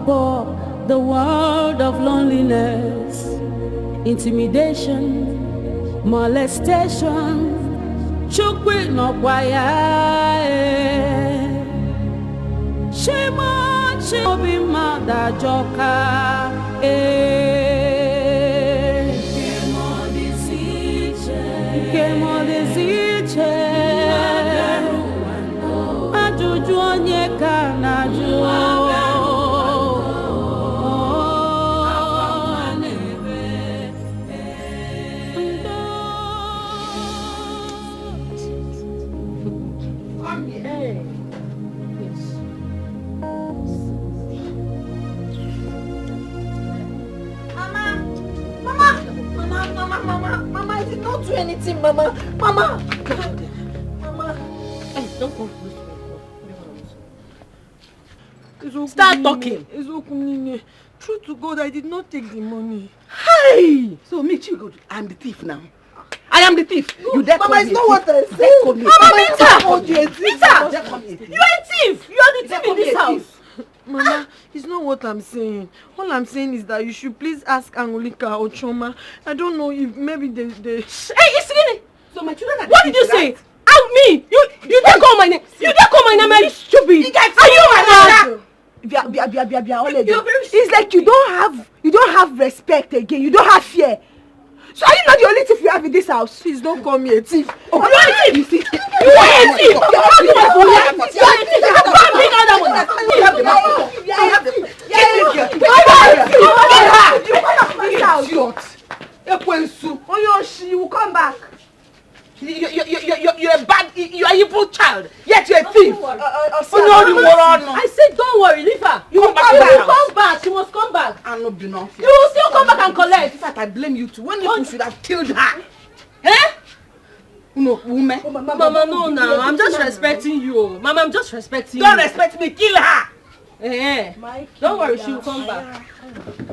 the world of loneliness, intimidation, molestation. Chukwi no kwaya, shema chobi mada joka, kemo diziche, ajuju onyeka na juo. Mama, I did not do anything, Mama. Mama. Hey, don't go. Start talking. True to God, I did not take the money. Hey! So me too good. I'm the thief now. I am the thief. You dare Mama, call it's me not what I said. Mama, Rita! You are a thief. You are the thief in this house. Mama, it's not what I'm saying. All I'm saying is that you should please ask Angolika or Choma. I don't know if maybe they... Hey, it's really... So my children are... What did you say? Out me! You didn't call my name! You didn't call my name! Are you stupid? Are you mad? Oledo. It's like you don't have respect again. You don't have fear. So are you not the only thief you have in this house? Please don't call me a thief. Oh, you are a thief! You are a thief! You are a thief! You will come back. You're a bad, you're an evil child. Yet you're a thief. I said don't worry, leave her. You will come back. She must come back. I'm not being unfair. You will still come back and collect. In fact, I blame you too. When you should have killed her. Eh? No, woman. Mama, no, now. I'm just respecting you. Mama, I'm just respecting you. Don't respect me. Kill her. Eh. Don't worry, she will come back.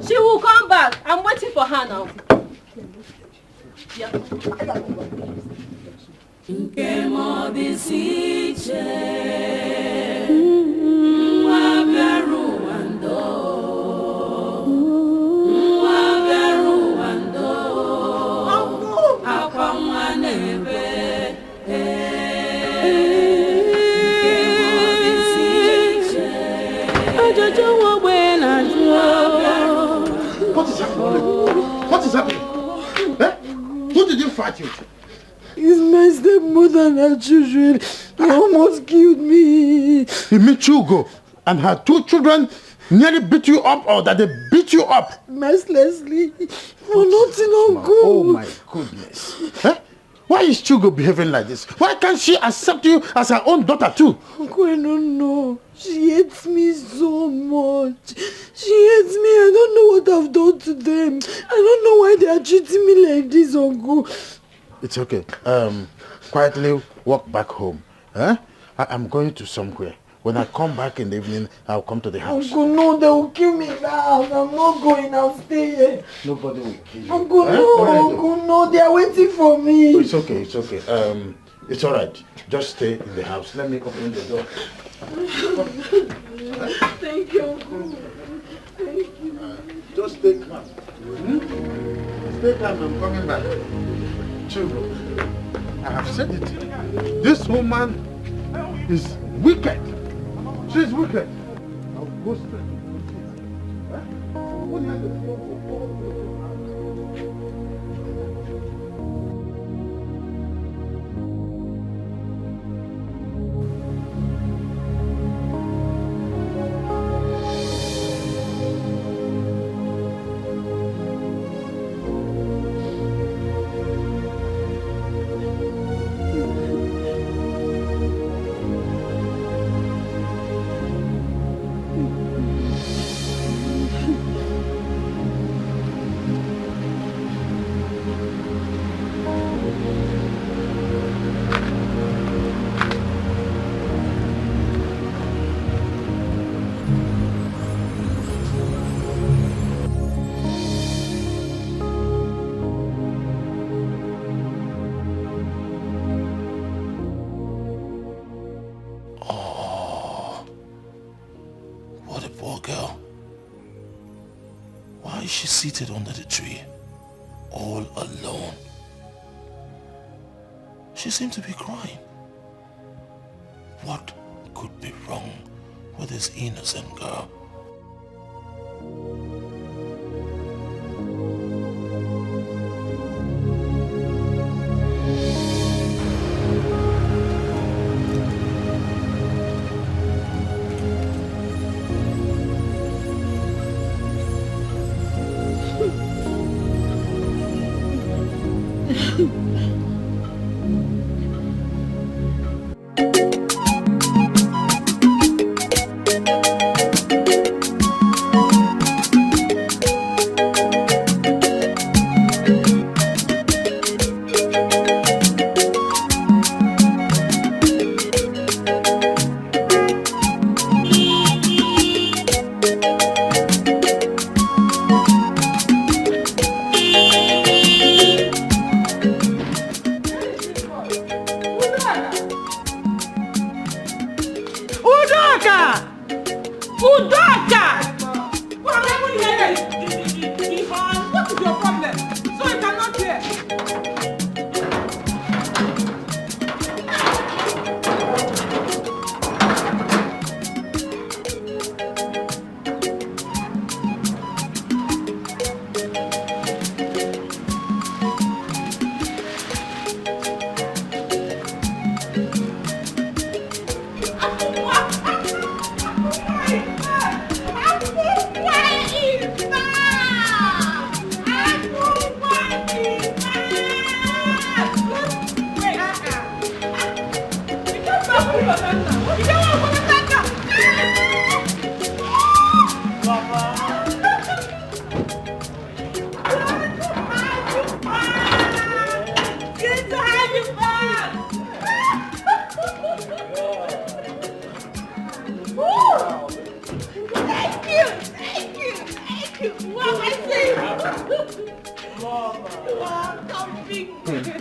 She will come back. I'm waiting for her now. Yeah. What is happening? What is happening? Eh? Who did you fight with? It's my stepmother and her children. They almost killed me. You mean Chugo and her 2 children nearly beat you up, or that they beat you up? Mercilessly. For nothing, Uncle. Oh my goodness. Eh? Why is Chugo behaving like this? Why can't she accept you as her own daughter too? Uncle, I don't know. She hates me so much. She hates me. I don't know what I've done to them. I don't know why they are treating me like this, Uncle. It's okay. Quietly walk back home. Eh? I'm going to somewhere. When I come back in the evening, I'll come to the house. Uncle, no, they will kill me in the house. I'm not going. I'll stay here. Nobody will kill you. Uncle, no, Uncle, no. They are waiting for me. Oh, it's okay, it's okay. It's all right. Just stay in the house. Let me open the door. Thank you, Uncle. Thank you. Just stay calm. Stay calm. I'm coming back. Chugo, I have said it. This woman is wicked. She's wicked. I'll go straight to the police. she's seated under the tree, all alone. She seemed to be crying. What could be wrong with this innocent girl?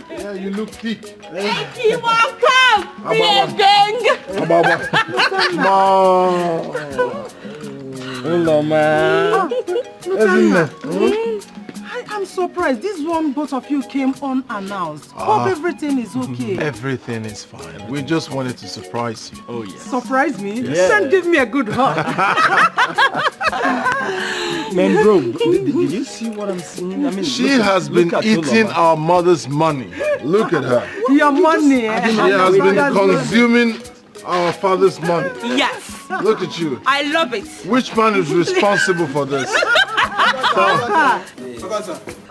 Yeah, you look thick. Thank you, welcome! Be a gang! Hello, man. I'm surprised. This one, both of you came unannounced. Hope everything is okay. Everything is fine. We just wanted to surprise you. Oh, yes. Surprise me? Yeah. Then give me a good hug. Man, bro, did you see what I'm seeing? I mean, she has been eating our mother's money. Look at her. Your money. She has been consuming our father's money. Yes. Look at you. I love it. Which man is responsible for this?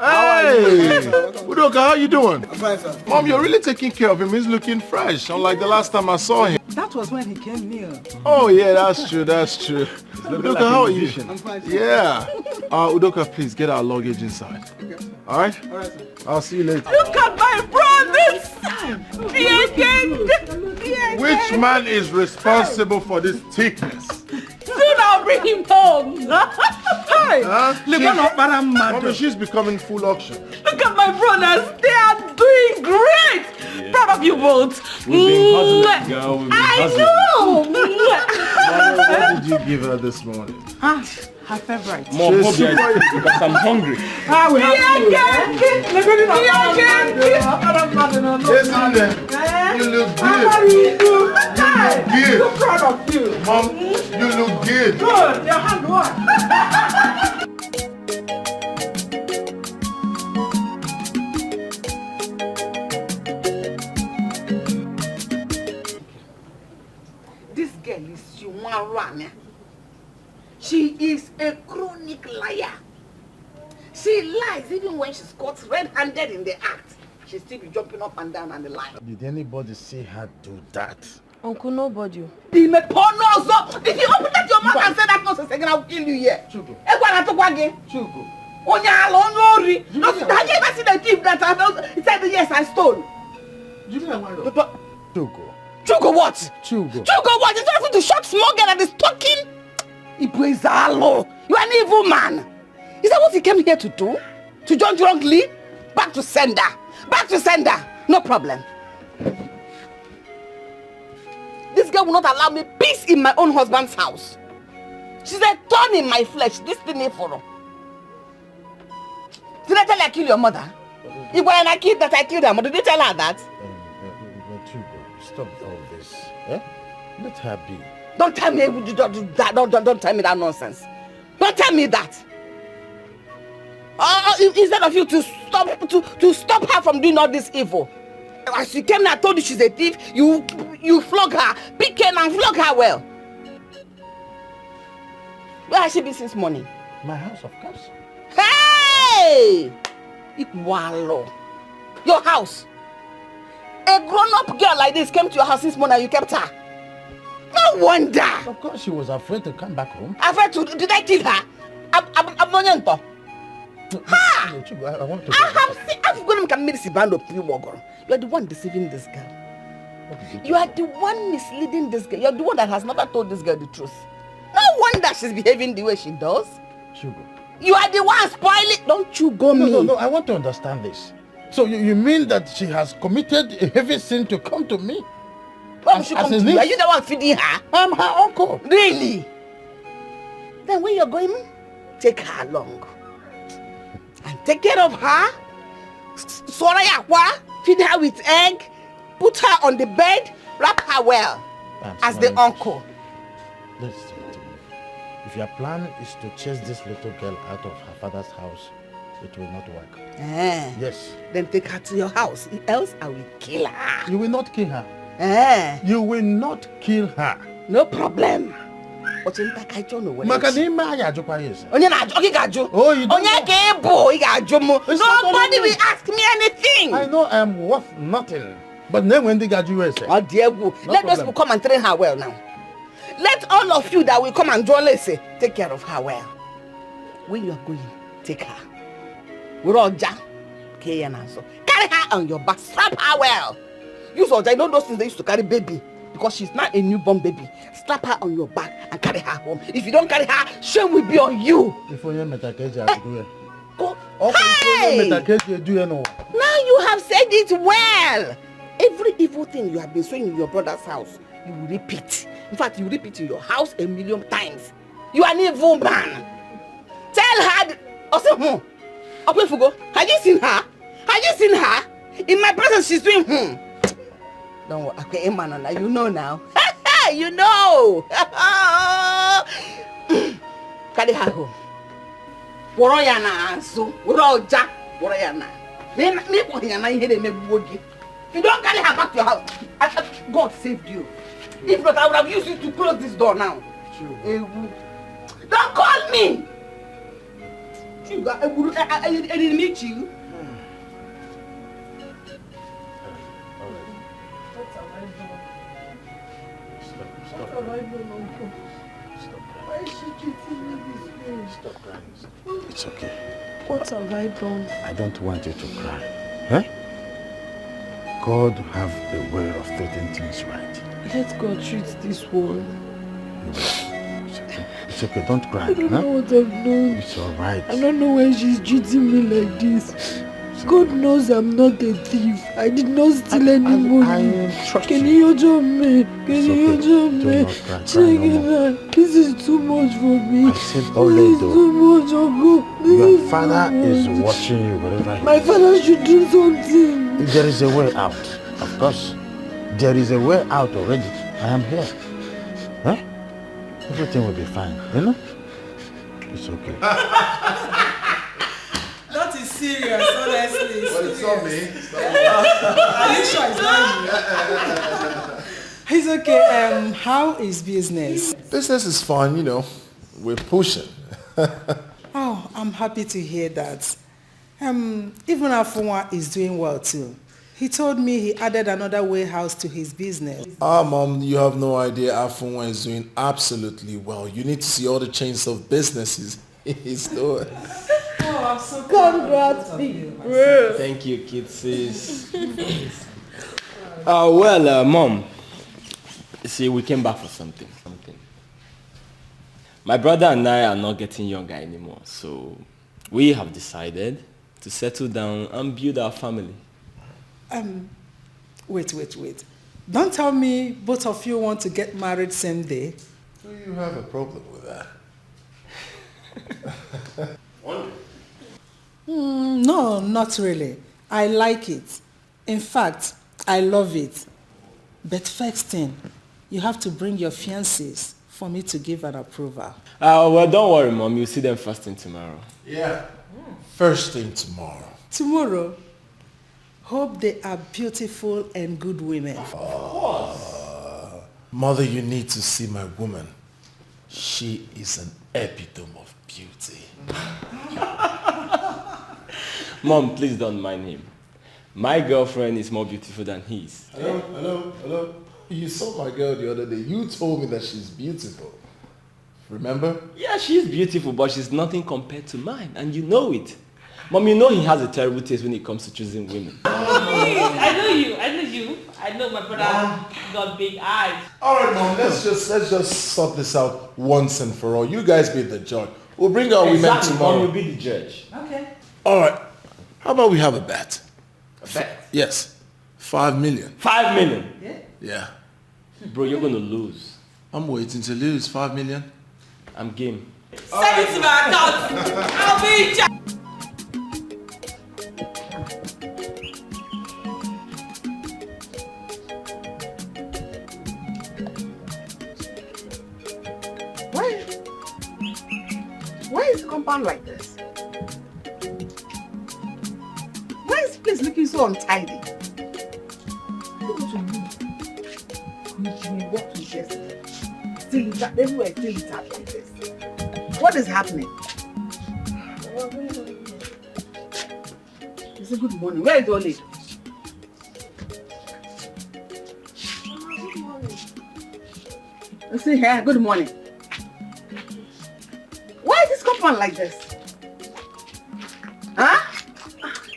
Hey, Udoka, how you doing? I'm fine, sir. Mom, you're really taking care of him. He's looking fresh, unlike the last time I saw him. That was when he came near. Oh yeah, that's true. Udoka, how are you? I'm fine, sir. Yeah. Udoka, please get our luggage inside. Okay. All right? All right, sir. I'll see you later. Look at my brothers! Be a gang! Which man is responsible for this thickness? Soon I'll bring him home. Hey! Mommy, she's becoming full auction. Look at my brothers. They are doing great. Yeah. Proud of you both. We've been hustling, girl. We've been hustling. I know. What did you give her this morning? Her favorite. More because I'm hungry. We have Listen there. You look good. I'm so proud of you. Mom, you look good. Good. Your hand work. This girl is Shumarana. She is a chronic liar. She lies even when she's caught red-handed in the act. She still be jumping up and down on the line. Did anybody see her do that? Uncle, nobody. If you open that your mouth and say that nonsense again, I will kill you here. Chugo. Chugo. Have you ever seen a thief that he said yes, I stole? You know what? Chugo. Chugo what? Chugo. Chugo what? It's not to short small girl that is talking. Ibuezalo, you are an evil man. Is that what he came here to do? To join wrongly? Back to sender. Back to sender. No problem. This girl will not allow me peace in my own husband's house. She's a thorn in my flesh. This thing is for her. I tell you I killed your mother? If when I killed her mother, did you tell her that? Stop all this. Eh? Let her be. Don't tell me don't tell me that nonsense. Don't tell me that. Instead of you to stop her from doing all this evil. As you came and I told you she's a thief, you flog her, pick her and flog her well. Where has she been since morning? My house, of course. Hey! Ikwalo. Your house. A grown-up girl like this came to your house this morning and you kept her. No wonder. Of course she was afraid to come back home. Afraid to? Did I kill her? I'm not young. Ha! I want to You are the one deceiving this girl. You are the one misleading this girl. You are the one that has never told this girl the truth. No wonder she's behaving the way she does. Sugar. You are the one spoiling. Don't you go me. No, I want to understand this. So you mean that she has committed a heavy sin to come to me? Why should come to you? Are you the one feeding her? I'm her uncle. Really? Then when you're going, take her along. And take care of her. Feed her with egg. Put her on the bed. Wrap her well. As the uncle. Listen to me. If your plan is to chase this little girl out of her father's house, it will not work. Yes. Then take her to your house. Else I will kill her. You will not kill her. You will not kill her. No problem. Oh, you don't know. Nobody will ask me anything. I know I am worth nothing. But then when they got you, oh dear, let those people come and train her well now. Let all of you that will come and join us take care of her well. When you are going, take her. We're all Carry her on your back, strap her well. Use all, I know those things they used to carry baby. Because she's not a newborn baby. Strap her on your back and carry her home. If you don't carry her, shame will be on you. Go. Hey! Now you have said it well. Every evil thing you have been saying in your brother's house, you will repeat. In fact, you repeat in your house 1,000,000 times. You are an evil man. Tell her. Also, have you seen her? Have you seen her? In my presence, she's doing Don't worry, okay, man, you know now. You know. Carry her home. If you don't carry her back to your house, God saved you. If not, I would have used you to close this door now. Don't call me. I didn't meet you. Why is she treating me this way? Stop crying. It's okay. What have I done? I don't want you to cry. Huh? God have a way of treating things right. Let God treat this one. It's okay. Don't cry. I don't know what I've done. It's alright. I don't know why she's treating me like this. God knows I'm not a thief. I did not steal any money. I trust Can you. you judge me? Can you judge me? Check it out. This is too much for me. I said Oledo. Too much, Uncle. Your father is watching you wherever he My is. father should do something. There is a way out. Of course. There is a way out already. I am here. Huh? Everything will be fine. You know? It's okay. That is serious, honestly. Well, it's not me. Are you sure it's not you? It's okay. How is business? Business is fun, you know. We're pushing. Oh, I'm happy to hear that. Even Afunwa is doing well too. He told me he added another warehouse to his business. Mom, you have no idea. Afunwa is doing absolutely well. You need to see all the chains of businesses he's doing. Oh, I'm so Congrats, big bro. Thank you, kidsies. Mom. See, we came back for something. My brother and I are not getting younger anymore, so we have decided to settle down and build our family. Wait. Don't tell me both of you want to get married same day. Do you have a problem with that? No, not really. I like it. In fact, I love it. But first thing, you have to bring your fiancés for me to give an approval. Well, don't worry, Mom. You'll see them first thing tomorrow. Yeah. First thing tomorrow. Tomorrow? Hope they are beautiful and good women. Of course. Mother, you need to see my woman. She is an epitome of beauty. Mom, please don't mind him. My girlfriend is more beautiful than his. Hello. You saw my girl the other day. You told me that she's beautiful. Remember? Yeah, she's beautiful, but she's nothing compared to mine, and you know it. Mom, you know he has a terrible taste when it comes to choosing women. I know you. I know my brother got big eyes. All right, Mom, let's just sort this out once and for all. You guys be the judge. We'll bring our women tomorrow. Mom will be the judge. Okay. All right. How about we have a bet? A bet? Yes. 5 million. 5 million? Yeah. Bro, you're going to lose. I'm waiting to lose 5 million. I'm game. Send it to my account. I'll be in charge. Why is the compound like this? Why is the place looking so untidy? We walked to yesterday. Still everywhere still it up like this. What is happening? It's a good morning. Where is Oledo? See here, good morning. Why is this compound like this? Huh?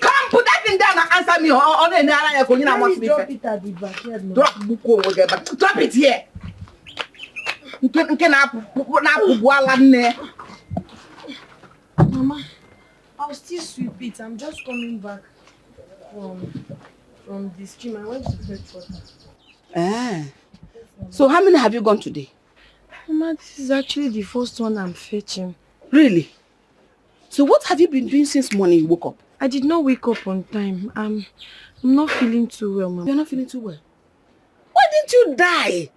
Come, put that thing down and answer me. Drop it at the backyard. Drop it here. Mama, I'll still sweep it. I'm just coming back from the stream. I went to fetch water. So how many have you gone today? Mama, this is actually the first one I'm fetching. Really? So what have you been doing since morning you woke up? I did not wake up on time. I'm not feeling too well, Mama. You're not feeling too well? Why didn't you die?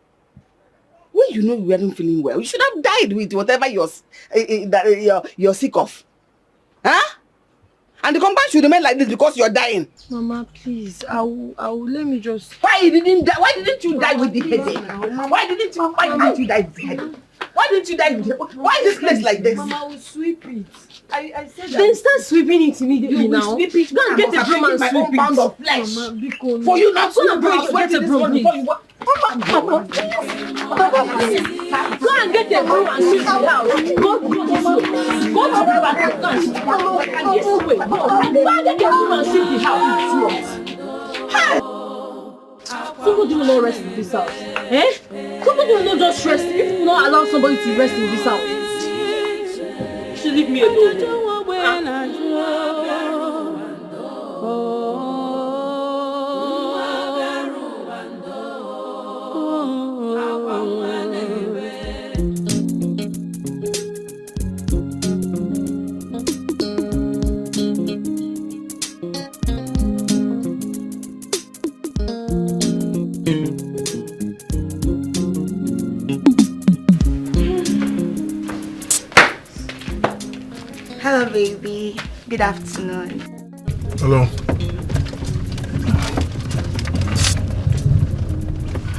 When you know you weren't feeling well, you should have died with whatever you're sick of. Huh? And the compound should remain like this because you're dying. Mama, please, I will let me just... Why didn't you die with the headache? Why didn't you die with the headache? Why didn't you die with the headache? Why is this place like this? Mama, I will sweep it. I said that... Then start sweeping it immediately you now. Sweep it. Go and get a broom and sweep it. Pound of flesh. Mama, for you not to get a broom, please. Go and get a broom and sweep the house. Go to the back and this way. Go and get a broom and sweep the house. Somebody will not rest in this house. Somebody will not just rest if you not allow somebody to rest in this house. She leave me alone. Hello, baby. Good afternoon. Hello.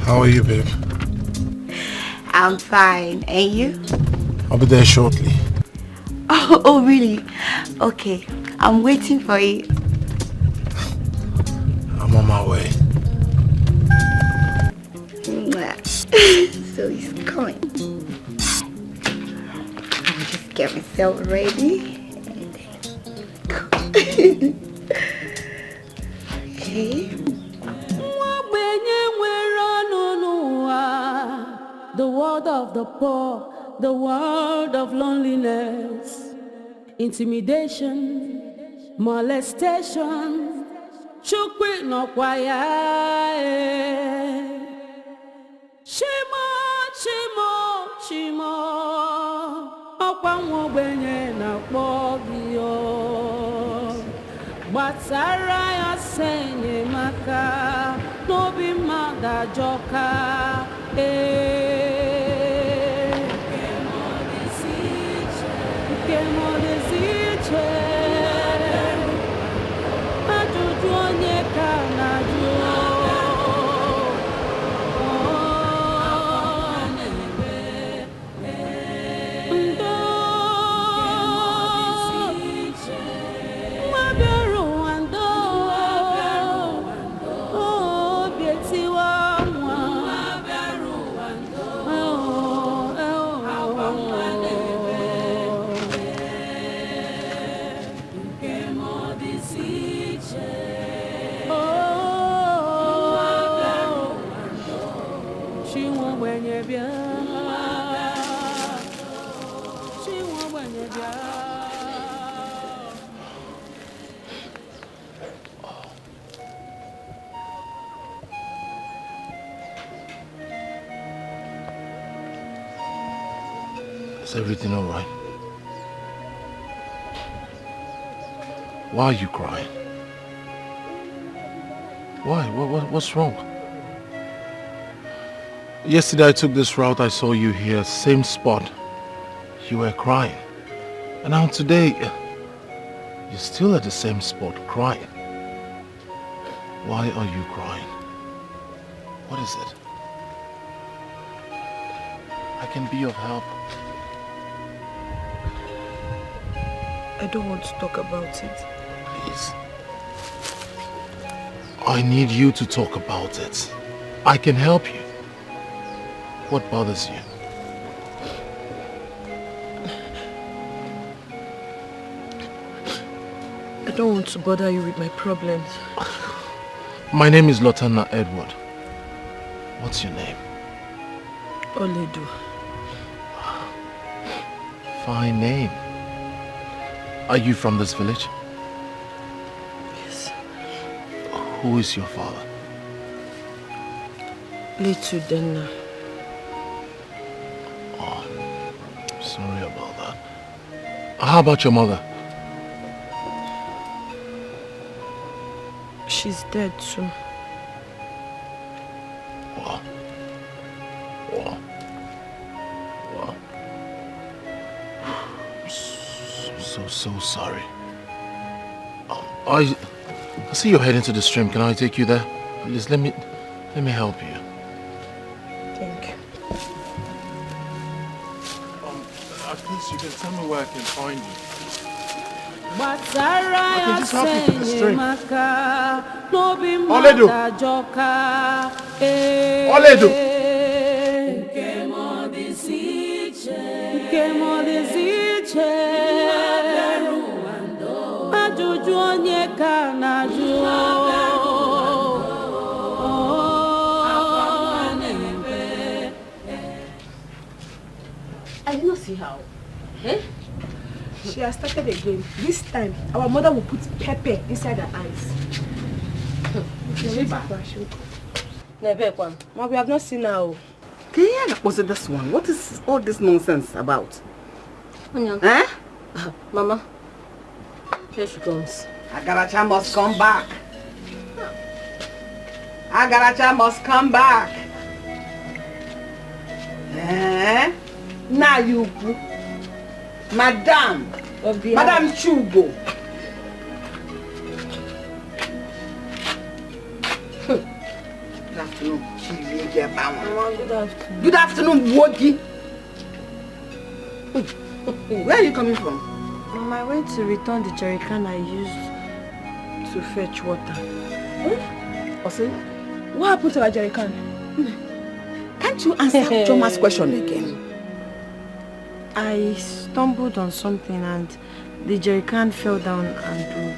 How are you, babe? I'm fine. And you? I'll be there shortly. Oh, really? Okay. I'm waiting for you. I'm on my way. So he's coming. I'll just get myself ready. Okay. The world of the poor, the world of loneliness, intimidation, molestation, chukwi no kwaya. Shimo, okwa nwobenye na kpogio. Gbasara ya senye maka n'obi mmadụ ajọka nke mọdịzi iche ajụjụ onye ka na-ajụ Is everything all right? Why are you crying? Why? What's wrong? Yesterday I took this route, I saw you here, same spot. You were crying. And now today, you're still at the same spot, crying. Why are you crying? What is it? I can be of help. I don't want to talk about it. Please. I need you to talk about it. I can help you. What bothers you? I don't want to bother you with my problems. My name is Lotana Edward. What's your name? Oledo. Fine name. Are you from this village? Yes. Who is your father? Little Denna. Oh, sorry about that. How about your mother? She's dead too. Wow. Wow. Wow. So sorry. I see you're heading to the stream. Can I take you there? Please, let me help you. Thank you. At least you can tell me where I can find you. I can just help you to the stream. Oledo. Oledo. I did not see how. Eh? She has started again. This time, our mother will put pepper inside her eyes. Mom, we have not seen her. What's this one? What is all this nonsense about? Eh? Mama, here she comes. Agaracha must come back. Agaracha must come back. Eh? Now you, Madam Chugo. Good afternoon. Good afternoon, Wogi. Where are you coming from? Mom, I went to return the jerry can I used to fetch water. Ose, what happened to our jerry can? Can't you answer Choma's question again? I stumbled on something and the jerry can fell down and broke.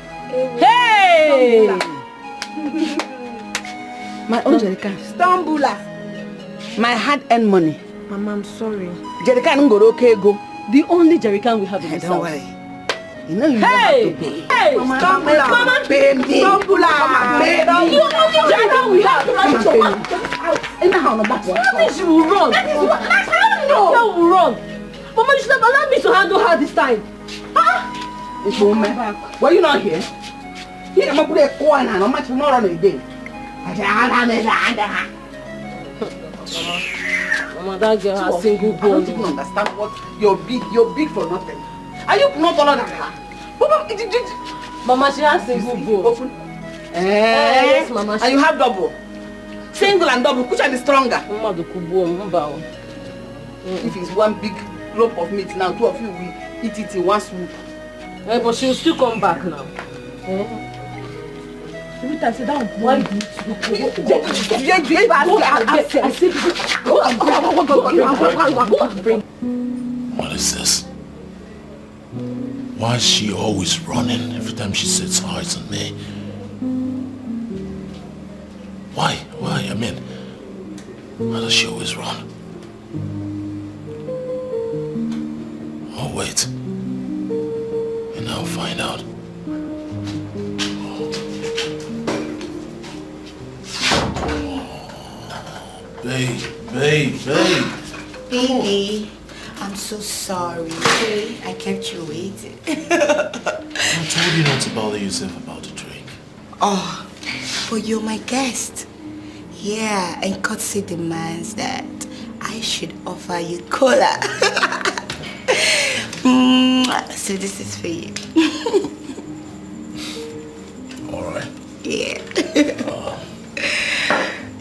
Hey! My own jerry can. Stumbler. My hard-earned money. Mama, I'm sorry. Jerry can go okay go. The only jerry can we have in this house. Don't worry. You know you have to pay. Hey! Mama, Mama, pay me. Stumbler. You know the jerry can we have. That means you will run. That is what I know. You will run. Mama, you should have allowed me to handle her this time. Huh? Were you not here? Here, I'm going to put a corner and I'm much more on again. Mama, that girl has single bone. I don't even understand what you're big for nothing. Are you not taller than her? Mama, she has single bone. Yes, Mama. And you have double. Single and double. Which are the stronger? If it's one big lump of meat now, two of you will eat it in one swoop. But she will still come back now. Every time I say that one, What is this? Why is she always running every time she sets eyes on me? Why? I mean, why does she always run? Oh, wait. And I'll find out. Babe. Baby, I'm so sorry. Okay? I kept you waiting. I told you not to bother yourself about the drink. Oh, but you're my guest. Yeah, and courtesy demands that I should offer you cola. So this is for you. Alright. Yeah.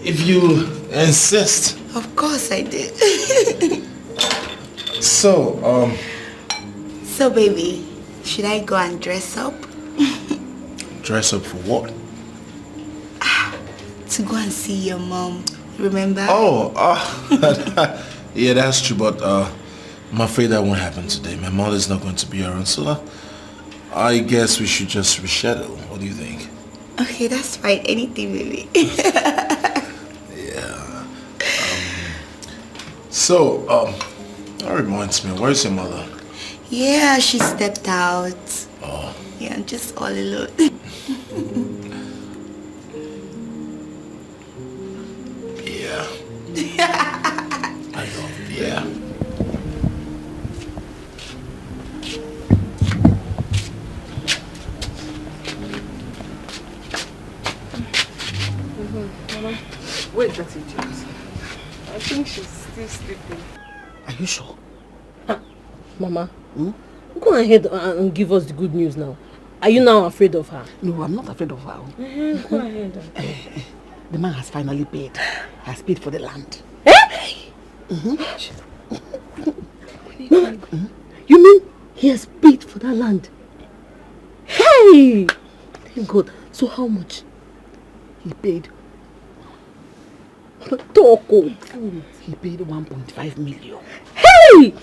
If you insist. Of course I do. So, So baby, should I go and dress up? Dress up for what? To go and see your mom, remember? Oh, yeah, that's true, but I'm afraid that won't happen today. My mother's not going to be around, so I guess we should just reschedule. What do you think? Okay, that's fine. Anything, baby. Yeah. That reminds me, where's your mother? Yeah, she stepped out. Oh. Yeah, I'm just all alone. Yeah. I love it, yeah. Mama, where's that idiot? I think she's still sleeping. Are you sure? Mama, go ahead and give us the good news now. Are you now afraid of her? No, I'm not afraid of her. Go ahead. The man has finally paid. Has paid for the land. Mama, you mean he has paid for that land? Hey! Thank God. So how much? He paid. Toko. He paid 1.5 million. Hey!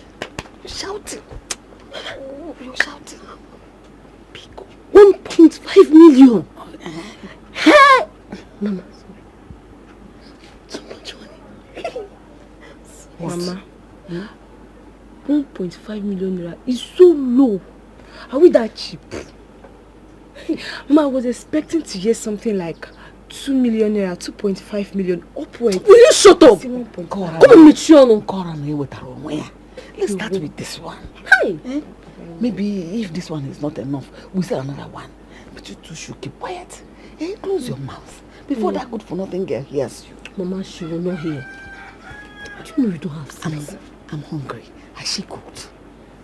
You're shouting. You're shouting. 1.5 million. Hey! Mama, too much money. Mama, 1.5 million naira is so low. Are we that cheap? Mama, I was expecting to hear something like 2 million naira, 2.5 million upwards. Will you shut up? Come on, mature. Let's start with this one. Hey! Maybe if this one is not enough, we'll say another one. But you two should keep quiet. Close your mouth before that good for nothing girl hears you. Mama, she will not hear. Do you know you don't have sense? I'm hungry. Has she cooked?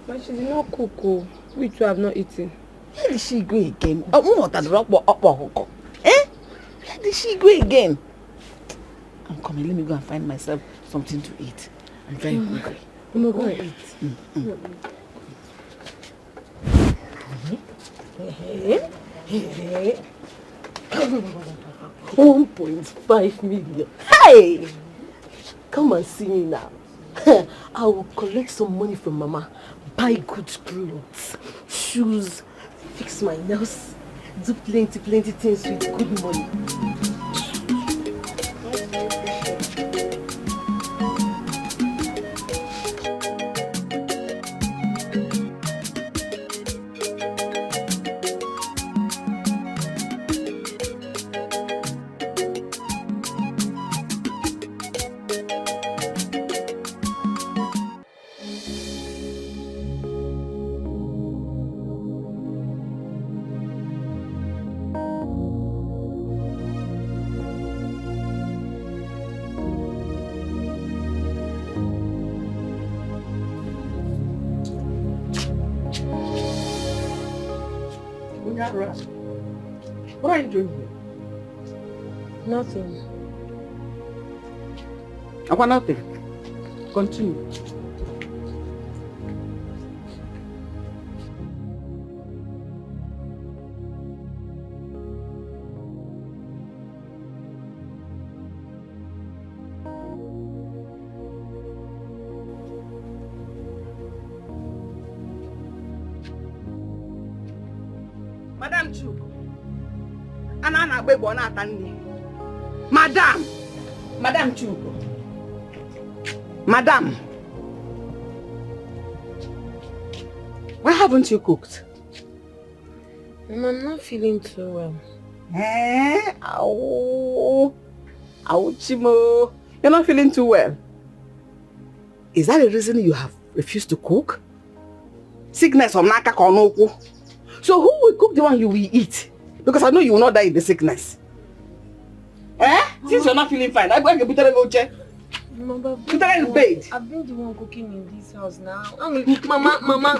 But she did not cook. Oh. We two have not eaten. Where did she go again? Where did she go again? I'm coming. Let me go and find myself something to eat. I'm very hungry. I'm not going to eat. 1.5 million. Hey! Come and see me now. I will collect some money from Mama, buy good clothes, shoes, fix my nails, do plenty things with good money. What are you doing here? Nothing. I want nothing. Continue. Madam Chu, Anana Bebo Natani. Madam Chu. Madam, why haven't you cooked? Mom, I'm not feeling too well. Ouchimo. You're not feeling too well. Is that the reason you have refused to cook? Sickness of Naka Konoku. So who will cook the one you will eat? Because I know you will not die in the sickness. Since you're not feeling fine, I'm going to put her in the chair. Mama, I've been the one cooking in this house now. Mama.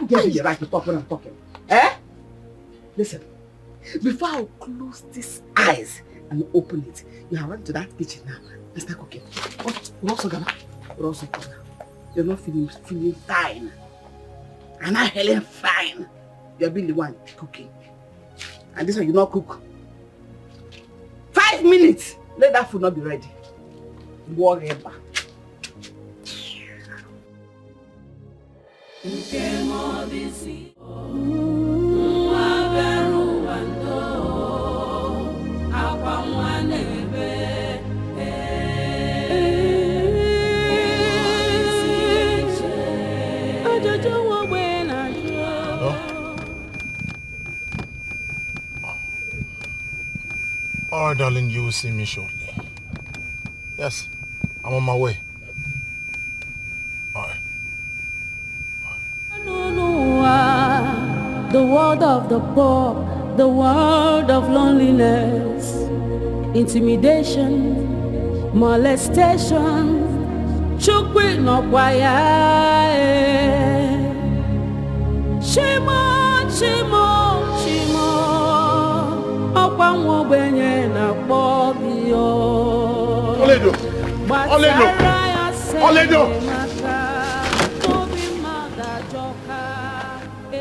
Give me your right to talk when I'm talking. Listen, before I close these eyes and open it, you have run to that kitchen now and start cooking. We're also gonna cook now. You're not feeling fine. I'm not feeling fine. You're being the one cooking. And this one you not cook. 5 minutes. Let that food not be ready. Whatever. All right, darling, you will see me shortly. Yes, I'm on my way. All right. The world of the poor, the world of loneliness, intimidation, molestation, chukwi no kwaya. Shimo, okwa nwobenye na kpobio. Oledo!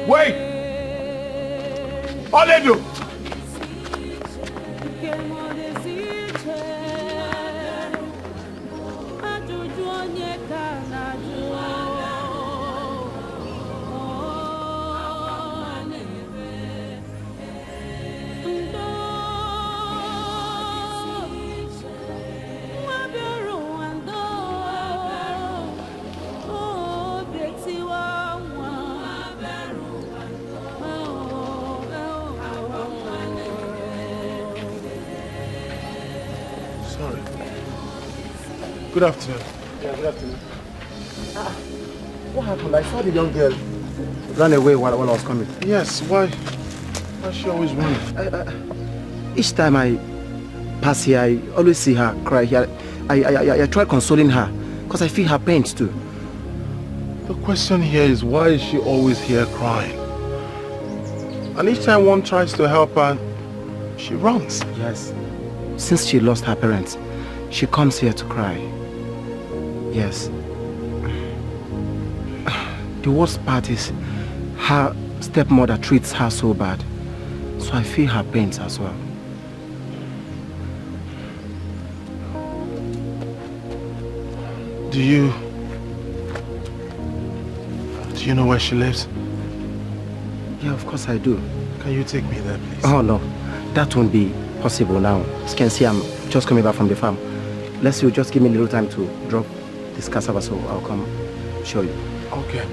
Wait! Oledo! Good afternoon. Yeah, good afternoon. What happened? I saw the young girl run away when I was coming. Yes, why she always running? Each time I pass here, I always see her cry here. I try consoling her because I feel her pain too. The question here is, why is she always here crying? And each time one tries to help her, she runs. Yes. Since she lost her parents, she comes here to cry. Yes. The worst part is her stepmother treats her so bad. So I feel her pains as well. Do you know where she lives? Yeah, of course I do. Can you take me there, please? Oh no, that won't be possible now. As you can see, I'm just coming back from the farm. Let's you just give me a little time to drop this cassava, so I'll come show you. Okay.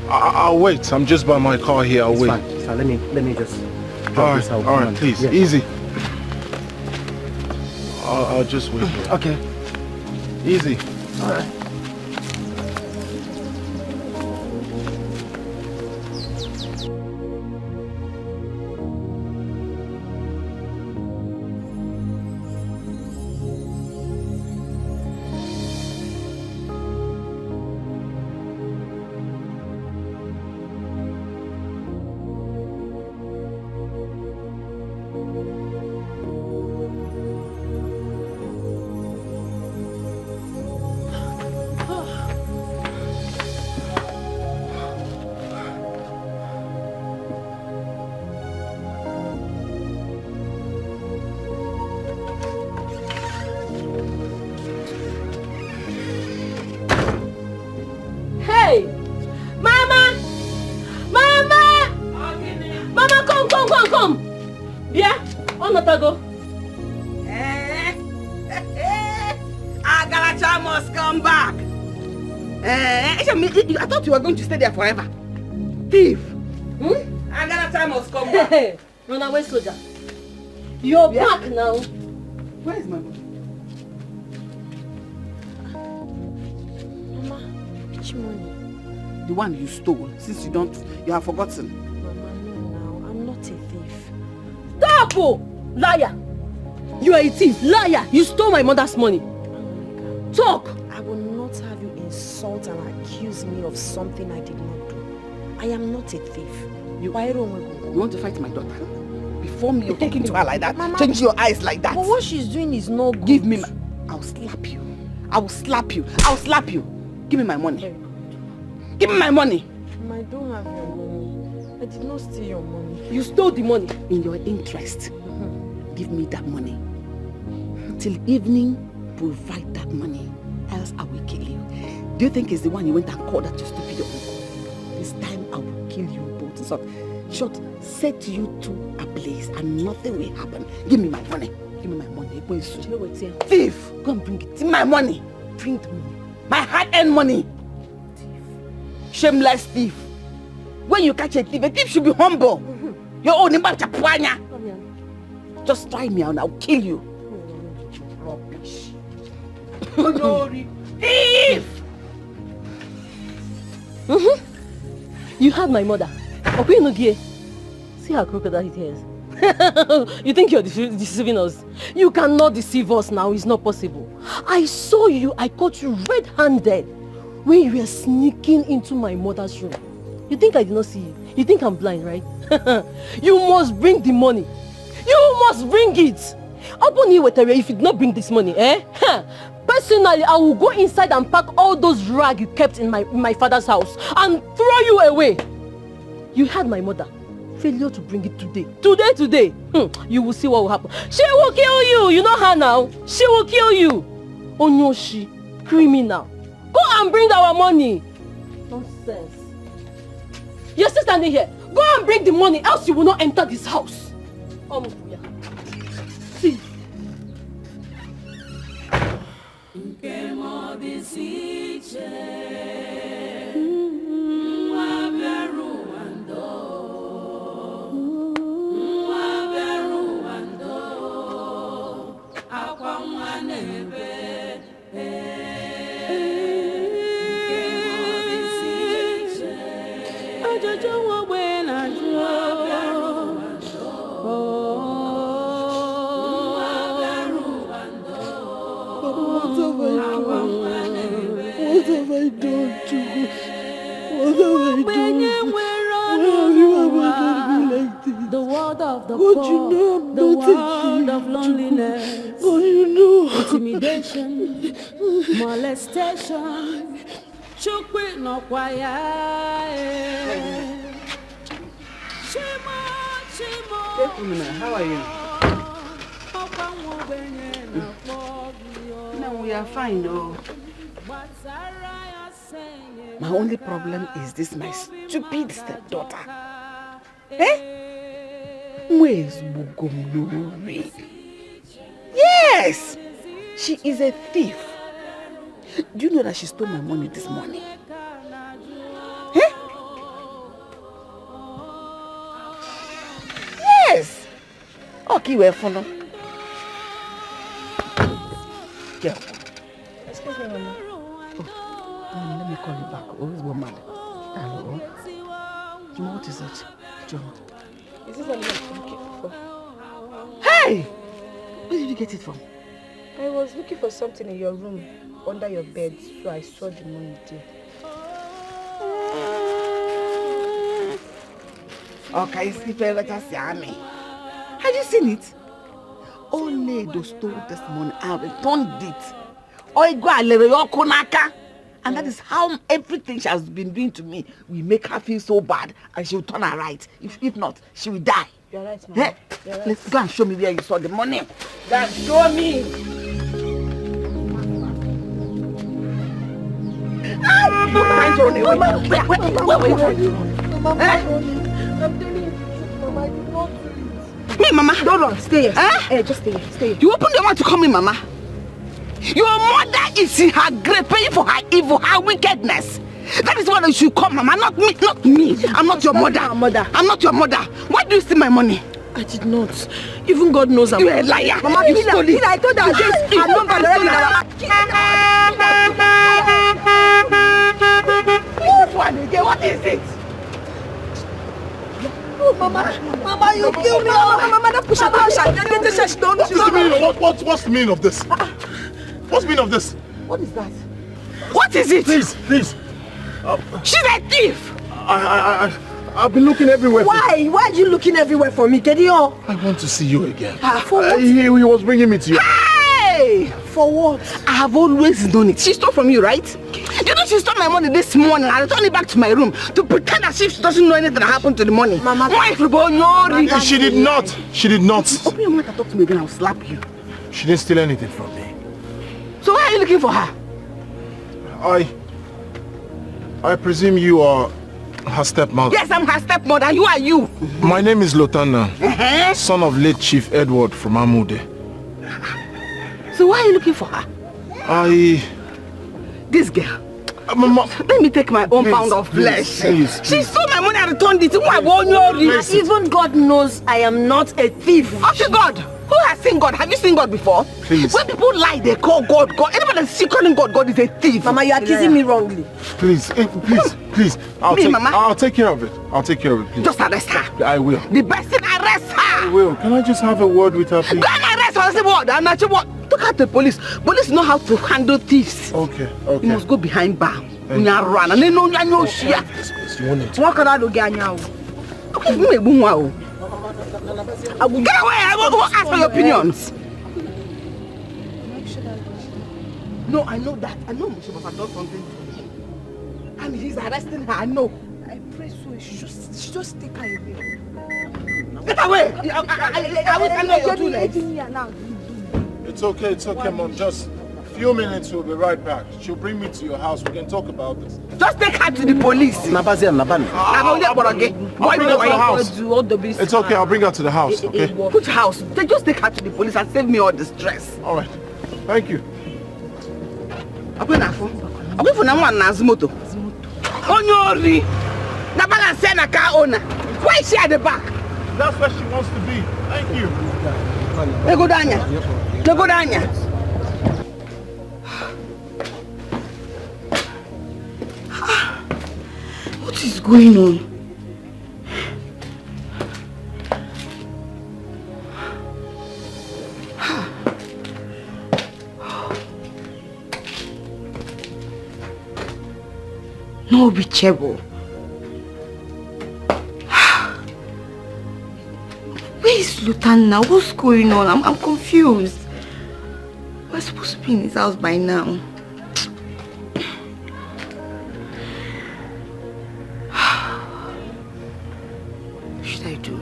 I'll wait. I'm just by my car here. I'll wait. Fine. So let me just drop this out. All right, please. Yeah. Easy. I'll just wait here. Okay. Easy. All right. Onatago. Agalacha must come back. I thought you were going to stay there forever. Thief. Agalacha must come back. Run away, soldier. You're back now. Where is my money? Mama, which money? The one you stole, since you have forgotten. Mama, no now. I'm not a thief. Stop! Oh! Liar! You are a thief, liar! You stole my mother's money. Talk! I will not have you insult and accuse me of something I did not do. I am not a thief. You want to fight my daughter? Before me, you're talking to her like that? Mama, change your eyes like that? But what she's doing is not good. Give me my... I'll slap you. I will slap you. I'll slap you. Give me my money. Give me my money. Mama, I don't have your money. I did not steal your money. You stole the money. In your interest. Give me that money. Till evening, provide that money. Else I will kill you. Do you think it's the one you went and called that your stupid uncle? This time I will kill you both. So, Shud, set you two ablaze and nothing will happen. Give me my money. Give me my money. Thief! Go and bring it. Give me my money. Bring the money. My hard-earned money. Thief. Shameless thief. When you catch a thief should be humble. Your own Chapuanya. Just try me and I'll kill you. Rubbish. Thief! You had my mother. See how crocodile it is. You think you're deceiving us? You cannot deceive us now. It's not possible. I saw you. I caught you red-handed when you were sneaking into my mother's room. You think I did not see you? You think I'm blind, right? You must bring the money. You must bring it. If you did not bring this money, personally, I will go inside and pack all those rags you kept in my father's house and throw you away. You had my mother. Failure to bring it today. Today. You will see what will happen. She will kill you. You know her now. She will kill you. Onyoshi, criminal. Go and bring our money. Nonsense. You're still standing here. Go and bring the money, else you will not enter this house. See. The world of the poor, the world of loneliness, intimidation, molestation. Chukwi no kwaya. How are you? No, we are fine though. My only problem is this my stupid stepdaughter. Where's Bugomluri? Yes! She is a thief. Do you know that she stole my money this morning? Yes! Okay, we're follow. Girl. Excuse me, Mama. Let me call you back. Always go mad. Hello? What is it? John. Is this what you're looking for? Hey! Where did you get it from? I was looking for something in your room, under your bed, so I saw the money there. Okay, let us see me. Have you seen it? Oledo stole this money and returned it. And that is how everything she has been doing to me. We make her feel so bad and she will turn her right. If not, she will die. You're right, Mama. You're right. Let's go and show me where you saw the money. Go and show me. Where were you? Mama, I'm telling you, Mama, I did not do it. Me, Mama. Don't run. Stay here. Eh? Just stay here. Stay here. You open your mouth to call me Mama. Your mother is in her grave paying for her evil, her wickedness. That is what you should call Mama, not me. Not me. I'm not your mother. I'm not your mother. Why do you steal my money? I did not. Even God knows I'm You're a liar. Mama, you stole it. I told her this. I know about This one again, what is it? Oh, Mama, you killed me. Mama, don't push her. What's the meaning of this? What's the meaning of this? What is that? What is it? Please. She's a thief. I've been looking everywhere. Why? Why are you looking everywhere for me, Kedio? I want to see you again. For what? He was bringing me to you. Hey! For what? I have always known it. She stole from you, right? You know she stole my money this morning. I returned it back to my room to pretend as if she doesn't know anything that happened to the money. Mama, She did not. She did not. Open your mouth and talk to me again. I'll slap you. She didn't steal anything from me. So why are you looking for her? I presume you are her stepmother. Yes, I'm her stepmother. And who are you? My name is Lotana, son of late Chief Edward from Amude. So why are you looking for her? This girl. Mama, let me take my own pound of flesh. Please. She stole my money and returned it. Even God knows I am not a thief. After God? Who has seen God? Have you seen God before? Please. When people lie, they call God God. Anybody that's calling God is a thief. Mama, you are accusing me wrongly. Please. I'll take care of it. Please. Just arrest her. I will. The best thing, arrest her. I will. Can I just have a word with her, please? Go and arrest her. I say what? I'm not sure what. Look at the police. Police know how to handle thieves. Okay. You must go behind bar. When you run and they know you share. What can I do, Ganya? Okay, you may boom wow. Get away. I will go ask for your opinions. No, I know that. I know Musha Papa does something to him. And he's arresting her. I know. I pray so. She just take her away. Get away! I will tell you your 2 legs. It's okay, Mom. Just a few minutes, we'll be right back. She'll bring me to your house. We can talk about this. Just take her to the police. I'll bring her to the house. It's okay, I'll bring her to the house, okay? Which house? Just take her to the police and save me all the stress. All right. Thank you. I'll go for Naman Nazmoto. Onyori! Nabala Sena car owner. Why is she at the back? That's where she wants to be. Thank you. Go down. What is going on? No reachable. Where is Lutan now? What's going on? I'm confused. We're supposed to be in his house by now. What should I do?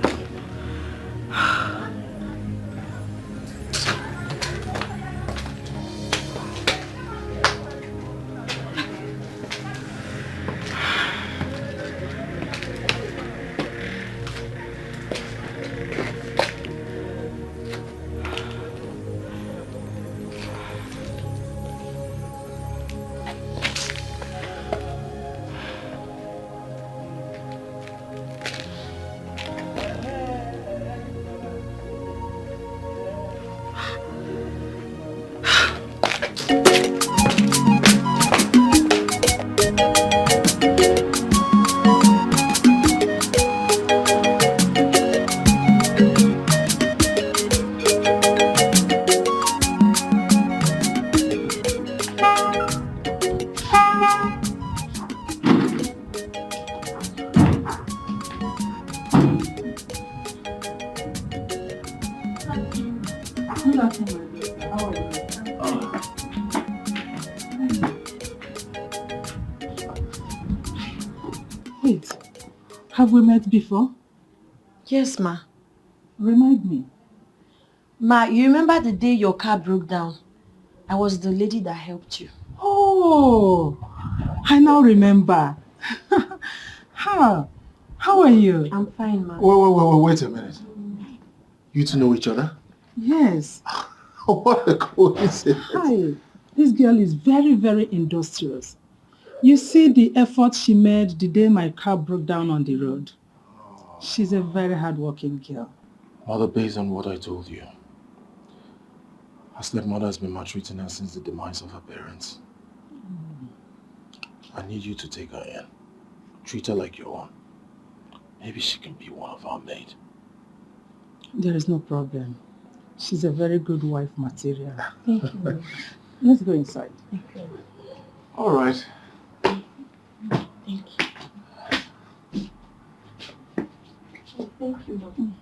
Wait, have we met before? Yes, Ma. Remind me. Ma, you remember the day your car broke down? I was the lady that helped you. Oh, I now remember. How are you? I'm fine, Ma. Wait a minute. You two know each other? Yes. What a coincidence. Hi. This girl is very, very industrious. You see the effort she made the day my car broke down on the road. She's a very hardworking girl. Mother, based on what I told you, her stepmother has been maltreating her since the demise of her parents. I need you to take her in. Treat her like your own. Maybe she can be one of our maids. There is no problem. She's a very good wife material. Thank you. Let's go inside. Okay. All right. Thank you. Oh, thank you, Mom.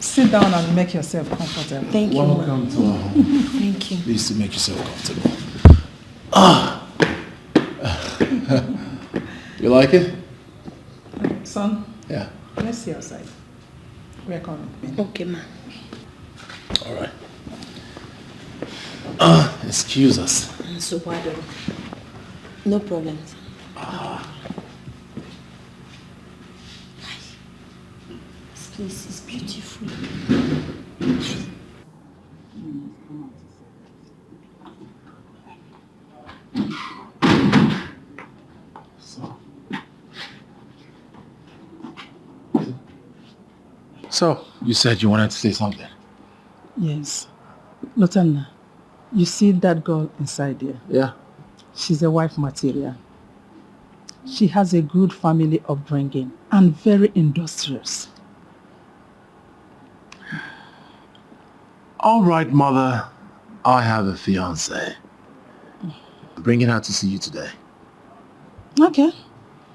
Sit down and make yourself comfortable. Thank you, Welcome to our home. Thank you. Please to make yourself comfortable. You like it? Son? Yeah. Let's see outside. We're coming. Okay, ma. All right. Excuse us. So why don't? No problem. This place is beautiful. So, you said you wanted to say something. Yes. Lotana, you see that girl inside there? Yeah. She's a wife material. She has a good family upbringing and very industrious. All right, Mother. I have a fiancé. Bringing her to see you today. Okay.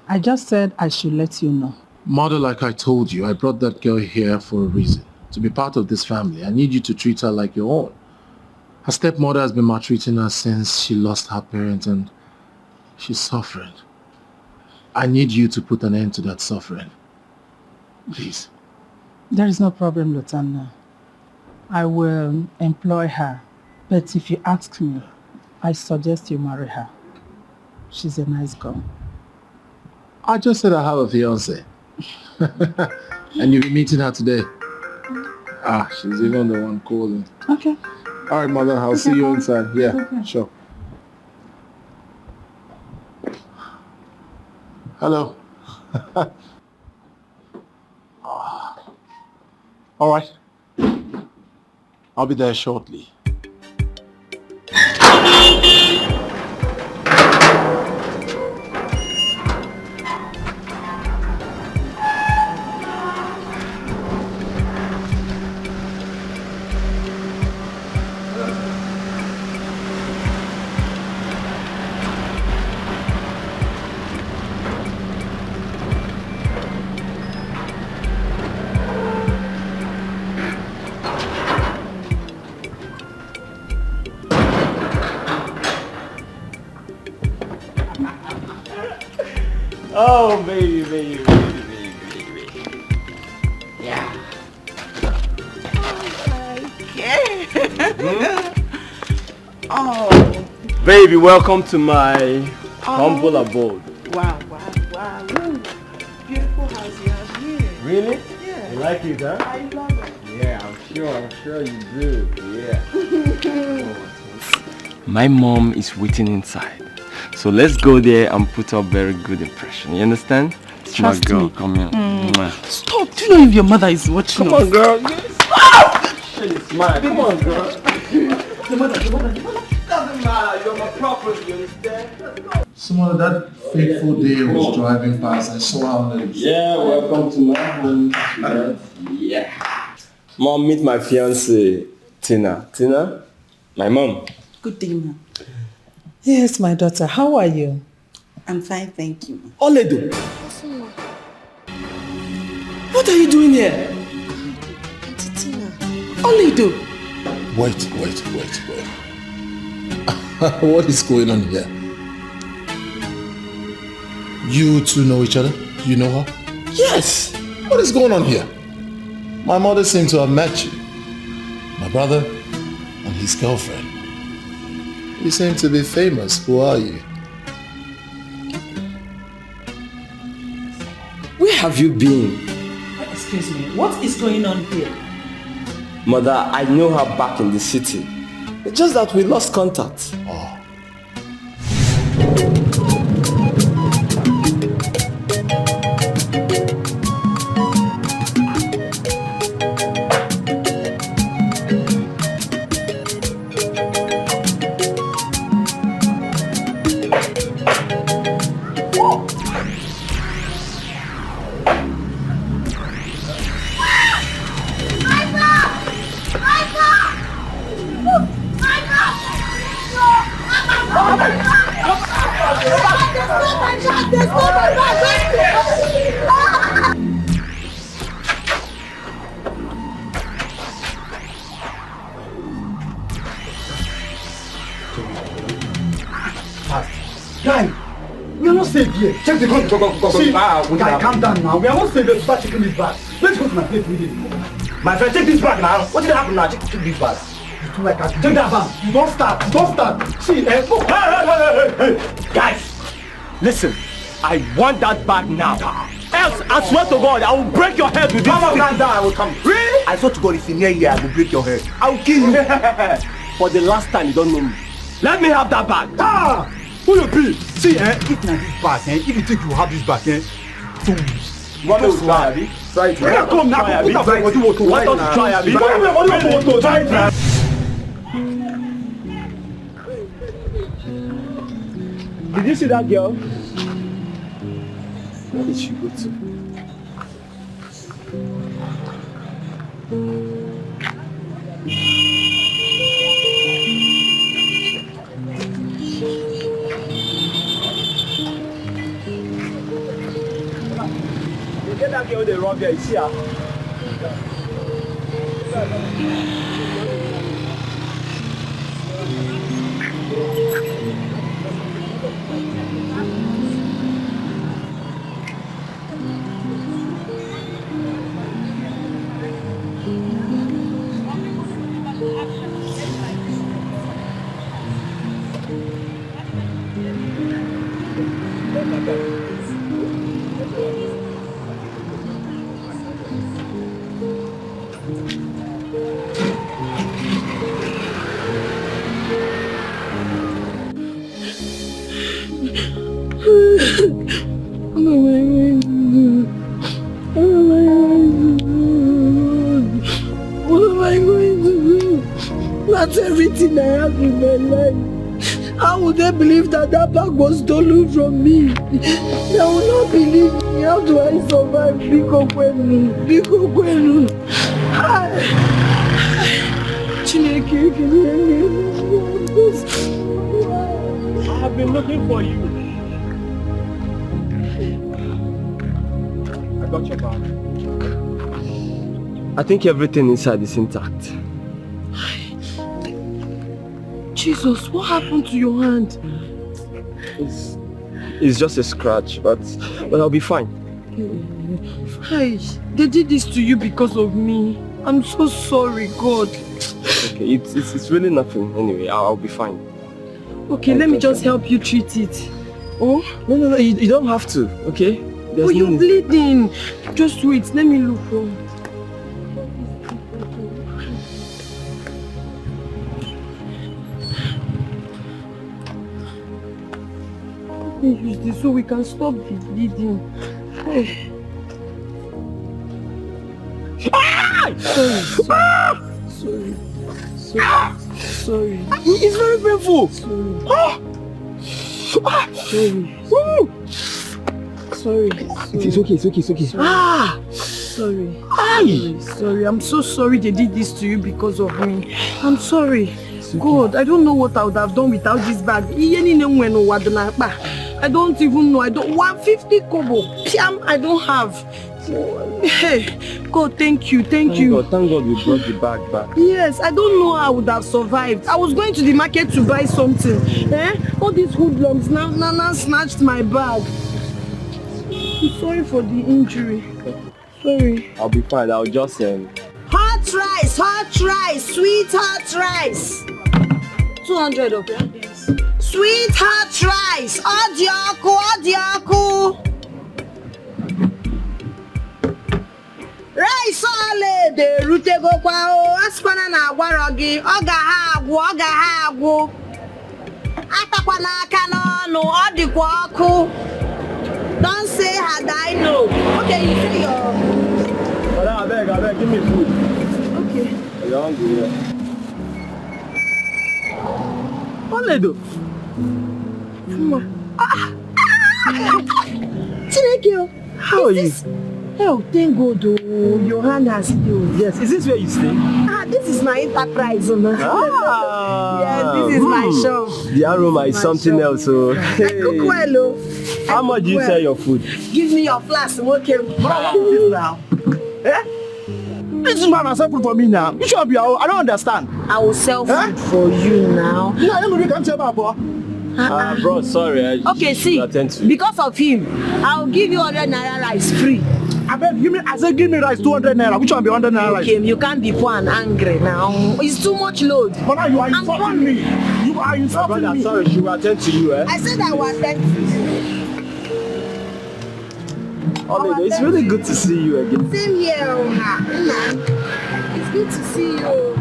I just said I should let you know. Mother, like I told you, I brought that girl here for a reason. To be part of this family. I need you to treat her like your own. Her stepmother has been maltreating her since she lost her parents and she's suffering. I need you to put an end to that suffering. Please. There is no problem, Lotana. I will employ her. But if you ask me, I suggest you marry her. She's a nice girl. I just said I have a fiancé. And you'll be meeting her today. She's even the one calling. Okay. All right, Mother, I'll see you inside. Yeah, okay. Sure. Hello. All right. I'll be there shortly. Oh, baby. Yeah. Oh. Baby, welcome to my humble abode. Wow. Beautiful house you have here. Really? Yeah. You like it, huh? I love it. Yeah, I'm sure you do. Yeah. My mom is waiting inside. So let's go there and put up very good impression. You understand? Trust Smart girl, me. come here. Mwah. Stop! Do you know if your mother is watching Come us? on, girl. Shit is smart. Come on, girl. Your mother. Doesn't matter. You're my property. You understand? Some of that fateful day I was driving past, I saw her on the... Yeah, welcome to my home. Yeah. Mom, meet my fiancée, Tina. Tina, my mom. Good day, Mom. Yes, my daughter. How are you? I'm fine, thank you. Oledo. What are you doing here? Auntie Tina. Oledo. Wait. What is going on here? You two know each other? Do you know her? Yes! What is going on here? My mother seemed to have met you. My brother and his girlfriend. You seem to be famous. Who are you? Where have you been? Excuse me, what is going on here? Mother, I know her back in the city. It's just that we lost contact. Oh. Guy, we are not safe here. Check the gun. Go. See, guy, calm down now. We are not safe. Let's start checking this bag. Let's go to my place with it. My friend, take this bag now. What did happen now? Check this bag. You like take that bag. You don't start. See, hey. Guys, listen. I want that bag now. Else, I swear to God, I will break your head with this. Calm down, I will come. Really? I swear to God, if you're near here, I will break your head. I will kill you. For the last time, you don't know me. Let me have that bag. Ah! Who you be? See, if not this bag, if you think you will have this bag, fools. You want me to try, Abi? Try it. Where come now? What you want to try, Abi? What do you want to try? Did you see that girl? Where did she go to? You get that girl they rob here, you see her? That's everything I have in my life. How would they believe that that bag was stolen from me? They will not believe me. How do I survive? Biko Kwenu. Chineke, you can hear me. I have been looking for you. I got your bag. I think everything inside is intact. Jesus, what happened to your hand? It's just a scratch, but I'll be fine. Hey, they did this to you because of me. I'm so sorry, God. Okay, it's really nothing anyway. I'll be fine. Okay, let me just help you treat it. Oh? No, you don't have to, okay? Oh, you're bleeding. Just wait, let me look for it. Use this so we can stop the bleeding. Hey. Sorry. It's very painful. Sorry. It's okay. Sorry. I'm so sorry they did this to you because of me. I'm sorry. God, I don't know what I would have done without this bag. I don't even know. 150 kobo. Piam, I don't have. Hey, God, thank you. Thank God we brought the bag back. Yes, I don't know how I would have survived. I was going to the market to buy something. All these hoodlums now snatched my bag. I'm sorry for the injury. Sorry. I'll be fine. I'll just Hot rice, sweet hot rice. 200, okay? Yes. Sweet hot rice. Odiaku. Rice Oledo rutego kwa o askwana na agwaro gị ọ ga ha agwụ atakwa n'aka n'ọnụ ọ dịkwa ọkụ. Don't say had I know. Okay, you say your Madam, I beg, give me food. Okay. You're hungry, yeah. Oledo. Chineke, how are you? Oh, thank God, your hand has healed. Yes, is this where you stay? This is my enterprise. Yes, this is my shop. The aroma is something else. So. I cook well. How much do you sell your food? Give me your flask. Okay. What is this now? This man has food for me now. You should be out. I don't understand. I will sell food for you now. No, you can't tell about. Bro, sorry. Okay, see, because of him, I'll give you 100 naira rice free. I said give me rice 200 naira. Which one be 100 naira rice? Okay, you can't be poor and angry now. It's too much load. But now you are insulting me. You are insulting me. Sorry, she will attend to you, eh? I said I will attend to you. Oledo, it's really good to see you again. Same here, It's good to see you.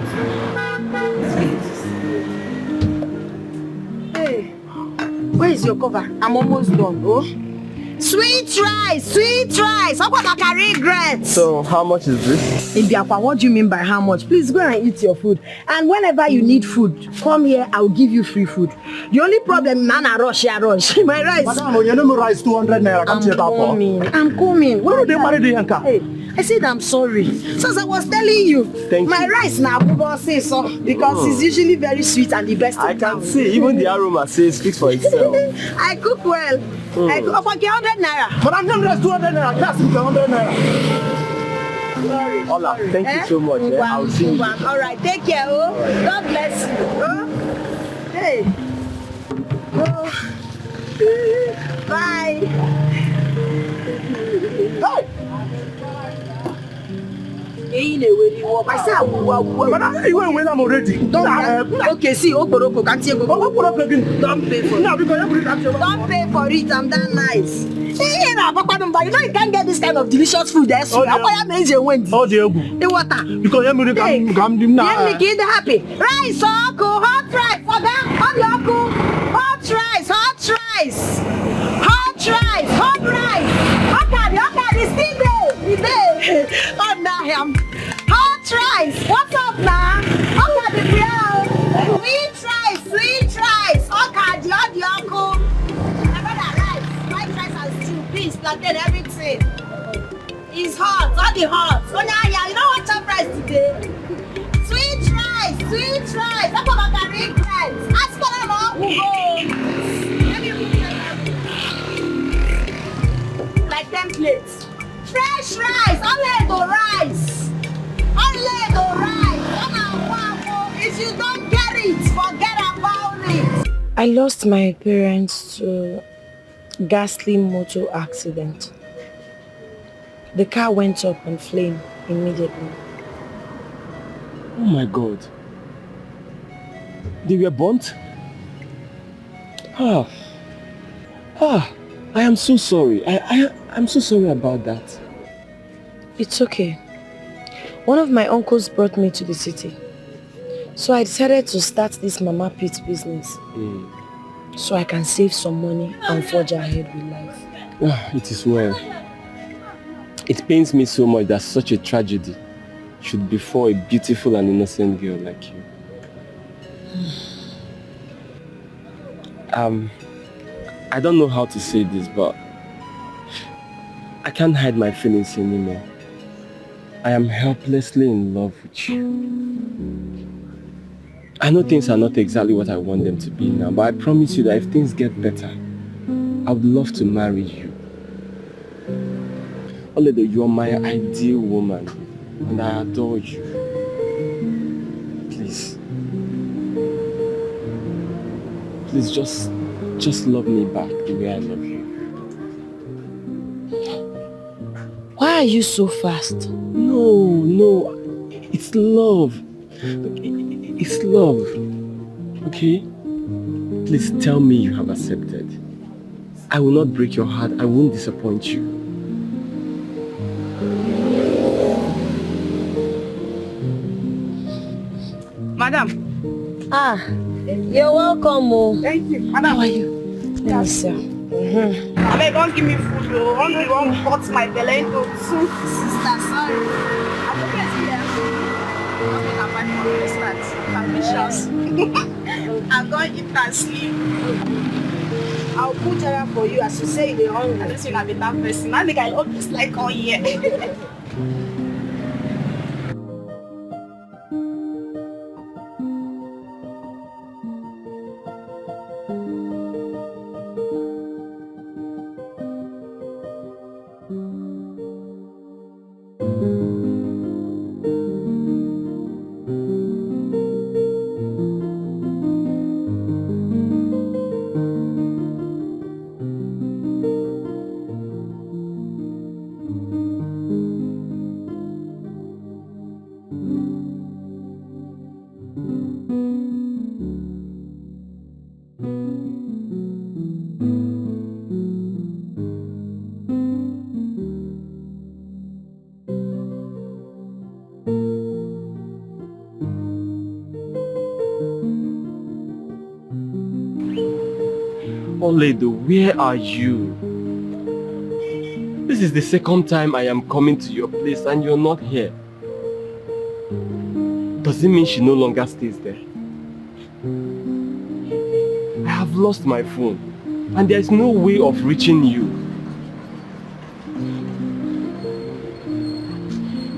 Hey, where is your cover? I'm almost done, oh. Sweet rice. How about I can regret? So, how much is this? Ibiakwa, what do you mean by how much? Please go and eat your food. And whenever you need food, come here, I'll give you free food. The only problem, Nana rush. My rice. Madam, you know rice 200 naira. I'm coming. Why did they marry the Yanka? Hey, I said I'm sorry. So as I was telling you, my rice now, say so because it's usually very sweet and the best. I can see, even the aroma speaks for itself. I cook well. I cook for 100 naira. But I'm not 200 naira. That's 100 naira. Sorry. Ola, thank you so much. I'll see you. All right, take care. Oh, God bless you. Oh, hey. Oh. Bye. Hey. I said I will But you went with them already. Okay, see, Oporoko can't you go? Don't pay for it. No, because don't pay for it. I'm that nice. You know you can't get this kind of delicious food there. So I'm amazing when oh, the water. Because you come now. Let me get happy. Rice, hot rice. For them, hot rice. Okay, still there. Hot rice. What's up now? Okay, the ground. Sweet rice. Okay, the uncle. White rice and stew, beans, plantain, everything. It's hot, all the hot. Oh, yeah, you don't want chop rice today. Sweet rice. That's what I can regret. Ask for them all who go. Let me read like 10 plates. Fresh rice, Oledo rice. If you don't get it, forget about it. I lost my parents to a ghastly motor accident. The car went up in flame immediately. Oh my God. They were burnt? I am so sorry. I'm so sorry about that. It's okay. One of my uncles brought me to the city. So I decided to start this Mama Pit business. So I can save some money and forge ahead with life. It is well. It pains me so much that such a tragedy should befall a beautiful and innocent girl like you. I don't know how to say this, but I can't hide my feelings anymore. I am helplessly in love with you. I know things are not exactly what I want them to be now, but I promise you that if things get better, I would love to marry you. Oledo, you are my ideal woman, and I adore you. Please. Please just love me back the way I love you. Why are you so fast? No. It's love. It's love. Okay? Please tell me you have accepted. I will not break your heart. I won't disappoint you. Madam. You're welcome, oh. Thank you. Madam. How are you? Yes, sir. I don't give me food, though. Hungry won't cut my belly into two. Sister, sorry. I'm okay here. I'm going to eat and sleep. I'll put her for you as you say you're hungry. I don't think I'm a bad person. I think I love this like all year. Oledo, where are you? This is the second time I am coming to your place and you're not here. Does it mean she no longer stays there? I have lost my phone and there is no way of reaching you.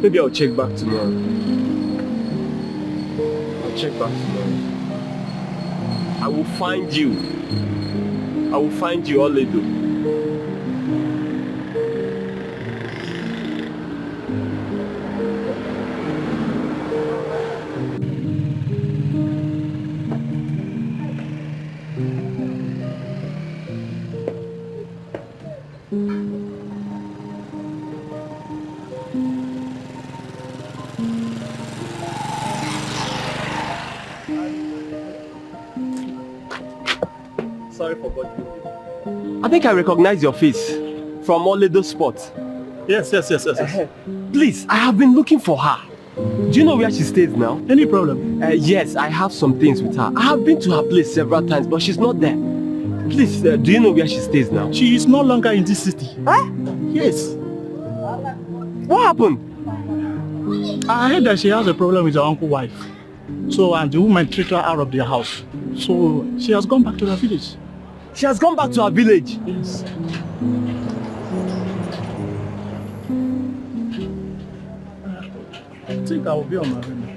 Maybe I'll check back tomorrow. I'll check back tomorrow. I will find you. I will find you, Oledo. Sorry for bothering you. I think I recognize your face from Oledo's spot. Yes. Please, I have been looking for her. Do you know where she stays now? Any problem? Yes, I have some things with her. I have been to her place several times, but she's not there. Please, do you know where she stays now? She is no longer in this city. Huh? Yes. What happened? I heard that she has a problem with her uncle's wife. So, and the woman treated her out of their house. So, she has gone back to her village. She has gone back to her village? Yes. I think I will be on my way now.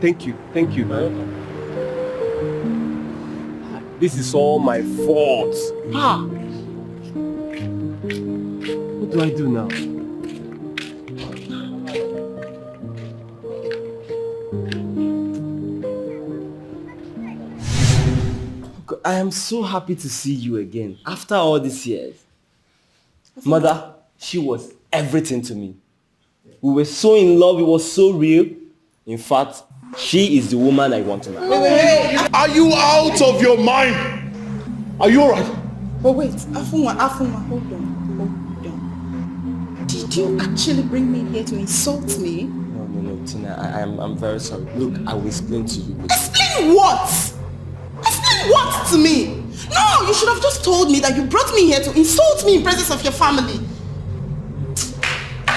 Thank you. This is all my fault. What do I do now? I am so happy to see you again after all these years. Mother, she was everything to me. We were so in love, it was so real. In fact, she is the woman I want to marry. Are you out of your mind? Are you alright? But wait, Afunwa, hold on. Did you actually bring me here to insult me? No, Tina, I'm very sorry. Look, I will explain to you. Explain what? Explain what to me? No, you should have just told me that you brought me here to insult me in presence of your family.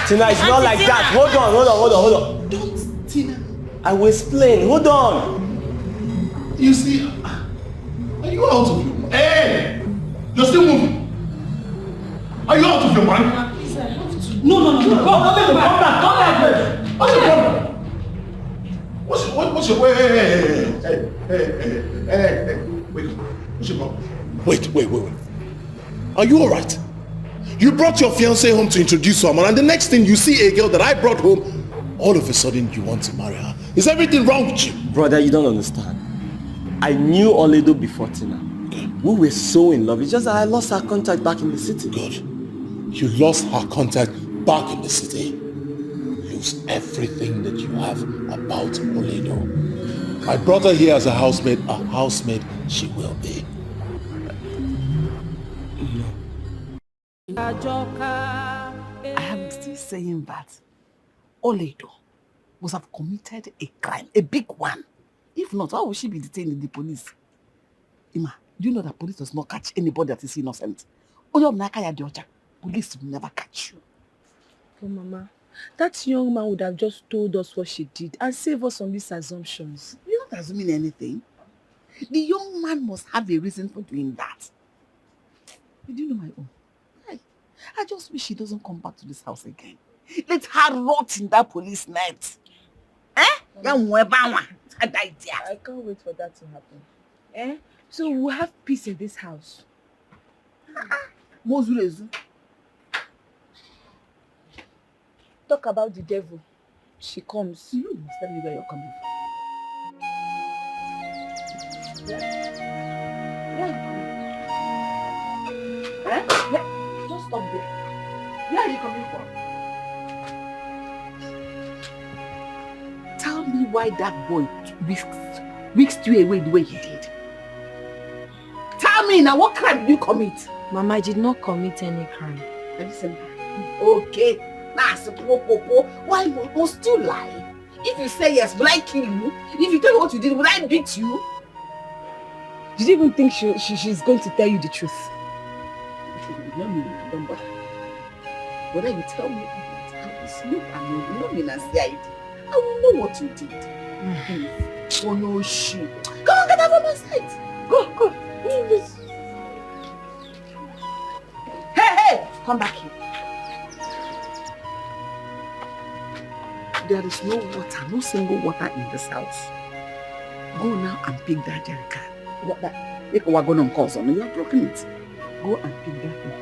Tina, it's not like that. Hold on. Don't, Tina. I will explain. Hold on. You see, are you out of your mind? Hey! You're still moving. Are you out of your mind? Please, I have to. No. Come back. What's your problem? What's your... Hey. Wait. What's your problem? Wait. Are you alright? You brought your fiancée home to introduce someone, and the next thing you see a girl that I brought home, all of a sudden you want to marry her. Is everything wrong with you? Brother, you don't understand. I knew Oledo before Tina. We were so in love. It's just that I lost her contact back in the city. Good. You lost her contact back in the city. Lose everything that you have about Oledo. I brought her here as a housemaid she will be. I am still saying that Oledo must have committed a crime, a big one. If not, why would she be detained in the police? Ima, do you know that police does not catch anybody that is innocent? Police will never catch you. But Mama, that young man would have just told us what she did and save us from these assumptions. You're not assuming anything. The young man must have a reason for doing that. Do you know my own? I just wish she doesn't come back to this house again. Let her rot in that police net. Eh? I can't wait for that to happen. Eh? So we'll have peace in this house. Talk about the devil. She comes. You must tell me where you're coming from. Yeah. Eh? Yeah. Just stop there. Where are you coming from? Tell me why that boy whisked you away the way he did. Tell me now, what crime did you commit? Mama, I did not commit any crime. Listen. Okay. Now, why must you lie? If you say yes, will I kill you? If you tell me what you did, will I beat you? Did you even think she's going to tell you the truth? Don't bother. Whether you tell me I will sleep and you know me as the ID, I will know what you did. Oh no, shit. Come on, get out of my sight. Go. Hey! Come back here. There is no water, no single water in this house. Go now and pick that jerrycan. What that? If we're going to cause on you, have broken it. Go and pick that thing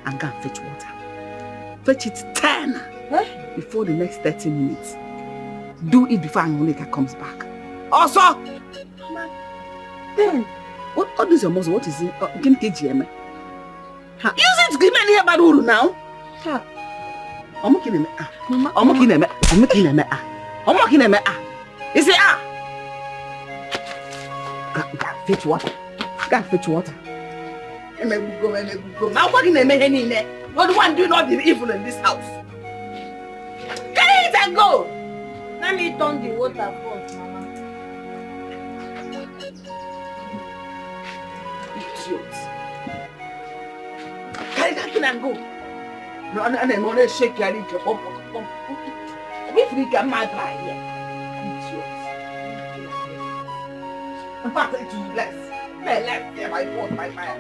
and go and fetch water. Fetch it 10 before the next 30 minutes. Do it before Angoleka comes back. Also, Mama, 10. What is your muscle? What is it? Give me KGM. Use it to give me any about now. I'm looking at me. I'm looking at me. You say fetch water. Go fetch water. Now what in the You're the one doing all the evil in this house. Get it and go. Let me turn the water first, Mama. Idiots. Carry that thing and go. And I'm going to shake your little pump. We freak a mad right here. Idiots. In fact, it will bless. May left here by force, by fire.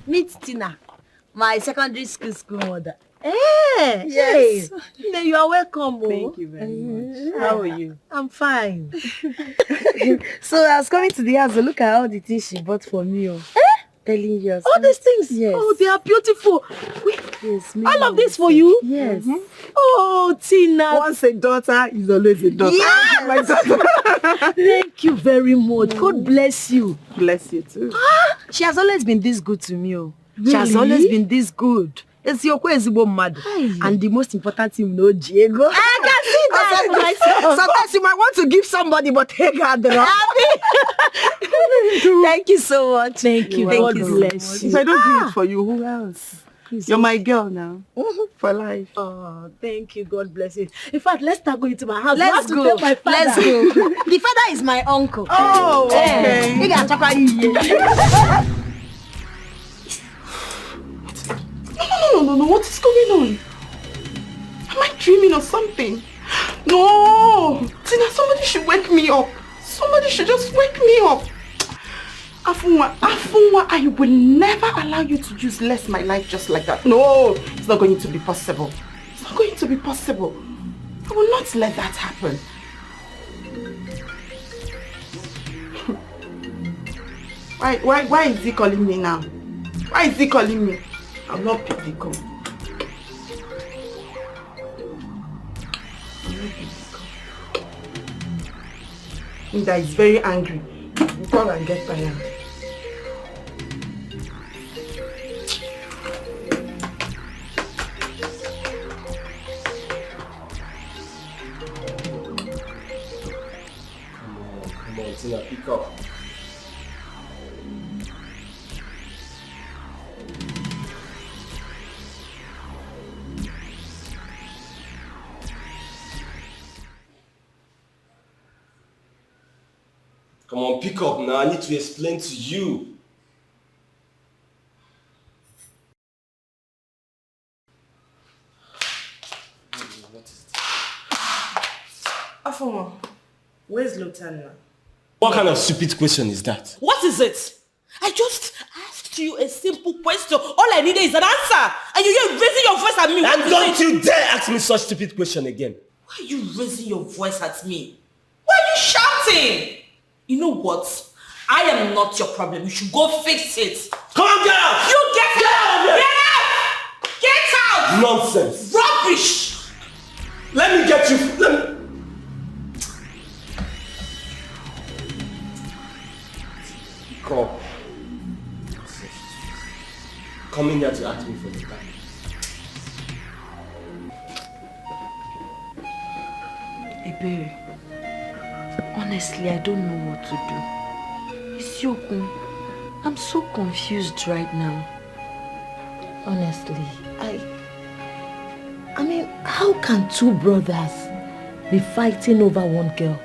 Meet Tina, my secondary school mother. Hey, yes. Hey, you are welcome. Thank you very much. How are you? I'm fine. So I was coming to the house to look at all the things she bought for me. Telling you. All these things? Yes. Oh, they are beautiful. Yes, all of this for you? Yes. Oh, Tina. Once a daughter is always a daughter. Yeah, my daughter. Thank you very much. God bless you. Bless you too. She has always been this good to me. Really? She has always been this good. It's your mad. And the most important thing, Diego. I can see that myself. Sometimes you might want to give somebody, but take her the Thank you so much. Thank you. Thank God you bless you. If I don't do it for you, who else? You're my girl now. For life. Oh, thank you. God bless you. In fact, let's start going to my house. Let's go. My father. Let's go. The father is my uncle. Oh, okay. No. What is going on? Am I dreaming or something? No! Tina, somebody should wake me up. Somebody should just wake me up. Afunwa, I will never allow you to useless my life just like that. No, it's not going to be possible. It's not going to be possible. I will not let that happen. Why is he calling me now? Why is he calling me? I'll not pick the call. That is very angry. Call and get tired. Come on, Tina, pick up. Come on, pick up now. I need to explain to you. What is this? Afoma, where's Lutana? What kind of stupid question is that? What is it? I just asked you a simple question. All I needed is an answer. And you're raising your voice at me. And don't you dare ask me such stupid question again. Why are you raising your voice at me? Why are you shouting? You know what? I am not your problem. You should go fix it. Come on, get out! You get out! Get out! Nonsense. Rubbish! Let me get you. Come in here to ask me for the time. Ebere, honestly, I don't know what to do. Isiokun, I'm so confused right now. Honestly, I mean, how can two brothers be fighting over one girl?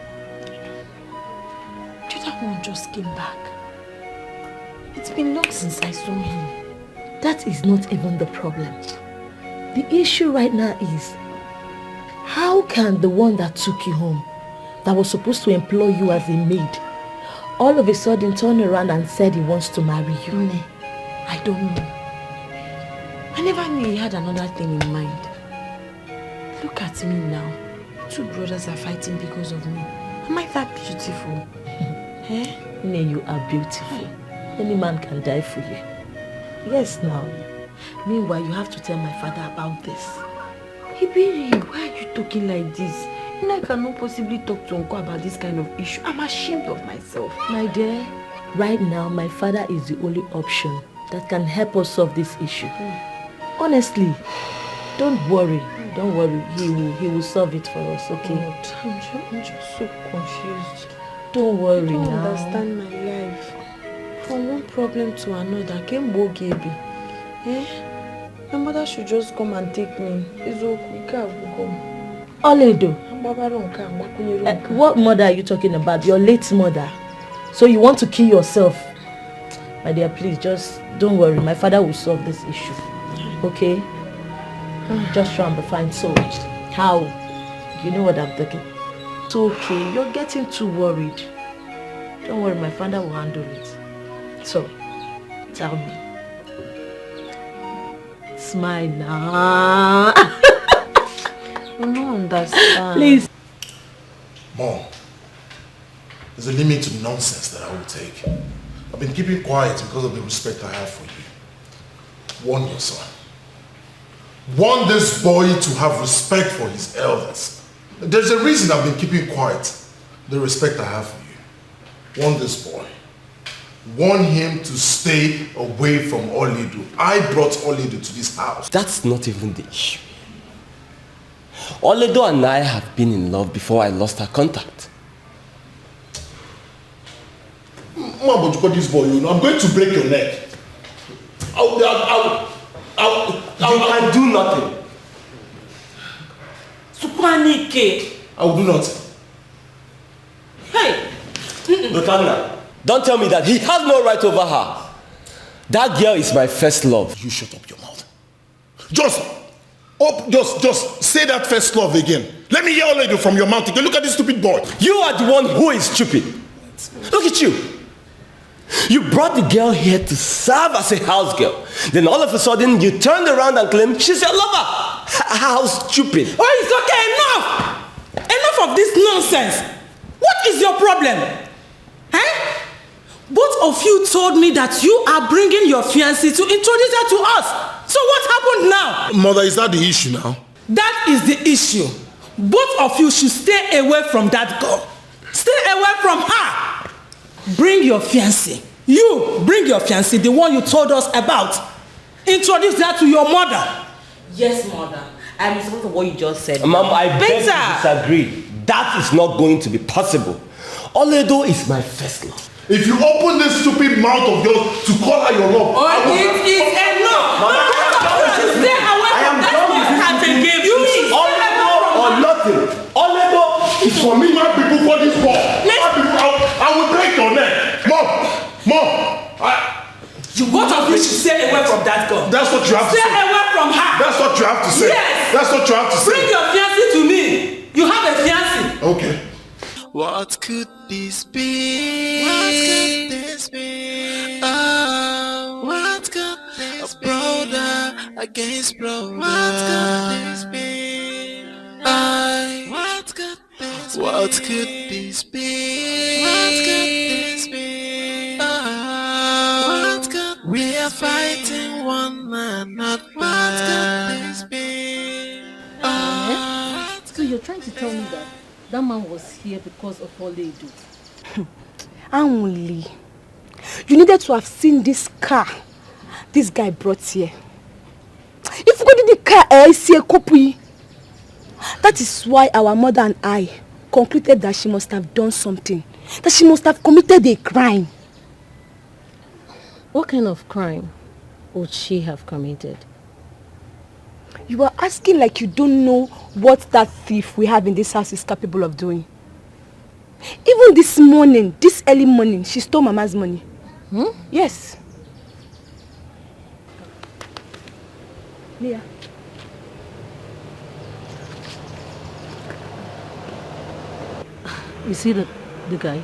The other one just came back. It's been long since I saw him. That is not even the problem. The issue right now is, how can the one that took you home, that was supposed to employ you as a maid, all of a sudden turn around and said he wants to marry you? I don't know. I never knew he had another thing in mind. Look at me now. Two brothers are fighting because of me. Am I that beautiful? Eh? Nne, you are beautiful. Any man can die for you. Yes, now. Meanwhile, you have to tell my father about this. Ibiri, why are you talking like this? You know, I cannot possibly talk to Uncle about this kind of issue. I'm ashamed of myself. My dear, right now, my father is the only option that can help us solve this issue. Honestly, don't worry. Don't worry. He will solve it for us, okay? I'm just so confused. Don't worry now. I don't understand my life. From one problem to another, came Bogebi. My mother should just come and take me. It's okay. Oledo. What mother are you talking about? Your late mother. So you want to kill yourself? My dear, please, just don't worry. My father will solve this issue. Okay? Just try and be fine. So, how? You know what I'm thinking? It's okay. You're getting too worried. Don't worry, my father will handle it. So, tell me. Smile now. I don't understand. Please. Mom, there's a limit to nonsense that I will take. I've been keeping quiet because of the respect I have for you. Warn your son. Warn this boy to have respect for his elders. There's a reason I've been keeping quiet. The respect I have for you. Warn this boy. Warn him to stay away from Oledo. I brought Oledo to this house. That's not even the issue. Oledo and I have been in love before I lost our contact. Mom, but you got this boy, you know, I'm going to break your neck. You can do nothing. Supanike. I will do nothing. Hey! Lutana, don't tell me that he has no right over her. That girl is my first love. You shut up your mouth. Just Oh, just say that first love again. Let me hear Oledo from your mouth again. Look at this stupid boy. You are the one who is stupid. Look at you. You brought the girl here to serve as a house girl. Then all of a sudden, you turned around and claimed she's your lover. How stupid. Oh, it's okay. Enough! Enough of this nonsense. What is your problem? Eh? Both of you told me that you are bringing your fiancée to introduce her to us. So what happened now? Mother, is that the issue now? That is the issue. Both of you should stay away from that girl. Stay away from her. Bring your fiancée. You bring your fiancée, the one you told us about. Introduce her to your mother. Yes, mother. I'm responsible for what you just said. Mom, I beg to disagree. That is not going to be possible. Oledo is my first love. If you open this stupid mouth of yours to call her your love, it is enough. Stay away from that man. You Oledo or nothing. Oledo is for me. My people call this war. I will break your neck. Mom. You both of you should stay away from that girl. That's what you have to say. Stay away from her. That's what you have to say. Yes. That's what you have to say. Bring your fiancé to me. You have a fiancé. Okay. What could this be? What could this be? Oh, what could this be? Brother against brother. What could this be? What could this be? What could this be? What could this be? Oh, what could we are fighting one another. What could this be? So you're trying to tell me that man was here because of Oledo? Only. You needed to have seen this car this guy brought here. If you go to the car, I see a copy. That is why our mother and I concluded that she must have done something. That she must have committed a crime. What kind of crime would she have committed? You are asking like you don't know what that thief we have in this house is capable of doing. Even this morning, this early morning, she stole Mama's money. Yes. Leah. You see the guy?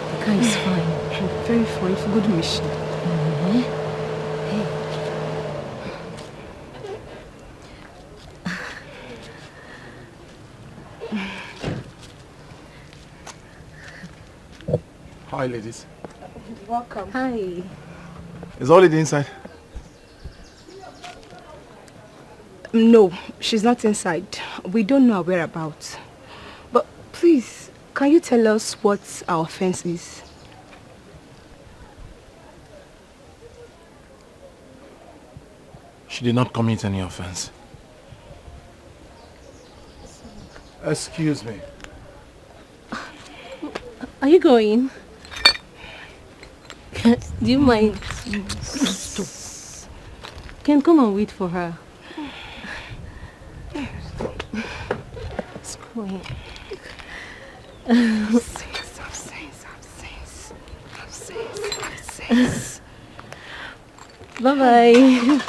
The guy is fine. Very fine. It's a good mission. Hi, ladies. Welcome. Hi. Is Oledo inside? No, she's not inside. We don't know her whereabouts. But please, can you tell us what our offense is? She did not commit any offense. Excuse me. Are you going? Do you mind? Stop. Can come and wait for her. It's going. Absence. Bye-bye.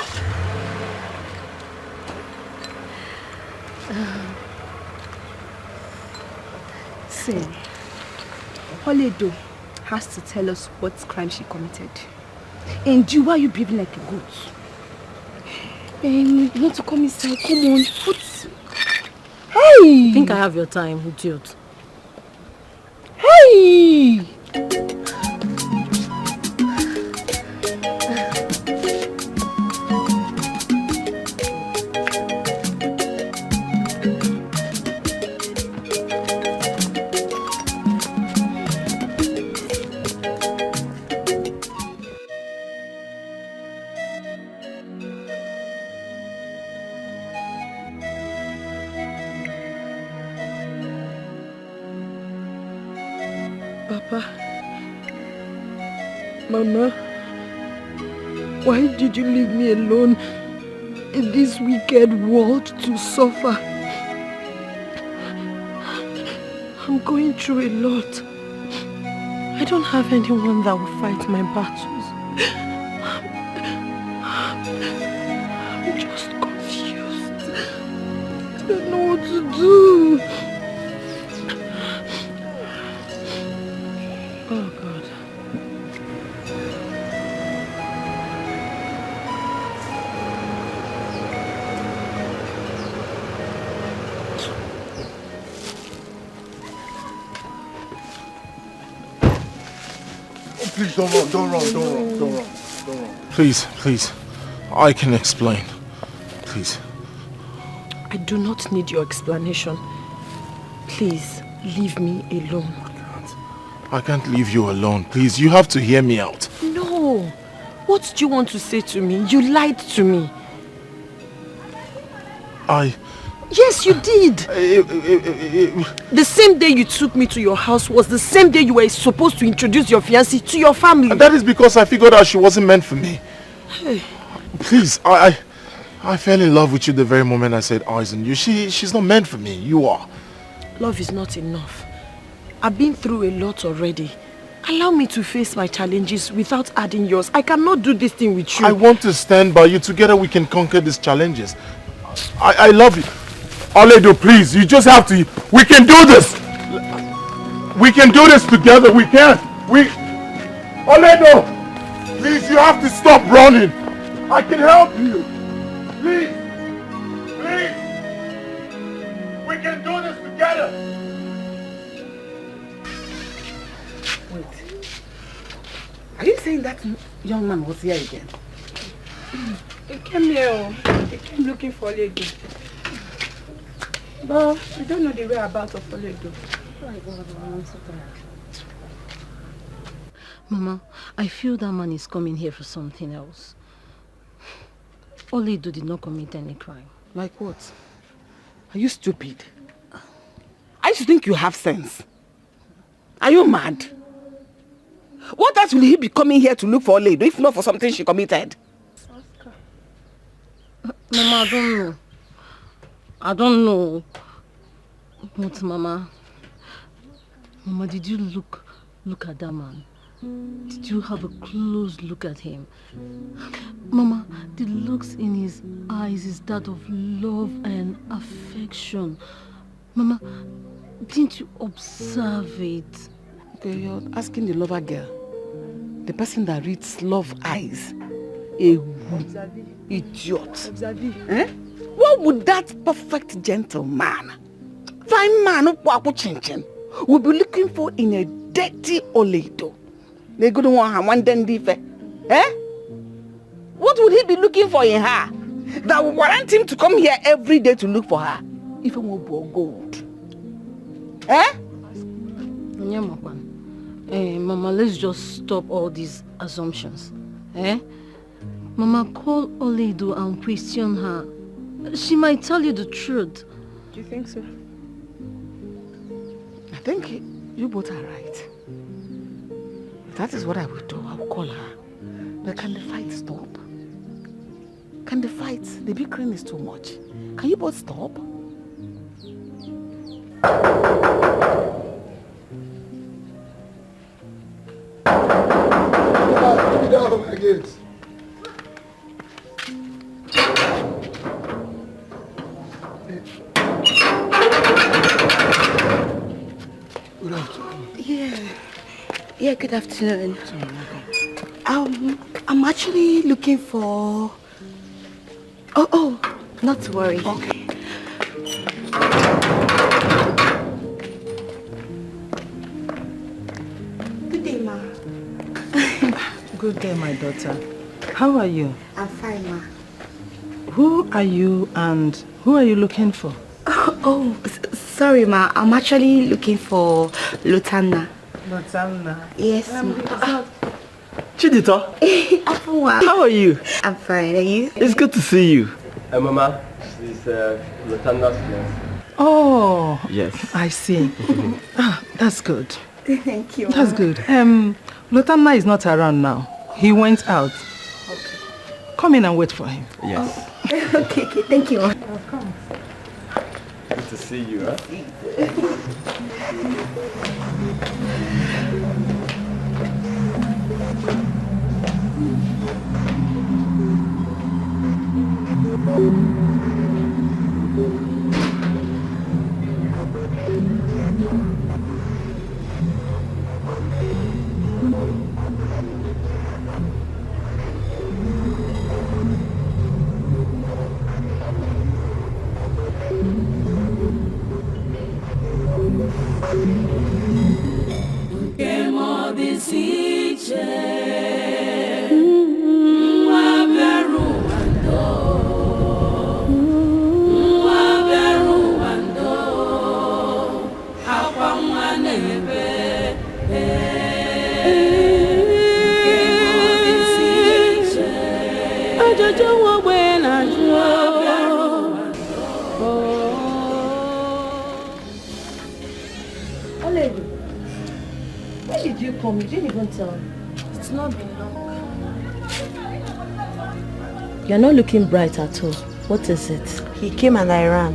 See, Oledo has to tell us what crime she committed. And you, why are you behaving like a goat? You want to come inside? Come on. What? Hey! I think I have your time, idiot. Hey! Papa, Mama, why did you leave me alone in this wicked world to suffer? I'm going through a lot. I don't have anyone that will fight my battles. I'm Oh, God. Please don't run. Please. I can explain. Please. I do not need your explanation. Please, leave me alone. I can't leave you alone. Please, you have to hear me out. No. What do you want to say to me? You lied to me. Yes, you did. The same day you took me to your house was the same day you were supposed to introduce your fiancée to your family. And that is because I figured out she wasn't meant for me. Hey. Please, I fell in love with you the very moment I said eyes on you. She's not meant for me. You are. Love is not enough. I've been through a lot already. Allow me to face my challenges without adding yours. I cannot do this thing with you. I want to stand by you. Together we can conquer these challenges. I love you. Oledo, please, you just have to. We can do this. We can do this together. We can. Oledo, please, you have to stop running. I can help you. Please. We can do this together. Wait. Are you saying that young man was here again? He came here. He came looking for Oledo. But I don't know the whereabouts of Oledo. Oh my God, I'm so tired. Mama, I feel that man is coming here for something else. Oledo did not commit any crime. Like what? Are you stupid? I used to think you have sense. Are you mad? What else will he be coming here to look for Oledo if not for something she committed? Mama, I don't know. But Mama, did you look at that man? Did you have a close look at him? Mama, the looks in his eyes is that of love and affection. Mama, didn't you observe it? Okay, you're asking the lover girl, the person that reads love eyes, a idiot. Eh? What would that perfect gentleman, fine man will be looking for in a dirty Oledo? They go to one eh? What would he be looking for in her that would warrant him to come here every day to look for her? Even more gold. Eh? Yeah, Mama, let's just stop all these assumptions. Eh? Mama, call Oledo and question her. She might tell you the truth. Do you think so? I think you both are right. That is what I will do. I will call her. But can the fight stop? Can the fight? The bickering is too much. Can you both stop? Get down my gates. Good afternoon. Yeah, good afternoon. I'm actually looking for... Oh, not to worry. Okay. Good day, Ma. Good day, my daughter. How are you? I'm fine, Ma. Who are you and who are you looking for? Sorry, Ma. I'm actually looking for Lutana. Lutana? Yes, Chidito, how are you? I'm fine. Are you? It's good to see you. Mama, this is Lutana's fiance. Oh, yes. I see. That's good. Thank you, Ma. That's good. Lutana is not around now. He went out. Okay. Come in and wait for him. Yes. Okay, thank you. Welcome. Good to see you, huh? Oledo, when did you come? You didn't even tell me. It's not been long. You're not looking bright at all. What is it? He came and I ran.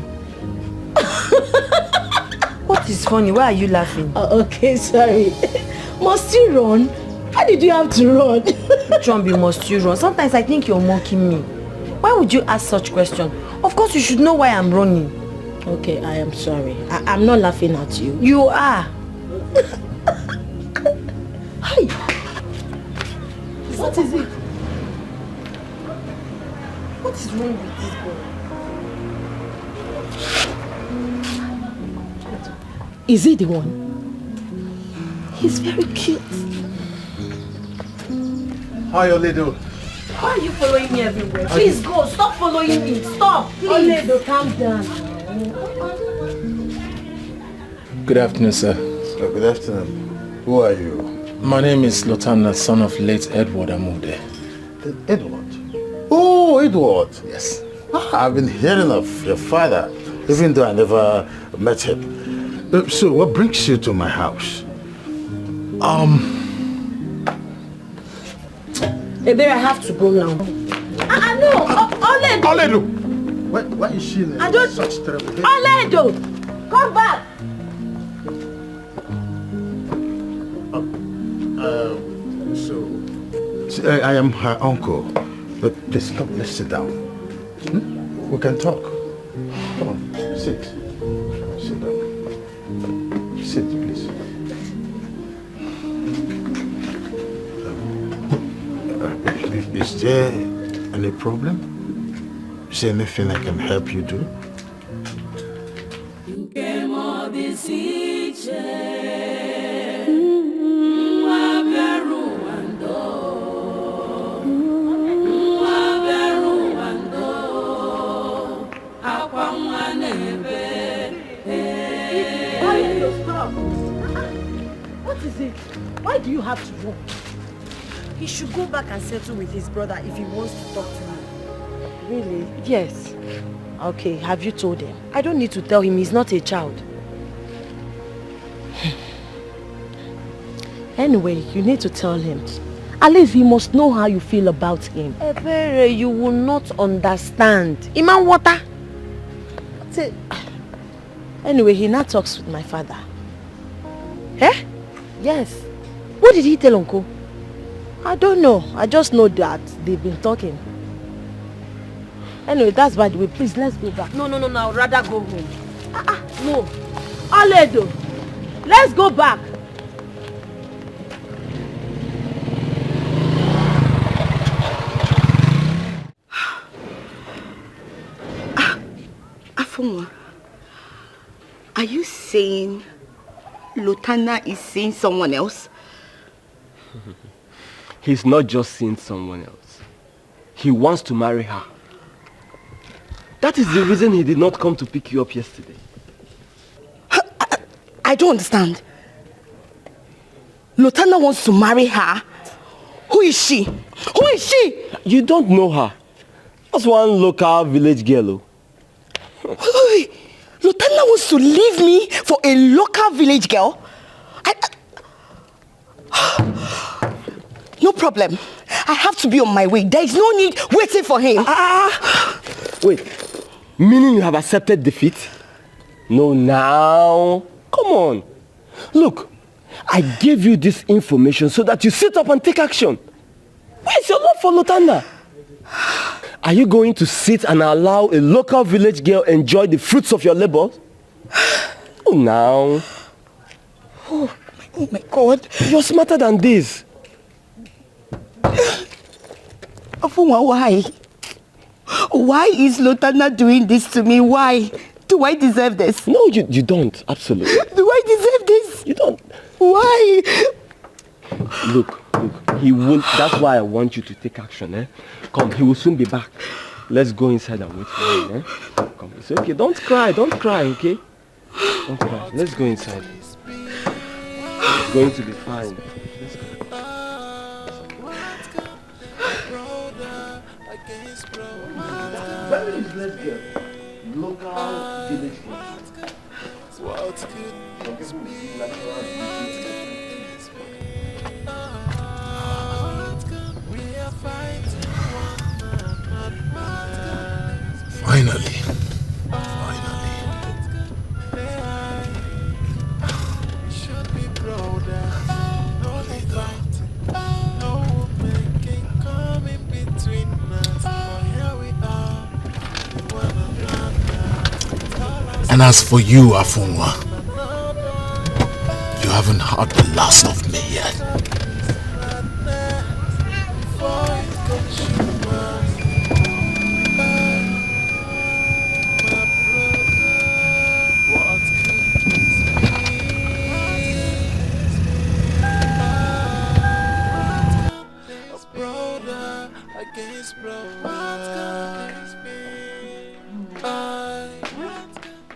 What is funny? Why are you laughing? Okay, sorry. Must you run? Why did you have to run? Which one be must you run? Sometimes I think you're mocking me. Why would you ask such question? Of course you should know why I'm running. Okay, I am sorry. I'm not laughing at you. You are. Hi. What is it? What is wrong with this boy? Is he the one? He's very cute. Hi, Oledo. Why are you following me everywhere? Please go. Stop following me. Stop, please. Oledo, calm down. Good afternoon, sir. Good afternoon. Who are you? My name is Lotana, son of late Edward Amude. Edward? Oh, Edward. Yes. I've been hearing of your father, even though I never met him. So, what brings you to my house? Ebere, I have to go now. No, Oledo. Oledo! Why is she in such terrible haste? Oledo, come back. I am her uncle. But please, come, let's sit down. We can talk. Come on, sit. Sit down. Sit, please. Is there any problem? Is there anything I can help you do? What is it? Why do you have to run? He should go back and settle with his brother if he wants to talk to me. Really? Yes. Okay, have you told him? I don't need to tell him. He's not a child. Anyway, you need to tell him. At least he must know how you feel about him. Ebere, you will not understand. Iman water. Anyway, he now talks with my father. Eh? Yes. What did he tell Uncle? I don't know. I just know that they've been talking. Anyway, that's by the way. Please, let's go back. No. I'd rather go home. No. Oledo, let's go back. Afonwa, are you saying Lotana is seeing someone else? He's not just seeing someone else. He wants to marry her. That is the reason he did not come to pick you up yesterday. I don't understand. Lotana wants to marry her? Who is she? Who is she? You don't know her. That's one local village girl. Wait. Lotana wants to leave me for a local village girl? No problem. I have to be on my way. There is no need waiting for him. Wait. Meaning you have accepted defeat? No, now. Come on. Look, I gave you this information so that you sit up and take action. Where's your love for Lotana? Are you going to sit and allow a local village girl enjoy the fruits of your labor? Oh, now. Oh my God. You're smarter than this. Why? Why is Lotana doing this to me? Why? Do Do I deserve this? No, you don't. Absolutely. Do I deserve this? You don't. Why? Look. He won't. That's why I want you to take action, eh? Come, he will soon be back. Let's go inside and wait for him, eh? Come, it's okay. Don't cry, okay? Don't cry. Let's go inside. It's going to be fine. Let's go. Where is this girl? Local village girl. What could this be? We are fighting one another. Finally. We should be brothers. No fighting, no making come in between us. For here we are, with one another. And as for you, Afunwa, you haven't heard the last of me yet.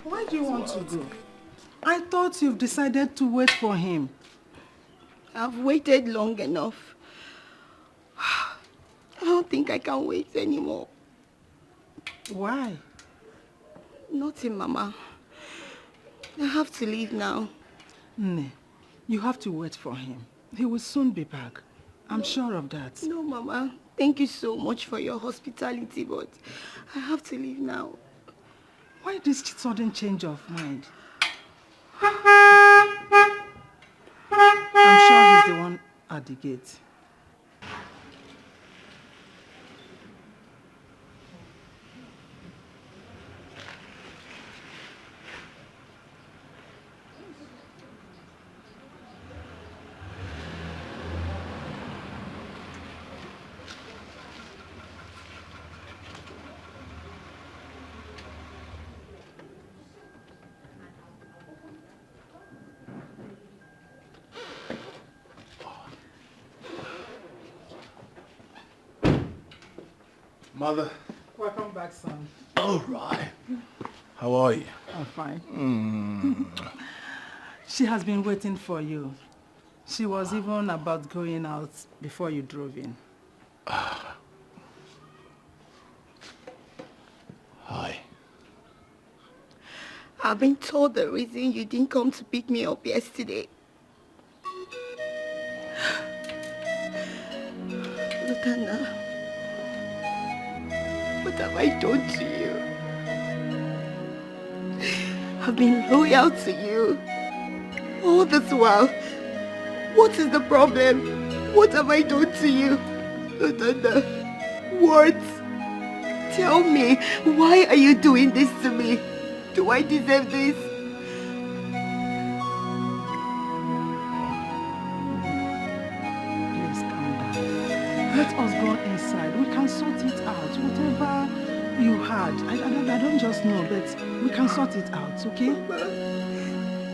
Why do you want to go? I thought you've decided to wait for him. I've waited long enough. I don't think I can wait anymore. Why? Nothing, Mama. I have to leave now. Nne, you have to wait for him. He will soon be back. I'm sure of that. No, Mama. Thank you so much for your hospitality, but I have to leave now. Why this sudden change of mind? I'm sure he's the one at the gate. Mother. Welcome back, son. All right. How are you? I'm fine. Mm. She has been waiting for you. She was even about going out before you drove in. Hi. I've been told the reason you didn't come to pick me up yesterday. Lutana, what have I done to you? I've been loyal to you all this while. What is the problem? What have I done to you? Lutana, what? Tell me, why are you doing this to me? Do I deserve this? Please calm down. Let us go inside. We can sort it out. Whatever you had. I don't just know, but we can sort it out, okay? Mama,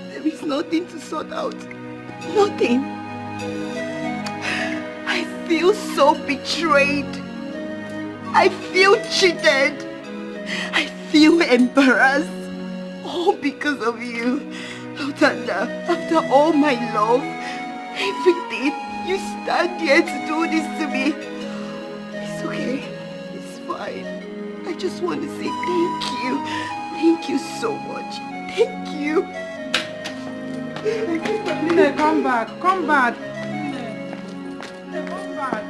there is nothing to sort out. Nothing. I feel so betrayed. I feel cheated. I feel embarrassed. All because of you. Lutanda, after all my love, everything, you stand here to do this to me. It's okay. It's fine. I just want to say thank you. Thank you so much. Thank you. Nne, come back. Come back. Nne, come back.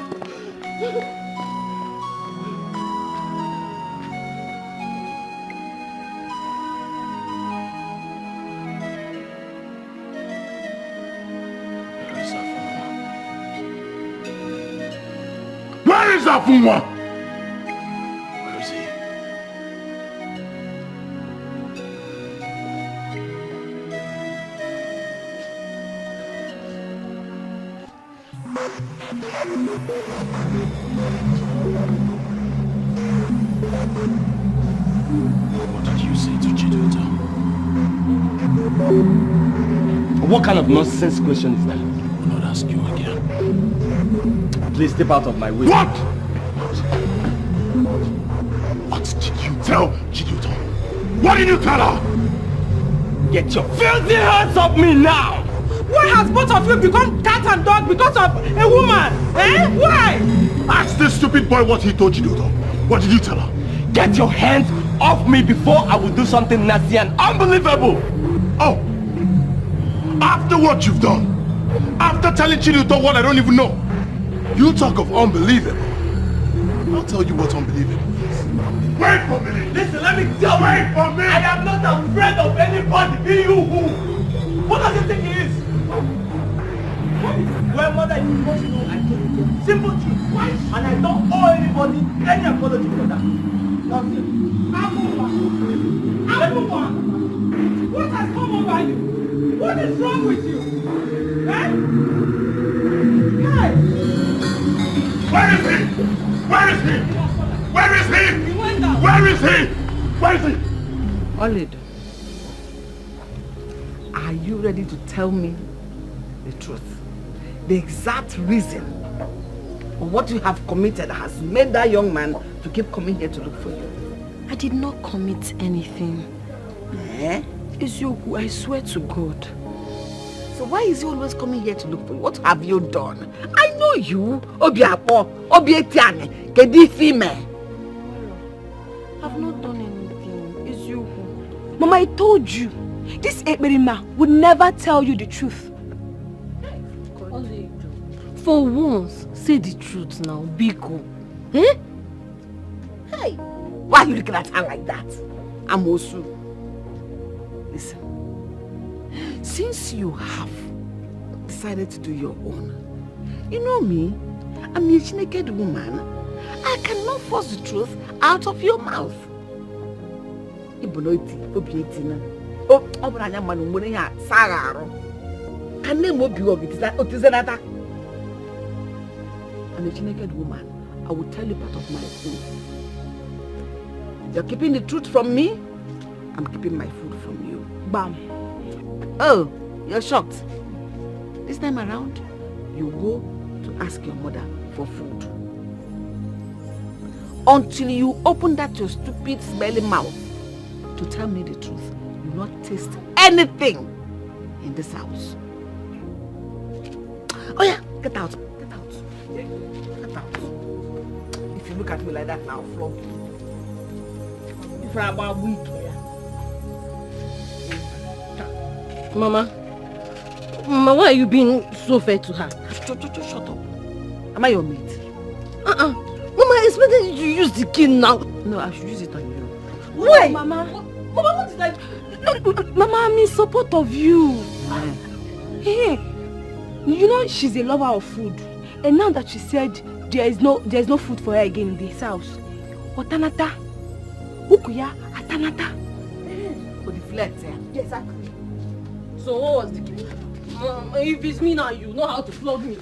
Where is Afunwa? Where is he? What did you say to Chiduta? What kind of nonsense question is that? I will not ask you again. Please step out of my way. What? What did you tell Chiduta? What did you tell her? Get your filthy hands off me now! Why has both of you become cat and dog because of a woman? Eh? Why? Ask this stupid boy what he told Chiduta. What did you tell her? Get your hands off me before I will do something nasty and unbelievable! Oh! After what you've done, after telling Chiduta what I don't even know, you talk of unbelievable. I'll tell you what's unbelievable is. Wait for me! Listen, let me tell you! Wait for me! I am not afraid of anybody, be you who! What does you think he is? Well, mother, you must know I told you the simple truth. Why? And I don't owe anybody any apology for that. Nonsense. Amuma! What has come over you? What is wrong with you? Eh? Hey! Where is he? Where is he? Where is he? He went out. Where is he? Where is he? Oledo, are you ready to tell me the truth? The exact reason of what you have committed has made that young man to keep coming here to look for you. I did not commit anything. Eh? Ezioku, I swear to God. So why is he always coming here to look for you? What have you done? I know you. Obiapo, Obietiane, Kedi female. I've not done anything. Ezioku. Mama, I told you. This Ekberima would never tell you the truth. For once, say the truth now, Biko. Eh? Hey, why are you looking at her like that? I'm Osu. Listen, since you have decided to do your own, you know me, I'm a naked woman. I cannot force the truth out of your mouth. I'm a naked woman. I will tell you part of my food. You're keeping the truth from me, I'm keeping my food from you. Bam. Oh, you're shocked. This time around, you go to ask your mother for food. Until you open that your stupid smelly mouth to tell me the truth, you will not taste anything in this house. Oh yeah, get out. Get out. Get out. If you look at me like that now, flog you. If I'm about weak here. Mama, why are you being so fair to her? Shut up. Am I your mate? Mama, I expected you to use the key now. No, I should use it on you. Why? Mama. Mama, what did I do? Mama, I'm in support of you. Hey, you know she's a lover of food. And now that she said there's no food for her again in this house. Otanata. Ukuya atanata. For the flirt, yeah? Yes, exactly. So what was the key? If it's me now, you know how to flog me.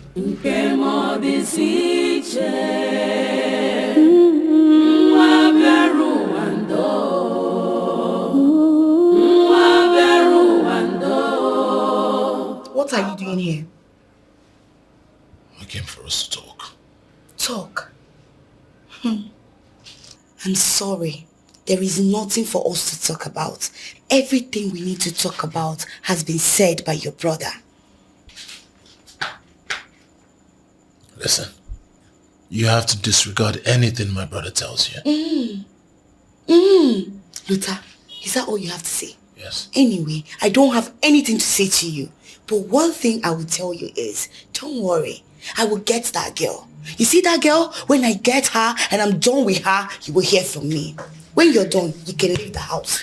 What are you doing here? I came for us to talk. Talk? I'm sorry. There is nothing for us to talk about. Everything we need to talk about has been said by your brother. Listen, you have to disregard anything my brother tells you. Luther, is that all you have to say? Yes. Anyway, I don't have anything to say to you. But one thing I will tell you is, don't worry. I will get that girl. You see that girl? When I get her and I'm done with her, you will hear from me. When you're done, you can leave the house.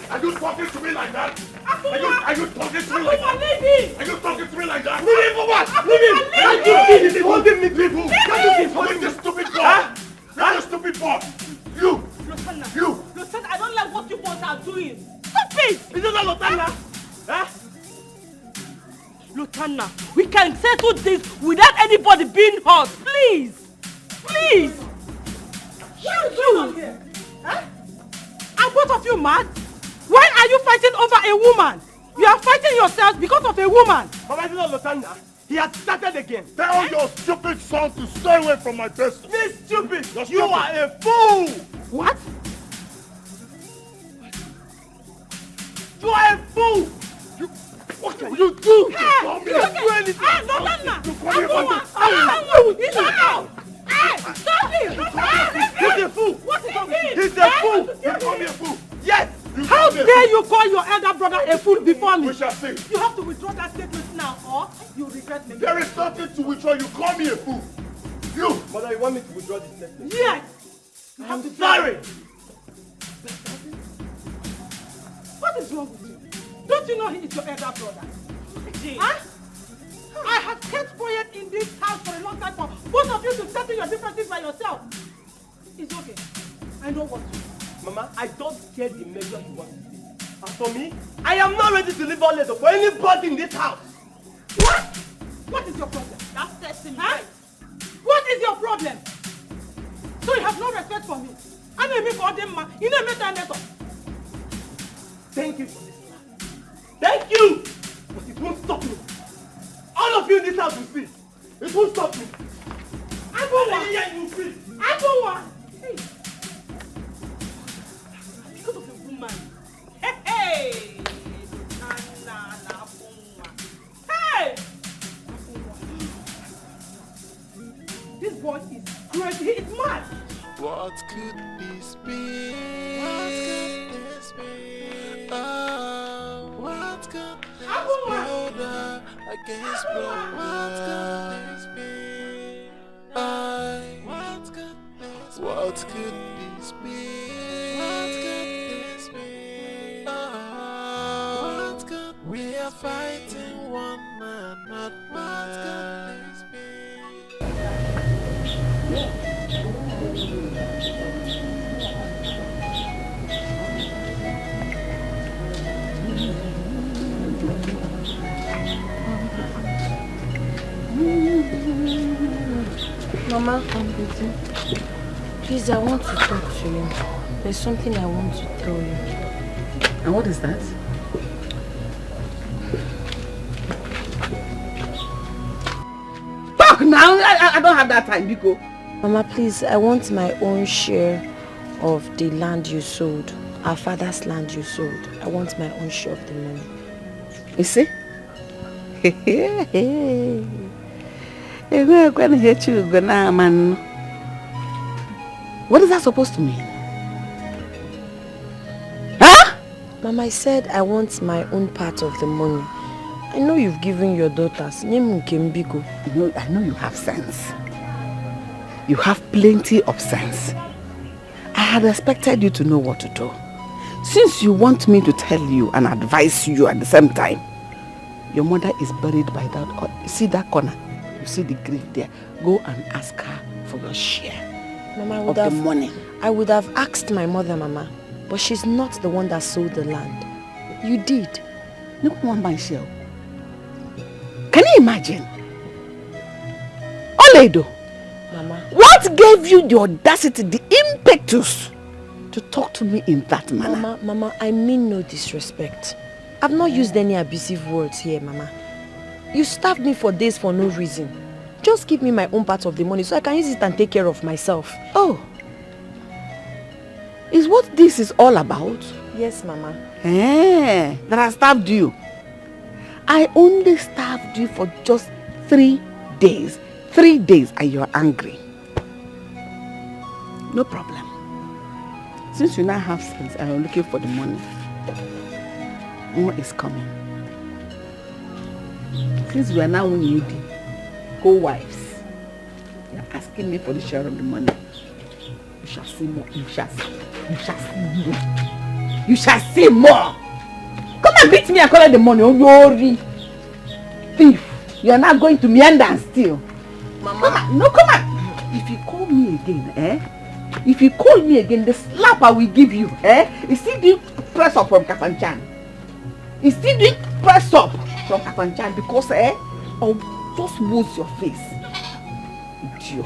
Are you talking to me like that? Are you talking to me like that? Are you talking to me like that? Leave him for what? Leave him! Can't you see this is holding me? Leave him! Can't you see it's holding me? You're stupid boy! You're a stupid boy! You! Lieutenant, I don't like what you boys are doing. Stop it! Is it not Lieutenant? Huh? Lieutenant, we can settle this without anybody being hurt. Please! Please! What you? Huh? Are both of you mad? Why are you fighting over a woman? You are fighting yourselves because of a woman. Mama, it's not Lieutenant. He has started again. Tell your stupid son to stay away from my business. This stupid! You are a fool! What? You are a fool! What can you do? Hey! You can't do anything! Hey, no, Lieutenant! Stop him! He's a fool! What is wrong with him? He's a fool! You call me a fool! Yes! How dare you call your elder brother a fool before me? We shall see. You have to withdraw that statement now or you regret me. There is nothing to withdraw. You call me a fool. You! Mother, you want me to withdraw this statement? Yes! You have to sorry! What is wrong with you? Don't you know he is your elder brother? Huh? I have kept quiet in this house for a long time for both of you to settle your differences by yourself. It's okay. I know what to do. Mama, I don't care the measure you want to take. As for me, I am not ready to leave Oledo for anybody in this house. What? What is your problem? That's testing me. Huh? What is your problem? So you have no respect for me. I know me for them, man. You know me to Thank you for this land. Thank you! But it won't stop me. All of you in this house will see. It won't stop me. I go one. Yeah, you will see. I go one. Hey. Because of the woman. Hey! Hey! This boy is crazy. He is mad. What could this be? What could this be? Oh, what could this brother against brother? What could this be? What could this be? What could this be? Oh, what could we are fighting one man, not what could this be? Mama, please, I want to talk to you. There's something I want to tell you. And what is that? Talk now! I don't have that time, Biko. Mama, please, I want my own share of the land you sold. Our father's land you sold. I want my own share of the money. You see? What is that supposed to mean? Huh? Mama, I said I want my own part of the money. I know you've given your daughters. I know you have sense. You have plenty of sense. I had expected you to know what to do. Since you want me to tell you and advise you at the same time, your mother is buried by that. You see that corner? You see the grave there? Go and ask her for your share. Mama, of the money. I would have asked my mother, Mama, but she's not the one that sold the land. You did. No one by share. Can you imagine? Oledo, Mama, what gave you the audacity, the impetus to talk to me in that manner? Mama, I mean no disrespect. I've not used any abusive words here, Mama. You starved me for days for no reason. Just give me my own part of the money so I can use it and take care of myself. Oh. Is what this is all about? Yes, Mama. That I starved you. I only starved you for just 3 days. 3 days and you're angry. No problem. Since you now have sense and you're looking for the money, more is coming. Since we are now needy, co-wives, you're asking me for the share of the money. You shall see more. You shall see more. You shall see more. Come and beat me and collect the money. Oh, glory. Thief. You are not going to meander and steal. Mama, no, come on. If you call me again, If you call me again, the slap I will give you, is still doing press up from Kafanchan. It's still doing press up from Kafanchan because, I'll just lose your face. Idiot.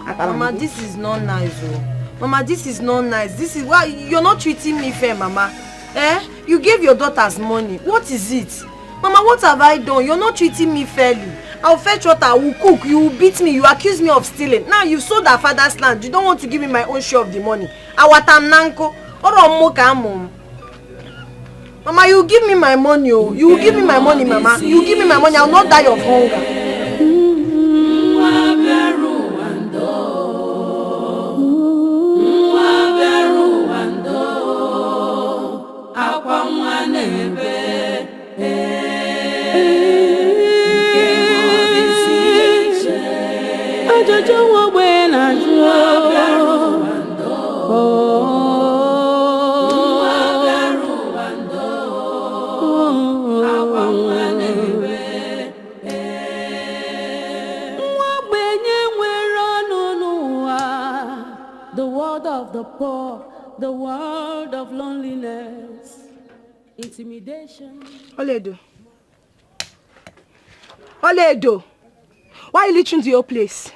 Mama, this is not nice, oh. Mama, this is not nice. This is why you're not treating me fair, Mama. You gave your daughters money. What is it? Mama, what have I done? You're not treating me fairly. I'll fetch water, I will cook, you will beat me, you accuse me of stealing. Now you sold our father's land. You don't want to give me my own share of the money. Awatamnanko. Mama, you give me my money, oh. You give me my money, Mama. You give me my money, I'll not die of hunger. The world of the poor, the world of loneliness, intimidation. Oledo. Oledo. Why are you leeching to your place?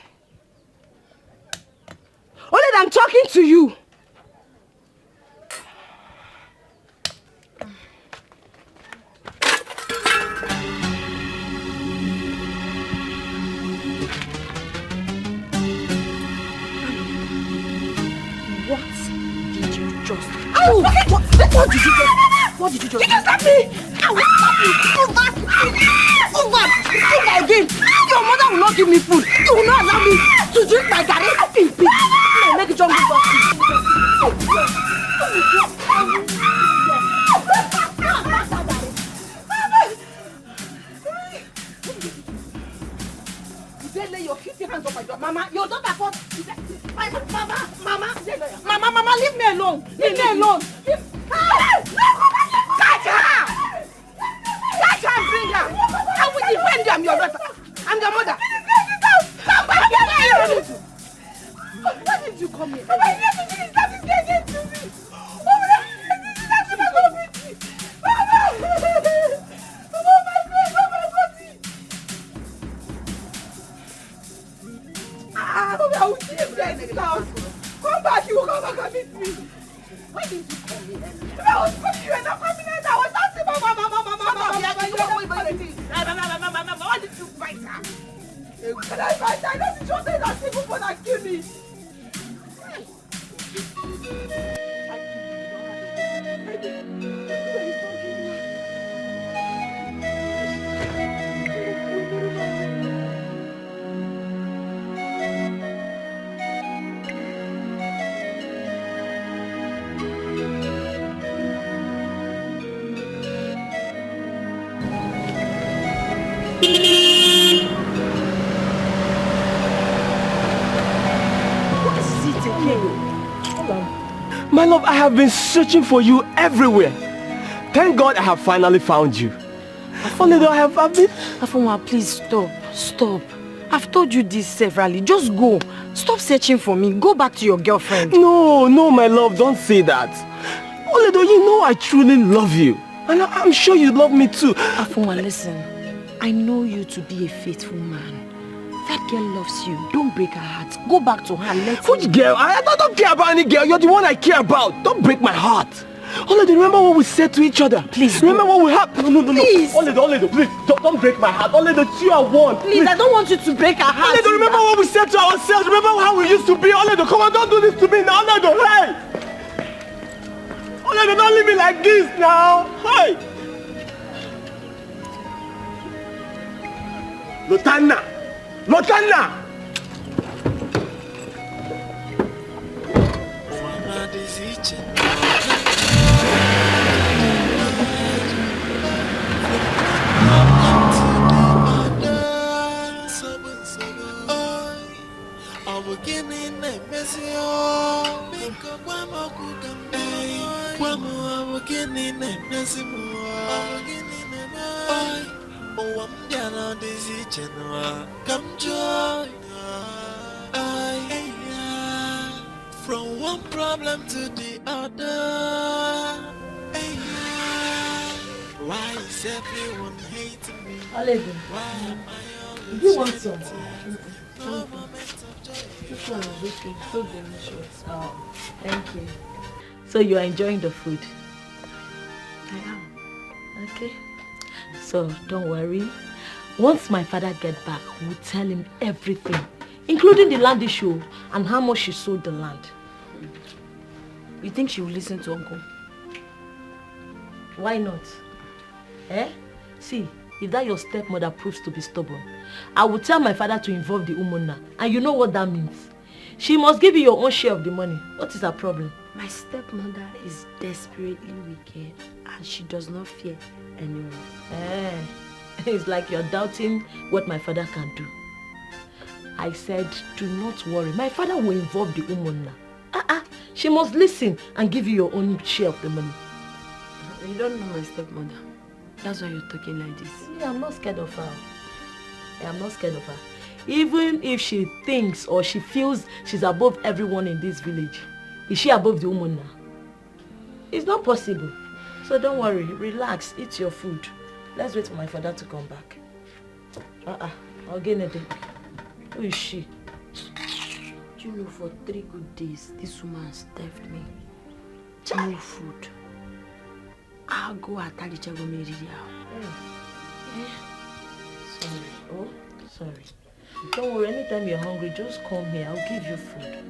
Oledo, I'm talking to you. What did you just? What did you just? You just slapped me! I will slap you! Over again! Your mother will not give me food! You will not allow me to drink my garri in peace! No, make it jump over! You said lay your filthy hands on my daughter! Mama, your daughter fought! Mama, leave me alone! Leave me alone! Catch her! Catch her and bring her! I will defend you, I'm your daughter. I'm your mother. Come back here! Why did you come here? Mama, you have to finish that is getting to me. Oh, my God! Oh, my face, oh, my body! I will see you there in this house. Come back, you will come back and meet me. Why did you come here? If I was coming, you were not coming out. I was asking Mama. Why did you fight her? Can I fight her? I know she just said that people for that kill me. My love, I have been searching for you everywhere. Thank God I have finally found you. Oledo, I have been... Afonwa, please stop. I've told you this severally. Just go. Stop searching for me. Go back to your girlfriend. No, my love, don't say that. Oledo, you know I truly love you. And I'm sure you love me too. Afonwa, listen. I know you to be a faithful man. That girl loves you. Don't break her heart. Go back to her. Which girl? I don't care about any girl. You're the one I care about. Don't break my heart. Oledo, remember what we said to each other? Please. Remember what we had? No. Please. Oledo, please. Don't break my heart. Oledo, you are one. Please, I don't want you to break her heart. Oledo, remember what we said to ourselves? Remember how we used to be? Oledo, come on, don't do this to me now. Oledo, hey! Oledo, don't leave me like this now. Hey! Lotana! From one problem to the other. Why is everyone hating me? Oledo, do you want some? This one is okay, so delicious. Oh, thank you. So you are enjoying the food? I am. Okay. So don't worry. Once my father gets back, we'll tell him everything, including the land issue and how much she sold the land. You think she will listen to Uncle? Why not? Eh? See, if that your stepmother proves to be stubborn, I will tell my father to involve the Umona, and you know what that means. She must give you your own share of the money. What is her problem? My stepmother is desperately wicked and she does not fear anyone. Eh, it's like you're doubting what my father can do. I said, do not worry. My father will involve the Umona. She must listen and give you your own share of the money. You don't know my stepmother. That's why you're talking like this. Yeah, I'm not scared of her. I'm not scared of her. Even if she thinks or she feels she's above everyone in this village, is she above the woman now? It's not possible. So don't worry, relax, eat your food. Let's wait for my father to come back. I'll get a day. Who is she? You know, for 3 good days, this woman starved me. No food. I'll go at Talichago. Sorry. Oh, sorry. Don't worry, anytime you're hungry, just come here. I'll give you food.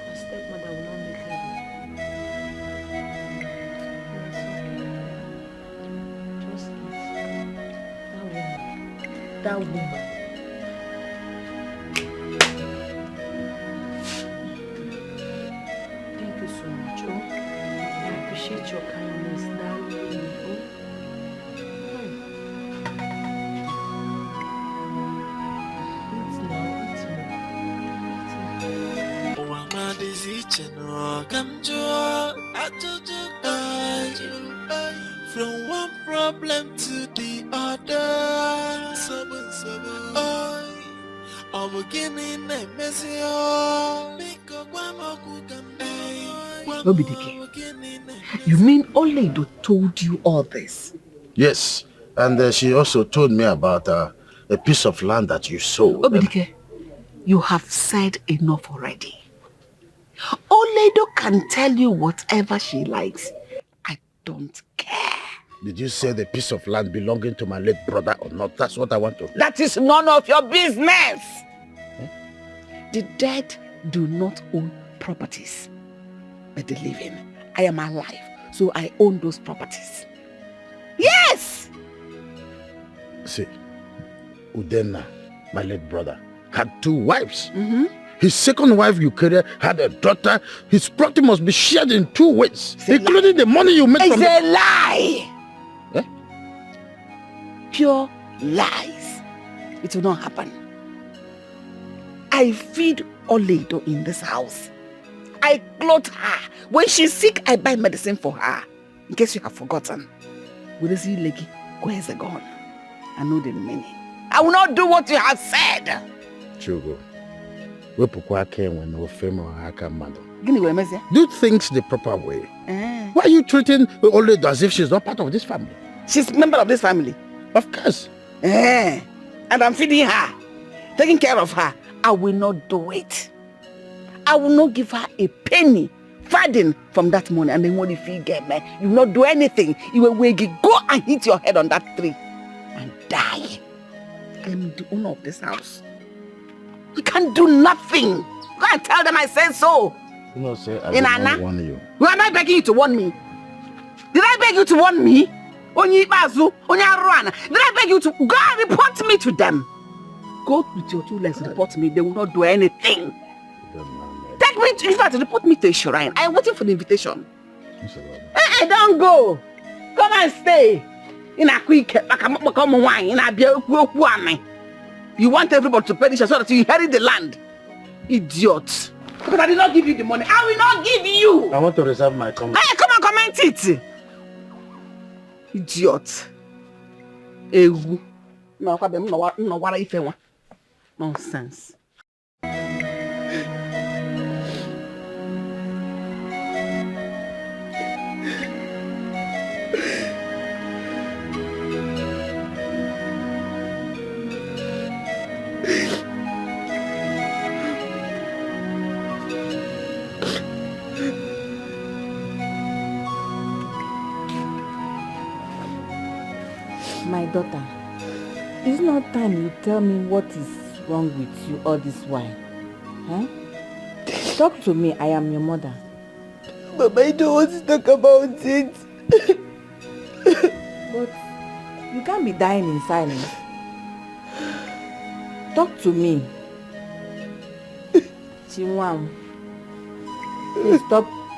My stepmother will not make heaven. Just eat. That woman. Thank you so much. Oh, I appreciate your kindness. That really. From one problem to the other. Obidike, you mean Oledo told you all this? Yes, and she also told me about a piece of land that you sold. Obidike, you have said enough already. Oledo can tell you whatever she likes. I don't care. Did you say the piece of land belonging to my late brother or not? That's what I want to know. That is none of your business. The dead do not own properties, but the living. I am alive, so I own those properties. Yes! See, Udenna, my late brother, had 2 wives. Mm-hmm. His second wife, Eukarya, had a daughter. His property must be shared in 2 ways, including the money you made from It's a lie! Eh? Pure lies. It will not happen. I feed Oledo in this house. I clothe her. When she's sick, I buy medicine for her. In case you have forgotten. With this leggy, where's the gone? I know the remaining. I will not do what you have said. Chugo. Do things the proper way. Why are you treating Oledo as if she's not part of this family? She's a member of this family. Of course. And I'm feeding her, taking care of her. I will not do it. I will not give her a penny farthing from that money. And then what if you get me? You will not do anything. You will go and hit your head on that tree and die. I am the owner of this house. You can't do nothing. Go and tell them I said so. You know, say I did not warn you. Who am I begging you to warn me? Did I beg you to warn me? Did I beg you to go and report me to them? Go with your 2 legs, report me. They will not do anything. Take me to, in fact, report me to a shrine. I am waiting for the invitation. Don't go. Come and stay. In a quick, you want everybody to perish so that you inherit the land. Idiot. Because I did not give you the money. I will not give you. I want to reserve my comment. Hey, come and comment it. Idiot. Ewu. No, what if you want? Nonsense. My daughter, it's not time you tell me what is wrong with you all this while. Huh? Talk to me, I am your mother. Mama, I don't want to talk about it. But you can't be dying in silence. Talk to me. Chinwam, please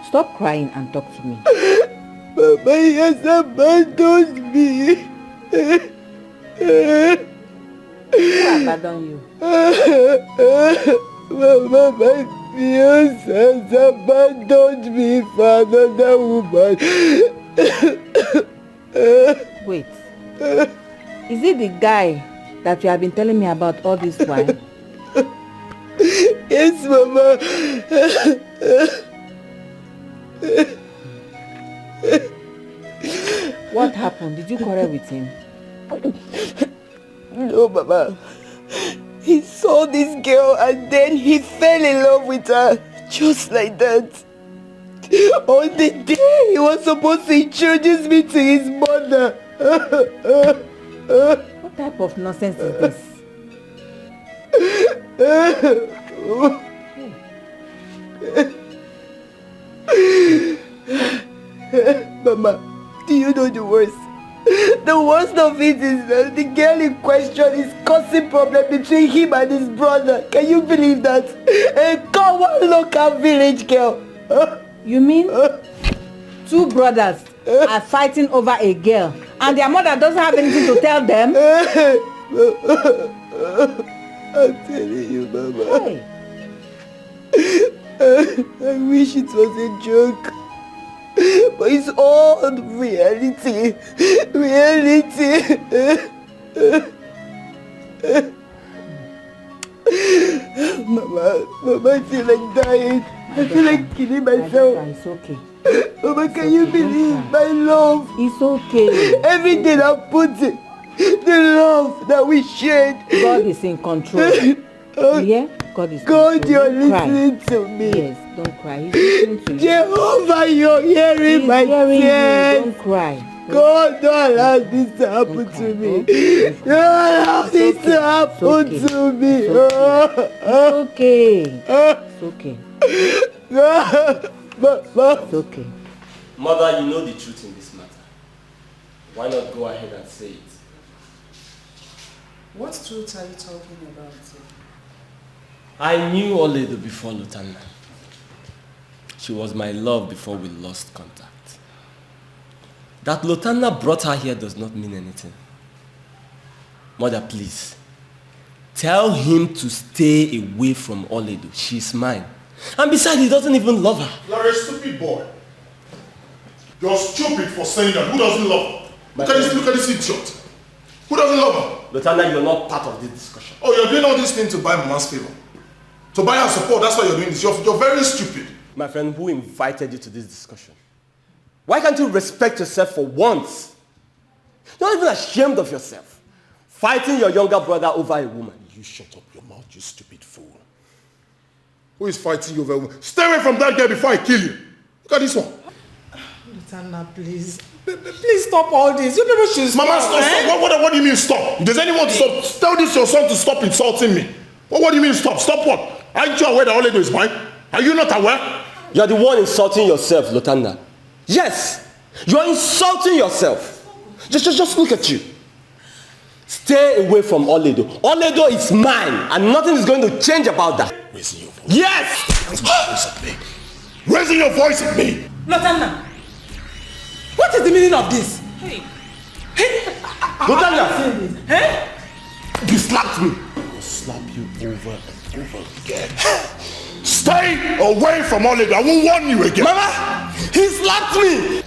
stop crying and talk to me. Mama, he has abandoned me. Who abandoned you? Mama, my fiance has abandoned me for another woman. Wait. Is it the guy that you have been telling me about all this while? Yes, Mama. What happened? Did you quarrel with him? No, Mama. He saw this girl and then he fell in love with her. Just like that. On the day he was supposed to introduce me to his mother. What type of nonsense is this? Mama, do you know the worst? The worst of it is that the girl in question is causing problem between him and his brother. Can you believe that? A common local village girl. You mean two brothers are fighting over a girl and their mother doesn't have anything to tell them? I'm telling you, Mama. Hey. I wish it was a joke. But it's all reality. Reality. Mama, I feel like dying. I feel like killing myself. It's okay. Mama, can you believe my love? It's okay. Everything I put in, the love that we shared. God is in control. Yeah? God is in God, control. you're listening to me. Yes, don't cry. He's listening to you. Jehovah, you're hearing my tears. Don't cry. God, don't allow this to happen to me. Don't allow this to happen to me. It's okay. It's okay. It's okay. Mother, you know the truth in this matter. Why not go ahead and say it? What truth are you talking about? I knew Oledo before Lutanda. She was my love before we lost contact. That Lutanda brought her here does not mean anything. Mother, please. Tell him to stay away from Oledo. She's mine. And besides, he doesn't even love her. You're a stupid boy. You're stupid for saying that. Who doesn't love her? Look at this idiot. Who doesn't love her? Lutanda, you're not part of this discussion. Oh, you're doing all these things to buy Mama's favor. To buy her support, that's why you're doing this. You're very stupid. My friend, who invited you to this discussion? Why can't you respect yourself for once? You're not even ashamed of yourself. Fighting your younger brother over a woman. You shut up your mouth, you stupid fool. Who is fighting you over a woman? Stay away from that girl before I kill you. Look at this one. Lutanda, please. Please stop all this. You people should stop. Mama, stop. What do you mean stop? Does anyone stop? Tell this your son to stop insulting me. What do you mean stop? Stop what? Aren't you aware that Oledo is mine? Are you not aware? You're the one insulting yourself, Lutanda. Yes, you're insulting yourself. Just look at you. Stay away from Oledo. Oledo is mine, and nothing is going to change about that. Raising your voice. Yes! Raising your voice at me. Lutanda, what is the meaning of this? Hey. Lutanda! Hey? You slapped me. I will slap you over and over again. Stay away from Oledo. I won't warn you again. Mama, he slapped me.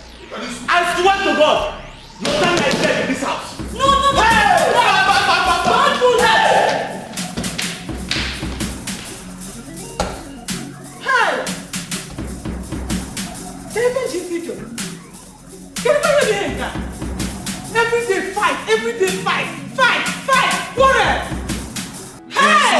I swear to God, no time I stay in this house. No. Hey! Don't do that! Hey! Every day fight. What? Hey!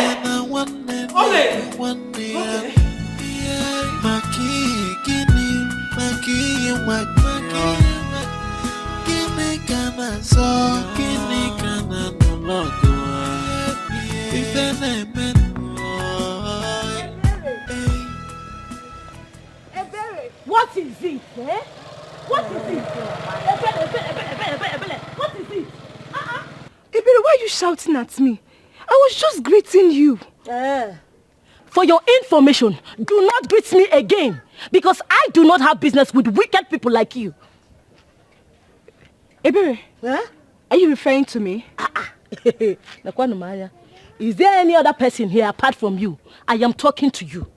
What is it, eh? What is it? What is it? Ebere, why are you shouting at me? I was just greeting you. For your information, do not greet me again, because I do not have business with wicked people like you. Ebere, are you referring to me? Is there any other person here apart from you? I am talking to you.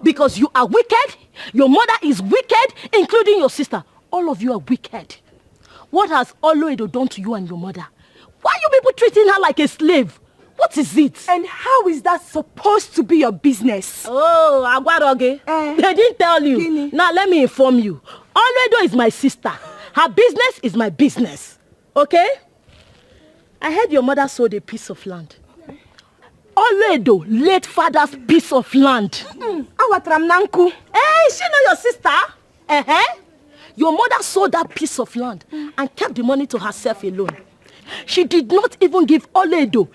Because you are wicked, your mother is wicked, including your sister. All of you are wicked. What has Oledo done to you and your mother? Why are you people treating her like a slave? What is it? And how is that supposed to be your business? Oh, Agwaroge. They didn't tell you. Gini. Now let me inform you. Oledo is my sister. Her business is my business. Okay? I heard your mother sold a piece of land. Oledo, late father's piece of land. Awatramnanku. Hey, is she not your sister? Your mother sold that piece of land and kept the money to herself alone. She did not even give Oledo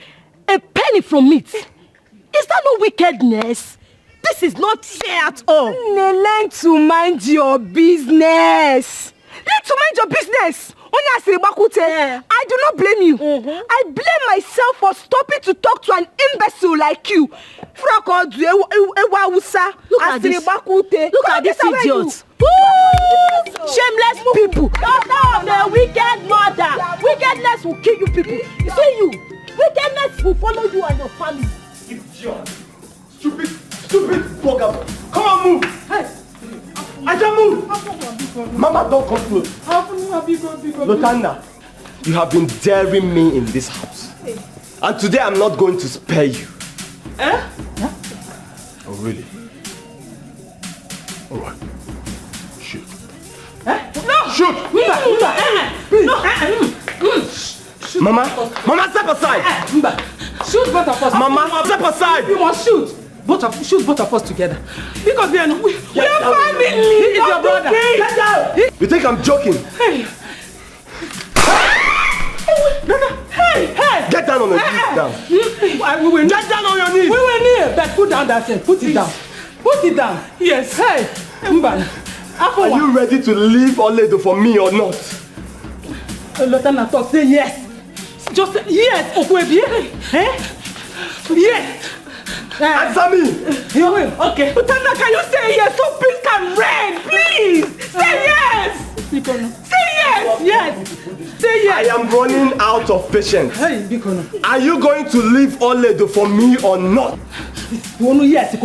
a penny from it. Is that no wickedness? This is not fair at all. Learn to mind your business. Learn to mind your business. I do not blame you. I blame myself for stopping to talk to an imbecile like you. Look at this. Look at this idiot. Shameless people. Daughter of the wicked mother. Wickedness will kill you people. You see you. Wickedness will follow you and your family. Idiot. Stupid bugger. Come on, move. Hey. I can move. Mama, don't come close. Lotanda, you have been daring me in this house. And today I'm not going to spare you. Oh, really? All right. Shoot. No! Shoot! Mama, step aside! Shoot both of us. Mama, step aside! You must shoot. Shoot both of us together. Because we are family. He is your brother. Get down. You think I'm joking? Hey. Hey. Get down on your knees down. Get down on your knees. We were near. But put down that thing. Put it down. Put it down. Yes. Hey. Are you ready to leave Oledo for me or not? Lotana talk. Say yes. Just say yes. Okwebi. Yes. Answer me! He will. Okay. Lotana, can you say yes so peace can reign? Please! Say yes! Say yes! Yes! Say yes! I am running out of patience. Hey, Bikono. Are you going to leave Oledo for me or not? Yes.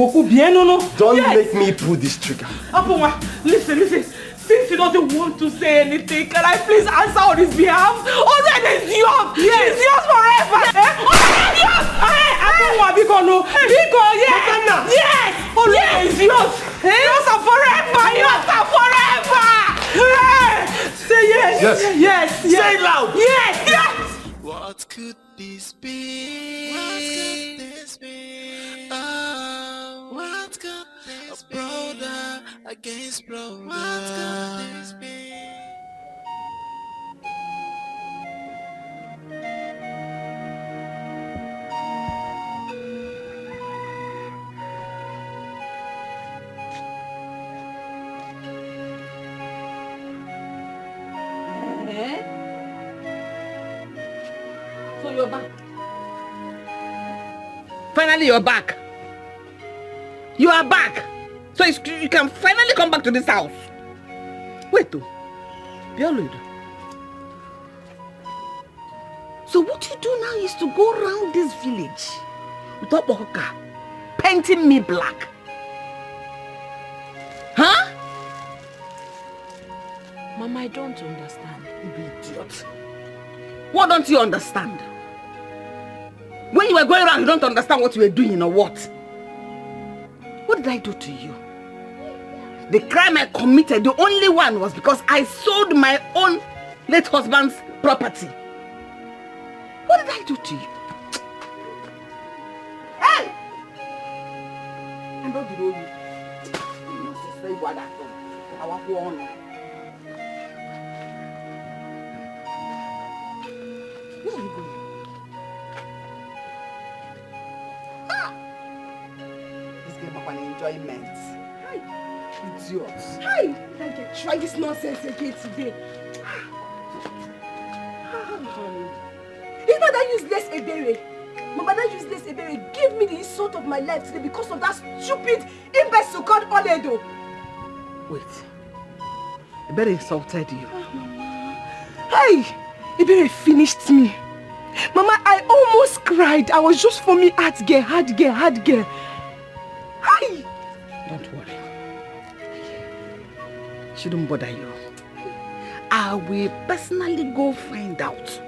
Don't make me pull this trigger. Listen. Since he doesn't want to say anything, can I please answer on his behalf? Oledo is yours! Yes. It's yours forever! Oledo is yours! Yes! Oledo is yours! Yours are forever! Yours are forever! Say yes! Yes! Say it loud! Yes! What could this be? What could this be? Oh, what could this be? Brother against brother. What could this be? So you're back. Finally, you're back. You are back. So you can finally come back to this house. Wait, though. Oledo. So what you do now is to go around this village with a car, painting me black. Mama, I don't understand. You idiot. What don't you understand? When you were going around, you don't understand what you were doing or what? What did I do to you? The crime I committed, the only one, was because I sold my own late husband's property. What did I do to you? Hey! I don't know you. You must say what I done. I want to honor. Where are you going? This game of an enjoyment. Hi, idiots. Hi! I can try this nonsense again today. It's not that useless Ebere. Mama, that useless Ebere gave me the insult of my life today because of that stupid imbecile called Oledo. Wait. Ebere insulted you. Hey! Ebere finished me. Mama, I almost cried. I was just forming hard girl. Hi! Don't worry. Shouldn't bother you. I will personally go find out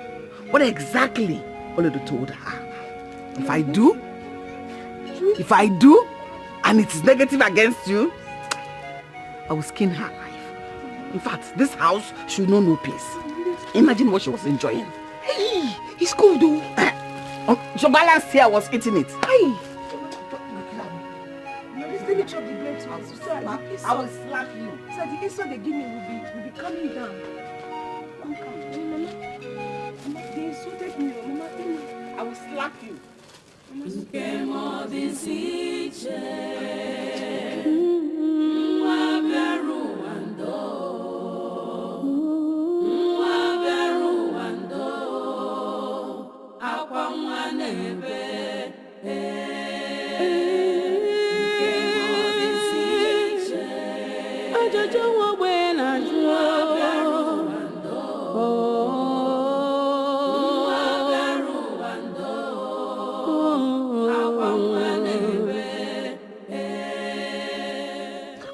what exactly Oledo told her. If I do, and it is negative against you, I will skin her alive. In fact, this house should know no peace. Imagine what she was enjoying. Hey, it's cold though. Your balance here was eating it. Hey! Let me chop the blade to us. So I will slap you. So the insult they give me will be coming down. Mama, they insulted me. Mama, I will slap you.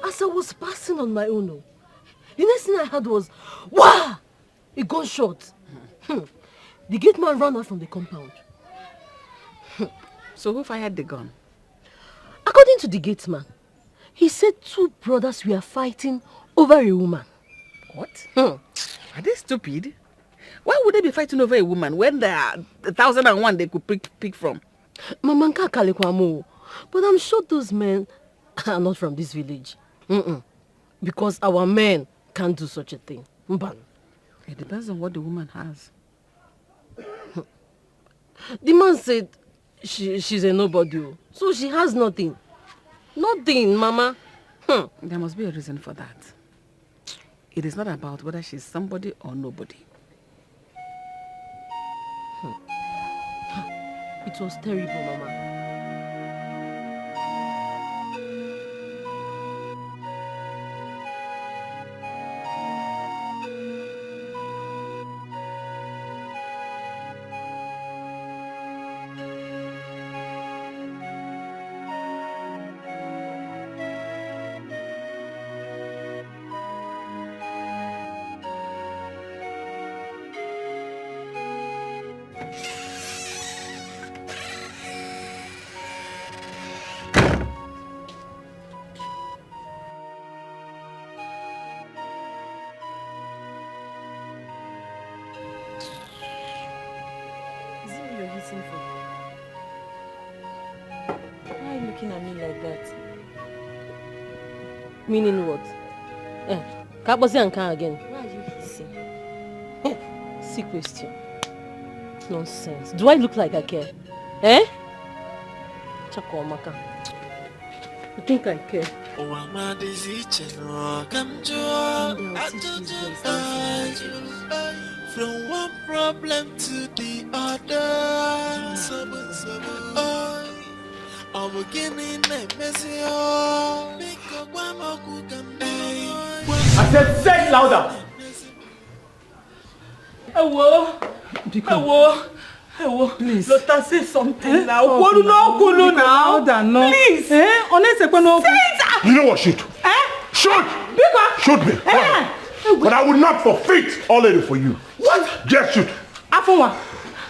As I was passing on my own, the next thing I heard was, "Wah!" A gunshot. The gate man ran out from the compound. So who fired the gun? According to the gate man, he said 2 brothers were fighting over a woman. What? Are they stupid? Why would they be fighting over a woman when there are 1,001 they could pick from? Mamanka Kalekwamo, but I'm sure those men are not from this village. Because our men can't do such a thing. It depends on what the woman has. The man said she's a nobody, so she has nothing. Nothing, Mama. There must be a reason for that. It is not about whether she's somebody or nobody. It was terrible, Mama. Why are you looking at me like that? Meaning what? Kabosi and Khan again. Why are you hissing? See question. Nonsense. Do I look like I care? Chako Maka. You think I care? From one problem to the other. I'm beginning a messy. I said, say it louder. Hello, please. Lotta, say something now. Louder, no. Please. Honestly, say it. You know what? Shoot. Shoot. Bigger. Shoot me. But I would not forfeit Oledo for you. What? Just shoot. Afunwa,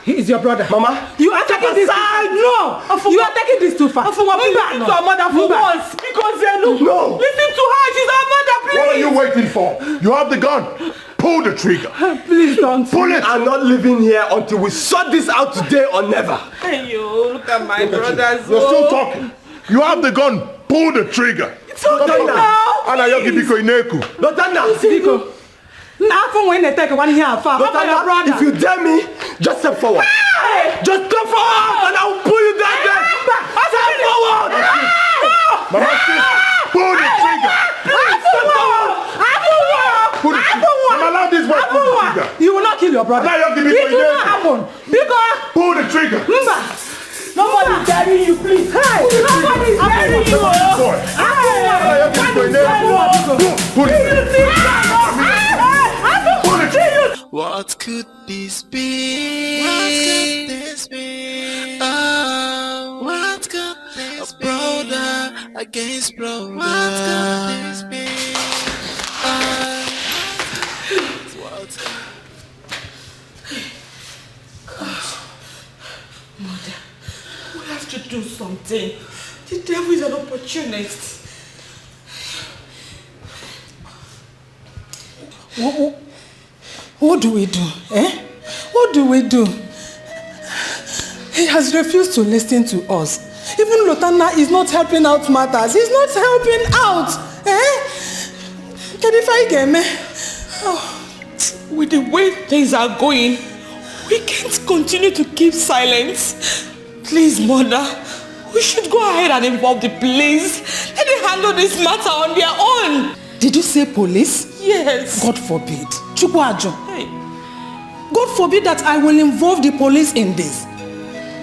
he is your brother. Mama, you are taking this no. You are taking this too far. Afunwa, please listen to our mother for once. Because no. Listen to her. She's our mother, please. What are you waiting for? You have the gun. Pull the trigger. Please don't. Pull it. I'm not leaving here until we sort this out today or never. Hey, yo, look at my brothers. You're still talking. You have the gun. Pull the trigger. It's okay now. Ana yogi biko ineku. Lotanda. Biko. Now, when they take one here far. Lotanda, if you dare me, just step forward. Hey. Just step forward and I will pull you down there. Step forward. Mama, pull the trigger. Step forward. Pull the trigger. I'm allowed this boy to pull the trigger. You will not kill your brother. Ana yogi biko It will not happen. Because pull the trigger. Nobody is daring you, please. Hey, nobody is daring you. What could this be? What could this be? Oh, what could this be? Brother against brother. What could this be? What? God, Mother, we have to do something. The devil is an opportunist. What do we do? What do we do? He has refused to listen to us. Even Lotana is not helping out matters. He's not helping out. Can you find him? With the way things are going, we can't continue to keep silence. Please, Mother, we should go ahead and involve the police. Let them handle this matter on their own. Did you say police? Yes. God forbid. Hey. God forbid that I will involve the police in this.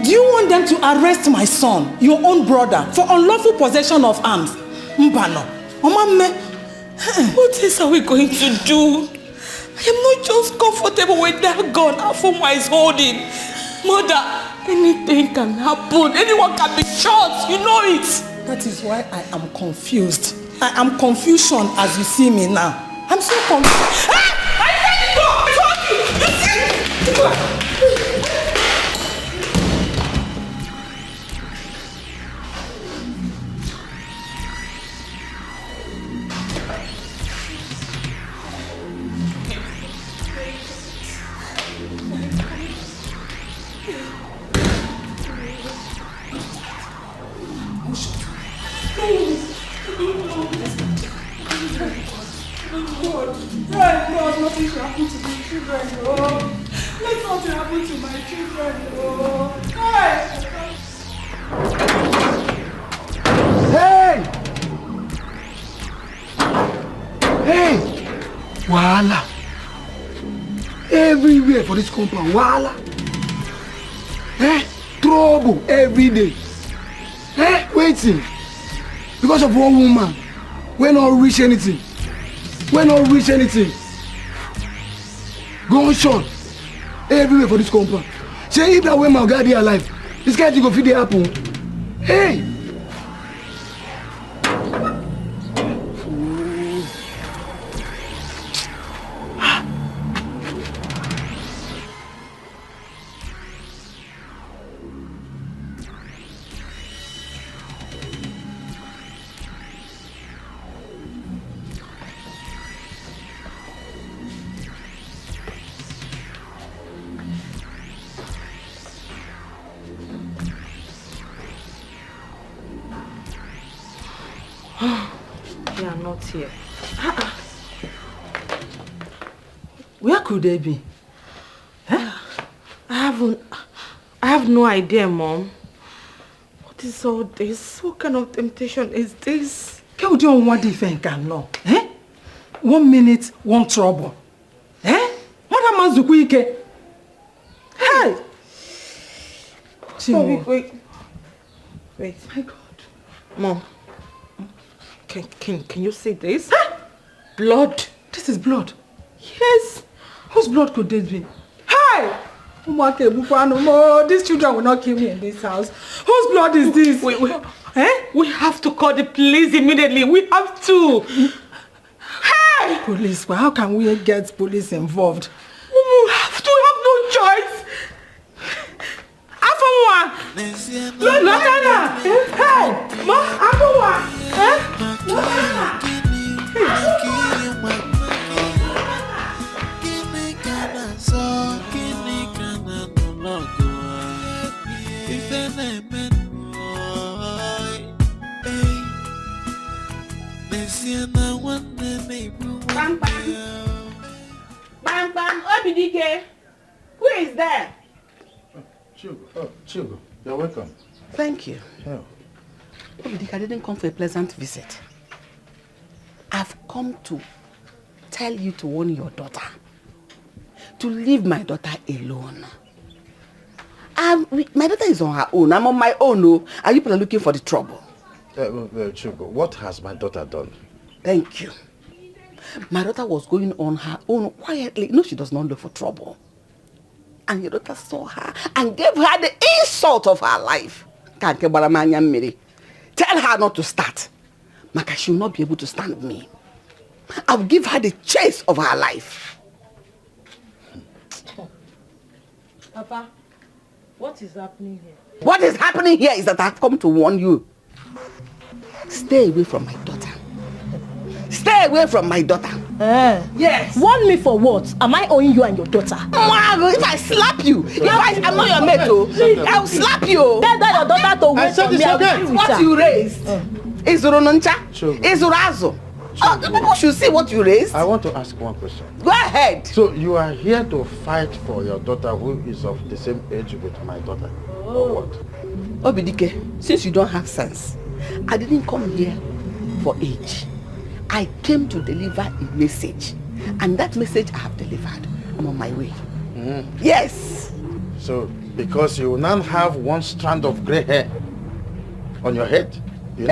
Do you want them to arrest my son, your own brother, for unlawful possession of arms? Mbano. What else are we going to do? I am not just comfortable with that gun Afoma is holding. Mother, anything can happen. Anyone can be shot. You know it. That is why I am confused. I am confusion as you see me now. I'm so confused. I said it go! I told you! You see? God, nothing should happen to my children, oh. Let nothing happen to my children, oh. Hey! Wahala. Everywhere for this compound, wahala. Trouble every day. Waiting. Because of one woman. We not reach anything. Gunshot everywhere for this compound. Say if that way my God is alive, this guy to go feed the apple. Hey! They are not here. Where could they be? I have no idea, Mom. What is all this? What kind of temptation is this? What do you want to think? 1 minute, one trouble. What am I doing? Hey! Wait. My God. Mom. Can you see this? Blood. This is blood. Yes. Whose blood could this be? Hey! These children will not kill me in this house. Whose blood is this? Wait. We have to call the police immediately. We have to. Hey! Police? Well, how can we get police involved? We have no choice. Afamwa. Lotana. Hey, ma, Afamwa. Lotana. Bang bang. Bang bang. Obidike. Who is there? Chugo, you're welcome. Thank you. Yeah. Obidike, I didn't come for a pleasant visit. I've come to tell you to warn your daughter. To leave my daughter alone. My daughter is on her own. I'm on my own. No. Are you people looking for the trouble? Chugo, what has my daughter done? Thank you. My daughter was going on her own quietly. No, she does not look for trouble. And your daughter saw her and gave her the insult of her life. Tell her not to start. Maka, she will not be able to stand with me. I'll give her the chase of her life. Papa, what is happening here? What is happening here is that I've come to warn you. Stay away from my daughter. Stay away from my daughter. Yes. Warn me for what? Am I owing you and your daughter? If I slap you, I'm not your mate, I'll slap you. Tell that your daughter to wait for me. What you raised is Rononcha, is Urazo. The people should see what you raised. I want to ask one question. Go ahead. So you are here to fight for your daughter who is of the same age with my daughter, or what? Obidike, since you don't have sense, I didn't come here for age. I came to deliver a message, and that message I have delivered. I'm on my way. Yes. So because you now have one strand of gray hair on your head, you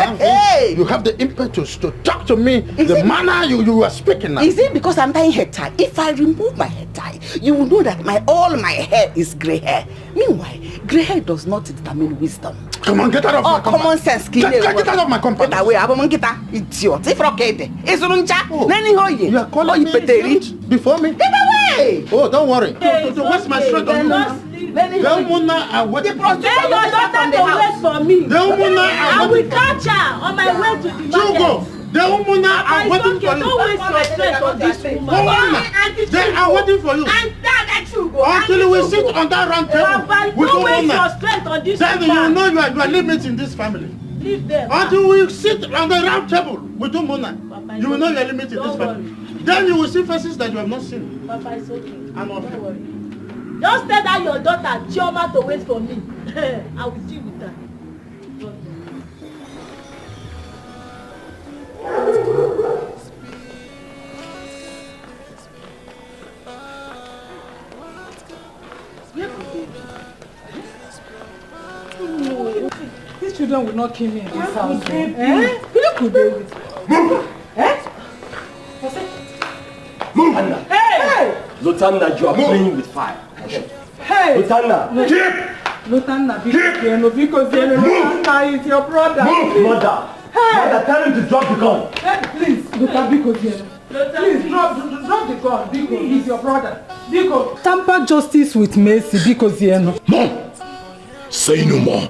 have the impetus to talk to me the manner you are speaking now. Is it because I'm tying head tie? If I remove my head tie, you will know that all my hair is gray hair. Meanwhile, gray hair does not determine wisdom. Come on, get out of my compound. Common sense. Get out of my compound. Get away, idiot. If okay, is Runcha? You are calling me idiot before me? Get away! Oh, don't worry. Don't waste my strength on you. The woman are waiting for me. Tell your daughter to wait for me. The woman I will catch her on my way to the market. The woman are waiting for you. Don't waste your strength on this woman. They are waiting for you. Until we sit on that round table with don't waste woman. your strength on this Then woman. you know you are limiting this family. Leave them. Until we sit on the round table with Mona, you will know you are limiting this family. Then you will see faces that you have not seen. Papa, it's okay. I'm okay. Don't worry. Just tell that your daughter Chioma to wait for me. I will deal with her. No. These children will not kill me in this house. You could do it. Move! Move! Hey! Lotana, you are playing with fire. Hey! Lotana! Lotana, because Lotana is your brother. Move! Mother! Hey! Mother, tell him to drop the gun. Hey, please, Lotana, because please drop the gun, because he's your brother. Because tamper justice with mercy, because Mom! Say no more.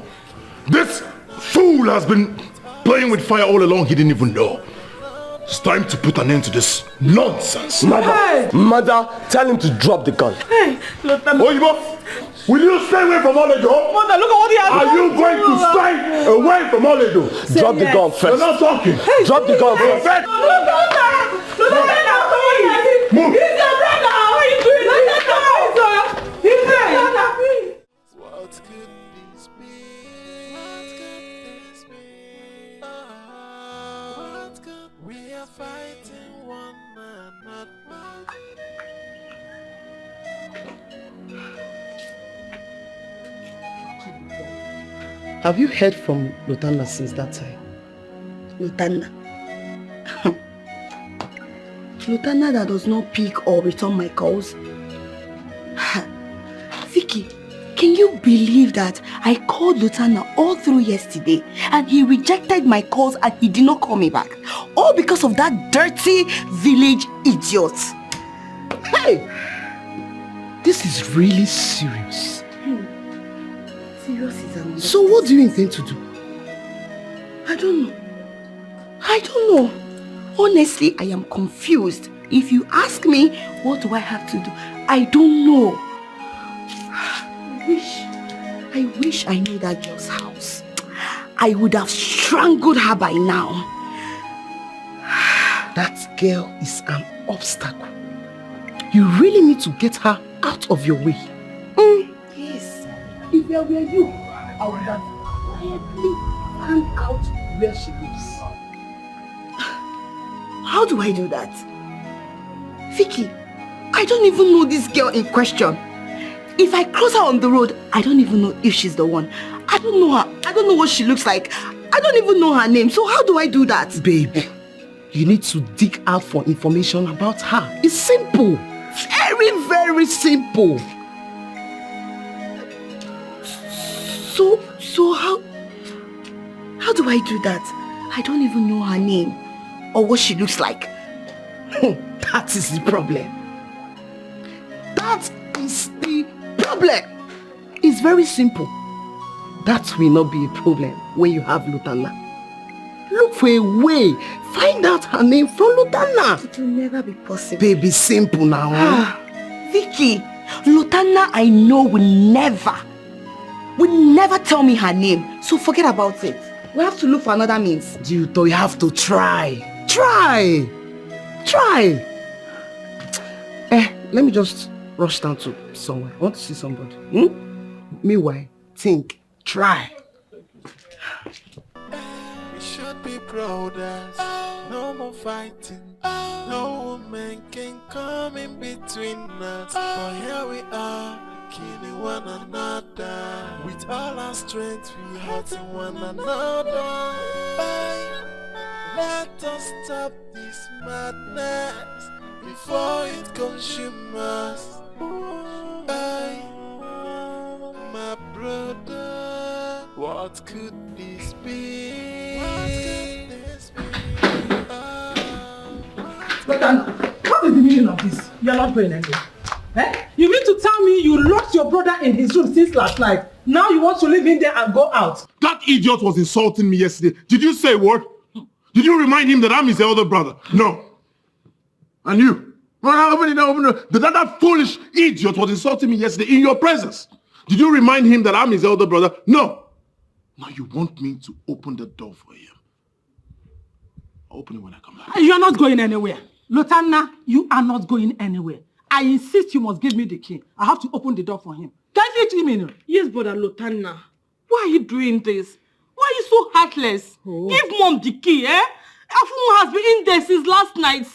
This fool has been playing with fire all along, he didn't even know. It's time to put an end to this nonsense. Mother, tell him to drop the gun. Hey, Oyibo, will you stay away from Oledo? Mother, look at what he has done. Are you going to stay away from Oledo? Drop the gun first. You're not talking. Drop the gun first. Move. He's your brother. What are you doing? Let him go. He's there. What could this be? What could this be? What could we are fighting one another? Have you heard from Lotana since that time? Lotana. Lotana that does not pick or return my calls. Vicky, Can you believe that I called Lieutenant all through yesterday and he rejected my calls and he did not call me back? All because of that dirty village idiot. Hey! This is really serious. Serious is another. So what do you intend to do? I don't know. I don't know. Honestly, I am confused. If you ask me, what do I have to do? I don't know. I wish I knew that girl's house. I would have strangled her by now. That girl is an obstacle. You really need to get her out of your way. Yes. If I were you, I would have quietly found out where she lives. How do I do that? Vicky, I don't even know this girl in question. If I cross her on the road, I don't even know if she's the one. I don't know her. I don't know what she looks like. I don't even know her name. So how do I do that? Babe, you need to dig out for information about her. It's simple. Very, very simple. So how do I do that? I don't even know her name or what she looks like. That is the problem. That is the problem. It's very simple. That will not be a problem when you have Lutana. Look for a way. Find out her name from Lutana. It will never be possible. Baby, simple now. Vicky, Lutana I know will never tell me her name. So forget about it. We have to look for another means. You have to try. Try. Let me just rush down to somewhere. I want to see somebody. Meanwhile, think. Try. We should be brothers. No more fighting. No woman can come in between us. But here we are, killing one another. With all our strength, we hurting one another. Let us stop this madness before it consumes us. My brother, what could this be? What is the meaning of this? You are not going anywhere. You mean to tell me you locked your brother in his room since last night? Now you want to leave him there and go out? That idiot was insulting me yesterday. Did you say a word? Did you remind him that I'm his elder brother? No. And you? That foolish idiot was insulting me yesterday in your presence. Did you remind him that I'm his elder brother? No. Now you want me to open the door for him. I'll open it when I come back. You are not going anywhere. Lutana, you are not going anywhere. I insist you must give me the key. I have to open the door for him. Can you see me? Yes, brother Lutana. Why are you doing this? Why are you so heartless? Give mom the key, Afu has been in there since last night.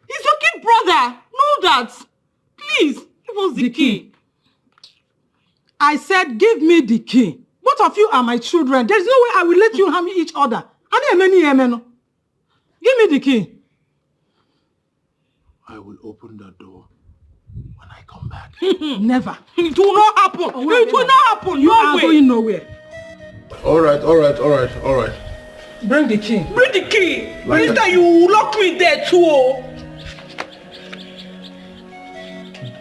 He's your kid brother. Know that. Please, give us the key. I said give me the key. Both of you are my children. There's no way I will let you harm each other. Give me the key. I will open the door when I come back. Never. It will not happen. It will not happen. You are going nowhere. All right. Bring the key. Bring the key. Mister, you lock me there too.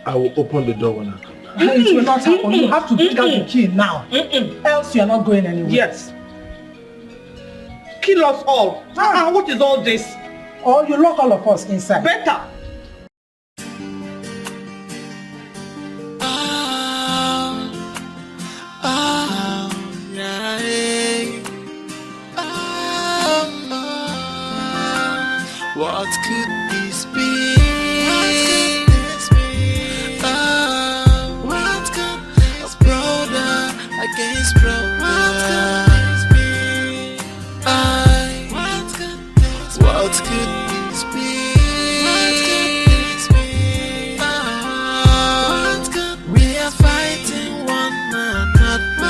I will open the door when I come back. It will not happen. You have to bring out the key now. Else you are not going anywhere. Yes. Kill us all. What is all this? Or you lock all of us inside. Better. What could this be? What could this be? Brother against brother. What could this be? We are fighting one another.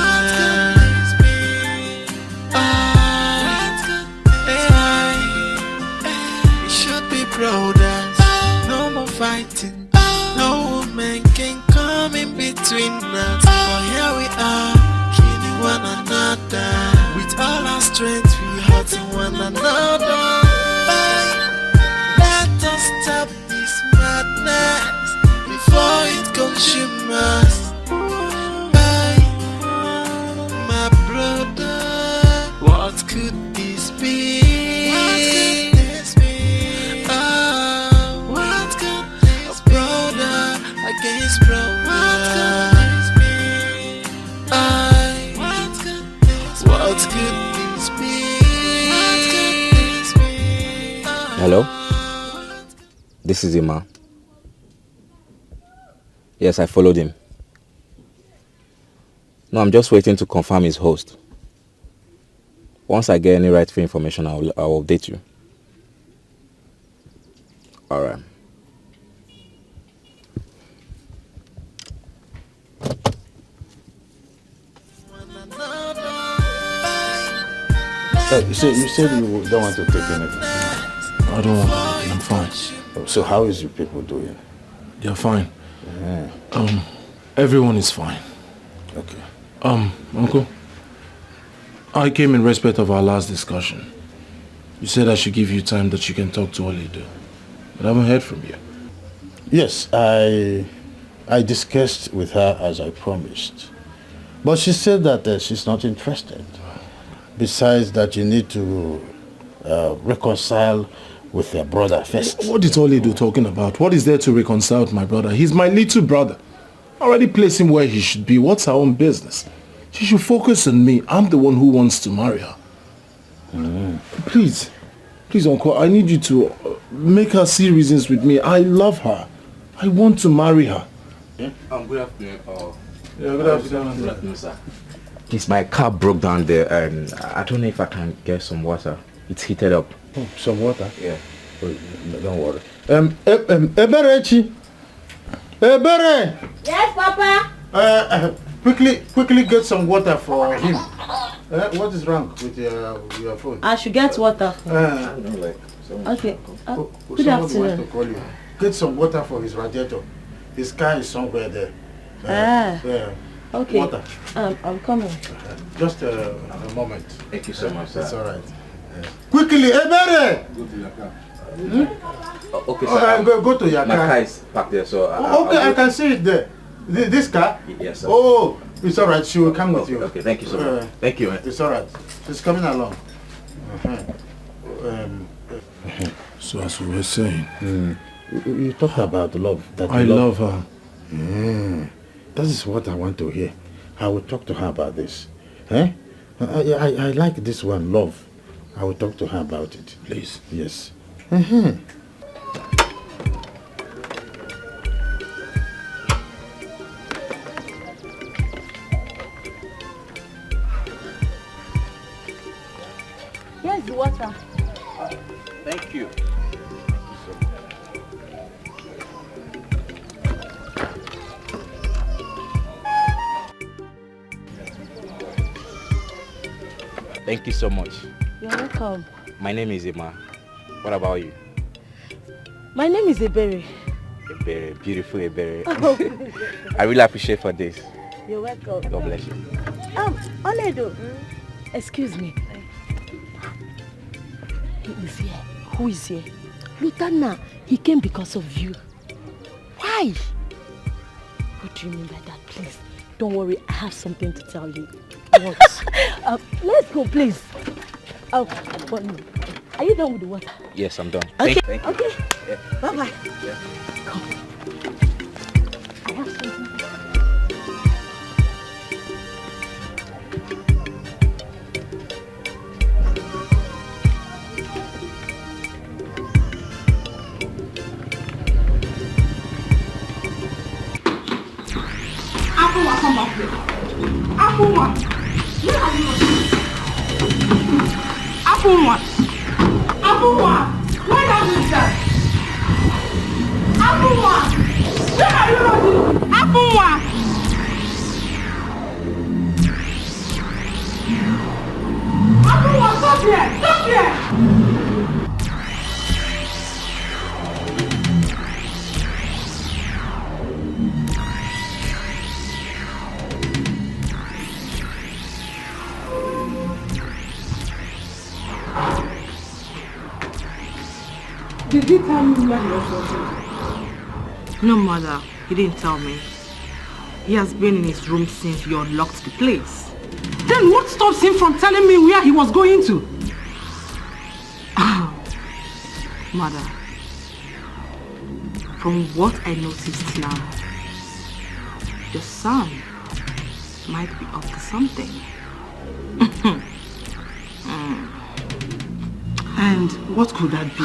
We should be brothers. No more fighting. No woman can come in between us. For here we another. Let us stop this madness before it consumes us. My brother, what could this be? What could this be? What could this be? Brother against brother. What could this be? What could this be? What could this be? What could this be? Hello? This is Emma. Yes, I followed him. No, I'm just waiting to confirm his host. Once I get any rightful information, I'll update you. Alright. You said you don't want to take anything. I don't want anything. I'm fine. So how is your people doing? They're fine. Yeah. Everyone is fine. Okay. Uncle, I came in respect of our last discussion. You said I should give you time that you can talk to Oledo, but I haven't heard from you. Yes, I discussed with her as I promised. But she said that she's not interested. Besides that, you need to reconcile with your brother first. What is Oledo talking about? What is there to reconcile with my brother? He's my little brother. I already placed him where he should be. What's her own business? She should focus on me. I'm the one who wants to marry her. Please, Uncle, I need you to make her see reasons with me. I love her. I want to marry her. Yeah? Good afternoon. Good afternoon, sir. Please, my car broke down there and I don't know if I can get some water. It's heated up. Oh, some water? Yeah. Oh, don't worry. Eberechi. Ebere! Yes, Papa? Quickly get some water for him. What is wrong with your phone? I should get water. Okay. Good afternoon. Wants to call you. Get some water for his radiator. His car is somewhere there. Yeah. Okay. Water. I'm coming. Just a moment. Thank you so much, sir. That's all right. Quickly, Ebere! Go to your car. Okay, sir. Go to your car. My car is parked there, so... I can see it there. This car? Yes, sir. Oh, it's all right. She will come with you. Okay, thank you so much. Thank you. It's all right. She's coming along. So as we were saying... You talked about love. I love her. That is what I want to hear. I will talk to her about this. I like this one, love. I will talk to her about it. Please. Yes. Here's the water. Thank you. Thank you so much. You're welcome. My name is Emma. What about you? My name is Ebere. Ebere, beautiful Ebere. Oh. I really appreciate for this. You're welcome. God bless you. Oledo. Excuse me. He is here. Who is here? Lutana. He came because of you. Why? What do you mean by that, please? Don't worry, I have something to tell you. What? Let's go, please. Oh, but no. Are you done with the water? Yes, I'm done. Okay. Thank you. Okay. Yeah. Bye-bye. Yeah. Come. I have something to tell you. Apple, come back here. Apple, where are you? Apple, where are you, sir? Apple, where are you? Apple, stop here! Stop here! Did he tell you where he was working? No, mother. He didn't tell me. He has been in his room since you unlocked the place. Then what stops him from telling me where he was going to? Mother, from what I noticed now, your son might be up to something. And what could that be?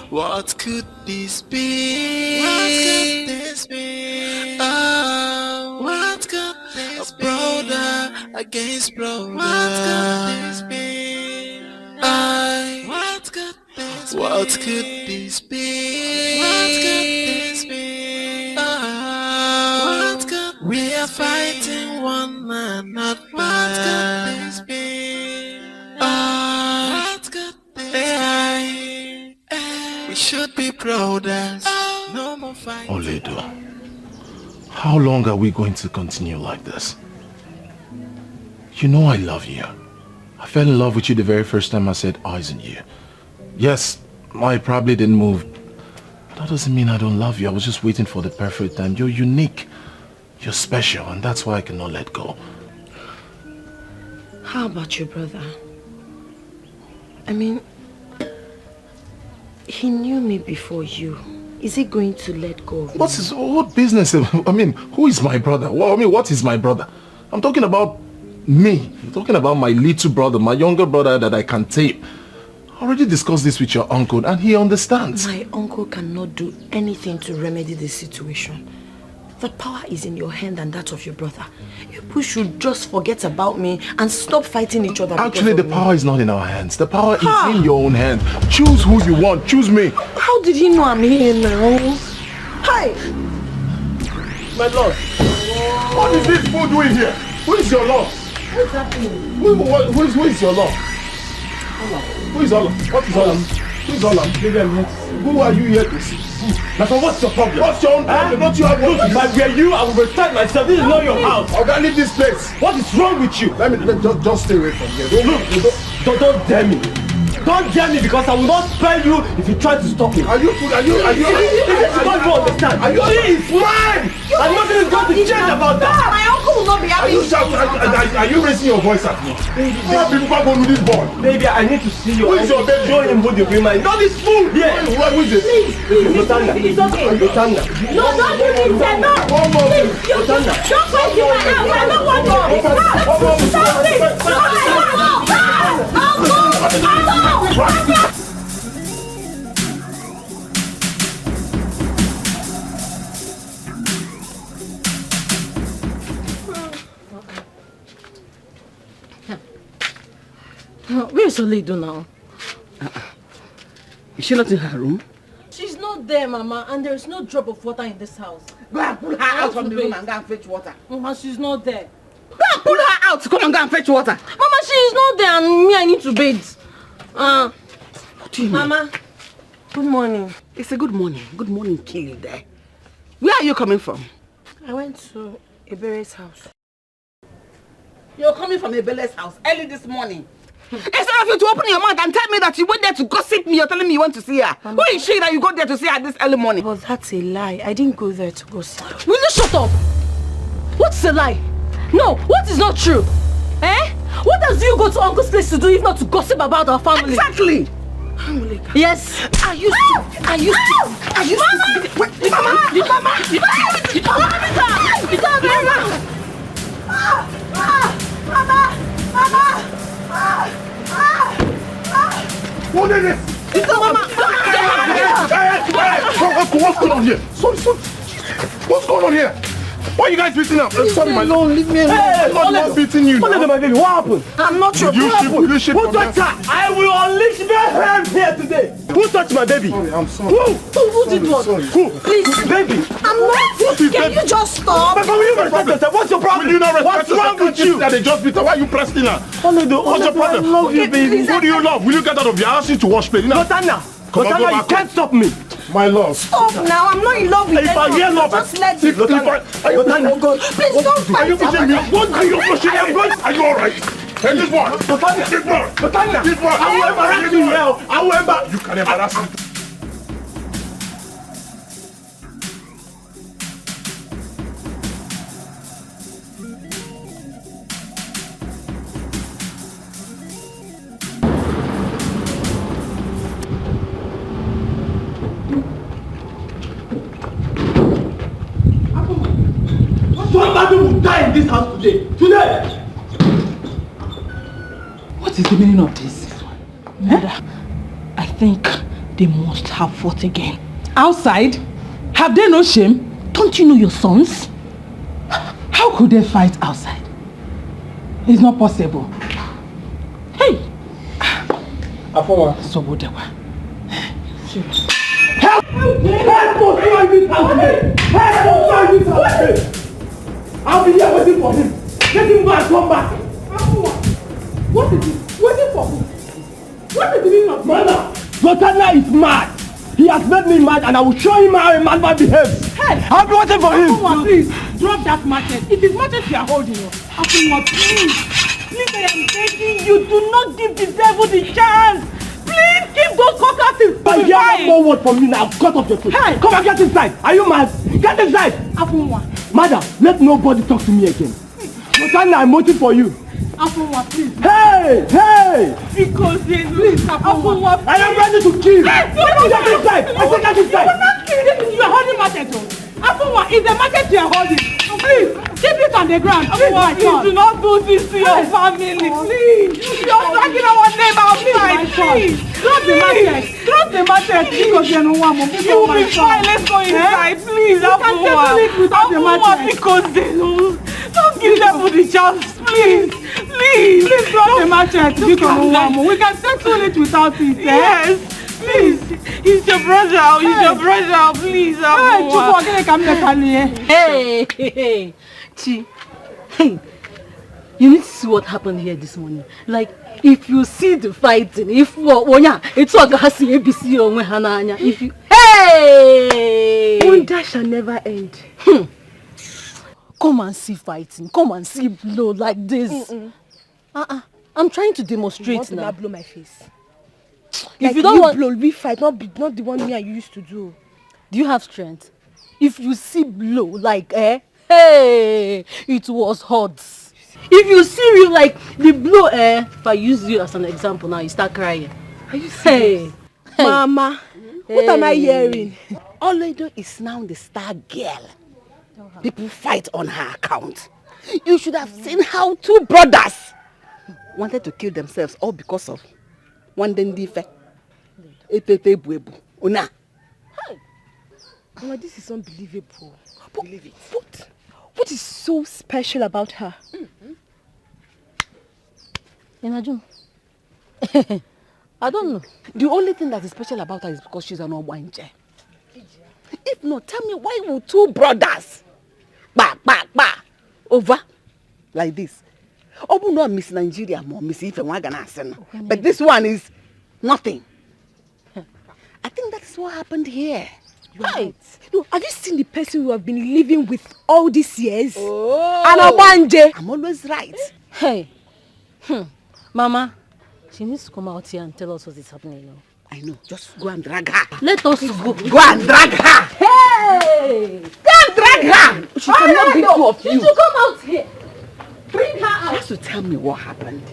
What could this be? What could this be? Oh, what could this be? Brother against brother. What could this be? What could this be? What could this be? What could this be? What could we are fighting one another. What could this be? What could this be? We should be brothers. No more fighting. Oledo, how long are we going to continue like this? You know I love you. I fell in love with you the very first time I set eyes on you. Yes, I probably didn't move. But that doesn't mean I don't love you. I was just waiting for the perfect time. You're unique. You're special, and that's why I cannot let go. How about your brother? I mean, he knew me before you. Is he going to let go of me? What business? I mean, who is my brother? Well, I mean, what is my brother? I'm talking about me. I'm talking about my little brother, my younger brother that I can tame. I already discussed this with your uncle and he understands. My uncle cannot do anything to remedy the situation. The power is in your hand and that of your brother. You people should just forget about me and stop fighting each other. Actually, the power is not in our hands. The power is in your own hand. Choose who you want. Choose me. How did he know I'm here now? Hi! My lord. What is this fool doing here? Who is your lord? What's happening? Who is your lord? Who is Allah? What is Allah? Who is Allah? Who are you here to see? Now, so what's your problem? What's your own problem? Don't you have Look, if I were you, I would return myself. This is not your house. Okay, leave this place. What is wrong with you? Let me just stay away from here. Don't dare me. Don't dare me because I will not spare you if you try to stop me. Are you don't understand. She is mine. And nothing is going to change about that. My uncle will not be happy. Are you raising your voice at me? How people go with this boy? Baby, I need to see you. Who is your baby? Show him who the bring mine. Not this fool. Yeah. Who is it? Lotanda. It's okay. Lotanda. No, don't do this. No. Please, Lotanda. don't fight in my house. I don't want to. Stop it. Where's Oledo now? Is she not in her room? She's not there, Mama, and there's no drop of water in this house. Go and pull her out from the room and go and fetch water. Mama, she's not there. Go and pull her out. Come and go and fetch water. Mama, she is not there, and me, I need to bathe. What do you mean? Mama, good morning. It's a good morning. Good morning, kill there. Where are you coming from? I went to Ebere's house. You're coming from Ebele's house early this morning. Instead of you to open your mouth and tell me that you went there to gossip me, you're telling me you want to see her. Mama. Who is she that you go there to see her this early morning? But that's a lie. I didn't go there to gossip. Will you shut up? What's a lie? No, what is not true? Eh? What does you go to Uncle's place to do if not to gossip about our family? Exactly! Yes. Are you stupid? Are you stupid? Are you stupid? Wait, Mama! What is this? It's Mama! What's going on here? Sorry. What's going on here? Why are you guys beating up? Sorry, my lord. Leave me alone. I'm not beating you. What my baby? What happened? I'm not your Who touched her? I will unleash mayhem here today. Who touched my baby? Sorry, I'm sorry. Who did what? Who? Please. Baby. I'm not. Can you just stop? But will you respect yourself? What's your problem? Will you not respect What's wrong with you? That they just beat her. Why are you pressing her? Oledo, What's your problem? I love you, baby. Who do you love? Will you get out of here? I asked you to wash plate. Lotanda, you can't stop me. My love. Stop now. I'm not in love with If I hear love, just let me. Lotanda, Please don't fight. Are you pushing me? What are you pushing me? Are you alright? Hey, this one. Lotanda, This one. Lotanda, This one. I will embarrass you here. I will embarrass you. Can embarrass me. today. Today! What is the meaning of this? Mother, I think they must have fought again. Outside? Have they no shame? Don't you know your sons? How could they fight outside? It's not possible. Hey! Afowa. Sobodewa. Help! Help us find this house! Help us find this house! I'll be here waiting for him. Let him go and come back. What is it? Waiting for who? What is the meaning of mother? Zotana is mad. He has made me mad and I will show him how a madman behaves. Hey! I'll be waiting for him. Afunwa, please, drop that machete. It is machete you are holding. Afunwa, please. Please, I am begging you, do not give the devil the chance. Please, keep those cockases. But you have no word from you now. Cut off your foot. Hey! Come and get inside. Are you mad? Get inside. Afunwa. Madam, let nobody talk to me again. Zotana, I'm waiting for you. Afunwa, please. Hey! Hey! Because please, Afunwa, I am ready to kill. Hey! Get inside. I said get inside. You will not kill this. You are holding machete. Afunwa, it's the machete you are holding. Please, keep it on the ground. Afunwa, please do not do this to your family. Please. You are dragging our name outside. Please. Drop the machete. Drop the machete. Because you don't want to. You will be fine. Let's go inside. Please, Afunwa. Afunwa, because they don't give them the chance. Please. Please. Please drop the machete. We can settle it without it. Yes. Please, he's your brother. He's your brother. Please, Hey, Chi. Hey, you need to see what happened here this morning. Like, if you see the fighting, if it's what has ABC or Hananya. If you, hey, wonder shall never end. Come and see fighting. Come and see blow like this. I'm trying to demonstrate now. You want to blow my face? If Like you don't want blow, we fight, not the one me I used to do. Do you have strength? If you see blow like hey, it was hot. If you see you like the blow if I use you as an example now, you start crying. Are you serious? Hey. Mama, what am I hearing? Oledo is now the star girl. People fight on her account. You should have seen how two brothers wanted to kill themselves all because of one dendife. Una. Mama, this is unbelievable. Believe it. What is so special about her? Inajun. I don't know. The only thing that is special about her is because she's an Obwanje. If not, tell me why would two brothers over like this? Obu no Miss Nigeria more, Miss Ife Wagana. But this one is nothing. I think that's what happened here. Right. No, have you seen the person who have been living with all these years? Oh. Anabanje. I'm always right. Hey. Mama, she needs to come out here and tell us what is happening now. I know. Just go and drag her. Let us go. Go and drag her. Hey! Go and drag her. She cannot be two of you. She should come out here. Bring her out. You have to tell me what happened.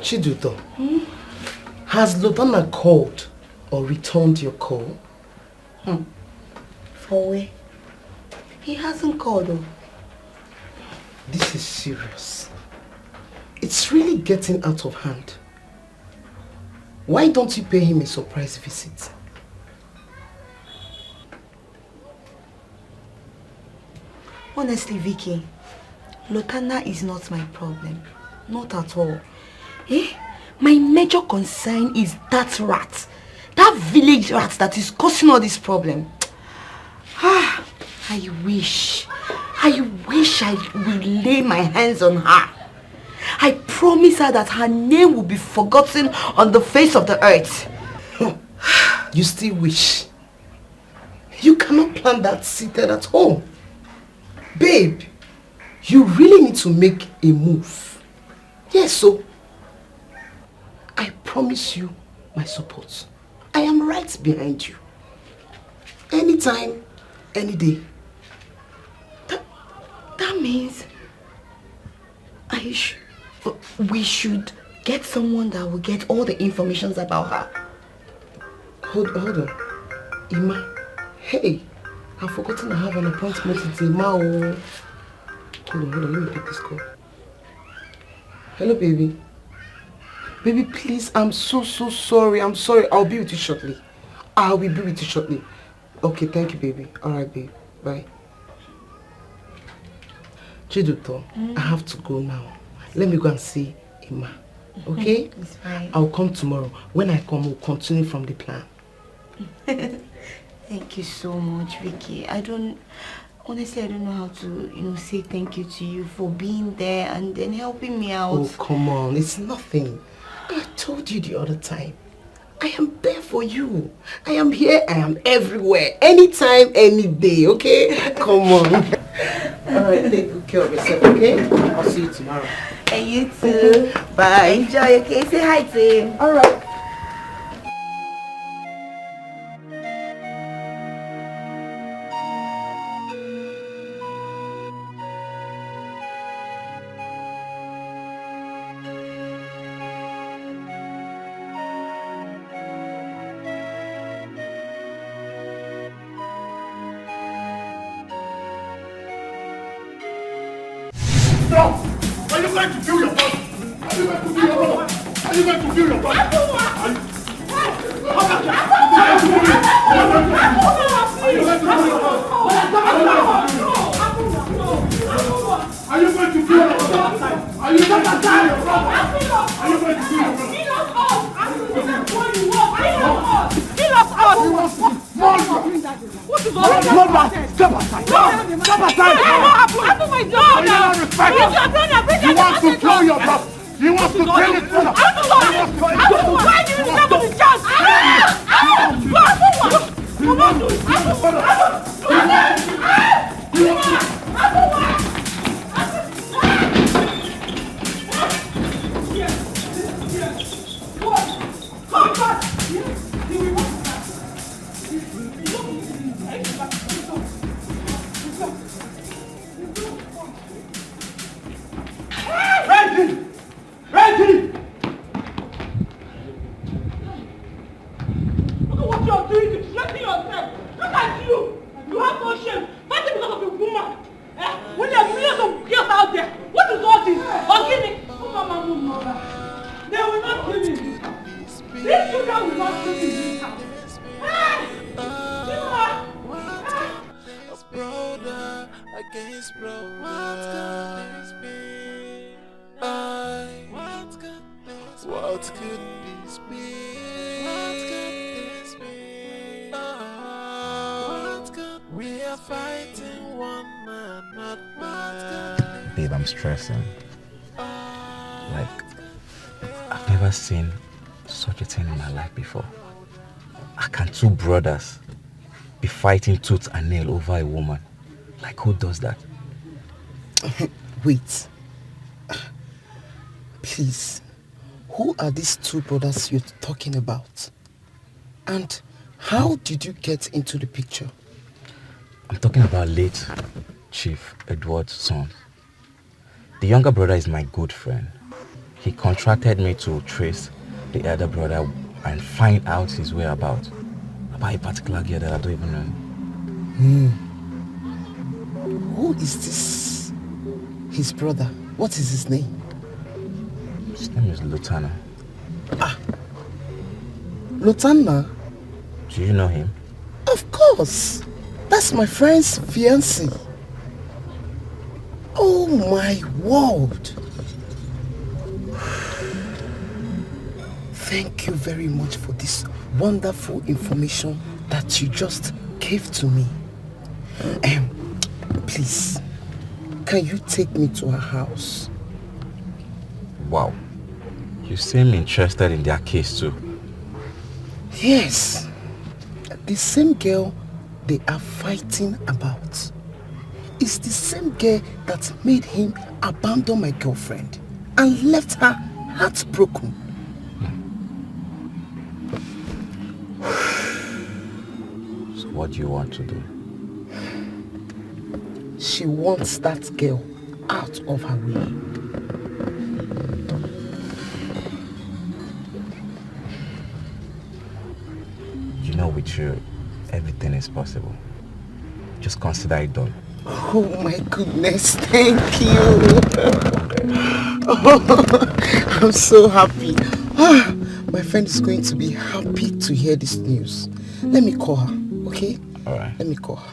Chiduto, has Lotana called or returned your call? For where? He hasn't called though. This is serious. It's really getting out of hand. Why don't you pay him a surprise visit? Honestly, Vicky, Lotana is not my problem. Not at all. My major concern is that rat. That village rat that is causing all this problem. I wish I will lay my hands on her. I promise her that her name will be forgotten on the face of the earth. You still wish? You cannot plant that seated at home. Babe, you really need to make a move. Yes, so I promise you my support. I am right behind you. Anytime, any day. That means we should get someone that will get all the information about her. Hold on. Ima, hey, I've forgotten I have an appointment with Mao. Hold on, let me pick this call. Hello, baby. Baby, please, I'm so sorry. I'm sorry. I'll be with you shortly. I will be with you shortly. Okay, thank you, baby. Alright, babe. Bye. Chiduto, I have to go now. Let me go and see Emma. Okay? It's fine. I'll come tomorrow. When I come, we'll continue from the plan. Thank you so much, Vicky. Honestly, I don't know how to, say thank you to you for being there and then helping me out. Oh, come on. It's nothing. I told you the other time. I am there for you. I am here. I am everywhere. Anytime, any day. Okay? Come on. Alright, take good care of yourself, okay? I'll see you tomorrow. And you too. Bye. Enjoy, okay? Say hi to him. Alright. Stop! Are you going to kill your brother? Are you going to kill your brother? Are you going to kill your brother? Are you going to kill your brother? Are you going to kill your brother? Are you going to kill your brother? Kill us all! What is all that? Step aside! Step aside! What happened? My daughter! You want to kill your brother! You want to kill his brother! Why did you never be just? Ready! Look at what you're doing, distressing yourself. Look at you. You have no shame. Fighting because of a woman. When there are millions of girls out there, what is all this? Organic. They will not kill him. These children will not kill him. Brother against brother. What could this be? We are fighting one another. Babe, I'm stressing. Like, I've never seen such a thing in my life before. How can two brothers be fighting tooth and nail over a woman? Like, who does that? Wait. Please. Who are these two brothers you're talking about? And how did you get into the picture? I'm talking about late Chief Edward's son. The younger brother is my good friend. He contracted me to trace the elder brother and find out his whereabouts about a particular girl that I don't even know. Who is this? His brother. What is his name? His name is Lutana. Lutana? Do you know him? Of course. That's my friend's fiancé. Oh my word. Thank you very much for this wonderful information that you just gave to me. Please, can you take me to her house? Wow. You seem interested in their case too. Yes. The same girl they are fighting about is the same girl that made him abandon my girlfriend and left her heartbroken. So what do you want to do? She wants that girl out of her way. You know, with you, everything is possible. just consider it done. Oh my goodness, thank you. Oh, I'm so happy. My friend is going to be happy to hear this news. Let me call her, okay? Alright. Let me call her.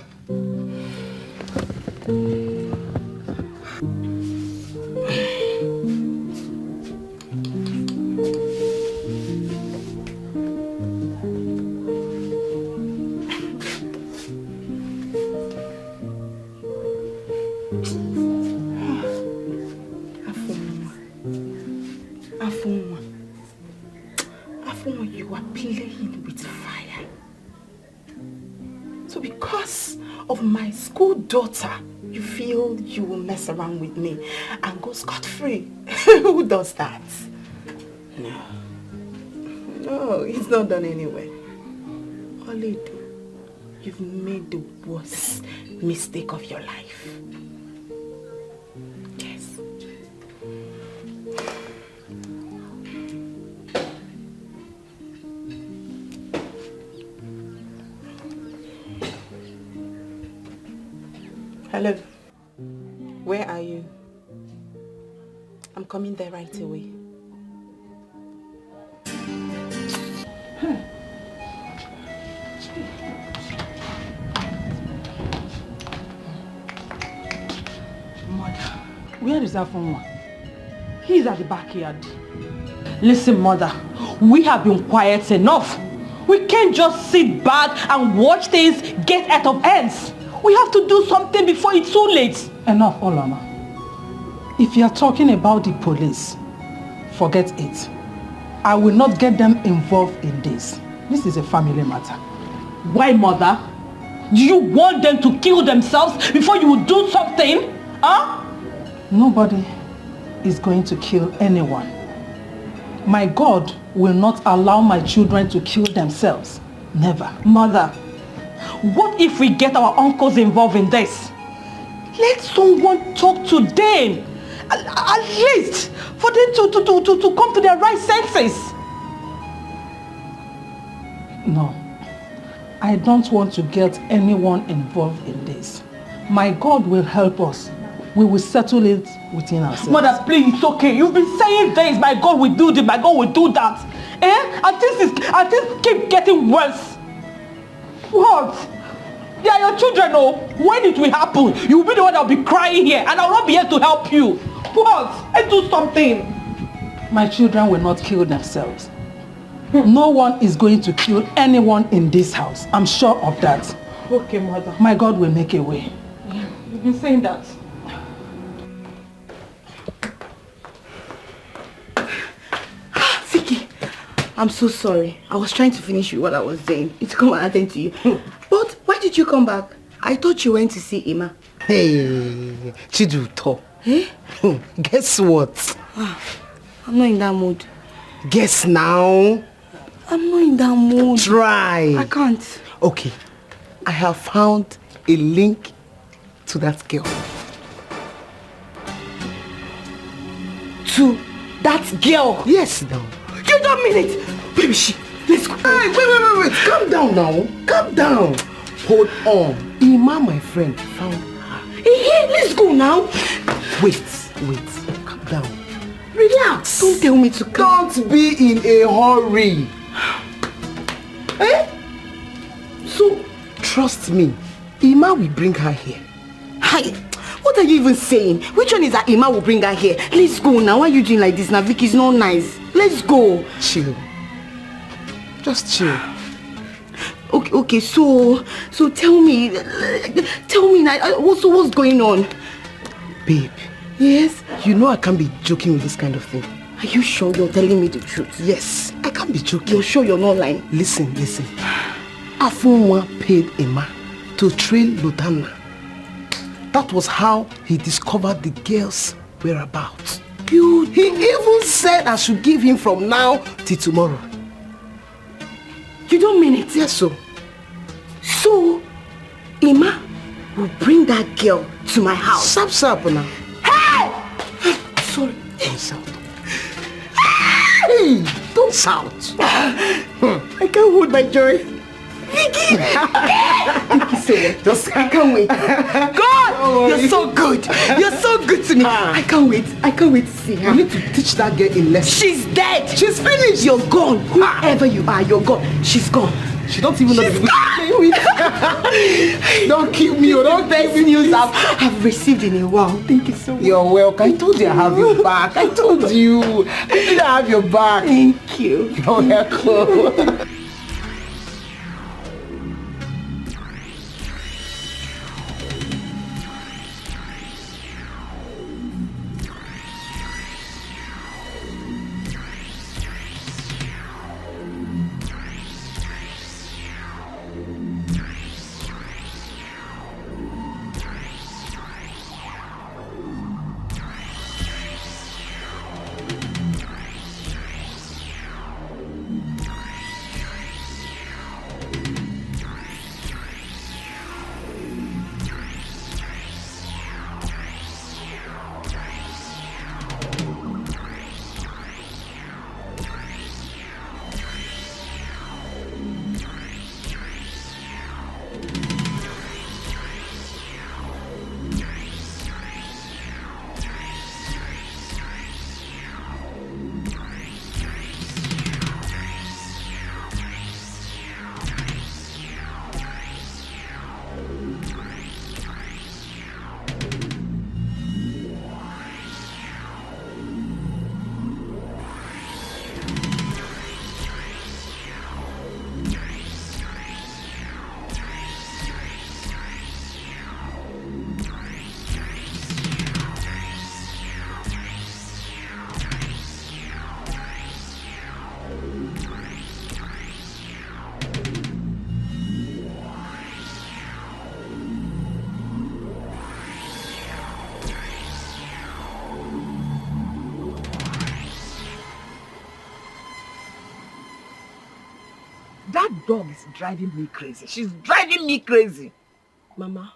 Afuma, you are playing with fire. So because of my school daughter, you feel you will mess around with me and go scot-free. Who does that? No. No, it's not done anyway. Oledo, you've made the worst mistake of your life. Yes. Hello. Where are you? I'm coming there right away. Mother, where is Afuma? He's at the backyard. Listen, Mother, we have been quiet enough. We can't just sit back and watch things get out of hands. We have to do something before it's too late. Enough, Olama. If you are talking about the police, forget it. I will not get them involved in this. This is a family matter. Why, Mother? Do you want them to kill themselves before you will do something? Huh? Nobody is going to kill anyone. My God will not allow my children to kill themselves. Never. Mother, what if we get our uncles involved in this? Let someone talk to them. At least for them to come to their right senses. No. I don't want to get anyone involved in this. My God will help us. We will settle it within ourselves. Mother, please, it's okay. You've been saying this. My God will do this. My God will do that. And this keep getting worse. What? They are your children, oh. When it will happen, you will be the one that will be crying here, and I will not be here to help you. What? Let's do something. My children will not kill themselves. No one is going to kill anyone in this house. I'm sure of that. Okay, Mother. My God will make a way. Yeah, you've been saying that. Vicky, I'm so sorry. I was trying to finish what I was saying. It's come and attend to you. But why did you come back? I thought you went to see Emma. Hey, Chiduto. Eh? Guess what? I'm not in that mood. Guess now. I'm not in that mood. Try. I can't. Okay. I have found a link to that girl. To that girl? Yes, now. You don't mean it. Where is she? Let's go. Hey, wait. Calm down now. Calm down. Hold on. Ima, my friend, found her. Hey, let's go now. Wait. Calm down. Relax. Don't tell me to calm. Don't be in a hurry. Eh? So, trust me. Ima will bring her here. Hi. What are you even saying? Which one is that Ima will bring her here? Let's go now. Why are you doing like this now? Vicky, it's not nice. Let's go. Chill. Just chill. Okay, so tell me now, what's going on? Babe. Yes? You know I can't be joking with this kind of thing. Are you sure you're telling me the truth? Yes, I can't be joking. You're sure you're not lying? Listen. Afunwa paid Emma to trail Lutana. That was how he discovered the girl's whereabouts. He even said I should give him from now till tomorrow. You don't mean it? Yes, so. So, Emma will bring that girl to my house. Stop now. Hey! Sorry. Don't shout. Hey! Don't shout. I can't hold my joy. Thank you so much. I can't wait. God, you're so good. You're so good to me. I can't wait. I can't wait to see her. You need to teach that girl a lesson. She's dead. She's finished. You're gone. Whoever you are, you're gone. She's gone. She don't even know the people she's playing with. Don't kill me. Don't best news I've received in a while. Thank you so much. You're welcome. I told you I have your back. I told you. I did I have your back. Thank you. You're welcome. That dog is driving me crazy. She's driving me crazy. Mama,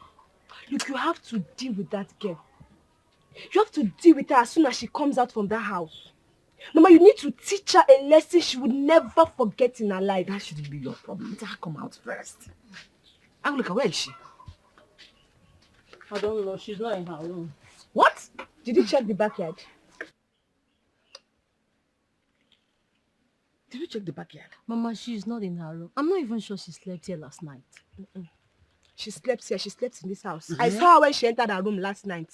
look, you have to deal with that girl. You have to deal with her as soon as she comes out from that house. Mama, you need to teach her a lesson she would never forget in her life. That shouldn't be your problem. Let her come out first. Look, where is she? I don't know. She's not in her room. What? Did you check the backyard? Did you check the backyard? Mama, she's not in her room. I'm not even sure she slept here last night. She slept here. She slept in this house. I saw her when she entered her room last night.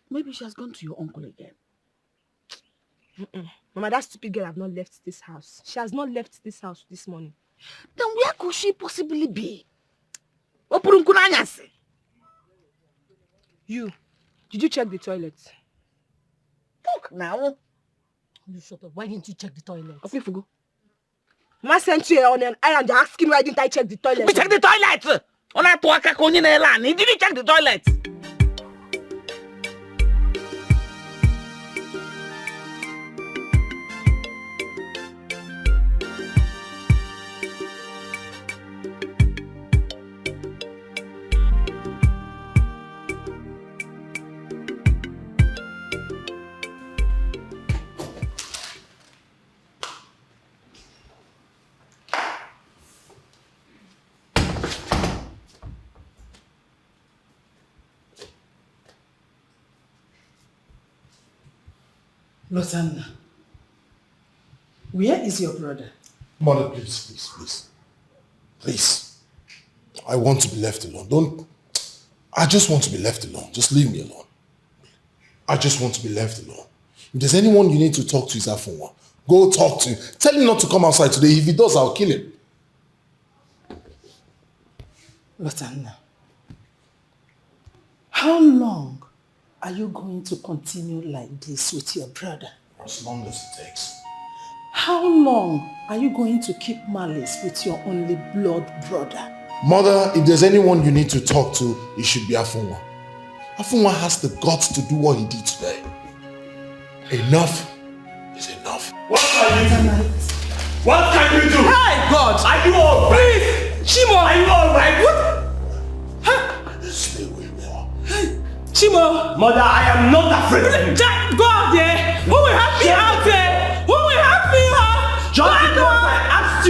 Maybe she has gone to your uncle again. Mama, that stupid girl has not left this house. She has not left this house this morning. Then where could she possibly be? You, did you check the toilet? Look now. You shut up. Why didn't you check the toilet? Okay, Fugo. Mama sent you on an island asking why didn't I check the toilet? We check the toilet! Did you check the toilet? Lotanna, where is your brother? Mother, please. Please. I want to be left alone. I just want to be left alone. Just leave me alone. I just want to be left alone. If there's anyone you need to talk to, is Afunwa. Go talk to him. Tell him not to come outside today. If he does, I'll kill him. Lotanna, how long are you going to continue like this with your brother? As long as it takes. How long are you going to keep malice with your only blood brother? Mother, if there's anyone you need to talk to, it should be Afunwa. Afunwa has the guts to do what he did today. Enough is enough. What can you do? What can you do? Hey, God! Are you alright? Chimo! Are you alright? What? Stay away, man. Chimo! Mother, I am not afraid of you. God, yeah! Who will help me out there? Who will help me out? Just because I asked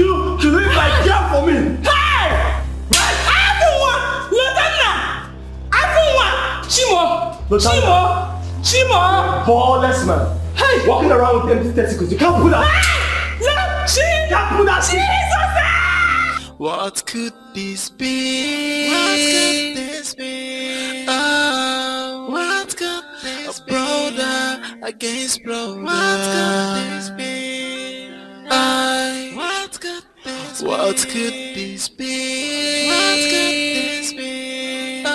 Chimo! Ballless man. Hey! Walking around with empty testicles. You can't put that. Jesus! Can't put that. Jesus! What could this be? What could this be? Oh, what could this be? Brother against brother. What could this be? What could this be? What could this be? What could this be? Oh,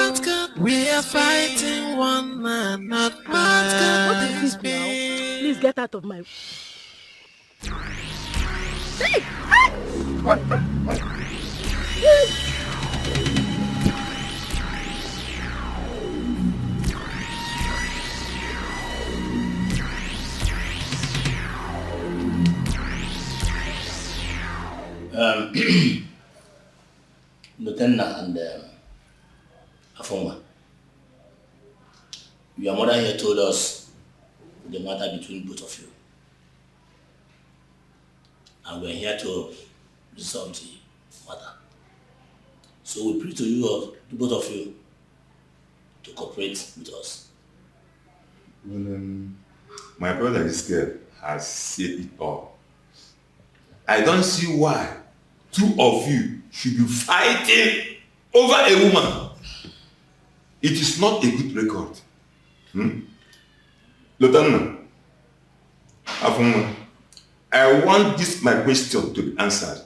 what could we are fighting one another. What is this now? Please get out of my... Hey! Lieutenant and Afoma, your mother here told us the matter between both of you. And we're here to resolve the matter. So we pray to you, to both of you, to cooperate with us. Well, my brother Escalation has said it all. I don't see why two of you should be fighting over a woman. It is not a good record. Lieutenant, Afuma, I want this my question to be answered.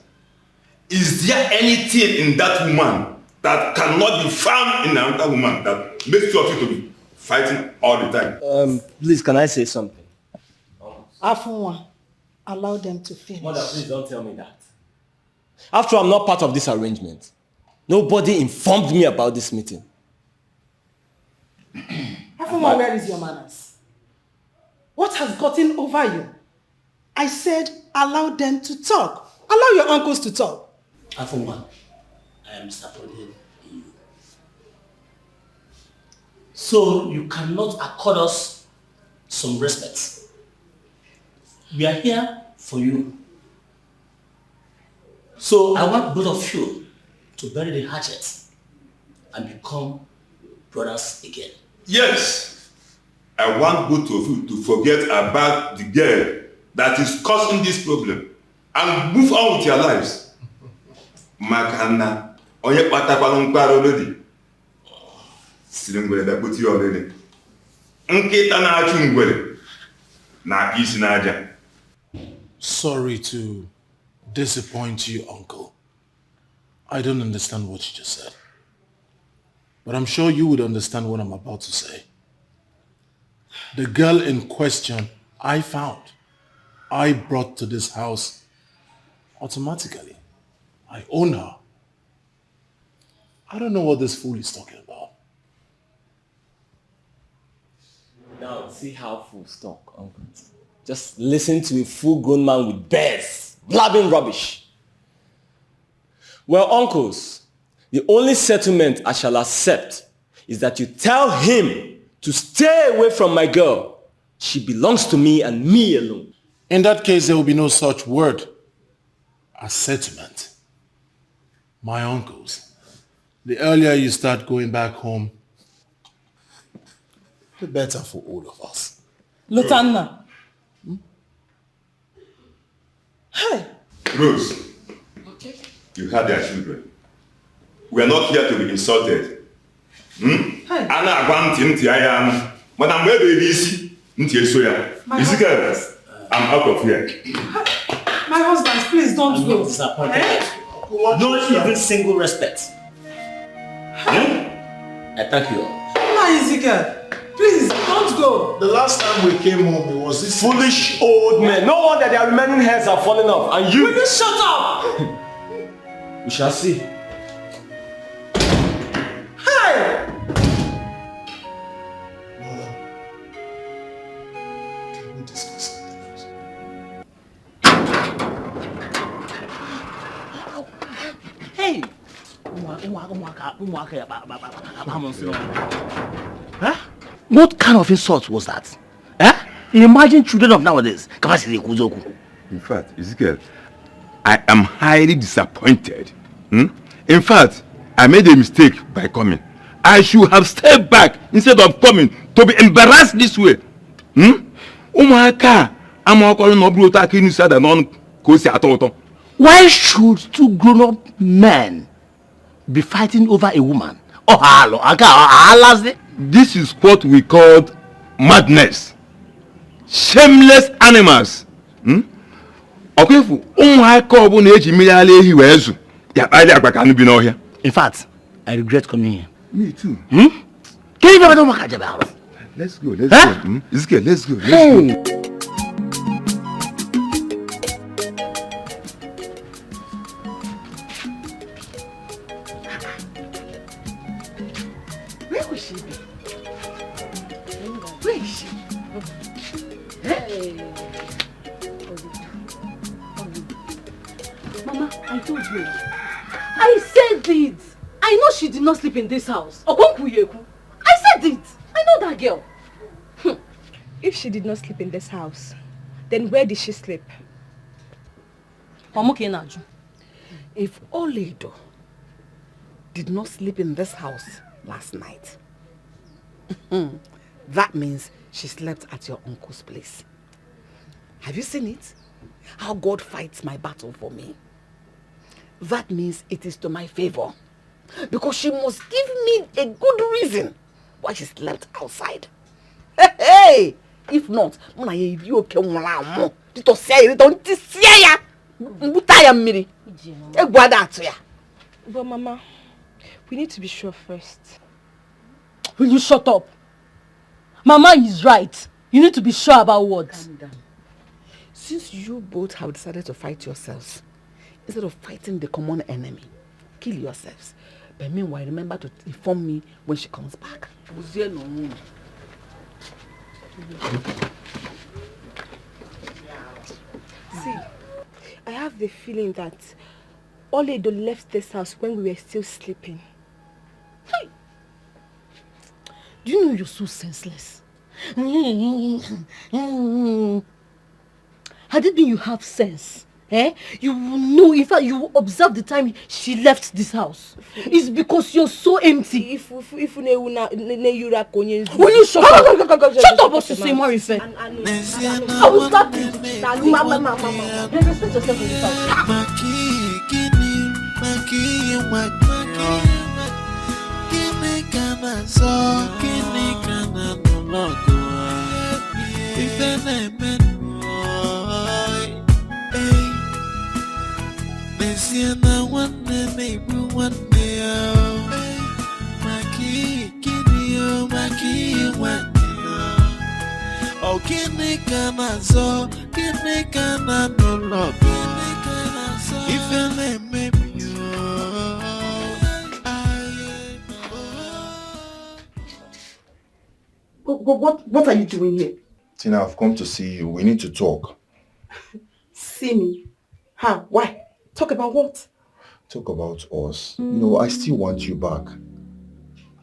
Is there anything in that woman that cannot be found in another woman that makes two of you to be fighting all the time? Please, can I say something? Afunwa, allow them to finish. Mother, please don't tell me that. After all, I'm not part of this arrangement. Nobody informed me about this meeting. Afunwa, where is your manners? What has gotten over you? I said allow them to talk. Allow your uncles to talk. Afuma, I am disappointed in you. So you cannot accord us some respect. We are here for you. So I want both of you to bury the hatchet and become brothers again. Yes, I want both of you to forget about the girl that is causing this problem and move on with your lives. Makana, onye patakwala mkpara already. Siri ngwere daputi already. Nkịta na-achụ ngwere na isi n'aja. Sorry to disappoint you, Uncle. I don't understand what you just said. But I'm sure you would understand what I'm about to say. The girl in question I found. I brought to this house automatically. I own her. I don't know what this fool is talking about. Now, see how fools talk, Uncle. Just listen to a full-grown man with bears, blabbing rubbish. Well, uncles, the only settlement I shall accept is that you tell him to stay away from my girl. She belongs to me and me alone. In that case, there will be no such word as settlement. My uncles, the earlier you start going back home, the better for all of us. Lieutenant. Hey. Rose, you had their children. We are not here to be insulted. Ana agwa ntị aya anụ. Mana mgbe ebe isi ntị eso ya. Ezekiel, I'm out of here. My husband, please don't go. Not even single respect. I thank you all. No, Ezekiel. Please, don't go. The last time we came home, it was this foolish old men. No wonder their remaining hairs are falling off. And you... Will you shut up? We shall see. Hey! Can we discuss something else? Hey! Huh? What kind of insult was that? Eh? Imagine children of nowadays. In fact, Ezekiel, I am highly disappointed. In fact, I made a mistake by coming. I should have stayed back instead of coming to be embarrassed this way. Why should two grown-up men be fighting over a woman? This is what we call madness. Shameless animals. In fact, I regret coming here. Me too. Can you never know what about? Let's go. Let's go. Let's go. Where will she be? Where is she? Hey. Mama, I told you. I said it. I know she did not sleep in this house. I said it. I know that girl. If she did not sleep in this house, then where did she sleep? If Oledo did not sleep in this house last night, that means she slept at your uncle's place. Have you seen it? How God fights my battle for me. That means it is to my favor. Because she must give me a good reason why she slept outside. Hey! If not, but Mama, we need to be sure first. Will you shut up? Mama is right. You need to be sure about what? Calm down. Since you both have decided to fight yourselves, instead of fighting the common enemy, kill yourselves. But meanwhile, remember to inform me when she comes back. See, I have the feeling that Oledo left this house when we were still sleeping. Hey. Do you know you're so senseless? Had it been you have sense, you will know, in fact, you will observe the time she left this house. It's because you're so empty. Will you shut up? Shut up, what's the same more effect? I will slap you. Respect yourself in this house. Siena one neighbor one day, Maki, Kinio, Maki, one day. Oh, Kinikana, so Kinikana, no love. If your name may be What are you doing here? Tina, I've come to see you. We need to talk. See me? Huh? Why? Talk about what? Talk about us. You know, I still want you back.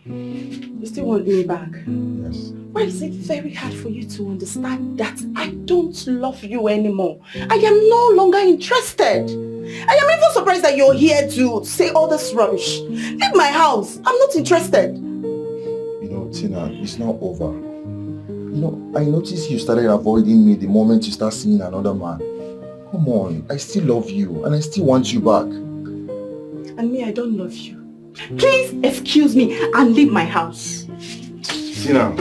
You still want me back? Yes. Why is it very hard for you to understand that I don't love you anymore? I am no longer interested. I am even surprised that you're here to say all this rubbish. Leave my house. I'm not interested. You know, Tina, it's not over. You know, I noticed you started avoiding me the moment you start seeing another man. Come on, I still love you and I still want you back. And me, I don't love you. Please excuse me and leave my house. Tina.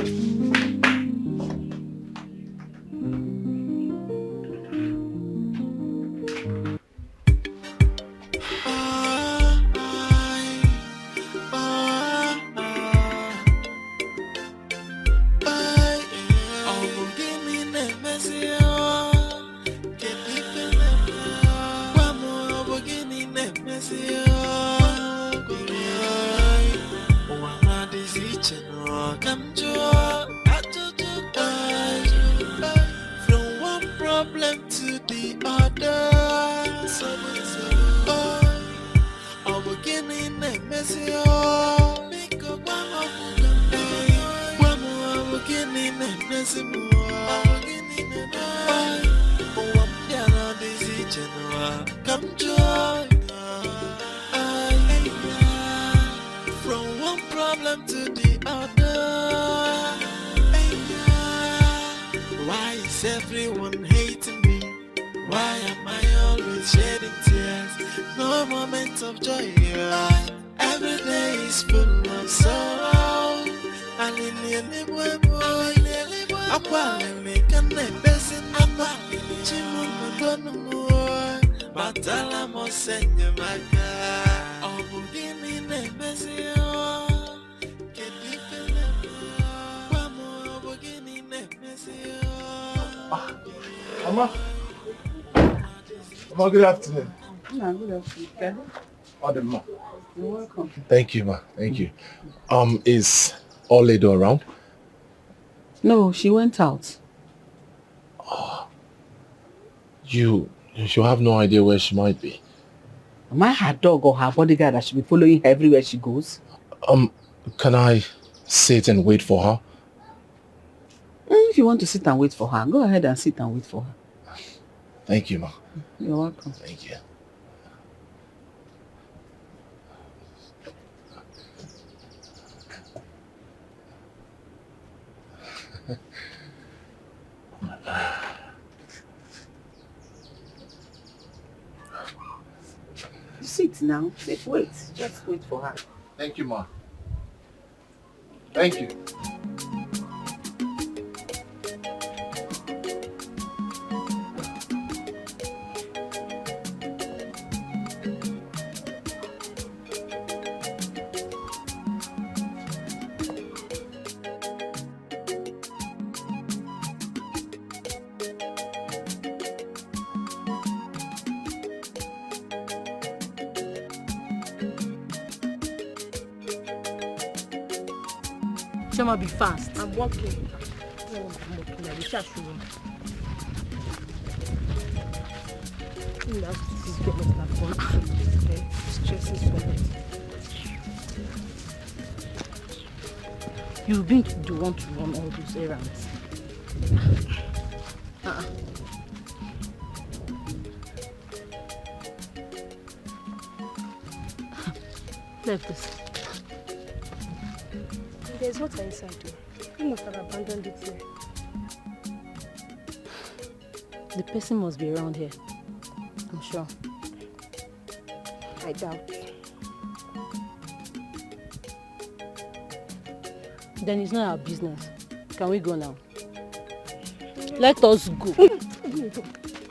From one problem to is everyone hating me? Why am I always shedding tears? No moment of joy. Every day is full of sorrow. Batala mo senye maka obugini ne mesio kedipele wamo obugini ne mesio. Mama. Mama, good afternoon. Good afternoon. Ma. You're welcome. Thank you, ma. Thank you. Is Oledo around? No, she went out. You have no idea where she might be. Am I her dog or her bodyguard that should be following her everywhere she goes? Can I sit and wait for her? If you want to sit and wait for her, go ahead and sit and wait for her. Thank you, ma. You're welcome. Thank you. Sit now. Wait. Just wait for her. Thank you, ma. Thank you. Shama, be fast. I'm walking. No, I'm walking. I wish I should run. This girl must have gone through. Okay? Stresses for it. You've been the one to run all those errands. Left this. There's water inside too. You must have abandoned it here. The person must be around here. I'm sure. I doubt. Then it's not our business. Can we go now? Let us go.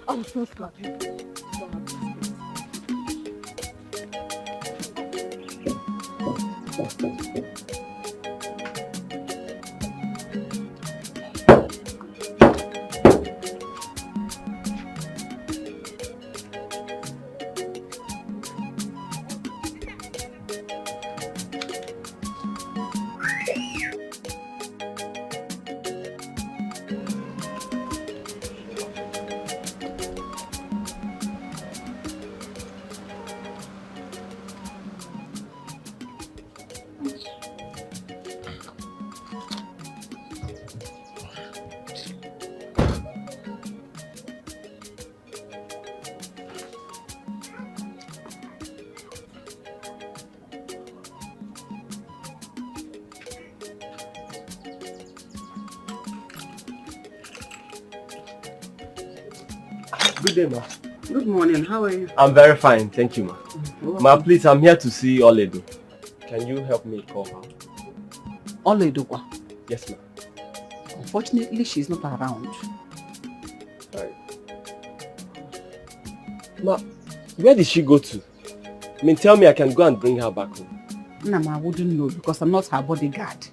I will soon slap you. Good day, ma. Good morning. How are you? I'm very fine, thank you, ma. Ma, please, I'm here to see Oledo. Can you help me call her? Oledo? Yes, ma. Unfortunately, she's not around. Right. Ma, where did she go to? I mean, tell me I can go and bring her back home. Nama, I wouldn't know because I'm not her bodyguard.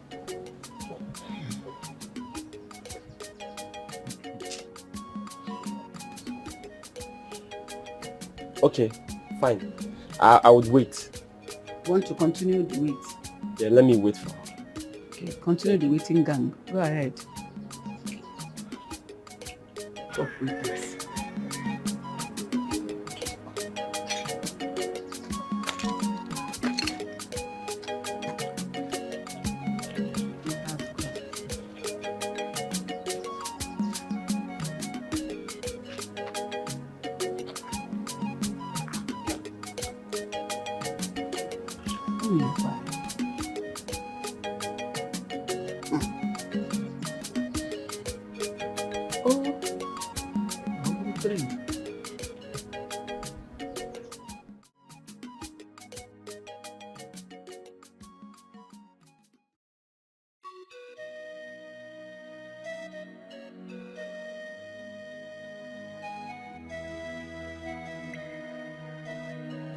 Okay, fine. I would wait. Want to continue the wait? Yeah, let me wait for her. Okay, continue the waiting gang. Go ahead. Stop waiting.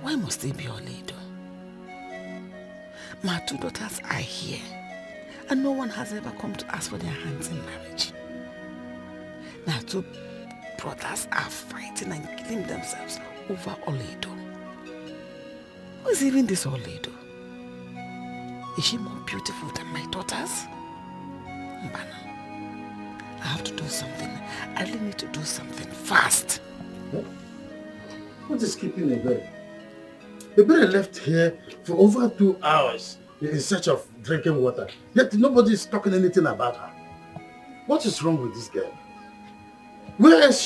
Why must it be Oledo? My 2 daughters are here, and no one has ever come to ask for their hands in marriage. Now 2 brothers are fighting and killing themselves over Oledo. Who is even this Oledo? Is she more beautiful than my daughters? Mbana, I have to do something. I really need to do something fast. What is keeping Ebere? Ebere left here for over 2 hours in search of drinking water. Yet nobody is talking anything about her. What is wrong with this girl? Where else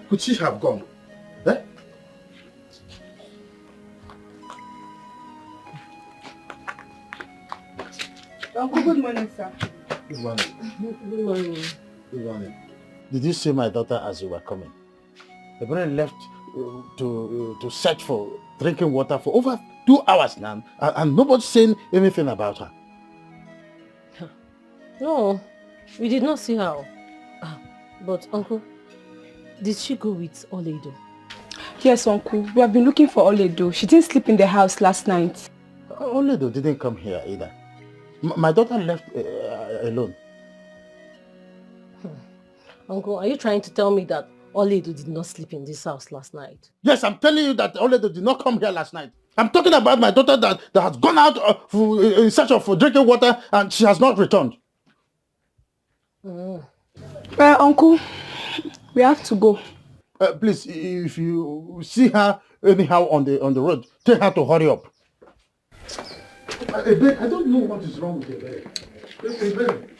could she have gone? Eh? Uncle, good morning, sir. Good morning. Good morning. Good morning. Did you see my daughter as you were coming? Ebere left to search for drinking water for over 2 hours now, and nobody's saying anything about her. No, we did not see her. But uncle, did she go with Oledo? Yes, uncle. We have been looking for Oledo. She didn't sleep in the house last night. Oledo didn't come here either. My daughter left alone. Uncle, are you trying to tell me that Oledo did not sleep in this house last night? Yes, I'm telling you that Oledo did not come here last night. I'm talking about my daughter that has gone out in search of drinking water and she has not returned. Uncle, we have to go. Please, if you see her anyhow on the road, tell her to hurry up. I don't know what is wrong with Ebere.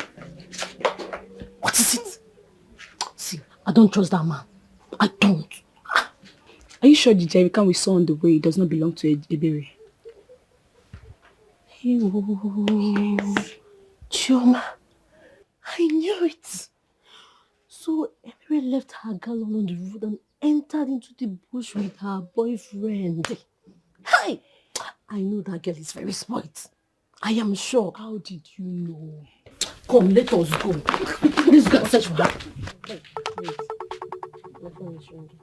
What is it? See, I don't trust that man. I don't. Are you sure the jerrycan we saw on the way does not belong to Ebere? Chioma, I knew it. So Ebere left her gallon on the road and entered into the bush with her boyfriend. Hey! I know that girl is very spoilt. I am sure. How did you know? Come, let us go. Let's go and search for that. Hey, wait. My phone is ringing.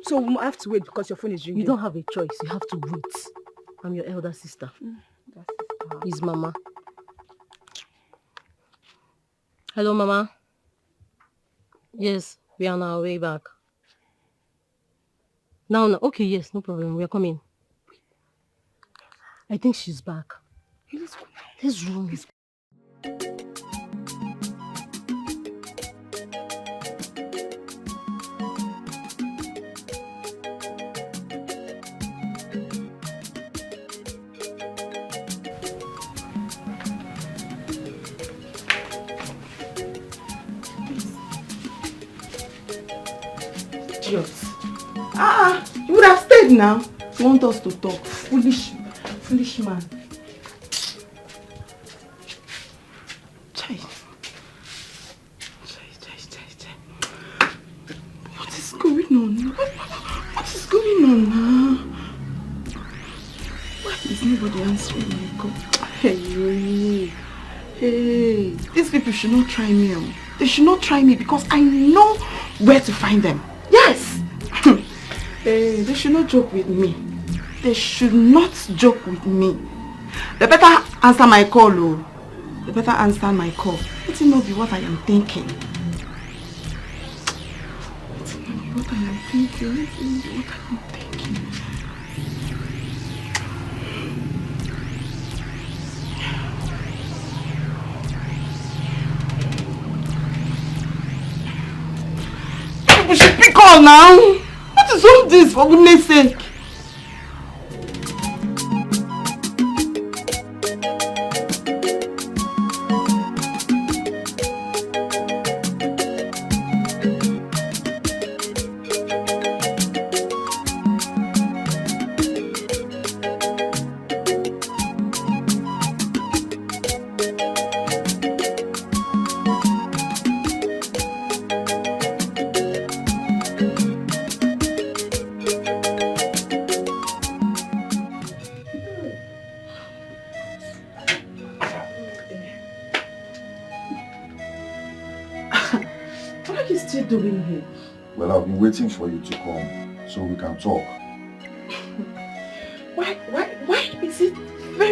So we have to wait because your phone is ringing? You don't have a choice. You have to wait. I'm your elder sister. It's Mama. Hello, Mama. Yes, we are on our way back. Now, okay, yes, no problem. We are coming. I think she's back. Let's go now. Let's run. You would have stayed now. You want us to talk. Foolish man. Chai. What is going on? What is going on now? Why is nobody answering my call? Hey, these people should not try me. They should not try me because I know where to find them. Yes! Hey, they should not joke with me. They should not joke with me. They better answer my call, oh. They better answer my call. Let it not be what I am thinking. Let it not be what I am thinking. Let it not be what I am thinking. People should pick on now. What is all this, for goodness sake? Well, I've been waiting for you to come so we can talk.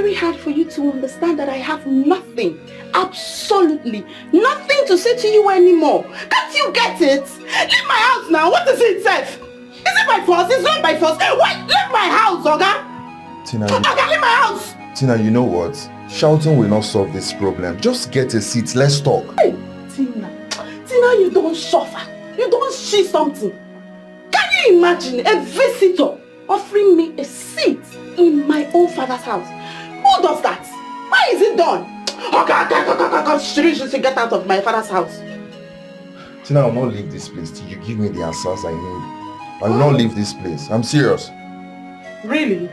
very hard for you to understand that I have nothing, absolutely nothing to say to you anymore. Can't you get it? Leave my house now. What is it, Seth? Is it my fault? It's not my fault. Why? Leave my house, Oga. Tina, Oga, leave my house. Tina, you know what? Shouting will not solve this problem. Just get a seat. Let's talk. Hey, Tina, you don't suffer. You don't see something. Can you imagine a visitor offering me a seat in my own father's house? Who does that? Why is it done? Okay, should get out of my father's house. Tina, I will not leave this place till you give me the answers I need. I will not leave this place. I'm serious. Really?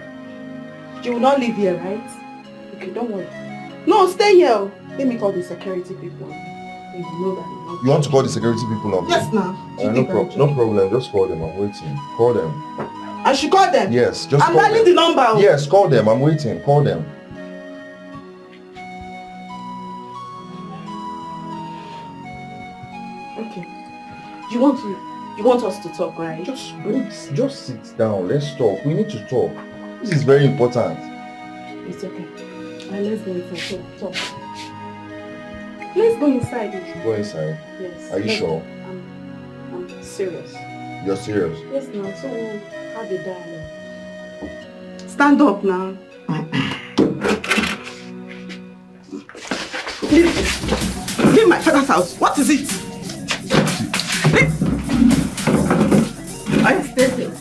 You will not live here, right? Okay, don't worry. No, stay here. Let me call the security people. You know that. You want to call the security people up? Yes, now. No problem. Just call them. I'm waiting. Call them. I should call them? Yes, just I'm call them. dialing the number. Yes, call them. I'm waiting. Call them. Okay. You want us to talk, right? Just sit down. Let's talk. We need to talk. This is very important. It's okay. Let's go inside. Talk. Let's go inside. Go inside? Yes. Are you sure? I'm serious. You're serious? Yes, now. So we'll have a dialogue. Stand up now. Leave my father's house. What is it? I stay there.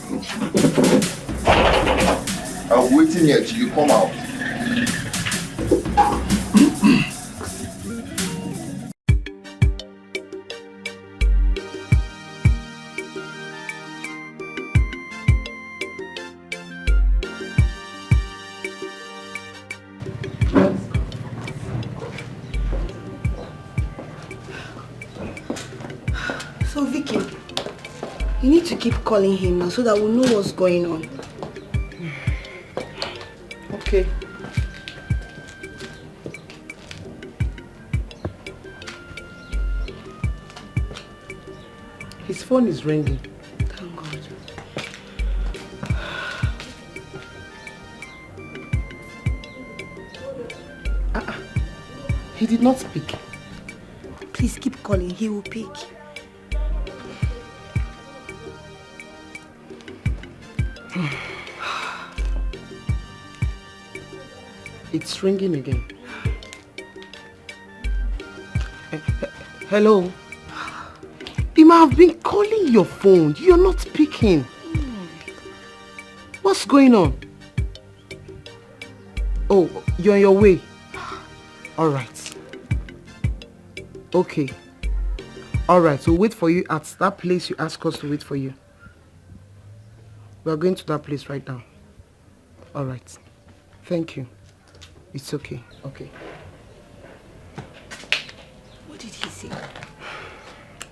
I'm waiting here till you come out. So Vicky, you need to keep calling him now so that we'll know what's going on. Okay. His phone is ringing. Thank God. He did not speak. Please keep calling, he will pick. It's ringing again. Hello? He might have been calling your phone. You're not picking. What's going on? Oh, you're on your way. All right. Okay. All right, so wait for you at that place you asked us to wait for you. We are going to that place right now. All right. Thank you. It's okay. Okay. What did he say?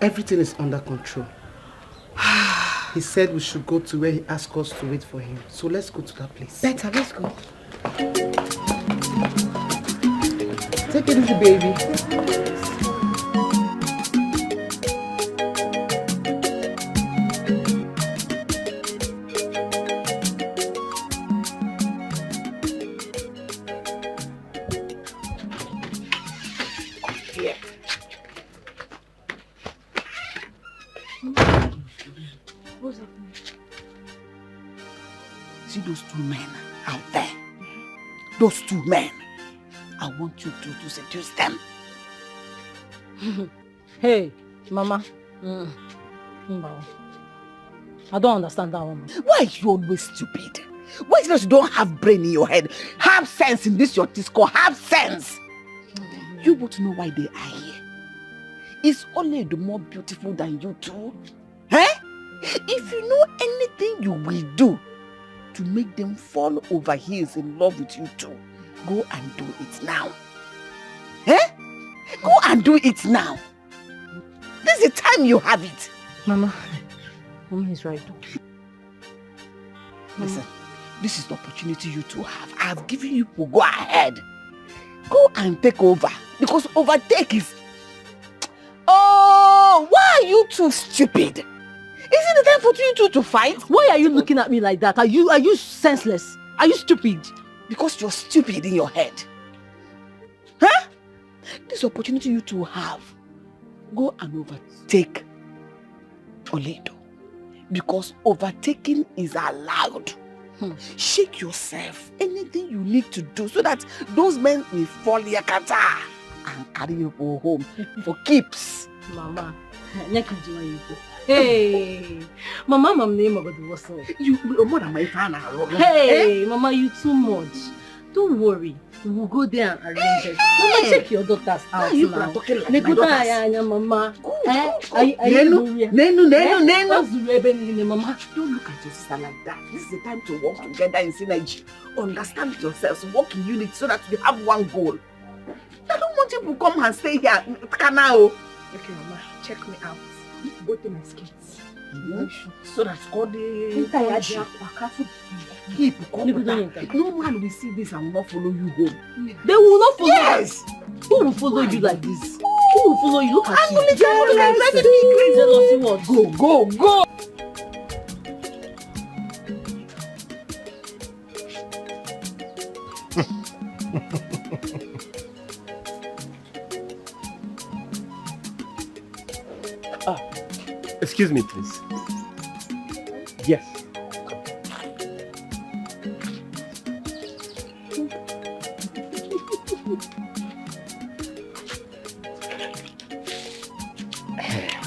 Everything is under control. He said we should go to where he asked us to wait for him. So let's go to that place. Better, let's go. Take it easy, baby. See those two men out there? Those two men. I want you to seduce them. Hey, Mama. I don't understand that one. Why are you always stupid? Why is it that you don't have brain in your head? Have sense in this your disco. Have sense. You both know why they are here. Is Oledo more beautiful than you two? Eh? If you know anything you will do to make them fall over heels in love with you two, go and do it now. Eh? Go and do it now. This is the time you have it. Mama is right. Listen, this is the opportunity you two have. I have given you to go ahead. Go and take over. Because overtake is... Oh, why are you two stupid? Isn't it time for you two to fight? Why are you looking at me like that? Are you senseless? Are you stupid? because you're stupid in your head. Huh? This opportunity you two have, go and overtake Oledo. Because overtaking is allowed. Shake yourself. Anything you need to do so that those men will fall yakata and carry you home for keeps. Mama, hey, Mama, my name of the was you more than my fan. Hey, Mama, you too much. Don't worry. We'll go there and arrange it. Mama, check your daughter's house you now. Talking like my daughters. Mama. Mama, don't look at your sister like that. This is the time to work together in synergy. Understand yourselves, work in unity so that we have one goal. I don't want you to come and stay here. Canal. Okay, Mama, check me out. Go to my skates. So that's called the keep no one will see this and will not follow you home. They will not follow. Yes. Who will follow you like this? Who will follow you? Look at you. Jealousy what? Go. Excuse me, please. Yes.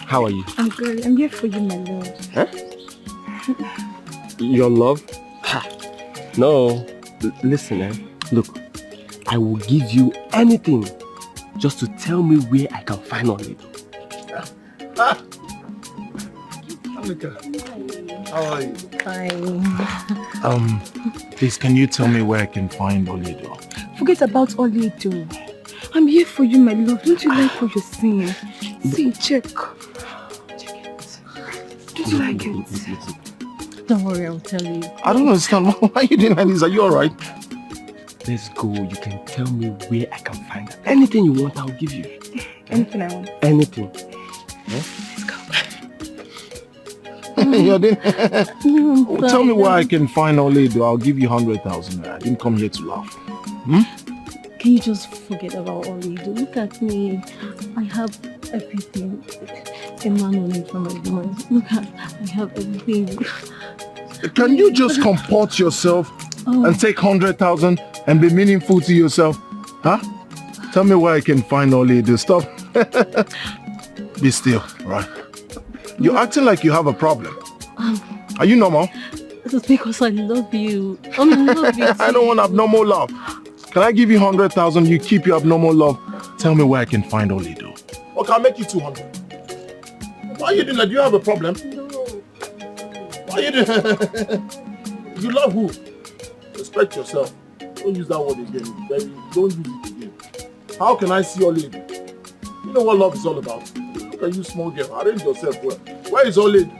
How are you? I'm good. I'm here for you, my love. Huh? Your love? Ha. No. Listen, Look, I will give you anything just to tell me where I can find Oledo. How are you? Fine. Please, can you tell me where I can find Oledo? Forget about Oledo. I'm here for you, my love. Don't you like what you're seeing? See, check. Check it. Don't you like it? Don't worry, I'll tell you. I don't understand. Why are you doing like this? Are you alright? Let's go. You can tell me where I can find it. Anything you want, I'll give you. Anything I want. Anything. Let's go. Tell me where I can find Oledo. I'll give you 100,000. I didn't come here to laugh. Can you just forget about Oledo? Look at me. I have everything. A man will need from my woman. Look at, I have everything. Can you just comport yourself and take 100,000 and be meaningful to yourself? Huh? Tell me where I can find Oledo. Stop. Be still, right? You're acting like you have a problem. Are you normal? It is because I love you. I love you too. I don't want abnormal love. Can I give you 100,000? You keep your abnormal love. Tell me where I can find Oledo. Or can I make you 200? Why are you doing that? Do you have a problem? No. Why are you doing You love who? Respect yourself. Don't use that word again, baby. Don't use it again. How can I see Oledo? You know what love is all about. Look at you, small girl. Arrange yourself well. Where is Oledo?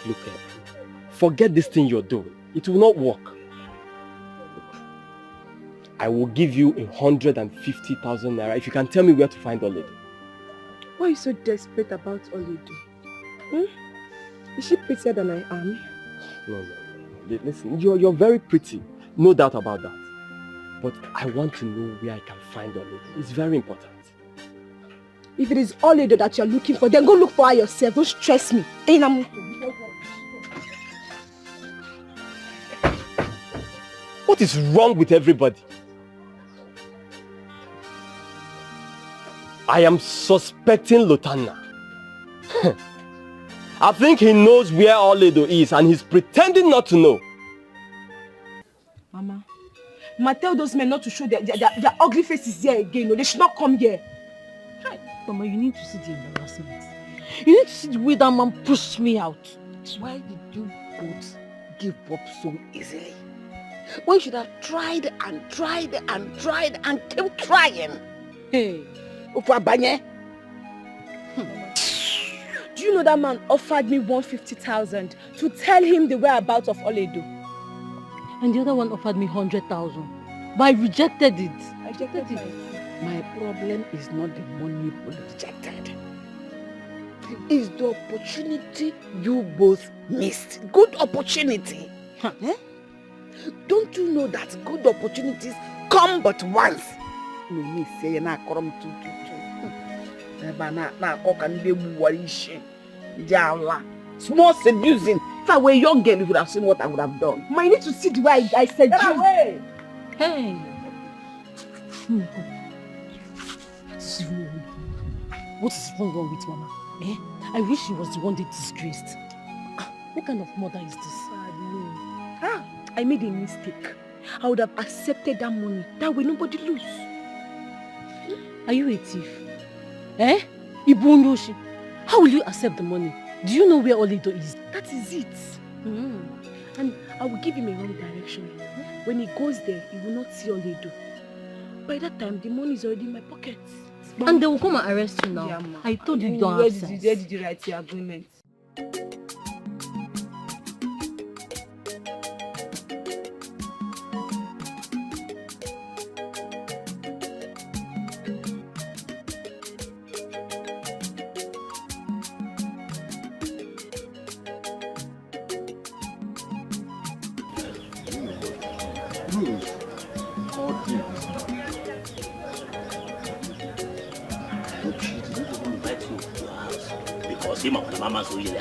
Look. Forget this thing you're doing. It will not work. I will give you 150,000 naira if you can tell me where to find Oledo. Why are you so desperate about Oledo? Is she prettier than I am? No. Listen, you're very pretty. No doubt about that. But I want to know where I can find Oledo. It's very important. If it is Oledo that you're looking for, then go look for her yourself. Don't stress me. What is wrong with everybody? I am suspecting Lotana. I think he knows where Oledo is and he's pretending not to know. Mama, tell those men not to show their ugly faces here again. No, they should not come here. Mama, you need to see the embarrassment. You need to see the way that man pushed me out. Why did you both give up so easily? When you should have tried and kept trying. Hey. Do you know that man offered me 150,000 to tell him the whereabouts of Oledo? And the other one offered me 100,000. But I rejected it. I rejected it. My problem is not the money you rejected. It's the opportunity you both missed. Good opportunity. Huh? Don't you know that good opportunities come but once? Me say na come to. Small seducing. If I were a young girl, you would have seen what I would have done. I need to see the way I said Get away! Hey. What is wrong with Mama? I wish she was the one that disgraced. What kind of mother is this? I made a mistake. I would have accepted that money. That way nobody lose. Are you a thief? Ibunyoshi. How will you accept the money? Do you know where Oledo is? That is it. And I will give him a wrong direction. When he goes there, he will not see Oledo. By that time, the money is already in my pocket. And they will come and arrest you now. Yeah, I told you don't have sense. Where did you write your agreement?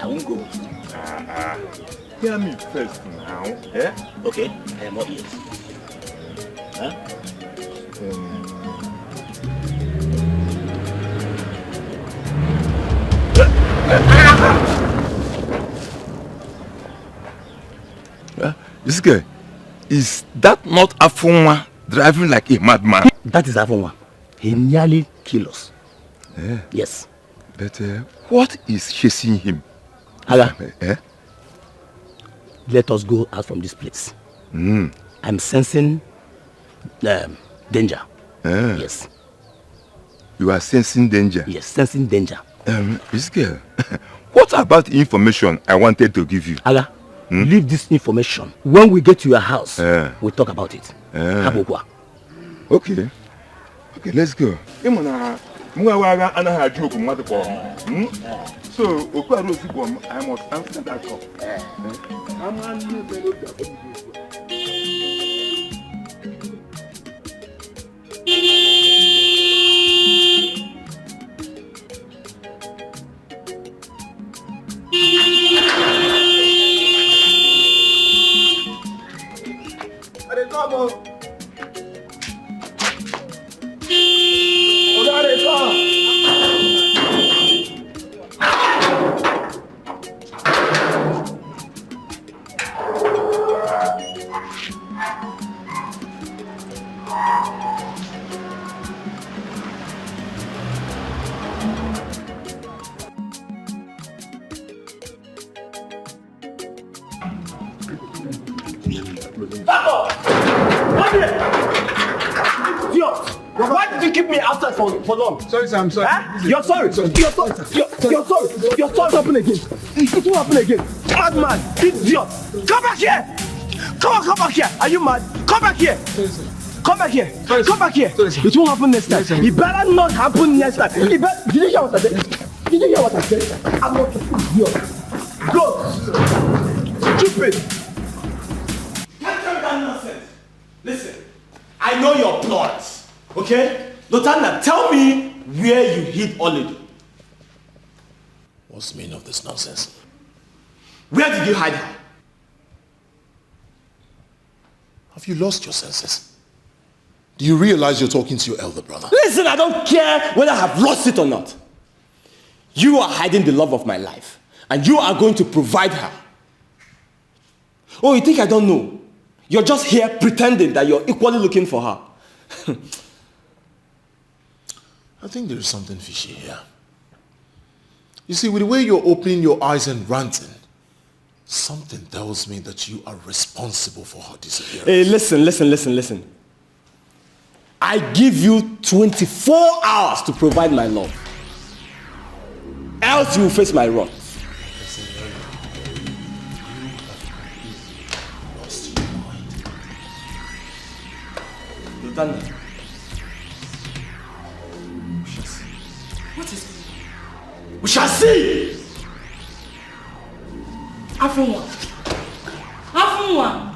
I won't go. Hear me first now. Okay, I am all ears. This guy, is that not Afonwa driving like a madman? That is Afonwa. He nearly killed us. Yes. But what is chasing him? Aga, let us go out from this place. I'm sensing danger. Yes. You are sensing danger? Yes, sensing danger. This girl, what about the information I wanted to give you? Aga, leave this information. When we get to your house, we'll talk about it. Okay. Okay, let's go. So, I must answer that call. Why did you keep me outside for long? Sorry, sir, I'm sorry. You're sorry. You're sorry. You're sorry. You're sorry. It happen again. It won't happen again. Madman, idiot. Come back here. Come back here. Are you mad? Come back here. Come back here. Come back here. It won't happen next time. It better not happen next time. Did you hear what I said? Did you hear what I said? I'm not an idiot. Go. Stupid. Can't tell that nonsense. Listen, I know your plots. Okay? Lotanda, tell me where you hid Oledo. What's the meaning of this nonsense? Where did you hide her? Have you lost your senses? Do you realize you're talking to your elder brother? Listen, I don't care whether I have lost it or not. You are hiding the love of my life. And you are going to provide her. Oh, you think I don't know? You're just here pretending that you're equally looking for her. I think there is something fishy here. You see, with the way you're opening your eyes and ranting, something tells me that you are responsible for her disappearance. Hey, listen. I give you 24 hours to provide my love. else you will face my wrath. Lieutenant. What is it? We shall see! Afunwa. Afunwa.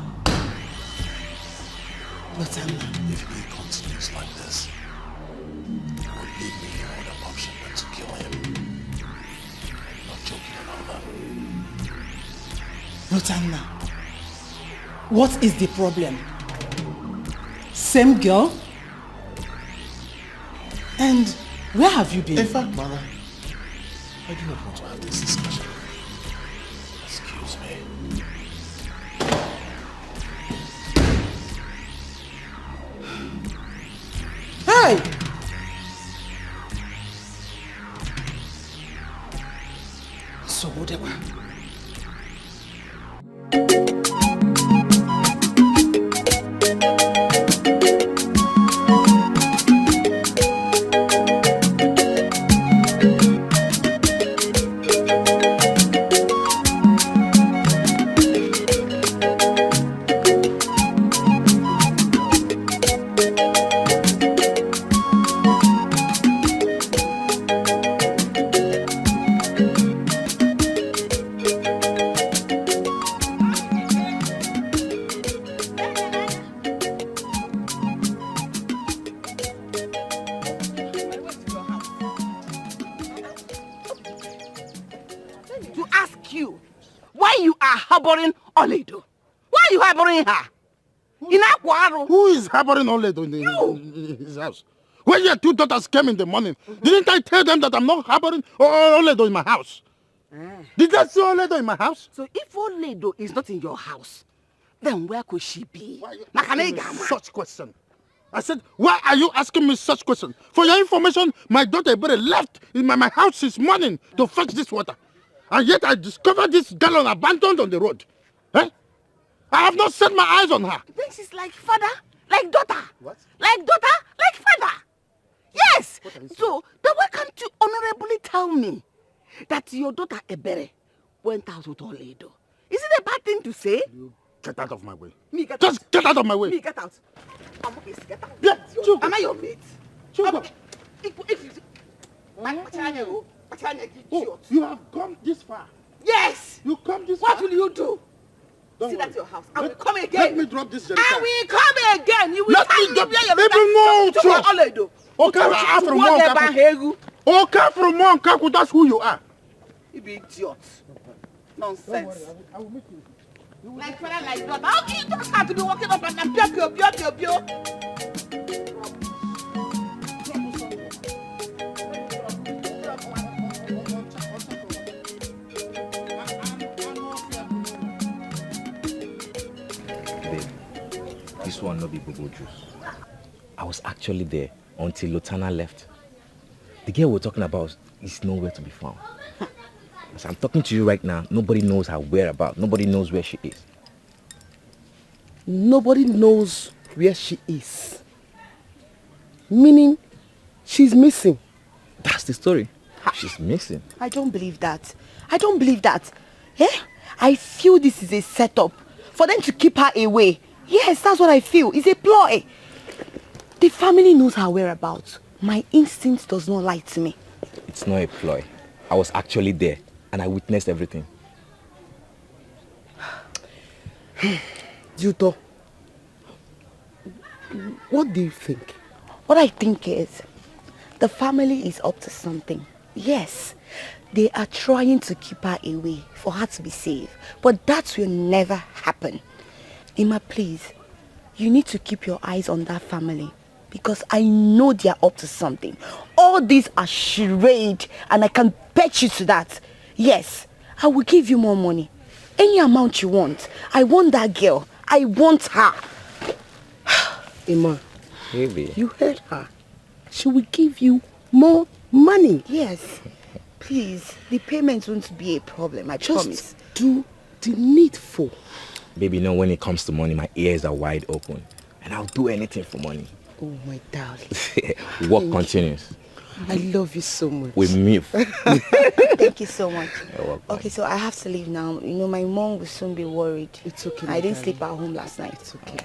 Lieutenant, if he continues like this, he will leave me no other option than to kill him. I'm not joking about that. Lieutenant, what is the problem? Same girl? And where have you been? In fact, Mother, I do not want to have this discussion. Excuse me. Hey! So whatever. To ask you why you are harboring Oledo. Why are you harboring her? In Aquaro. Who is harboring Oledo in his house? When your two daughters came in the morning, didn't I tell them that I'm not harboring Oledo in my house? Did I see Oledo in my house? So if Oledo is not in your house, then where could she be? Such question. I said, why are you asking me such question? For your information, my daughter Ebere left in my house this morning to fetch this water. And yet I discovered this gallon abandoned on the road. Eh? I have not set my eyes on her. Then she's like father, like daughter. What? Like daughter, like father. Yes. So then why can't you honorably tell me that your daughter Ebere went out with Oledo? Is it a bad thing to say? You get out of my way. Me get Just out. get out of my way. Me get out. I'm okay, get out. Yeah, Am I your mate? Oh, you have come this far. Yes. You come this far. What will you do? Don't Sit worry. at your house. I will come again. Let me drop this jerrycan. I will come again. You will Let tell me me drop where your Even more daughter truth. Oledo. Okay, from one. Okay, from one. Kaku, that's who you are. You be idiot. Nonsense. I will meet you. Like father, like daughter. How can you just have to be walking up and down? Pio, pio, pio, pio, pio. This one no be bubble juice. I was actually there until Lotana left. The girl we're talking about is nowhere to be found. As I'm talking to you right now, nobody knows her whereabouts. Nobody knows where she is. Nobody knows where she is. Meaning, she's missing. That's the story. She's missing. I don't believe that. I don't believe that. Eh? I feel this is a setup for them to keep her away. Yes, that's what I feel. It's a ploy. The family knows her whereabouts. My instinct does not lie to me. It's not a ploy. I was actually there and I witnessed everything. Juto, what do you think? What I think is, the family is up to something. Yes, they are trying to keep her away for her to be safe. But that will never happen. Emma, please, you need to keep your eyes on that family. Because I know they are up to something. All these are charade, and I can bet you to that. Yes, I will give you more money. Any amount you want. I want that girl. I want her. Emma, Baby. you heard her. She will give you more money. Yes. Please, the payment won't be a problem, I promise. Do the needful. Baby, you know, when it comes to money, my ears are wide open. And I'll do anything for money. Oh, my darling. Work continues. I love you so much. With me. Thank you so much. You're welcome. Okay, so I have to leave now. You know, my mom will soon be worried. It's okay. I didn't sleep at home last night. It's okay.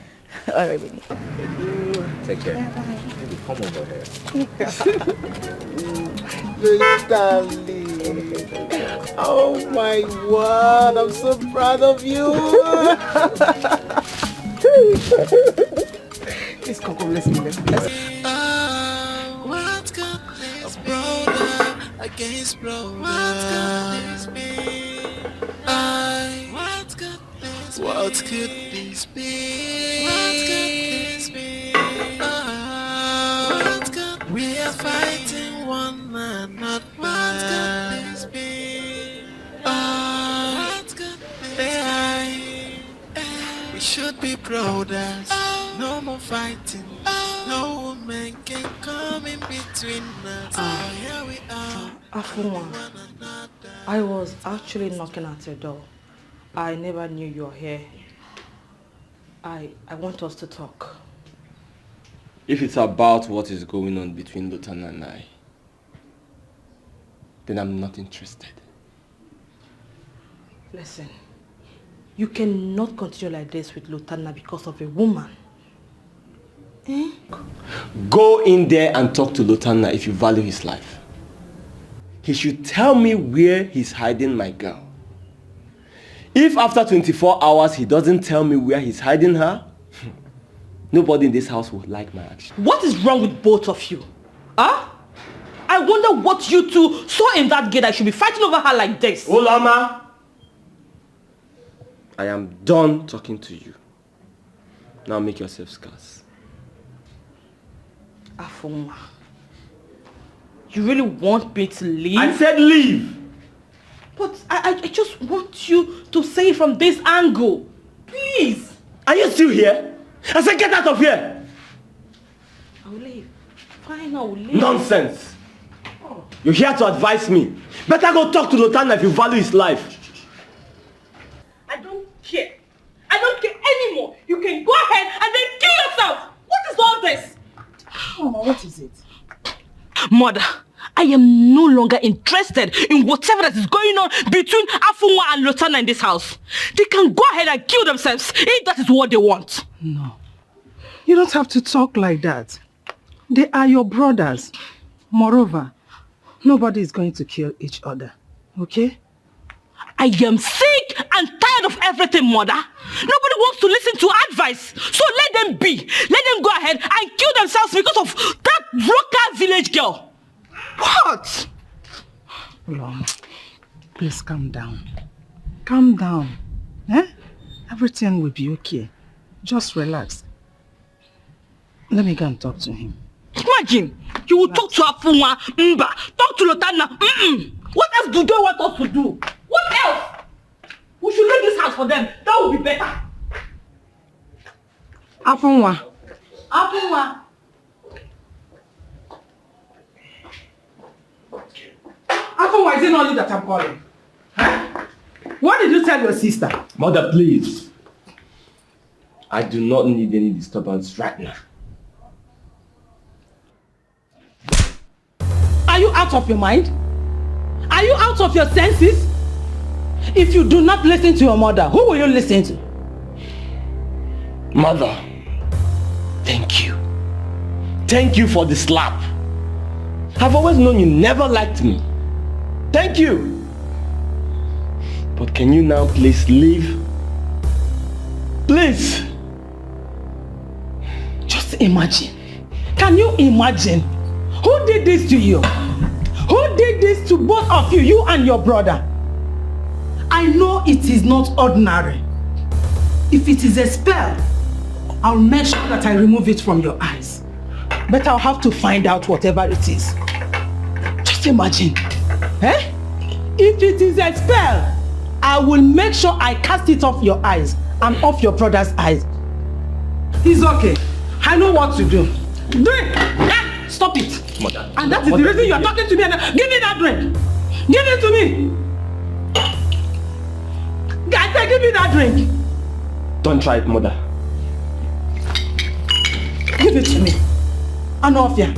All right, baby. Take care. Bye-bye. Baby, come over here. Darling. Oh my word, I'm so proud of you. Please come, let's go. What could this brother against brother? What could this be? What could this be? What could this be? What could we are fighting one another? What could this be? What could this be? We should be brothers. No more fighting. No woman can come in between us. Here we are. Afunwa, I was actually knocking at your door. I never knew you were here. I want us to talk. If it's about what is going on between Lutana and I, then I'm not interested. Listen, you cannot continue like this with Lutana because of a woman. Eh? Go in there and talk to Lutana if you value his life. He should tell me where he's hiding my girl. If after 24 hours he doesn't tell me where he's hiding her, nobody in this house will like my action. What is wrong with both of you? Huh? I wonder what you two saw in that gate that should be fighting over her like this. Olama! I am done talking to you. Now make yourself scarce. Afunwa, you really want me to leave? I said leave! But I just want you to say it from this angle. Please! Are you still here? I said get out of here! I will leave. Fine, I will leave. Nonsense! Oh. You're here to advise me. Better go talk to Lutana if you value his life. I don't care. I don't care anymore. You can go ahead and then kill yourself. What is all this? Oh, what is it? Mother, I am no longer interested in whatever that is going on between Afunwa and Lutana in this house. They can go ahead and kill themselves if that is what they want. No. You don't have to talk like that. They are your brothers. Moreover, nobody is going to kill each other. Okay? I am sick and tired of everything, Mother. Nobody wants to listen to advice. So let them be. Let them go ahead and kill themselves because of that local village girl. What? Long, please calm down. Calm down. Eh? Everything will be okay. Just relax. Let me go and talk to him. Imagine, you will talk to Afunwa, Mba, talk to Lutana. What else do they want us to do? What else? We should leave this house for them. That would be better. Afunwa. Afunwa. Afunwa, is it not you that I'm calling? Huh? What did you tell your sister? Mother, please. I do not need any disturbance right now. Are you out of your mind? Are you out of your senses? If you do not listen to your mother, who will you listen to? Mother, thank you. Thank you for the slap. I've always known you never liked me. Thank you. But can you now please leave? Please. Just imagine. Can you imagine? Who did this to you? Who did this to both of you, you and your brother? I know it is not ordinary. If it is a spell, I'll make sure that I remove it from your eyes. But I'll have to find out whatever it is. Just imagine. Eh? If it is a spell, I will make sure I cast it off your eyes and off your brother's eyes. It's okay. I know what to do. Drink! Stop it! Mother. And that is the reason you are talking to me. Give me that drink! Give it to me! Guys, give me that drink! Don't try it, Mother. Give it to me. Anofia.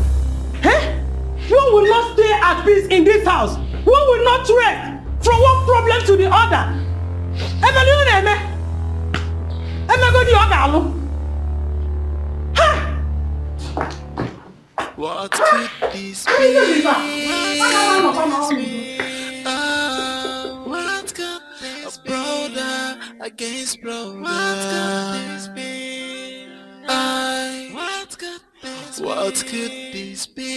Eh? You will not stay at peace in this house. We will not rest from one problem to the other. What could this be? What could this be? Brother against brother. What could this be? What could this be? What could this be?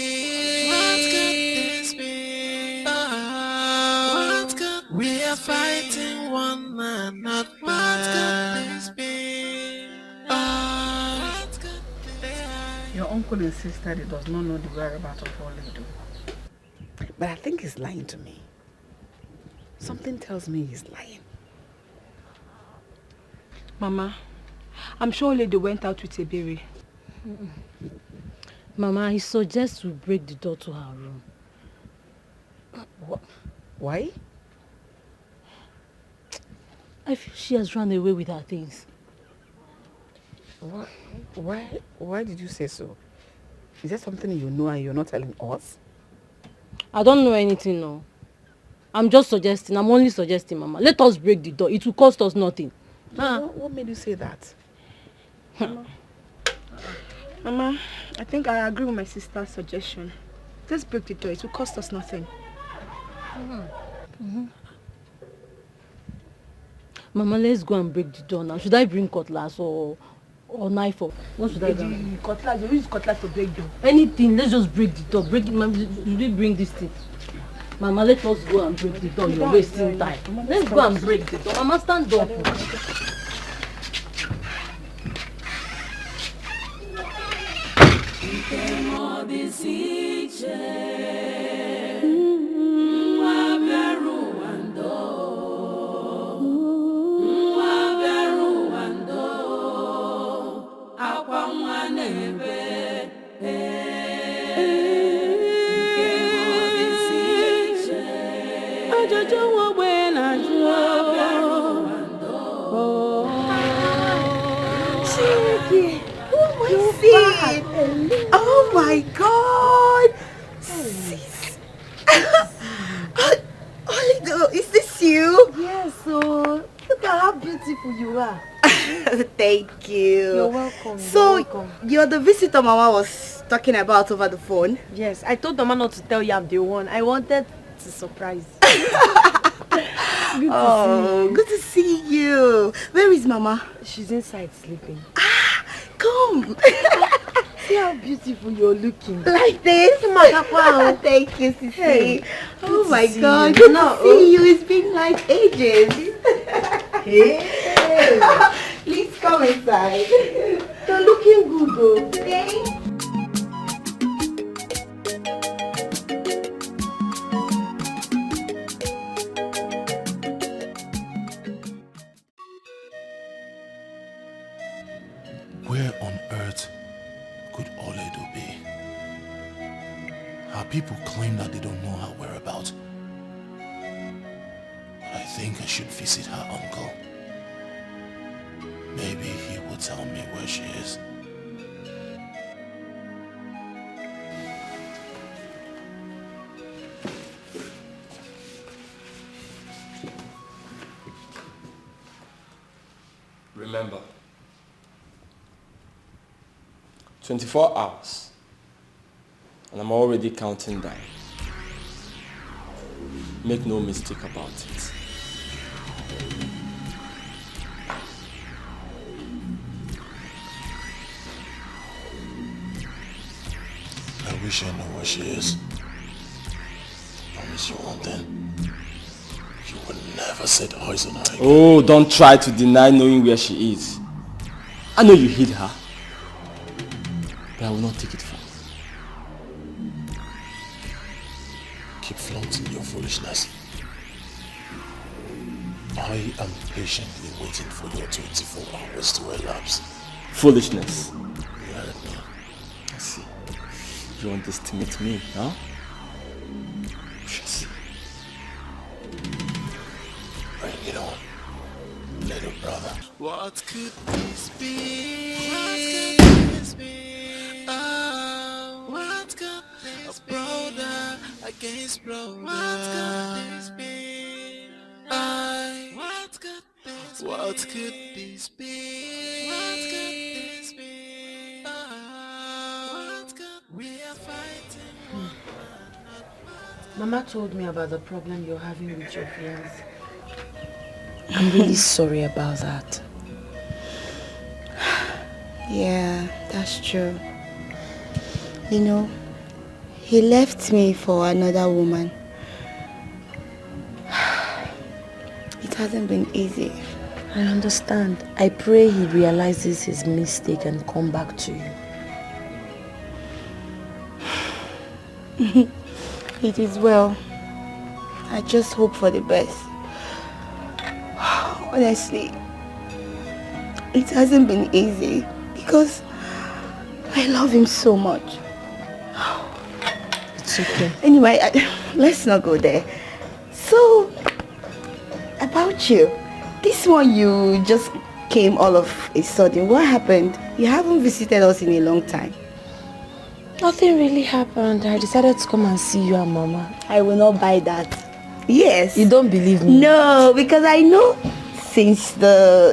What could this be? What could we are fighting one another. What could this be? Your uncle insisted he does not know the whereabouts of Oledo. But I think he's lying to me. Something tells me he's lying. Mama, I'm sure Oledo went out with Ebere. Mama, he suggests we break the door to her room. What? Why? I feel she has run away with her things. What? Why did you say so? Is there something you know and you're not telling us? I don't know anything, no. I'm just suggesting. I'm only suggesting, Mama. Let us break the door. It will cost us nothing. What made you say that? Mama, I think I agree with my sister's suggestion. Let's break the door. It will cost us nothing. Mama, let's go and break the door now. Should I bring cutlass or knife? Or what should I do? Cutlass. You use cutlass to break the door. Anything. Let's just break the door. Break it, Mama. Should we bring this thing? Mama, let us go and break the door. You're wasting time. Let's go and break the door. Mama, stand up. Oh my God! Sis! Oledo, is this you? Yes, so look at how beautiful you are. Thank you. You're welcome. So, you're the visitor Mama was talking about over the phone? Yes, I told Mama not to tell you I'm the one. I wanted to surprise you. Good to see you. Where is Mama? She's inside sleeping. Come. See how beautiful you're looking. Like this? Thank you, Sissy. Hey, oh my God, you. good to see you. It's been like ages. Hey. Please come inside. You're looking good though. Thanks. Where on earth could Oledo be? Her people claim that they don't know her whereabouts. But I think I should visit her uncle. Maybe he will tell me where she is. Remember, 24 hours, and I'm already counting down. Make no mistake about it. I wish I knew where she is. Promise you one thing. You would never set eyes on her again. Oh, don't try to deny knowing where she is. I know you hid her, but I will not take it from you. Keep flaunting your foolishness. I am patiently waiting for your 24 hours to elapse. Foolishness. You heard me. I see. You underestimate me, huh? We shall see. Bring it on, little brother. What could this be? What could this be? Oh, what could this be? A brother against brother. What could this be? What could this be? What could this be? What could we are fighting? Mama told me about the problem you're having with your fiancé. I'm really sorry about that. Yeah, that's true. You know, he left me for another woman. It hasn't been easy. I understand. I pray he realizes his mistake and come back to you. It is well. I just hope for the best. Honestly, it hasn't been easy because I love him so much. It's okay. Anyway, let's not go there. So, about you. This one you just came all of a sudden. What happened? You haven't visited us in a long time. Nothing really happened. I decided to come and see you and Mama. I will not buy that. Yes. You don't believe me? No, because I know since the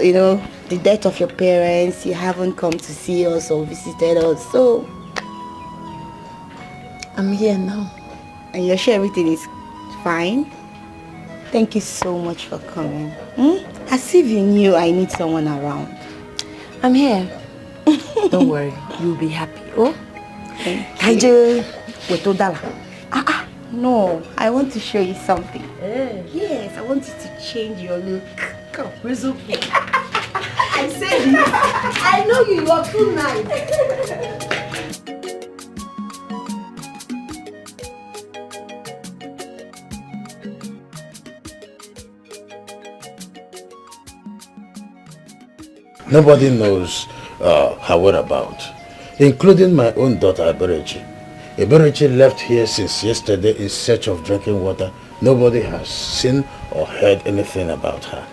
death of your parents, you haven't come to see us or visited us. So, I'm here now. And you're sure everything is fine? Thank you so much for coming. As if you knew I need someone around. I'm here. Don't worry, you'll be happy. Oh? Thank you. No, I want to show you something. Yes, I want you to change your look. Come, I said it. I know you are too nice. Nobody knows her whereabouts, including my own daughter, Eberechi. Eberechi left here since yesterday in search of drinking water. Nobody has seen or heard anything about her.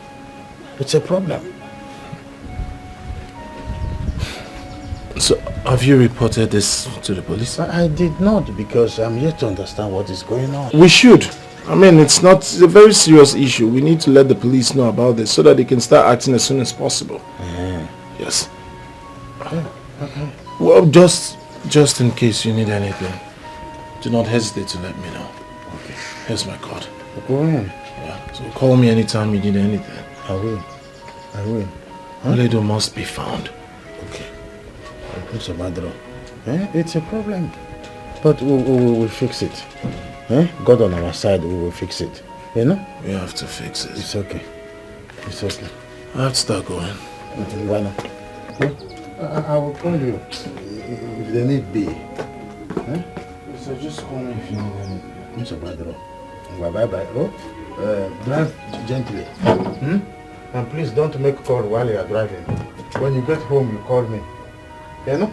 It's a problem. So, have you reported this to the police? I did not, because I'm yet to understand what is going on. We should. I mean, it's a very serious issue. We need to let the police know about this so that they can start acting as soon as possible. Yes. Well, just in case you need anything, do not hesitate to let me know. Okay. Here's my card. Go ahead. Yeah. So call me anytime you need anything. I will. Oledo must be found. Okay. It's a problem. But we'll fix it. God on our side, we will fix it. You know? We have to fix it. It's okay. It's okay. I have to start going. Why not? I will call you if they need be. So just call me if you need anything. Bye-bye. Drive gently. And please don't make a call while you are driving. When you get home, you call me. You know?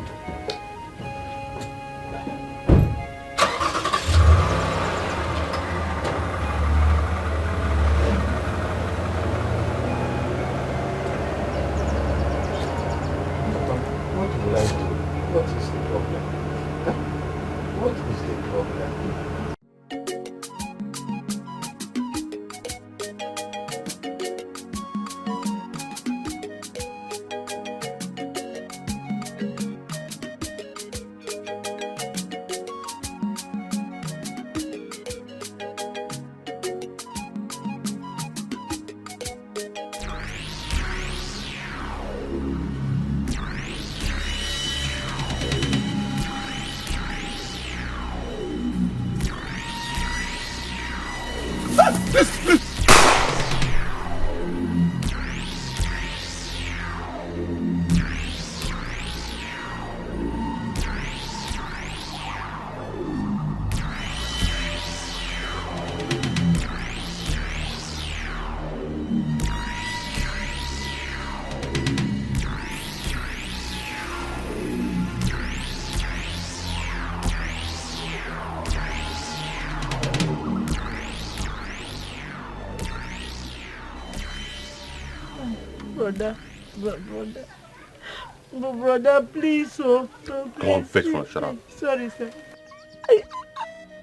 Brother, please, oh. Come on, fetch one, shut up. Sorry, sir.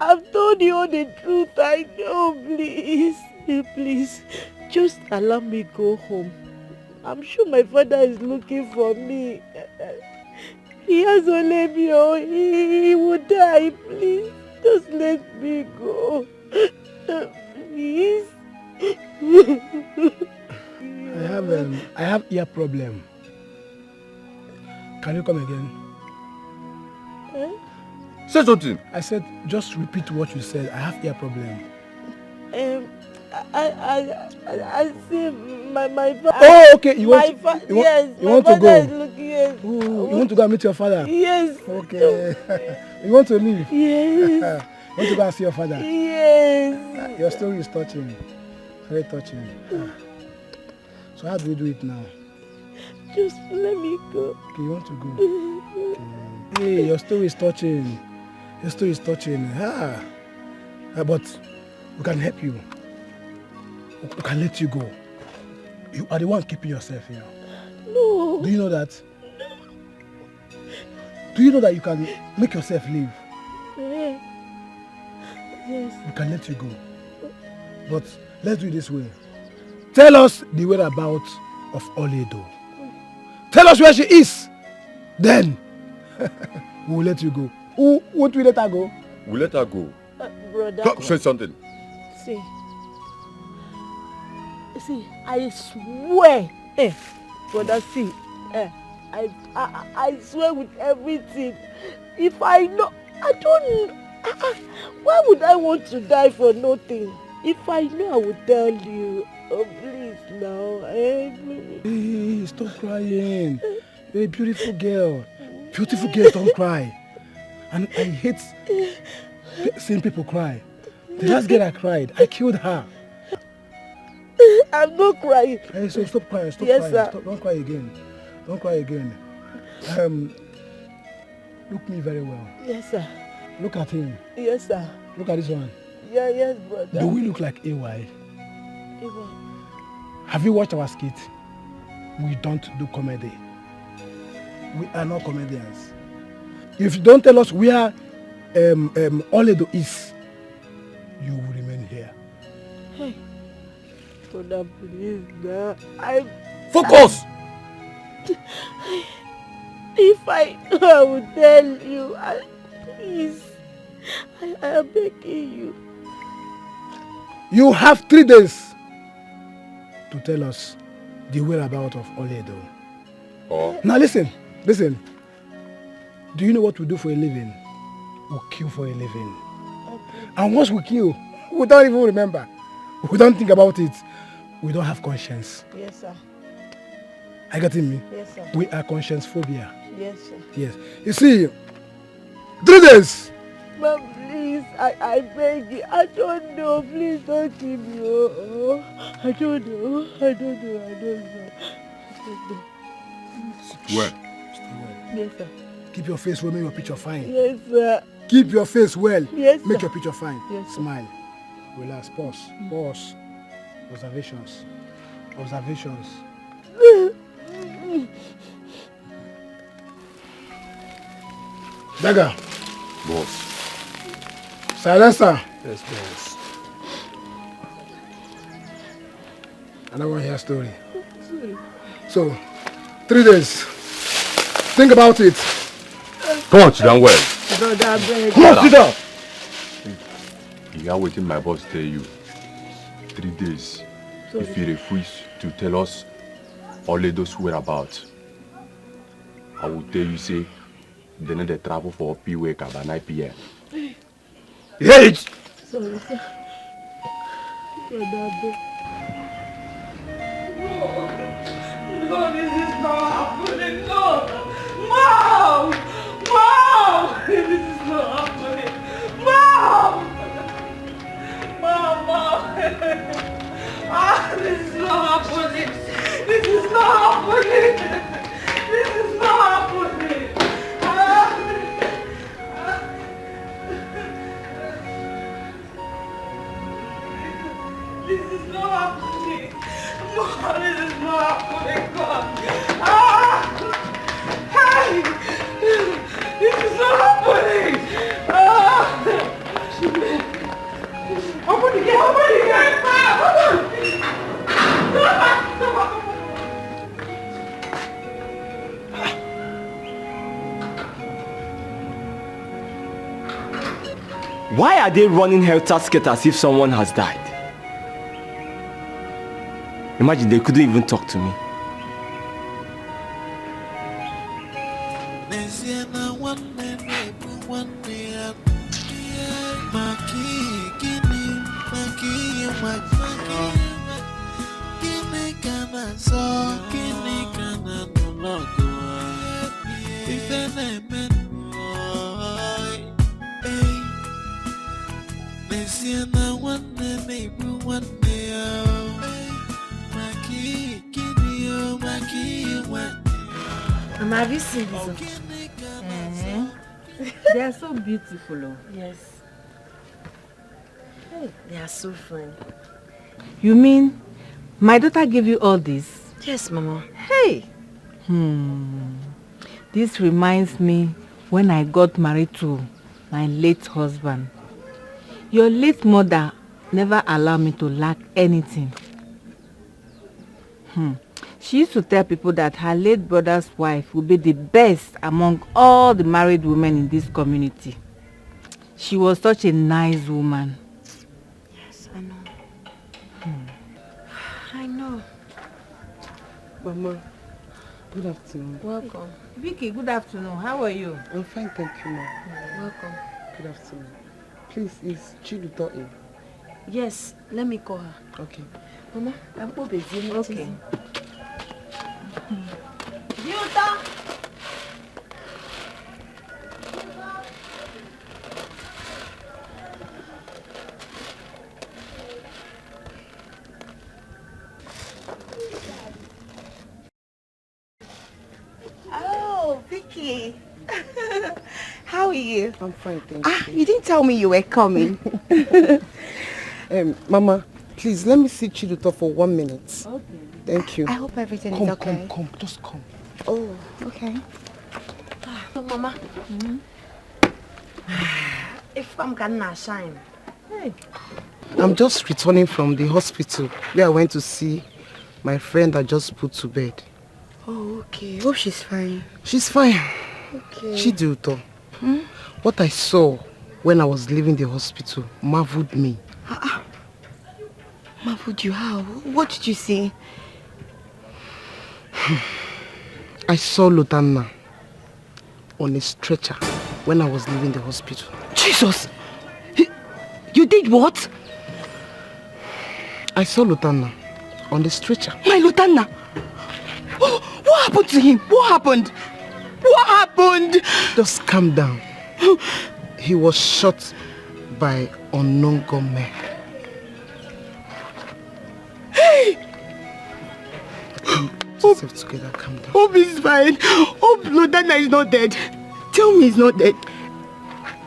I've told you all the truth. I know, please. Please, just allow me go home. I'm sure my father is looking for me. He has only me. He will die. Please, just let me go. Please. I have ear problem. Can you come again? Say something. I said, just repeat what you said. I have ear problem. I see my father. Oh, okay. You want to go? Is looking, yes. Ooh, you want to go and meet your father? Yes. Okay. You want to leave? Yes. You want to go and see your father? Yes. Your story is touching. Very touching. So how do we do it now? Just let me go. Okay, you want to go? Okay. Hey, your story is touching. Your story is touching. But we can help you. We can let you go. You are the one keeping yourself here. No. Do you know that? Do you know that you can make yourself leave? Yes. We can let you go. But let's do it this way. Tell us the whereabouts of Oledo. Tell us where she is. Then we'll let you go. Won't we let her go? We'll let her go. Brother. Talk, say something. See, I swear, brother, see, I swear with everything. If I know, I don't. Why would I want to die for nothing? If I know, I would tell you. Oh, please now, please. Hey, stop crying. You're a beautiful girl. Beautiful girls don't cry. And I hate seeing people cry. The last girl I cried, I killed her. I'm not crying. Hey, so stop crying. Stop yes, crying. Sir. Stop, don't cry again. Don't cry again. Look me very well. Yes, sir. Look at him. Yes, sir. Look at this one. Yeah, yes, brother. Do we look like AY? AY. Have you watched our skit? We don't do comedy. We are not comedians. If you don't tell us where Oledo is, you will remain here. Hey, brother, please, now. Focus! If I will tell you, please, I am begging you. You have 3 days to tell us the whereabouts of Oledo. Oh. Now listen. Do you know what we do for a living? We kill for a living. Okay. And once we kill, we don't even remember. We don't think about it. We don't have conscience. Yes, sir. Are you getting me? Yes, sir. We are conscience phobia. Yes, sir. Yes. You see, 3 days. Mom, please, I beg you. I don't know. Please don't keep me. I don't know. Well. Yes, sir. Keep your face well, make your picture fine. Yes, sir. Keep your face well. Yes, make sir. your picture fine. Yes, sir. Smile. Relax. Pause. Observations. Dagger. Boss. Silencer. Yes, boss. I don't want to hear a story. So, 3 days. Think about it. Come on, sit down well. Brother, beg. Come on, sit down. You are waiting my boss tell you. 3 days. Sorry. If you refuse to tell us Oledo's whereabouts, I will tell you, say, they need to travel for P-Wake by 9 p.m. You hear it? Sorry, sir. Brother, beg. No, this is not happening. No. Mom! Mom! This is not happening. Mom! This is not happening. This is not happening. This is not happening. This is not happening. Mom, this is not happening. God. Hey! This is not happening. Open the gate! Open the gate! Why are they running helter-skelter as if someone has died? Imagine they couldn't even talk to me. Mama, have you seen this? They are so beautiful. Oh. Yes. Hey, they are so fun. You mean my daughter gave you all this? Yes, Mama. Hey! This reminds me when I got married to my late husband. Your late mother never allowed me to lack anything. She used to tell people that her late brother's wife would be the best among all the married women in this community. She was such a nice woman. Yes, I know. I know. Mama, good afternoon. Welcome. Vicky, good afternoon. How are you? I'm fine, thank you, Mom. Welcome. Good afternoon. Please, is Chiduto in? Yes, let me call her. Okay. Mama, I'm busy. Okay. Yuta! Oh, Vicky. How are you? I'm fine, thank you. You didn't tell me you were coming. Mama, please let me see Chiduto for 1 minute. Okay. Thank you. I hope everything is okay. Come, just come. Oh, okay. So, Mama, if I'm gonna shine. Hey. I'm just returning from the hospital where I went to see my friend I just put to bed. Oh, okay. Hope she's fine. She's fine. Okay. Chiduto, what I saw when I was leaving the hospital marveled me. Marveled you? How? What did you see? I saw Lutana on a stretcher when I was leaving the hospital. Jesus! You did what? I saw Lutana on the stretcher. My Lutana! Oh, what happened to him? What happened? What happened? Just calm down. He was shot by unknown gunmen. Hey! Put yourself together, calm down. Hope is fine. Hope Lutana is not dead. Tell me he's not dead.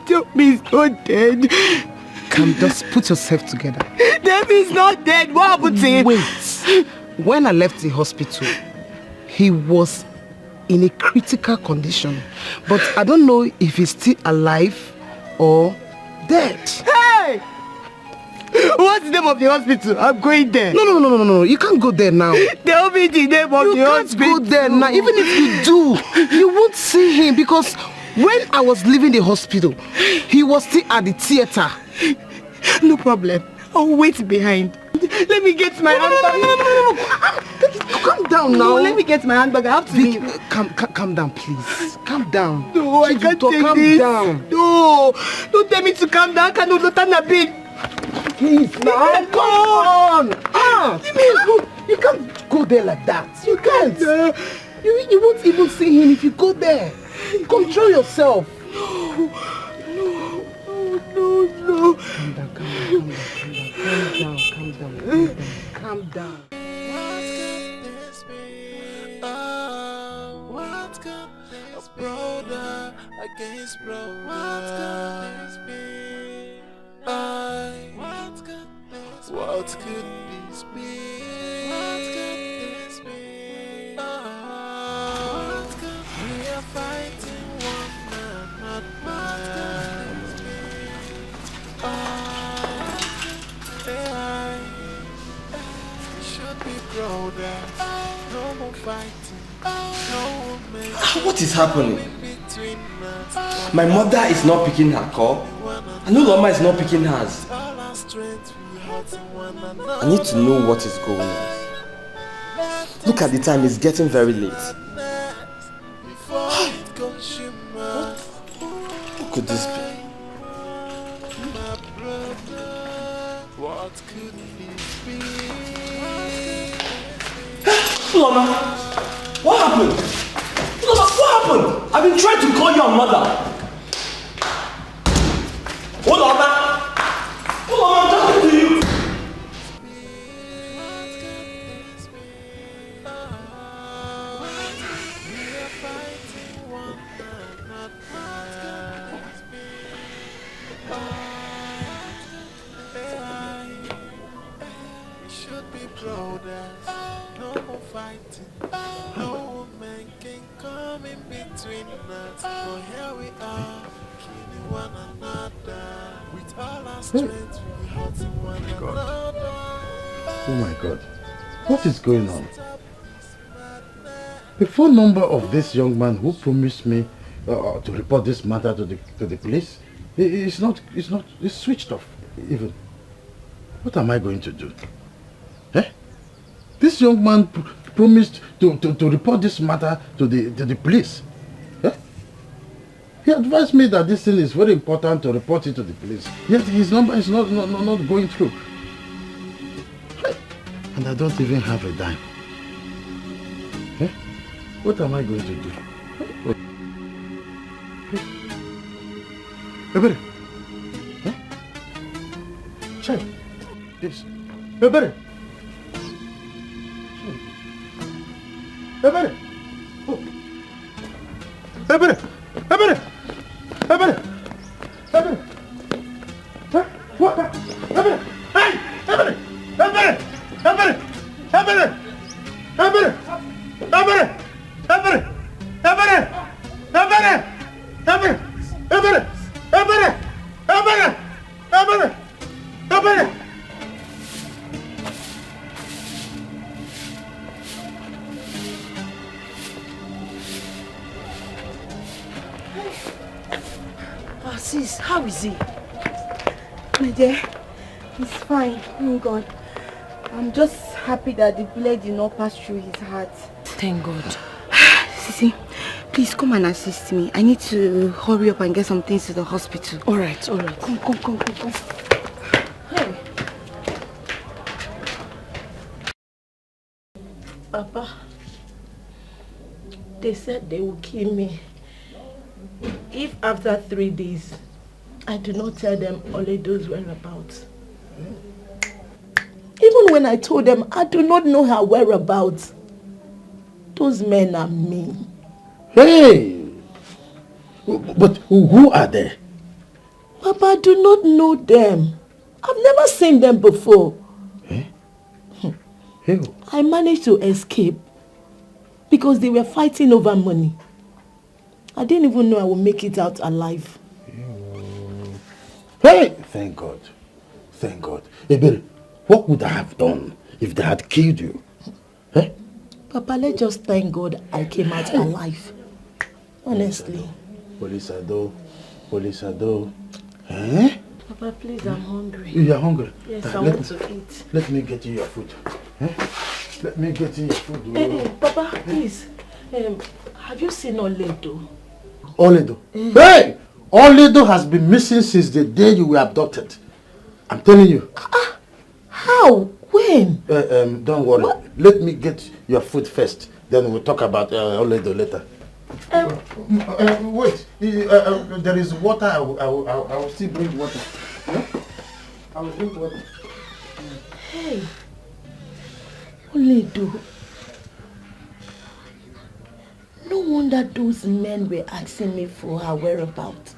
Tell me he's not dead. Calm, just put yourself together. Tell me he's not dead. What happened to him? Wait. When I left the hospital, he was in a critical condition. But I don't know if he's still alive or dead. Hey! What's the name of the hospital? I'm going there. No. You can't go there now. Tell me the name of the hospital. You can't go there now. Even if you do, you won't see him because when I was leaving the hospital, he was still at the theater. No problem. I'll wait behind. Let me get my handbag. No. Calm down now. No, let me get my handbag. I have to leave. Calm down, please. Calm down. No, I can't take calm this. Down. No, don't tell me to calm down. Can Lutana be? Please, now. Come on. You can't go there like that. You can't. You won't even see him if you go there. Control yourself. No. Calm down. What could this be? Brother against brother. What could this be? What could this be? What could this be? What could we are fighting one another? What could this be? What is happening? My mother is not picking her call. And Uloma is not picking hers. I need to know what is going on. Look at the time, it's getting very late. What could this be? Uloma, what happened? Uloma, what happened? I've been trying to call your mother. Uloma, Uloma, I'm talking to you. Oh my God. What is going on? The phone number of this young man who promised me to report this matter to the police it's switched off even. What am I going to do? This young man promised to report this matter to the police. He advised me that this thing is very important to report it to the police. Yet his number is not going through. And I don't even have a dime. What am I going to do? Ebere. Check. This. Ebere. Ebere. Oh. Ebere. Ebere. Ebere. Ebere. Huh? What? Ebere. Hey! Ebere. Ebere. Ebere. Ebere. Ebere. Ebere. Ebere. Ebere. Ebere. Ebere. Ebere. Ebere. Ebere. Ebere. Ebere. Sis, how is he? My dear, he's fine. Thank God. I'm just happy that the bullet did not pass through his heart. Thank God. Sisi, please come and assist me. I need to hurry up and get some things to the hospital. All right. Come. Hey. Papa, they said they will kill me if after 3 days I do not tell them Oledo's whereabouts. Even when I told them I do not know her whereabouts, those men are mean. Hey! But who are they? Papa, I do not know them. I've never seen them before. Hey. I managed to escape because they were fighting over money. I didn't even know I would make it out alive. Hey! Thank God. Thank God. Ebere, what would I have done if they had killed you? Papa, let's just thank God I came out alive. Honestly. Police Ado. Papa, please, I'm hungry. You are hungry? Yes, I want to eat. Let me get you your food. Let me get you your food. Hey, Papa, please. Have you seen Oledo? Oledo? Hey! Oledo has been missing since the day you were abducted. I'm telling you. How? When? Don't worry. What? Let me get your food first. Then we'll talk about Oledo later. Wait. There is water. I will still bring water. I will drink water. Hey. Oledo. No wonder those men were asking me for her whereabouts.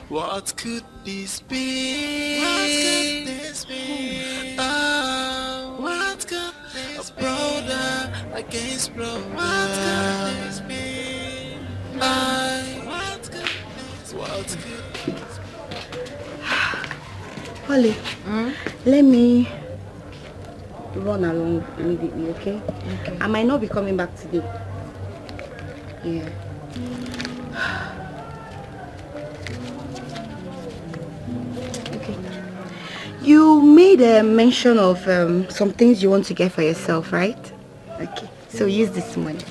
What could this be? What could this be? Oh, what could this be? A brother against brother. What could this be? What could this be? Holly, let me run along immediately, okay? Okay. I might not be coming back today. Yeah. Okay. You made a mention of some things you want to get for yourself, right? Okay. So use this money.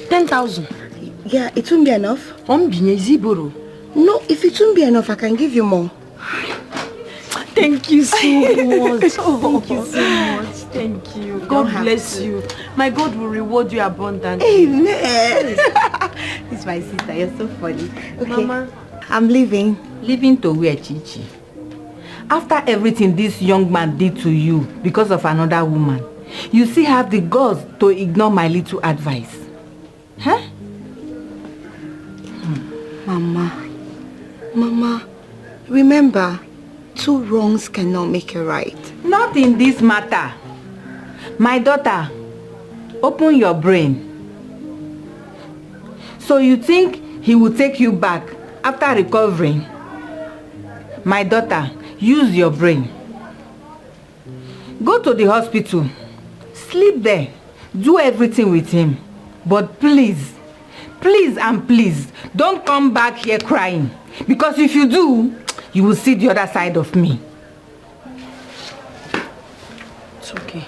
10,000. Yeah, it won't be enough. No, if it won't be enough, I can give you more. Thank you so much. Thank you so much. Thank you. God bless you. My God will reward you abundantly. Amen. It's my sister. You're so funny. Okay. Mama, I'm leaving. Leaving to where, Chichi? After everything this young man did to you because of another woman, you still have the guts to ignore my little advice. Huh? Mama, remember, 2 wrongs cannot make a right. Not in this matter. My daughter, open your brain. So you think he will take you back after recovering? My daughter, use your brain. Go to the hospital. Sleep there. Do everything with him. But please, please and please, don't come back here crying. Because if you do, you will see the other side of me. it's okay.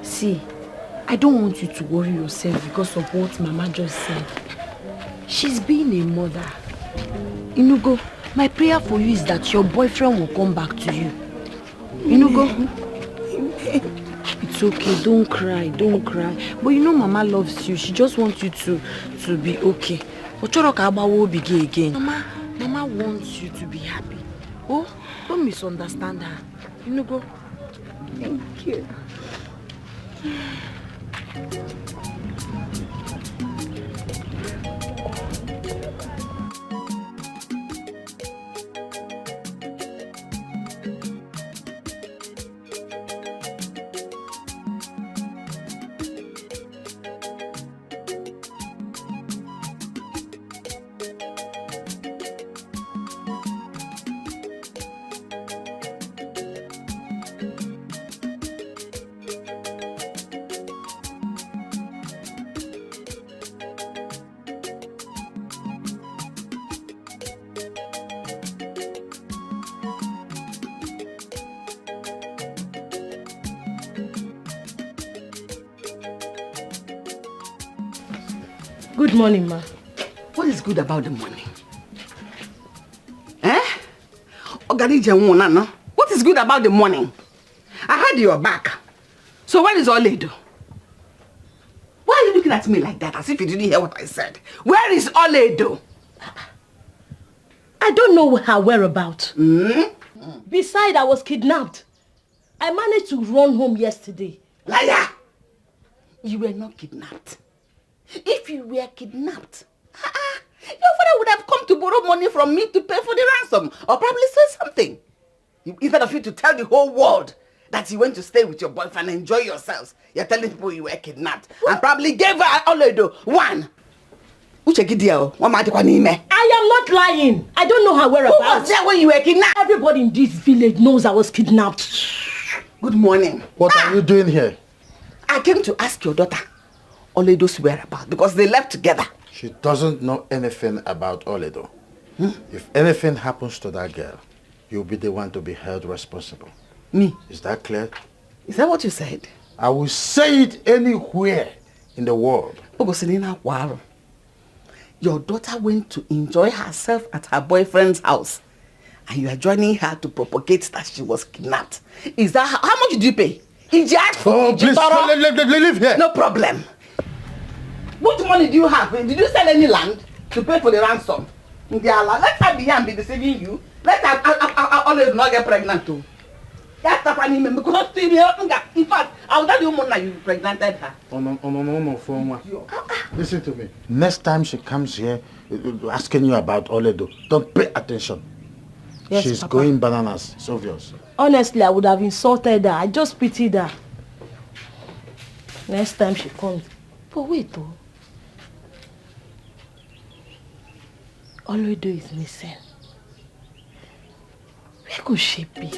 See, I don't want you to worry yourself because of what Mama just said. She's being a mother. Inugo, my prayer for you is that your boyfriend will come back to you. Inugo. It's okay, don't cry. But you know Mama loves you. She just wants you to be okay. Ochoroka will begin again. Mama wants you to be happy. Oh, don't misunderstand her. Inugo. Thank you. Good morning, Ma. What is good about the morning? What is good about the morning? I had your back. So where is Oledo? Why are you looking at me like that as if you didn't hear what I said? Where is Oledo? I don't know her whereabouts. Besides, I was kidnapped. I managed to run home yesterday. Liar! You were not kidnapped. If you were kidnapped, your father would have come to borrow money from me to pay for the ransom or probably say something. Instead of you to tell the whole world that you went to stay with your boyfriend and enjoy yourselves, you're telling people you were kidnapped and probably gave her Oledo one. I am not lying. I don't know her whereabouts. Who was there when you were kidnapped? Everybody in this village knows I was kidnapped. Good morning. What are you doing here? I came to ask your daughter Oledo's whereabouts because they left together. She doesn't know anything about Oledo. If anything happens to that girl, you'll be the one to be held responsible. Me? Is that clear? Is that what you said? I will say it anywhere in the world. Your daughter went to enjoy herself at her boyfriend's house and you are joining her to propagate that she was kidnapped. Is that how much did you pay? Please, leave here. No problem. What money do you have? Did you sell any land to pay for the ransom? Let her be here and be deceiving you. Let her always not get pregnant too. In fact, I will tell you more now you pregnanted her. Listen to me. Next time she comes here asking you about Oledo, don't pay attention. Yes, She's Papa. going bananas. It's obvious. Honestly, I would have insulted her. I just pitied her. Next time she comes. But wait though. Oledo is missing. could she be?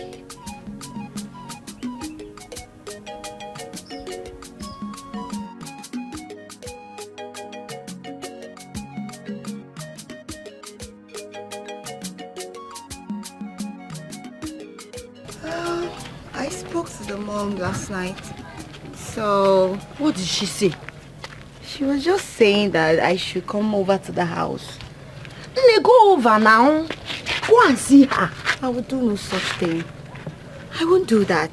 I spoke to the mom last night. So... What did she say? She was just saying that I should come over to the house. Nne, go over now. Go and see her. I will do no such thing. I won't do that.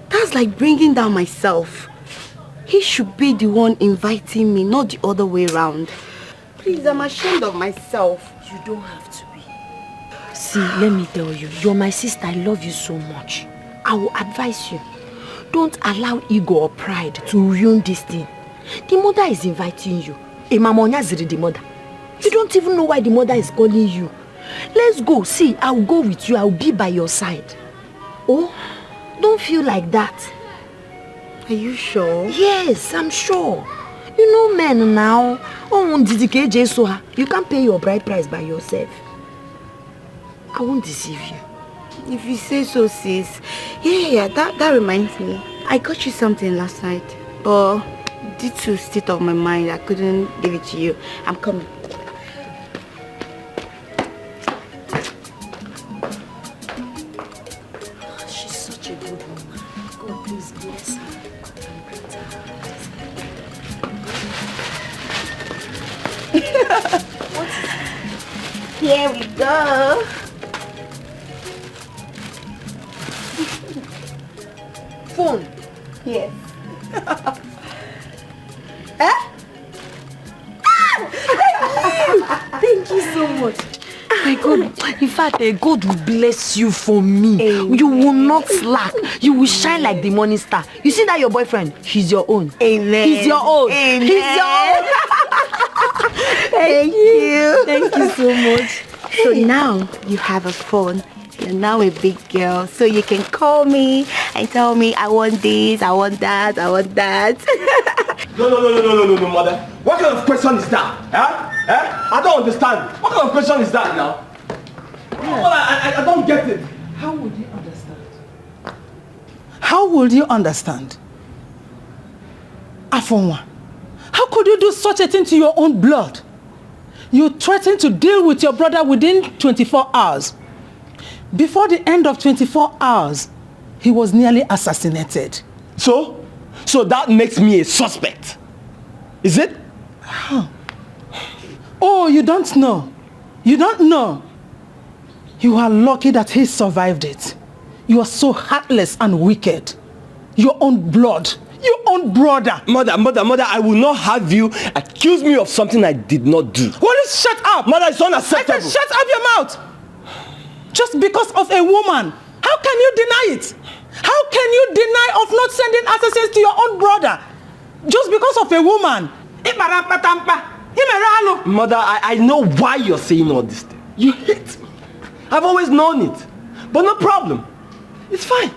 That's like bringing down myself. He should be the one inviting me, not the other way around. Please, I'm ashamed of myself. You don't have to be. See, let me tell you, you're my sister. I love you so much. I will advise you. Don't allow ego or pride to ruin this thing. The mother is inviting you. The mother. You don't even know why the mother is calling you. Let's go. See, I'll go with you. I'll be by your side. Oh, don't feel like that. Are you sure? Yes, I'm sure. You know men now. Oh, you can't pay your bride price by yourself. I won't deceive you. If you say so, sis. Yeah, that reminds me. I got you something last night. But due to state of my mind, I couldn't give it to you. I'm coming. She's such a good woman. God, please bless her. What is it? Here we go. Phone. Yes. Thank you so much. My God, in fact, God will bless you for me. Amen. You will not slack. You will shine like the morning star. You see that your boyfriend? He's your own. Amen. He's your own. Amen. He's your own. Thank you. Thank you so much. So now you have a phone. You're now a big girl, so you can call me and tell me I want this, I want that, I want that. No, mother. What kind of question is that? I don't understand. What kind of question is that now? Well, I don't get it. How would you understand? How would you understand? Afonwa, how could you do such a thing to your own blood? You threatened to deal with your brother within 24 hours. Before the end of 24 hours, he was nearly assassinated. So that makes me a suspect. Is it? How? Oh, you don't know. You don't know. You are lucky that he survived it. You are so heartless and wicked. Your own blood. Your own brother. Mother, I will not have you accuse me of something I did not do. Will you shut up? Mother, it's unacceptable. I said shut up your mouth. Just because of a woman. How can you deny it? How can you deny of not sending assassins to your own brother? Just because of a woman. Mother, I know why you're saying all this thing. You hate me. I've always known it. But no problem. It's fine.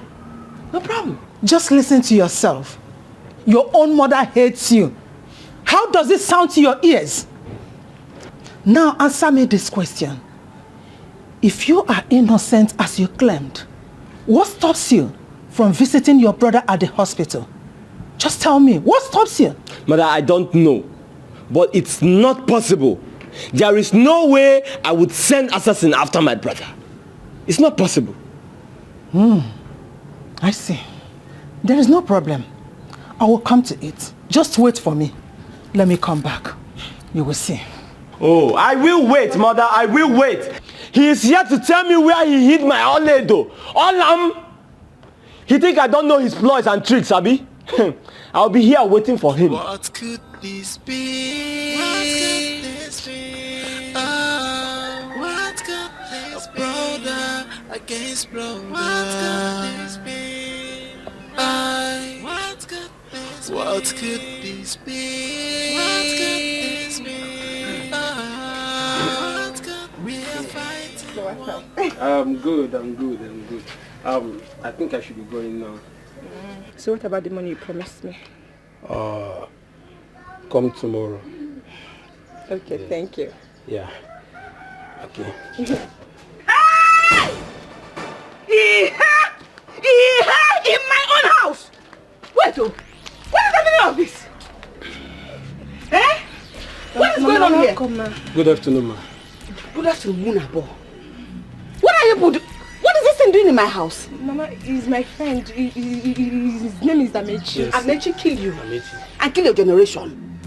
No problem. Just listen to yourself. Your own mother hates you. How does it sound to your ears? Now answer me this question. If you are innocent as you claimed, what stops you from visiting your brother at the hospital? Just tell me, what stops you? Mother, I don't know. But it's not possible. There is no way I would send assassin after my brother. It's not possible. I see. There is no problem. I will come to it. Just wait for me. Let me come back. You will see. Oh, I will wait, Mother. I will wait. He is here to tell me where he hid my Oledo. He think I don't know his ploys and tricks, Abi? I'll be here waiting for him. What could this be? What could this be? Oh, what could this be? Brother against brother. What could this be? What could this be? What could this be? What could this be? What could we are fighting? I'm good. I think I should be going now. So what about the money you promised me? Come tomorrow. Okay, yes. Thank you. Yeah. Okay. Welcome, ma. Good afternoon, ma. Good afternoon, Abo. What are you doing? What is this thing doing in my house? Mama, he's my friend. His name is Amechi. Yes. Amechi killed you. Amechi. And kill your generation.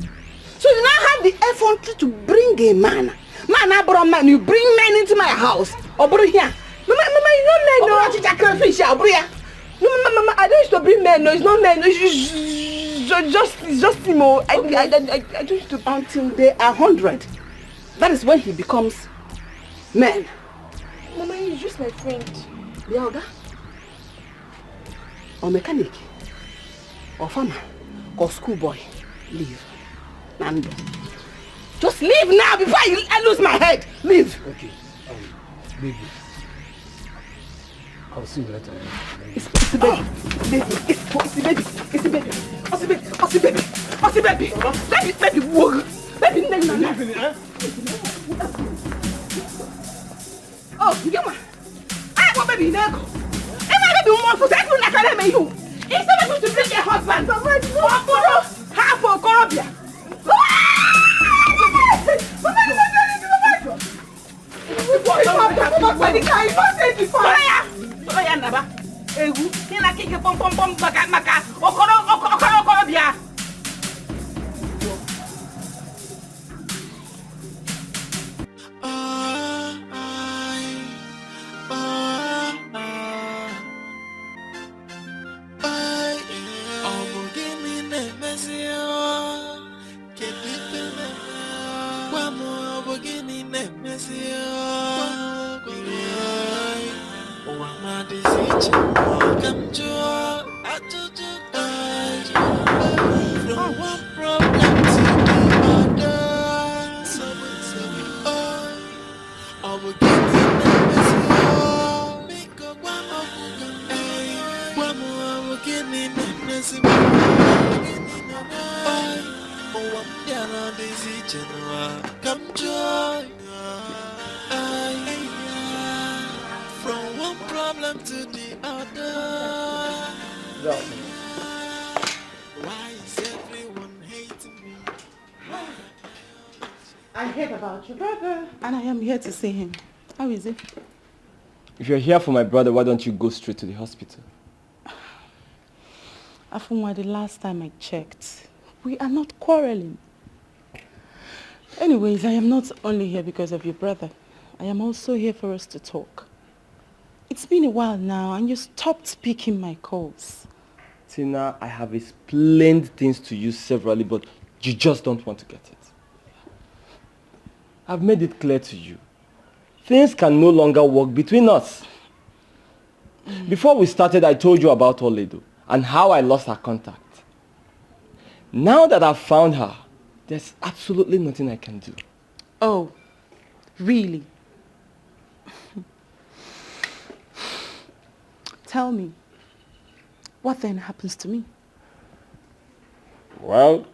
So you now have the effrontery to bring a man. I brought man. You bring men into my house. Obro here. Mama, you know men. No, Mama, I don't used to bring men. No, it's not men. No, it's just him. Okay. I don't used to until they are 100. That is when he becomes man. Mama, he's just my friend. Biaga? Or mechanic? Or farmer? Or schoolboy? Leave. Nando. Just leave now before I lose my head. Leave. Okay. Baby. I'll see you later. It's the baby. It's the baby. It's the baby. It's the baby. It's the baby. It's the baby. Baby. Baby. Baby. Oh, you ma. I want baby now. If I do more for that, I can't make you. Instead of to bring your husband, half for Colombia. I heard about your brother and I am here to see him. How is he? If you're here for my brother, why don't you go straight to the hospital? Afunwa, the last time I checked, we are not quarreling. Anyways, I am not only here because of your brother. I am also here for us to talk. It's been a while now and you stopped picking my calls. Tina, I have explained things to you severally, but you just don't want to get it. I've made it clear to you. Things can no longer work between us. Before we started, I told you about Oledo and how I lost her contact. Now that I've found her, there's absolutely nothing I can do. Oh, really? Tell me, what then happens to me? Well,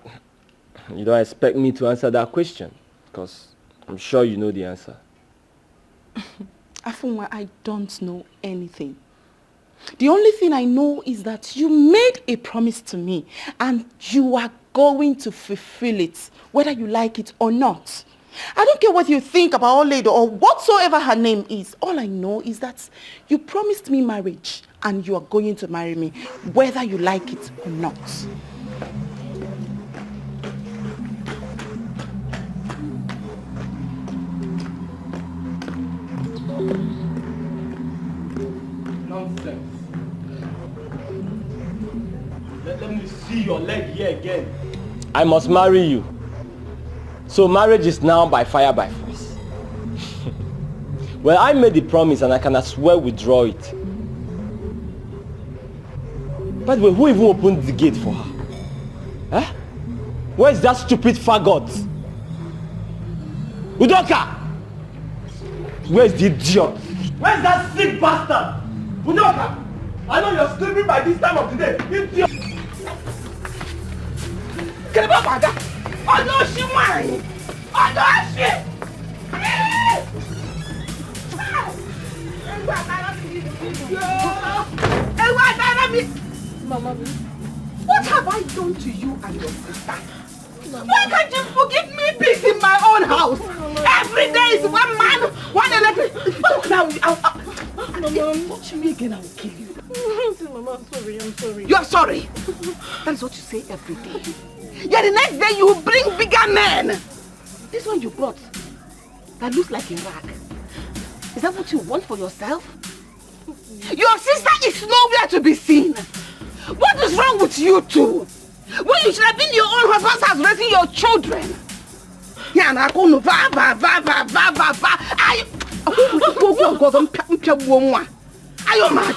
you don't expect me to answer that question, because I'm sure you know the answer. Afunwa, I don't know anything. The only thing I know is that you made a promise to me and you are going to fulfill it, whether you like it or not. I don't care what you think about Oledo or whatsoever her name is. All I know is that you promised me marriage and you are going to marry me, whether you like it or not. Nonsense. Let me see your leg here again. I must marry you. So marriage is now by fire by force. Well, I made the promise and I can as well withdraw it. By the way, who even opened the gate for her? Huh? Where's that stupid faggot? Udoka! Where's the idiot? Where's that sick bastard? Udoka! I know you're sleeping by this time of the day. Idiot! Get up, Aga! Oh no, she won! Oh no, shit! Mama, what have I done to you and your sister? Why can't you forgive me peace in my own house? Every day is one man, one electric. Now, touch me again, I will kill you. Mama, I'm sorry. You're sorry. That's what you say every day. Yeah, the next day you bring bigger men. This one you brought, that looks like a rag. Is that what you want for yourself? Your sister is nowhere to be seen. What is wrong with you two? When you should have been in your own husband's house raising your children. Yeah, and I go no va. Are you mad?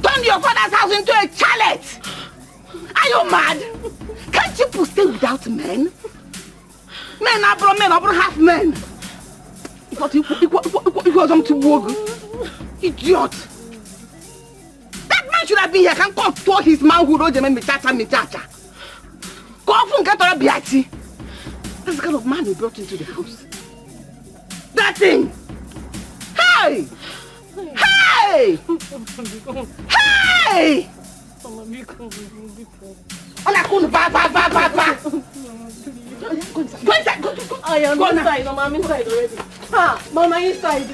Turn your father's house into a chalet. Are you mad? Can't you stay without men? Men are half men. But you want to work. Idiot. That man should have been here. Can come to his manhood. Go off and get on a biati. That's the kind of man we brought into the house. That thing. Hey! Hey! Hey! Go inside. I am inside. Mama, I'm inside already. Ah, Mama, inside.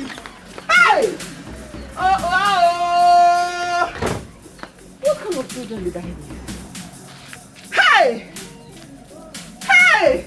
Hey! What kind of children did I have? Hey! Hey!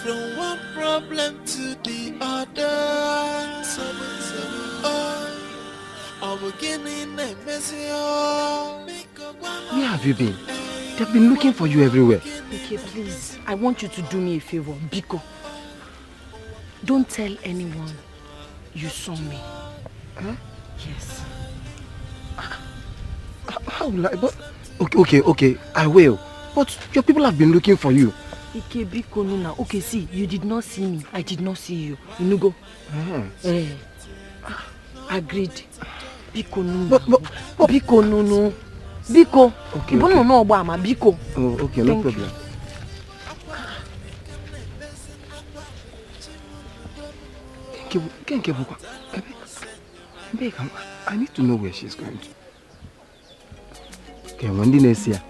From one problem to the other. Where have you been? They've been looking for you everywhere. Okay, please. I want you to do me a favor. Biko. Don't tell anyone you saw me. Huh? Yes. How will I? But okay, I will. But your people have been looking for you. Ike Biko Nuna. Okay, see, you did not see me. I did not see you. Inugo. Agreed. Biko Nuna. But Biko Nunu. Biko. Okay. Biko. Oh, okay, no problem. I need to know where she's going to. Okay, when did I see her?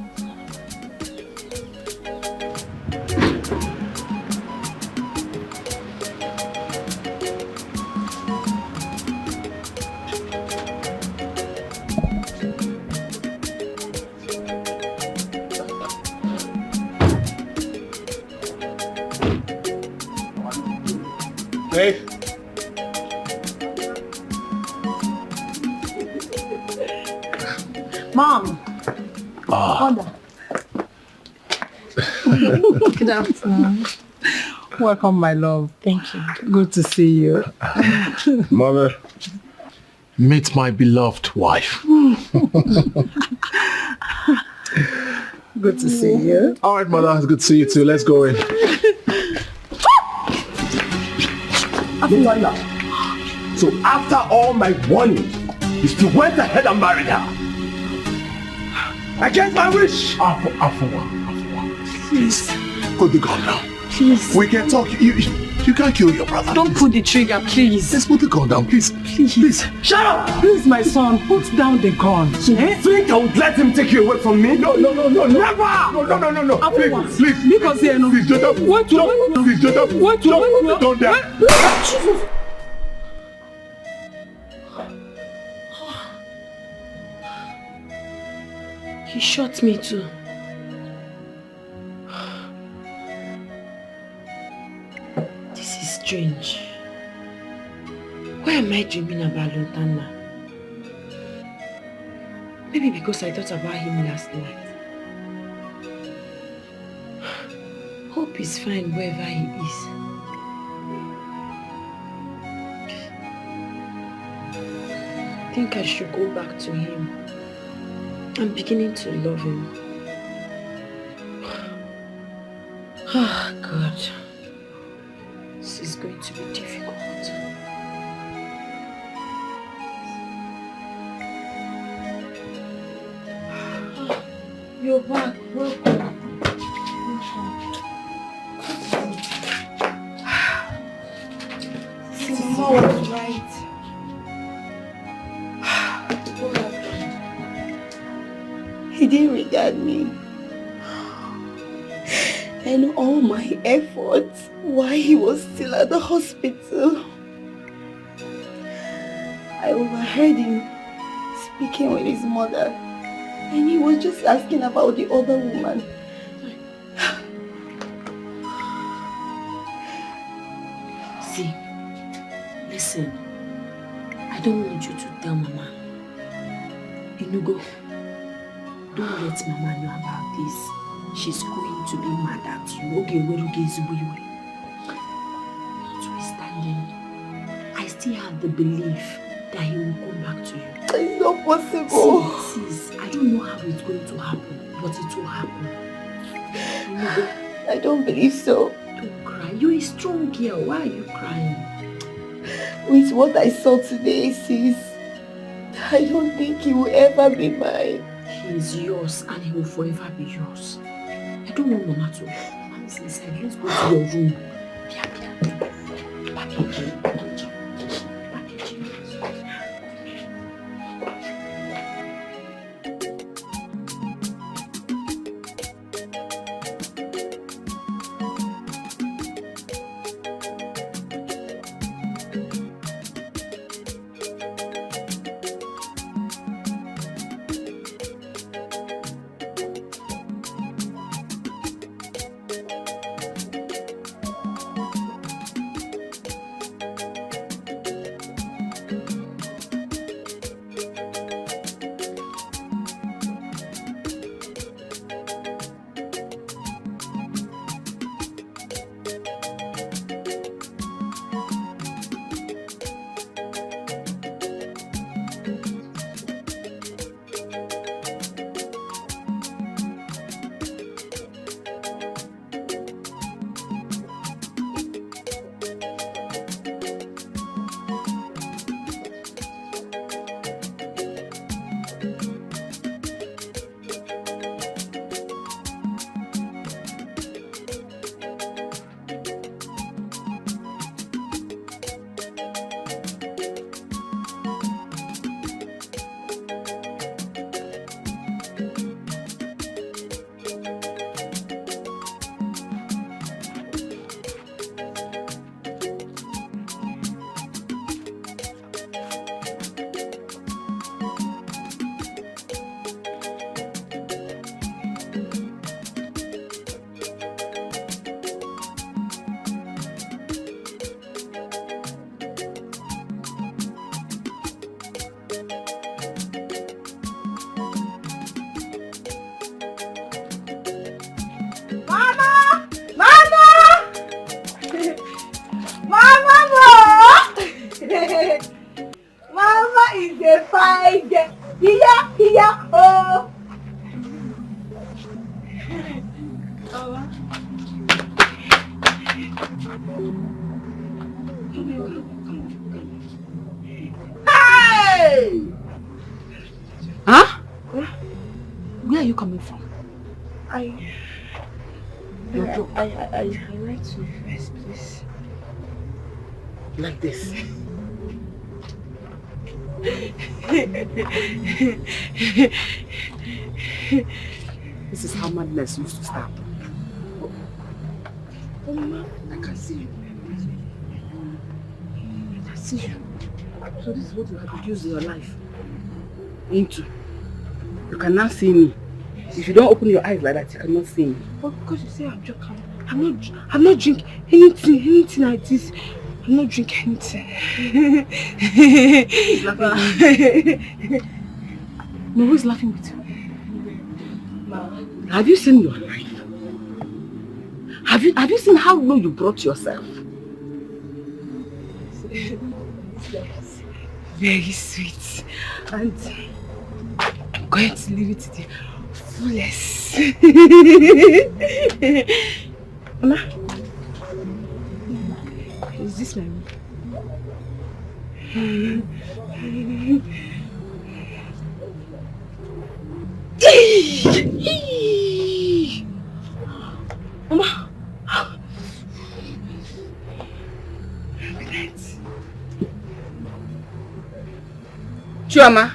Hey. Mom. Ah. Good afternoon. Welcome, my love. Thank you. Good to see you. Mother, meet my beloved wife. Good to see you. All right, Mother, it's good to see you too. Let's go in. So after all my warning, you still went ahead and married her. Against my wish. Please, put the gun down. Please. We can talk. You can't kill your brother. Don't put the trigger, please. Let's put the gun down, please. Please. Shut up! Please, my son, put down the gun. So you think I would let him take you away from me? No. Never! No. Please. Because here, no. Please, don't. Wait, please, don't. Wait, don't dare. Jesus. He shot me too. This is strange. Why am I dreaming about Lontana? Maybe because I thought about him last night. Hope he's fine wherever he is. I think I should go back to him. I'm beginning to love him. Oh, God. This is going to be difficult. You're back. Welcome. See, Mama was right. He didn't regard me. And all my efforts while he was still at the hospital. I overheard him speaking with his mother, and he was just asking about the other woman. See, listen, I don't want you to tell Mama. Inugo, don't let Mama know about this. She's going to be mad at you. Notwithstanding, I still have the belief that he will come back to you. It's not possible. See, I don't know how it's going to happen, but it will happen. I don't believe so. Don't cry. You're a strong girl. Why are you crying? With what I saw today, sis, I don't think he will ever be mine. He is yours and he will forever be yours. I don't want Mama to. Mama's inside. Let's go to your room. I like to first, please. Like this. This is how madness used to start. Oh, Mama. I can see you. I can see you. So this is what you have reduced your life into. You can now see me. If you don't open your eyes like that, you cannot see me. But because you say I'm joking, I'm not drinking anything like this. I'm not drinking anything. Who's laughing with you? No, who's laughing with you? Mama. Have you seen your life? Have you seen how low you brought yourself? Very sweet. And I'm going to leave it to the fullest. Mama. Is this my room? Mama. Chioma.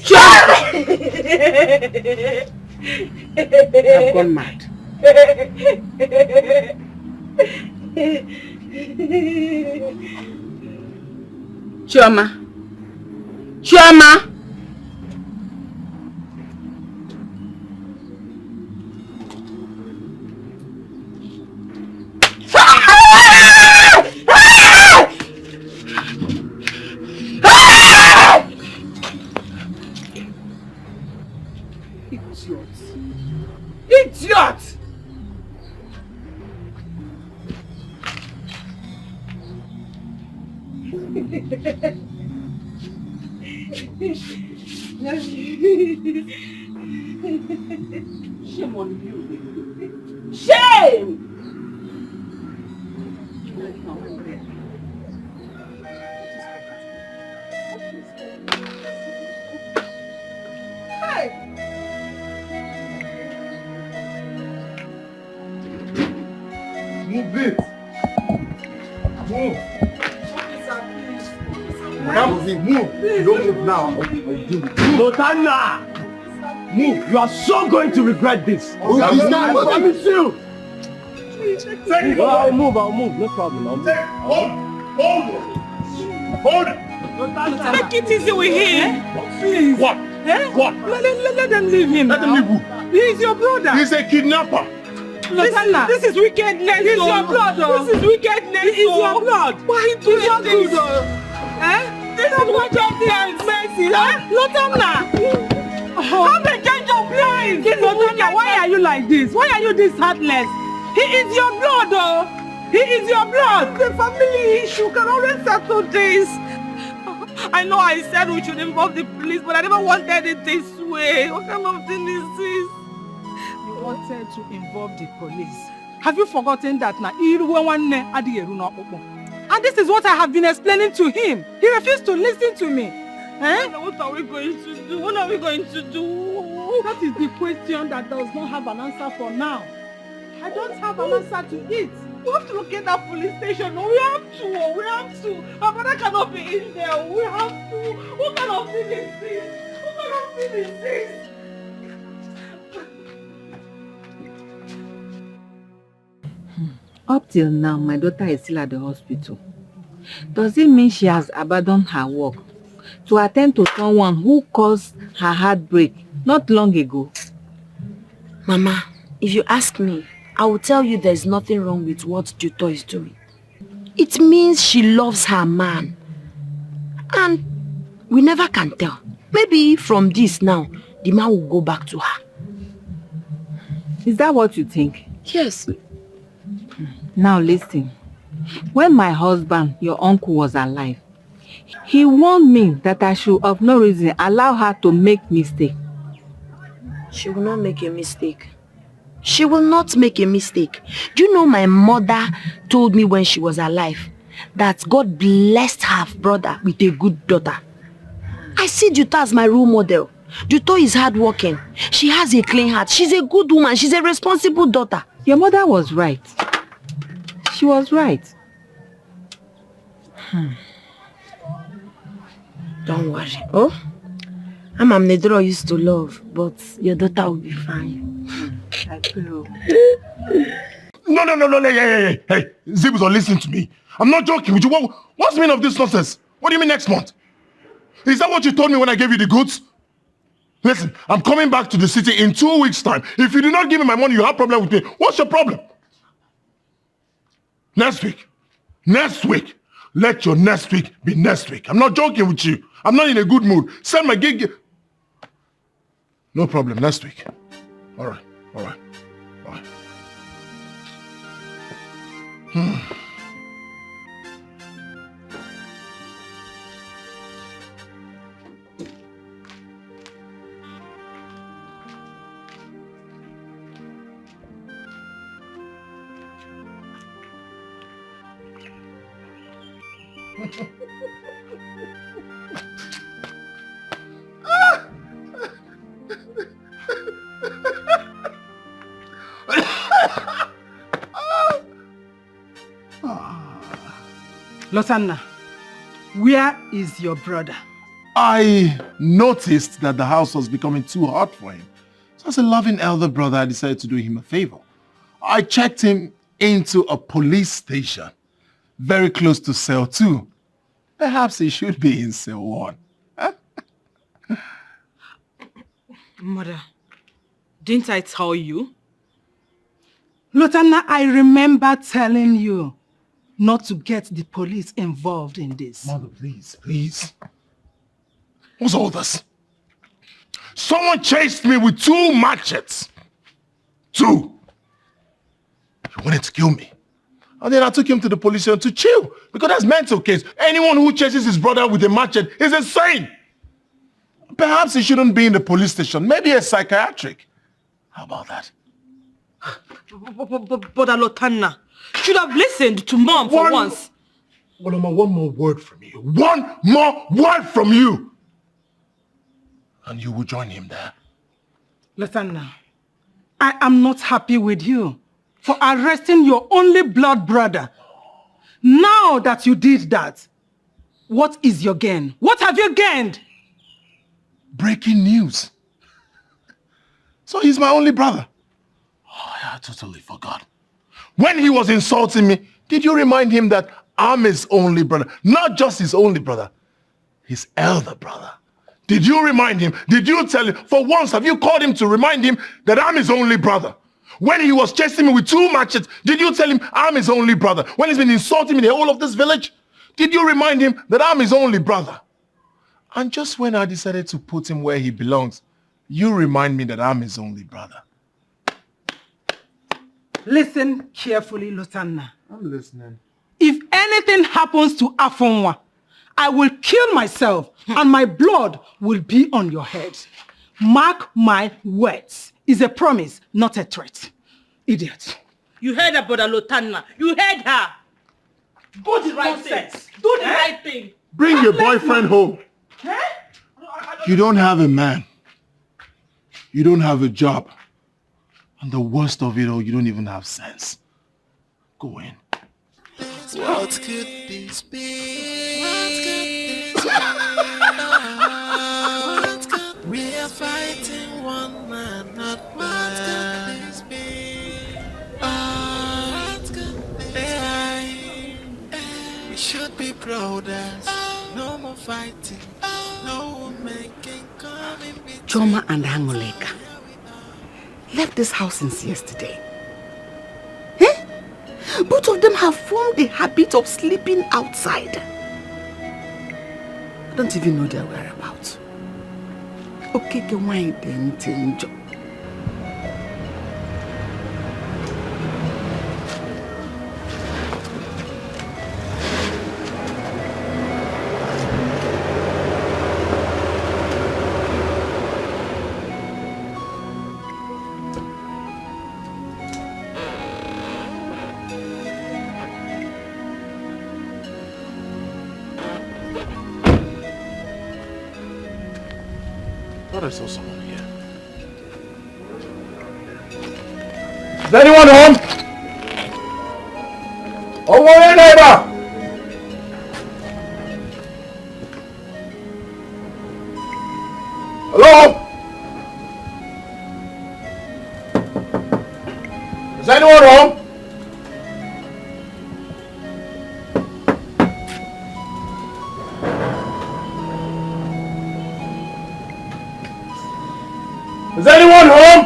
Chioma! I've gone mad. Chioma. Chioma! Idiot! Shame on you. Shame! Move, please. Move. Move. You don't move now. Lotana! Move. You are so going to regret this. Okay, I promise you. I'll move. No problem. I'll move. Hold it. Take it easy with him. Please. What? Eh? What? Let them leave him. Let them leave who? He is your brother. He's a kidnapper. This is wickedness. It's your blood. This is wickedness. It is your blood. Why do you do this? Eh? This is what your parents mercy. Lotana. Come and change your plans. Lotana, why are you like this? Why are you this heartless? He is your blood, oh. He is your blood. The family issue can always settle this. I know I said we should involve the police, but I never wanted it this way. What kind of thing is this? You wanted to involve the police. Have you forgotten that now? And this is what I have been explaining to him. He refused to listen to me. Eh? What are we going to do? What are we going to do? That is the question that does not have an answer for now. I don't have an answer to it. We have to locate that police station. No, we have to. My brother cannot be in there. We have to. What kind of thing is this? What kind of thing is this? Up till now, my daughter is still at the hospital. Does it mean she has abandoned her work to attend to someone who caused her heartbreak not long ago? Mama, if you ask me, I will tell you there's nothing wrong with what Juto is doing. It means she loves her man. And we never can tell. Maybe from this now, the man will go back to her. Is that what you think? Yes. Now listen. When my husband, your uncle, was alive, he warned me that I should of no reason allow her to make mistake. She will not make a mistake. She will not make a mistake. Do you know my mother told me when she was alive that God blessed her brother with a good daughter? I see Juto as my role model. Juto is hardworking. She has a clean heart. She's a good woman. She's a responsible daughter. Your mother was right. She was right. Don't worry. Oh, I'm Amnedro used to love, but your daughter will be fine. I feel. No, hey, Zibuzo, listen to me. I'm not joking with you. What's the meaning of this nonsense? What do you mean next month? Is that what you told me when I gave you the goods? Listen, I'm coming back to the city in 2 weeks' time. If you do not give me my money, you have a problem with me. What's your problem? Next week. Let your next week be next week. I'm not joking with you. I'm not in a good mood. Send my gig. No problem, next week. All right. Lotanna, where is your brother? I noticed that the house was becoming too hot for him. So as a loving elder brother, I decided to do him a favor. I checked him into a police station, very close to cell 2. Perhaps he should be in cell 1. Mother, didn't I tell you? Lotanna, I remember telling you not to get the police involved in this. Mother, please, please. What's all this? Someone chased me with 2 machetes. 2. He wanted to kill me. And then I took him to the police station to chill. Because that's mental case. Anyone who chases his brother with a machete is insane. Perhaps he shouldn't be in the police station. Maybe a psychiatric. How about that? But Lotanna, should have listened to Mom for once. One more word from you. One more word from you! And you will join him there. Lotanna, I am not happy with you for arresting your only blood brother. Now that you did that, what is your gain? What have you gained? Breaking news. So he's my only brother. Oh, I totally forgot. When he was insulting me, did you remind him that I'm his only brother? Not just his only brother, his elder brother. Did you remind him? Did you tell him? For once, have you called him to remind him that I'm his only brother? When he was chasing me with 2 machetes, did you tell him I'm his only brother? When he's been insulting me the whole of this village, did you remind him that I'm his only brother? And just when I decided to put him where he belongs, you remind me that I'm his only brother. Listen carefully, Lotanna. I'm listening. If anything happens to Afonwa, I will kill myself and my blood will be on your head. Mark my words. It's a promise, not a threat. Idiot. You heard her, brother Lotanna. You heard her. Do the right thing. Do the right thing. Bring your boyfriend home. You don't have a man. You don't have a job. And the worst of it all, you don't even have sense. Go in. What could this be? What could this be? What could we are fighting one man, not what could this be? What could this be? We should be brothers. No more fighting. No more making coming between. Choma and Hangoleka left this house since yesterday. Both of them have formed the habit of sleeping outside. I don't even know their whereabouts. Okay, why then change? I saw someone here. Is anyone home? Oh, my neighbor! Hello? Is anyone home? Is anyone home?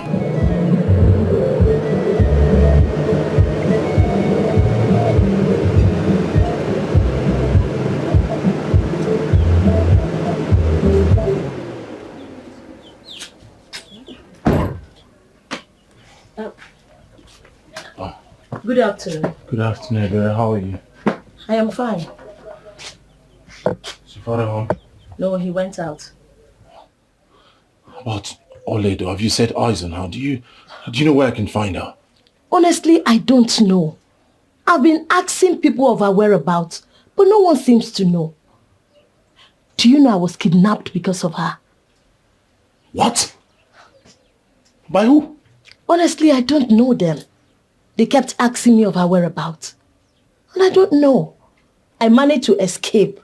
Good afternoon. Good afternoon, baby. How are you? I am fine. Is your father home? No, he went out. About Oledo, have you set eyes on her? Do you know where I can find her? Honestly, I don't know. I've been asking people of her whereabouts, but no one seems to know. Do you know I was kidnapped because of her? What? By who? Honestly, I don't know them. They kept asking me of her whereabouts. And I don't know. I managed to escape.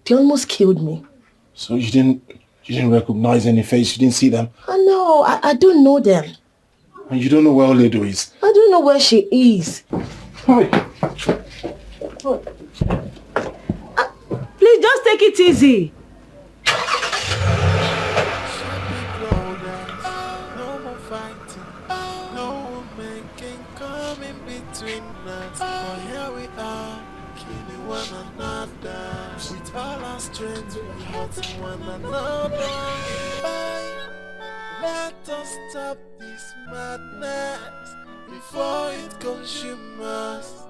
They almost killed me. So you didn't recognize any face? You didn't see them? No, I don't know them. And you don't know where Oledo is? I don't know where she is. Please just take it easy. With all our strength, we hurt one another. Let us stop this madness before it consumes us.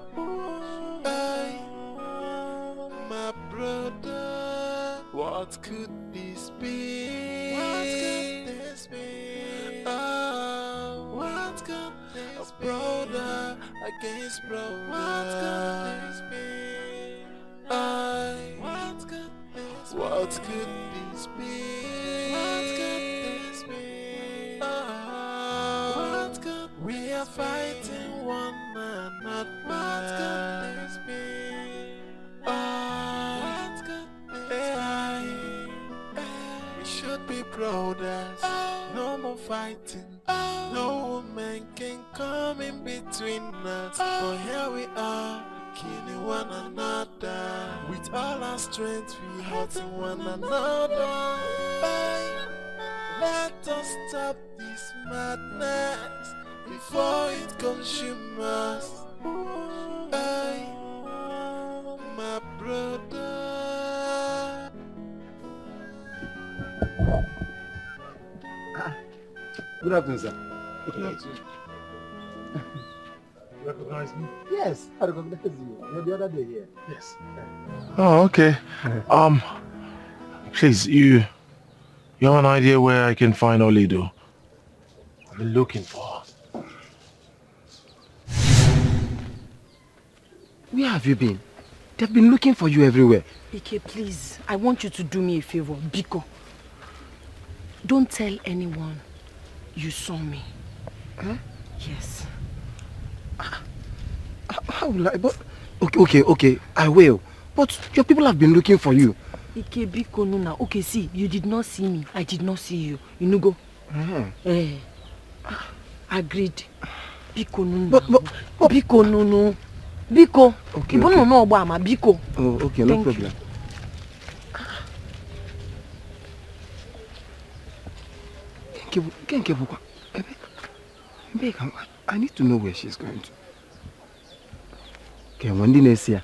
My brother, what could this be? What could this be? Oh, what could this be? A brother against brother. What could this be? What could this be? What could this be? What could we are fighting one another? What could this be? What could this be? We should be brothers. No more fighting. No woman can come in between us. But here we are, killing one another. With all our strength, we hurting one another. Let us stop this madness before it consumes us. My brother. Good afternoon, sir. Good afternoon. You recognize me? Yes, I recognize you. You're the other day here. Yes. Oh, okay. Please, you have an idea where I can find Oledo? I've been looking for her. Where have you been? They've been looking for you everywhere. Ike, please, I want you to do me a favor. Biko, don't tell anyone you saw me. Huh? Yes. How will I? But okay, I will. But your people have been looking for you. Ike, Biko, Nuna. Okay, see, you did not see me. I did not see you. You know, go. Agreed. Biko, Nuna. But Biko, no. Biko. Okay. You don't know about my Biko. Oh, okay, no problem. I need to know where she's going to. Okay, when did I see her?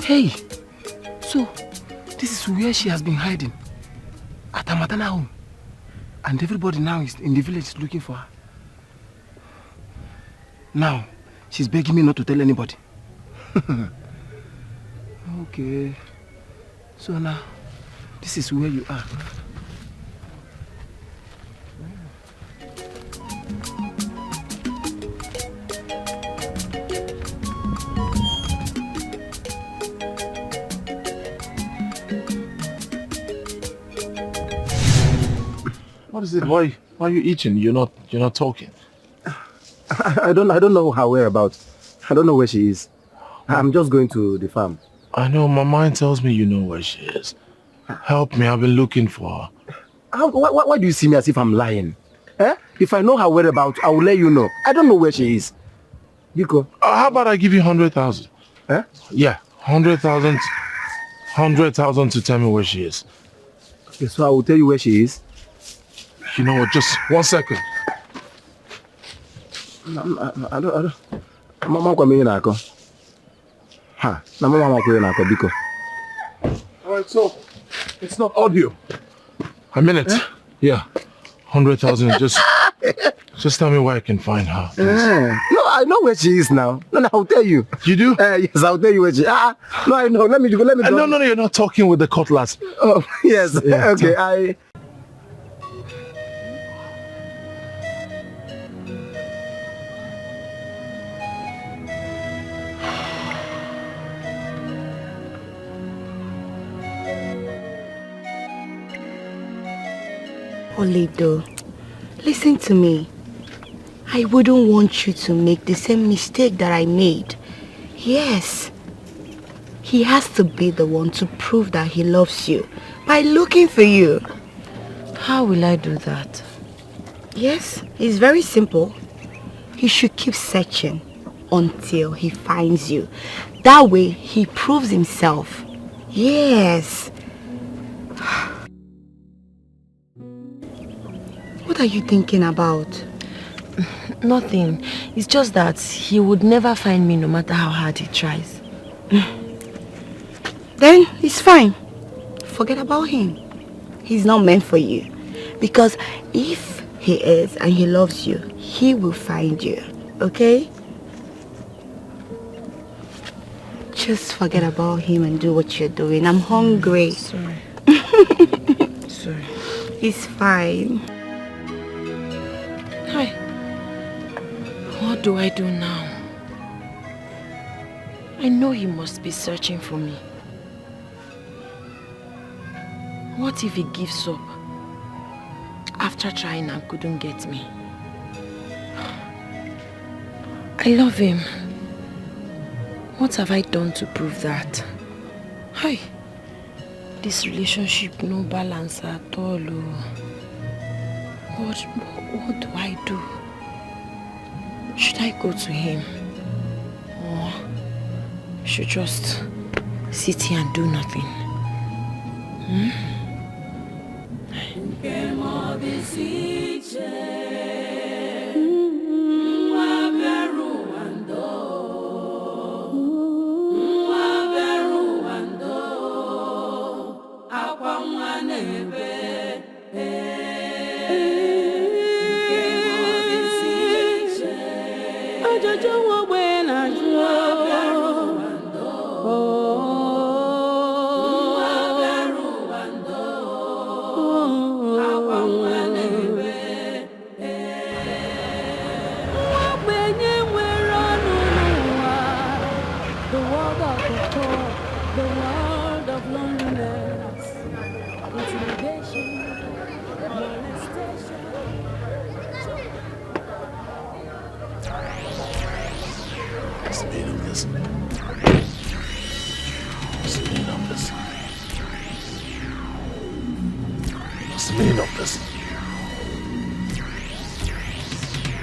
Hey, so this is where she has been hiding, at her maternal home, and everybody now is in the village looking for her. Now, she's begging me not to tell anybody. Okay, so now, this is where you are. What is it? Why are you eating? You're not talking. I don't know her whereabouts. I don't know where she is. I'm just going to the farm. I know, my mind tells me you know where she is. Help me, I've been looking for her. Why do you see me as if I'm lying? If I know her whereabouts, I will let you know. I don't know where she is. Biko. How about I give you 100,000? Eh? Yeah, 100,000. 100,000 to tell me where she is. Okay, so I will tell you where she is. You know what? Just 1 second. I don't. Mama kwa mimi nako. Ha, na mama kwa nako biko. Alright, so it's not audio. A minute. Yeah. 100,000. Just tell me where I can find her. No, I know where she is now. No, I'll tell you. You do? Yes, I'll tell you where she is. No, I know. Let me go. No, you're not talking with the cutlass. Oh, yes. Yeah, okay, Oledo, listen to me. I wouldn't want you to make the same mistake that I made. Yes. He has to be the one to prove that he loves you by looking for you. How will I do that? Yes, it's very simple. He should keep searching until he finds you. That way, he proves himself. Yes. What are you thinking about? Nothing. It's just that he would never find me no matter how hard he tries. Then it's fine. Forget about him. He's not meant for you. Because if he is and he loves you, he will find you. Okay? Just forget about him and do what you're doing. I'm hungry. Sorry. Sorry. It's fine. Hi. What do I do now? I know he must be searching for me. What if he gives up after trying and couldn't get me? I love him. What have I done to prove that? Hi. This relationship no balance at all. What do I do? Should I go to him? Or should just sit here and do nothing?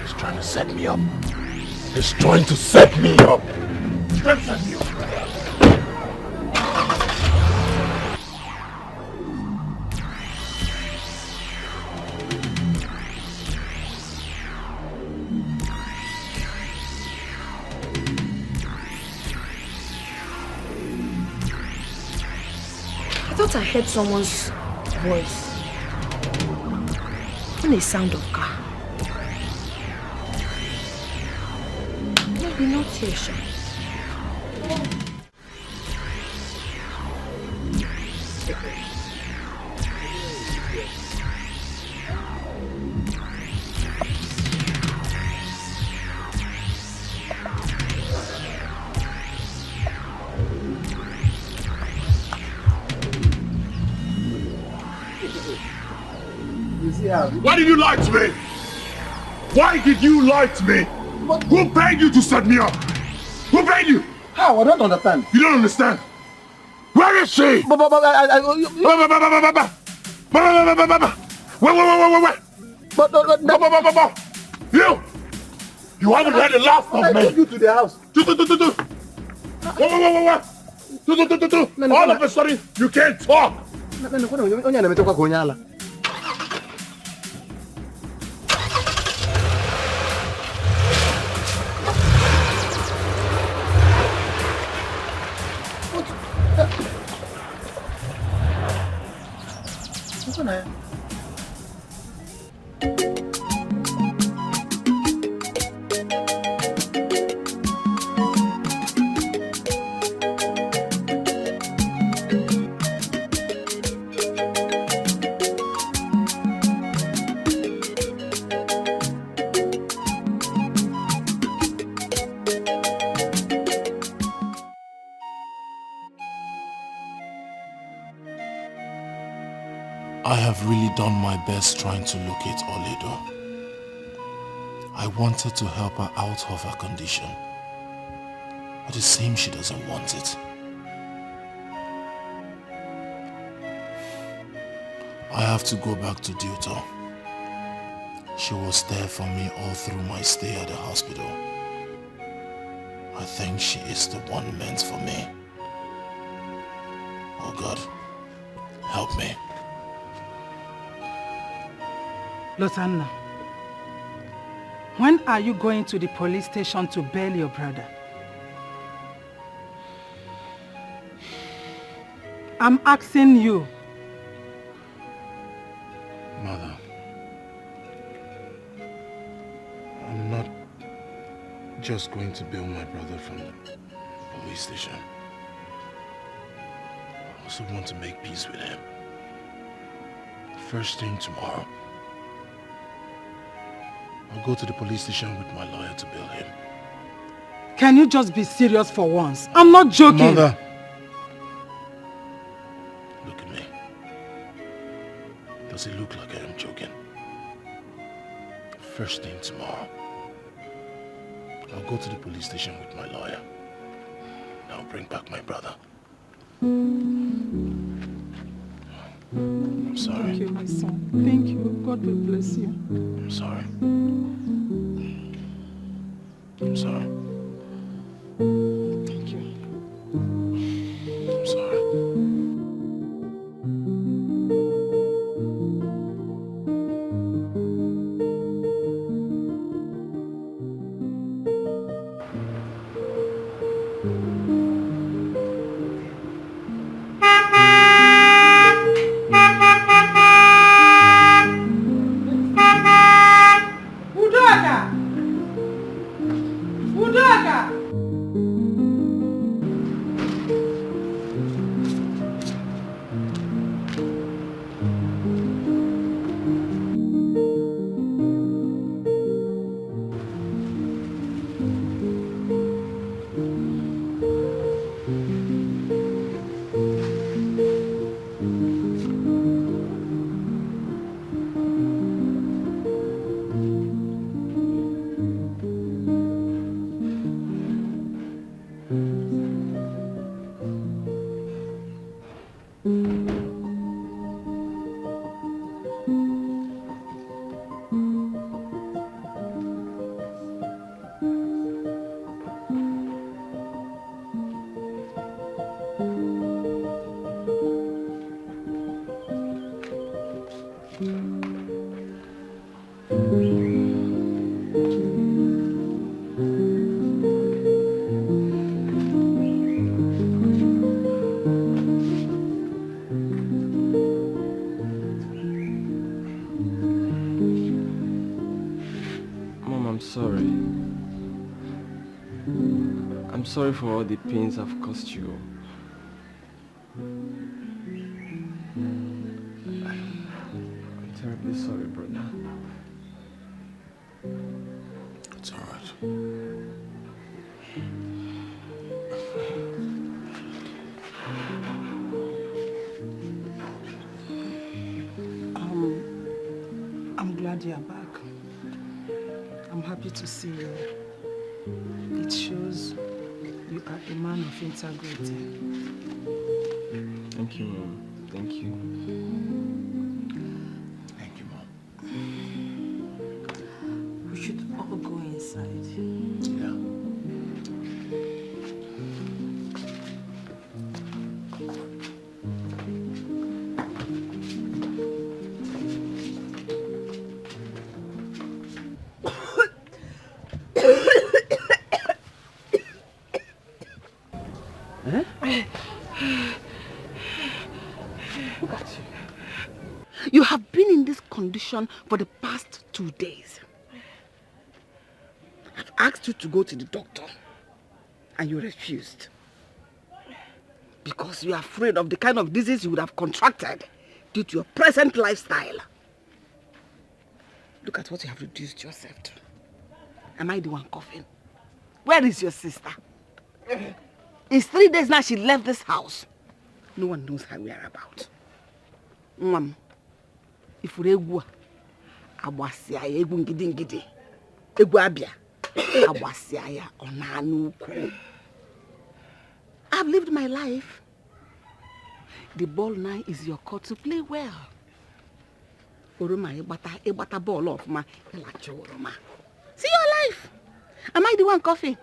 He's trying to set me up. He's trying to set me up. I thought I heard someone's voice. And a sound of car. Maybe not here, Sha. Why did you lie to me? Why did you lie to me? Who paid you to set me up? Who paid you? How? I don't understand. You don't understand? Where is she? Wait. You haven't heard the last of me. I took you to the house. Wait. All of a sudden, you can't talk. I have really done my best trying to locate Oledo. I wanted to help her out of her condition, but it seems she doesn't want it. I have to go back to duty. She was there for me all through my stay at the hospital. I think she is the one meant for me. Oh God, help me. Lotanna, when are you going to the police station to bail your brother? I'm asking you. Mother, I'm not just going to bail my brother from the police station. I also want to make peace with him. First thing tomorrow, I'll go to the police station with my lawyer to bail him. Can you just be serious for once? I'm not joking. Mother! Look at me. Does it look like I am joking? First thing tomorrow, I'll go to the police station with my lawyer. And I'll bring back my brother. I'm sorry. Thank you, my son. Thank you. God will bless you. I'm sorry. I'm sorry. Thank you. I'm sorry. I'm sorry for all the pains I've caused you. I'm terribly sorry, brother. It's all right. I'm glad you're back. I'm happy to see you. It shows you are a man of integrity. Thank you, Mom. Thank you. Thank you, Mom. We should all go inside. Yeah. Look at you. You have been in this condition for the past 2 days. I've asked you to go to the doctor and you refused. Because you are afraid of the kind of disease you would have contracted due to your present lifestyle. Look at what you have reduced yourself to. Am I the one coughing? Where is your sister? It's 3 days now she left this house. No one knows her whereabouts. Mom, if we go, Awasia, Egu Ngidi, Egu Abia, Awasia, Onanuku. I've lived my life. The ball now is your court to play well. Oroma, ebata ball off ma, Oroma. See your life. Am I the one coughing?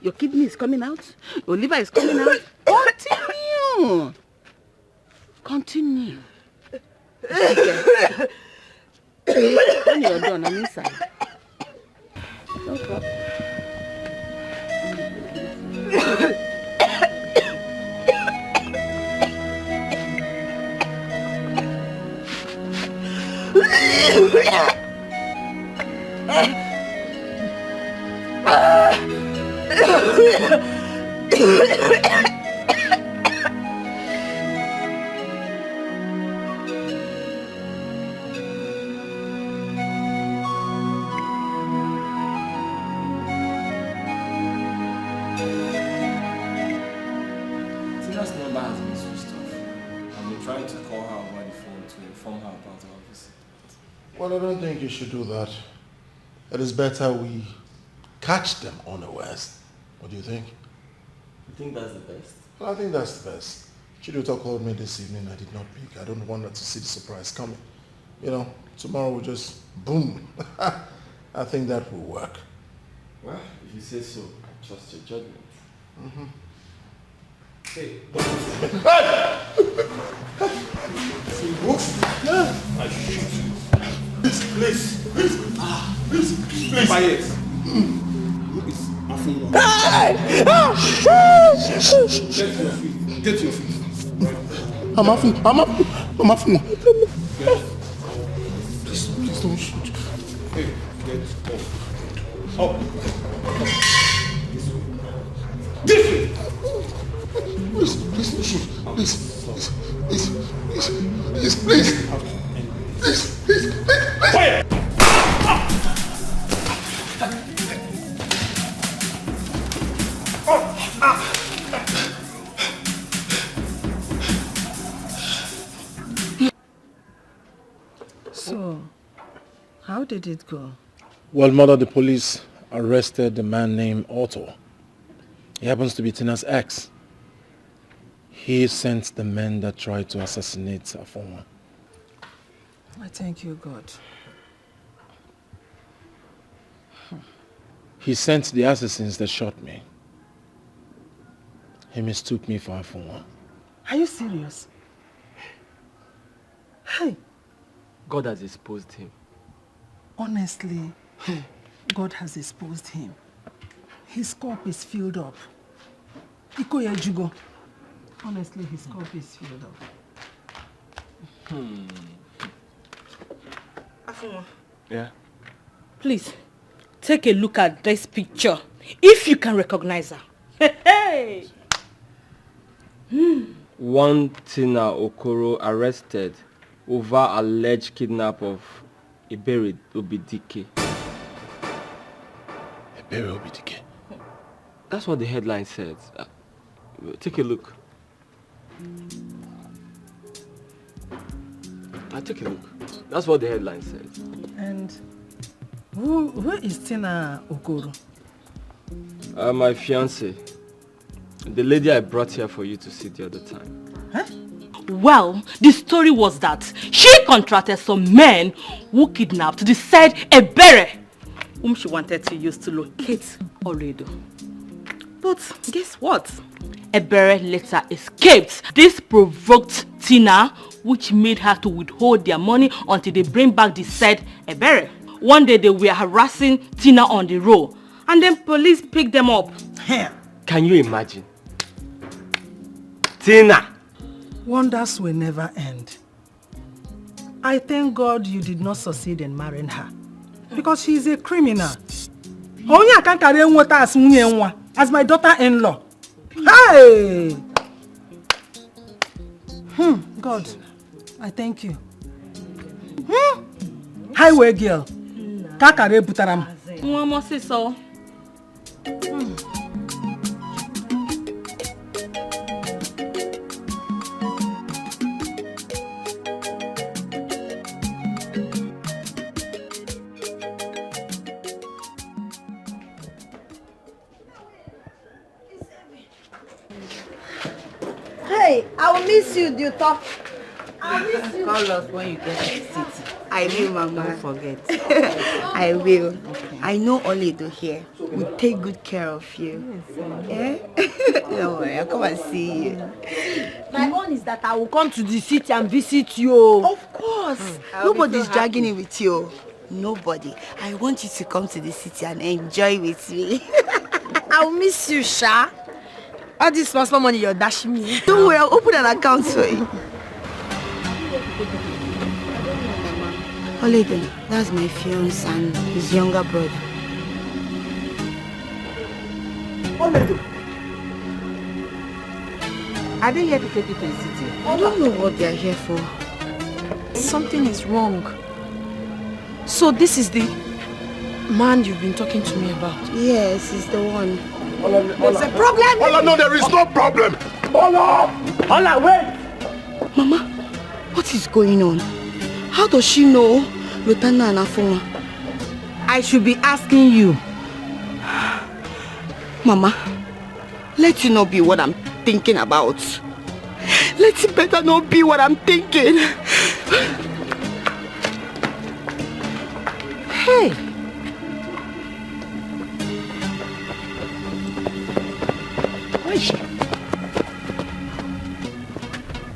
Your kidney is coming out. Your liver is coming out. Continue. Continue. When you're done, I'm inside. No problem. Tina's number has been switched off. I've been trying to call her over the phone to inform her about our visit. Well, I don't think you should do that. It is better we catch them unawares. What do you think? You think that's the best? Well, I think that's the best. Chiduta called me this evening. I did not pick. I don't want her to see the surprise coming. You know, tomorrow we'll just boom. I think that will work. Well, if you say so, I trust your judgment. Mm-hmm. Hey, See, books? I shoot you. Please. Quiet. Who is Afunwa? Get your feet. I'm Afunwa. Please don't shoot. Hey, get off. Up. This way. Please don't shoot. Please. Quiet. So, how did it go? Well, Mother, the police arrested a man named Otto. He happens to be Tina's ex. He sent the men that tried to assassinate Afonwa. I thank you, God. He sent the assassins that shot me. He mistook me for Afonwa. Are you serious? Hey, God has exposed him. honestly, God has exposed him. His cup is filled up. Ikoya Jugo. Honestly, his cup is filled up. Afunwa, Yeah? please, take a look at this picture. If you can recognize her. Hey! One Tina Okoro arrested over alleged kidnap of Iberi Obidike. Iberi Obidike? That's what the headline says. Take a look. Take a look. That's what the headline says. And who is Tina Okoro? My fiancée. The lady I brought here for you to see the other time. Huh? Well, the story was that she contracted some men who kidnapped the said Ebere, whom she wanted to use to locate Oledo. But guess what? Ebere later escaped. This provoked Tina, which made her to withhold their money until they bring back the said Ebere. One day they were harassing Tina on the road, and then police picked them up. Can you imagine? Tina, Wonders will never end. I thank God you did not succeed in marrying her. Because she is a criminal. Only I can't carry water as my daughter-in-law. Hey! God, I thank you. Highway girl. Kakare butaram. Mama say so. Hey, I will miss you, Duto. I'll miss you. Call us when you get to the city. I will, Mama. Don't forget. I will. Okay. I know Oledo here will take good care of you. Yes, don't worry, I'll come and see you. My own is that I will come to the city and visit you. Of course. Nobody's dragging it with you. Nobody. I want you to come to the city and enjoy with me. I will miss you, Sha. All this small money you're dashing me. Don't worry, I'll open an account for you. Oledo, that's my fiancé and his younger brother. Oledo! Are they here to take you to the city? I don't know what they're here for. Something is wrong. So this is the man you've been talking to me about? Yes, he's the one. There's a problem? Ola, no, there is no problem. Ola! Ola, wait! Mama, what is going on? How does she know Lutana and Afoma? I should be asking you. Mama, let it not be what I'm thinking about. Let it better not be what I'm thinking. Hey!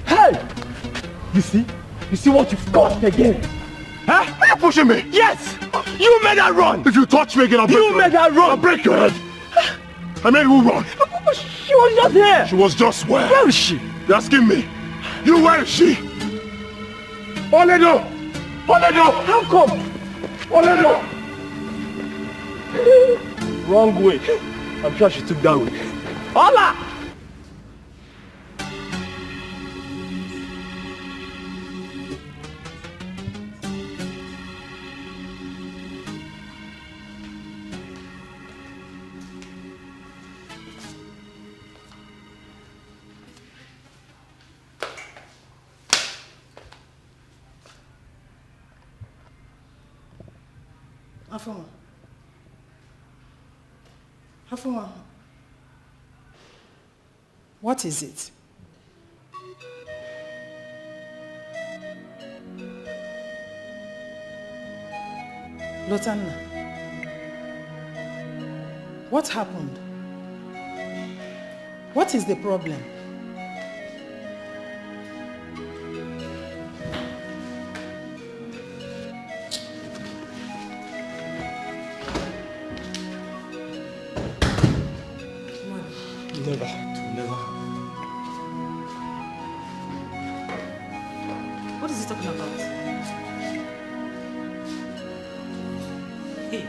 Hey! You see what you've caused again? Huh? Are you pushing me? Yes! You made her run! If you touch me again, I'll break your head. You made her run! I'll break your head. I made who run? She was just here! She was just where? Where is she? You're asking me. You, where is she? Oledo! Oledo! How come? Oledo! Wrong way. I'm sure she took that way. Ola! Afoma. What is it? Lotana, what happened? What is the problem? Never. What is he talking about? Hey.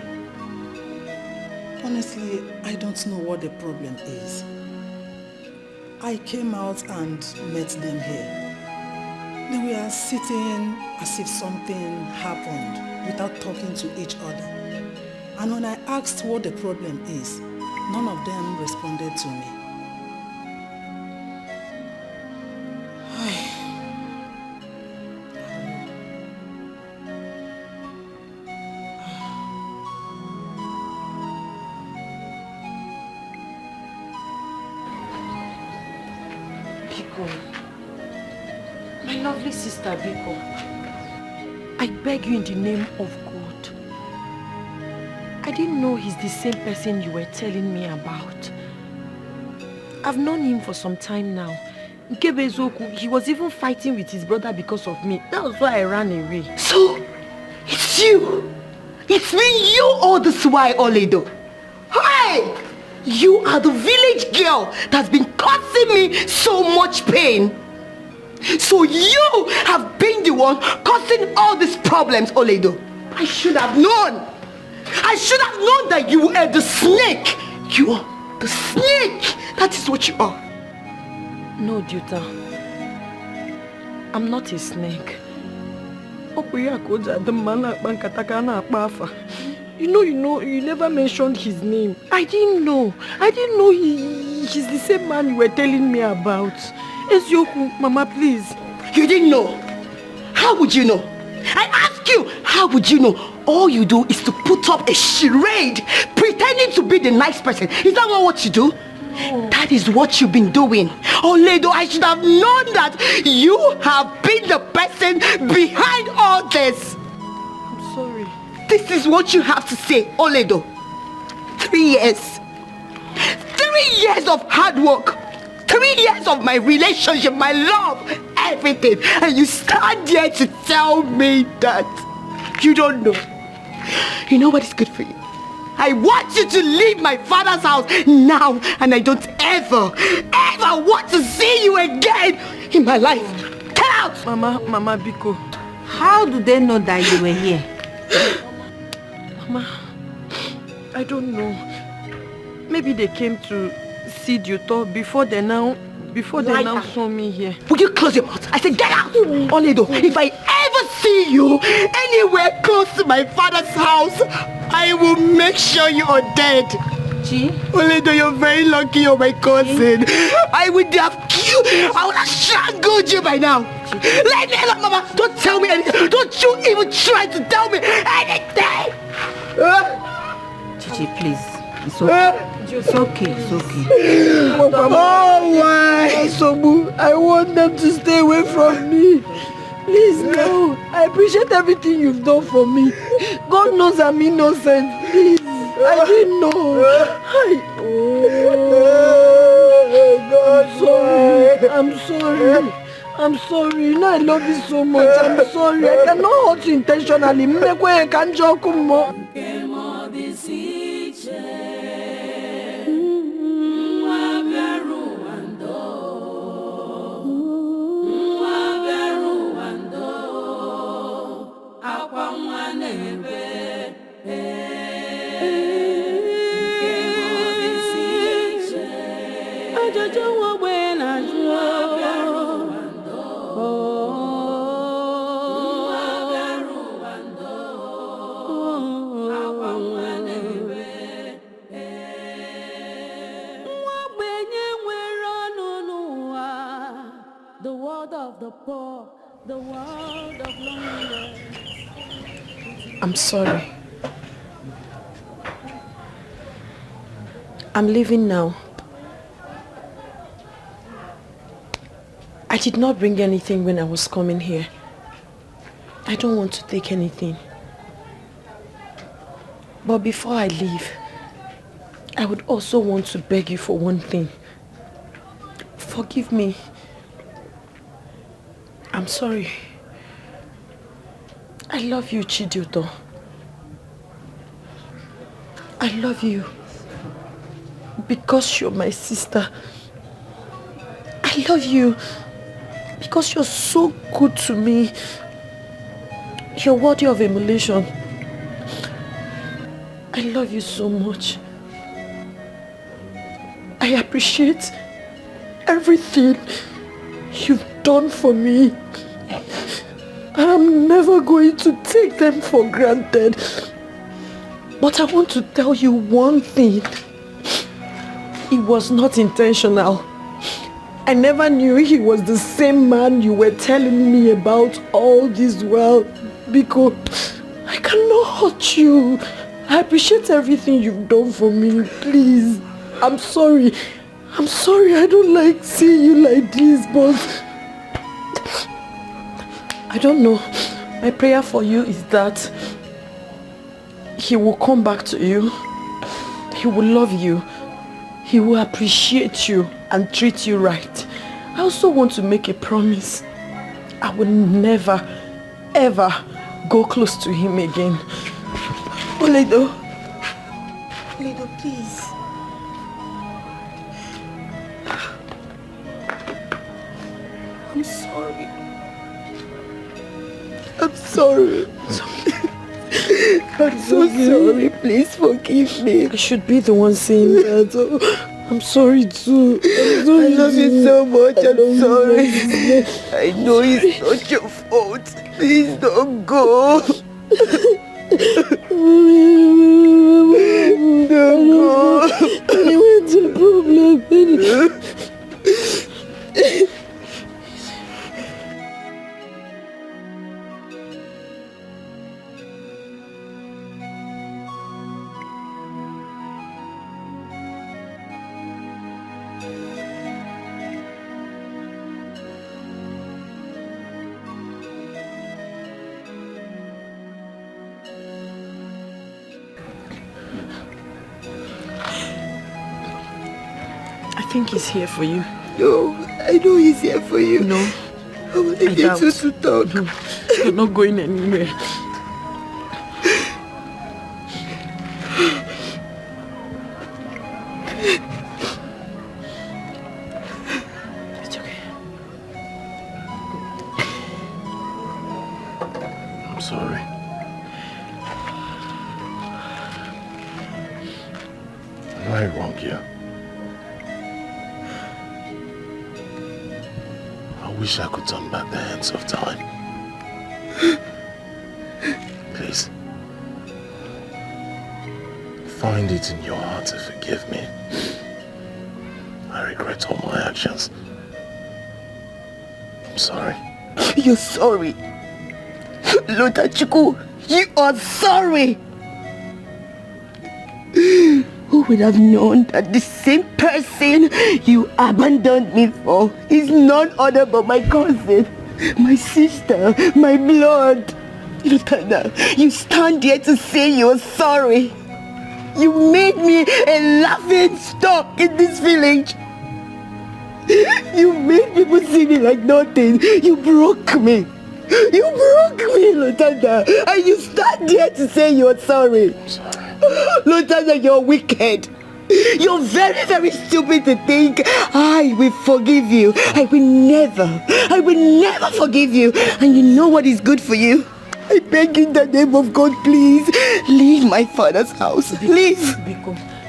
Honestly, I don't know what the problem is. I came out and met them here. They were sitting as if something happened without talking to each other. And when I asked what the problem is, none of them responded to me. Biko, my lovely sister Biko, I beg you in the name of God. I didn't know he's the same person you were telling me about. I've known him for some time now. Nkebezoku, he was even fighting with his brother because of me. That was why I ran away. So, it's you! It's been you all this while, Oledo. Hey! You are the village girl that's been causing me so much pain. So you have been the one causing all these problems, Oledo. I should have known. I should have known that you were the snake. You are the snake. That is what you are. No, Duta. I'm not a snake. You never mentioned his name. I didn't know he's the same man you were telling me about. Ezioku, Mama, please. You didn't know? How would you know? I ask you, how would you know? All you do is to put up a charade, pretending to be the nice person. Is that not what you do? Oh. That is what you've been doing. Oledo, I should have known that you have been the person behind all this. I'm sorry. This is what you have to say, Oledo. 3 years. 3 years of hard work. 3 years of my relationship, my love, everything. And you stand here to tell me that you don't know. You know what is good for you? I want you to leave my father's house now, and I don't ever want to see you again in my life. Get out! Mama Biko. How do they know that you were here? Mama, I don't know. Maybe they came to see Duto before they now saw me here. Would you close your mouth? I said get out! Oledo, if I ever see you anywhere close to my father's house, I will make sure you are dead. Chi? Oledo, you're very lucky you're my cousin. I would have killed, I would have strangled you by now. Let me alone, Mama. Don't tell me anything. Don't you even try to tell me anything. Chichi, please. It's okay. It's okay. It's okay. Oh, why? Sobu, I want them to stay away from me. Please, no. I appreciate everything you've done for me. God knows I'm innocent. Please. I didn't know. I'm sorry. I'm sorry. You know I love you so much. I'm sorry. I cannot hurt you intentionally. I can't joke more. I'm sorry. I'm leaving now. I did not bring anything when I was coming here. I don't want to take anything. But before I leave, I would also want to beg you for one thing. Forgive me. I'm sorry. I love you, Chiduto. I love you because you're my sister. I love you because you're so good to me. You're worthy of emulation. I love you so much. I appreciate everything you've done for me. I'm never going to take them for granted. But I want to tell you one thing. It was not intentional. I never knew he was the same man you were telling me about all this while. Because I cannot hurt you. I appreciate everything you've done for me. Please. I'm sorry. I'm sorry. I don't like seeing you like this, but I don't know. My prayer for you is that he will come back to you. He will love you. He will appreciate you and treat you right. I also want to make a promise. I will never, ever go close to him again. Oledo. Oledo, please. I'm sorry. I'm sorry. I'm so sorry. Please forgive me. I should be the one saying that. I'm sorry too. I love you so much. I'm sorry. I know it's not your fault. Please don't go. Don't go. What's the problem? I think he's here for you. No, I know he's here for you. No. I want to get you to talk. No, you're not going anywhere. It's okay. I'm sorry. Am I wrong here? I wish I could turn back the hands of time. Please. Find it in your heart to forgive me. I regret all my actions. I'm sorry. You're sorry. Lotachuku, you are sorry. Who would have known that the same person you abandoned me for is none other but my cousin, my sister, my blood. Lutana, you stand here to say you're sorry. You made me a laughing stock in this village. You made people see me like nothing. You broke me. You broke me, Lutana. And you stand here to say you're sorry. Lutana, you're wicked. You're very, very stupid to think I will forgive you. I will never forgive you. And you know what is good for you? I beg you in the name of God, please, leave my father's house. Please.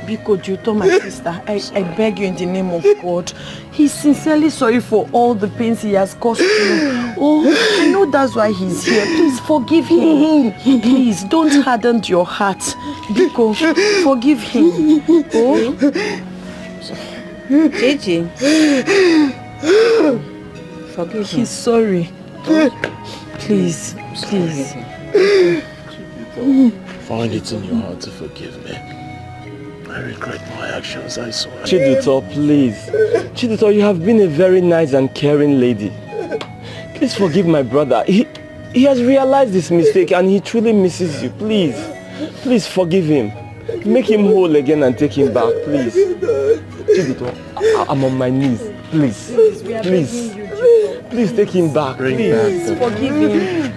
Biko, Juto, my sister, I beg you in the name of God. He's sincerely sorry for all the pains he has caused you. Oh, I know that's why he's here. Please forgive him. Please, don't harden your heart. Biko, forgive him. Oh. Gigi. Forgive him. He's sorry. Please. Find it in your heart to forgive me. I regret my actions, I swear. Chiduto, please. Chiduto, you have been a very nice and caring lady. Please forgive my brother. He has realized his mistake and he truly misses you. Please forgive him. Make him whole again and take him back, please. Chiduto, I'm on my knees. Please take him back. Please forgive him.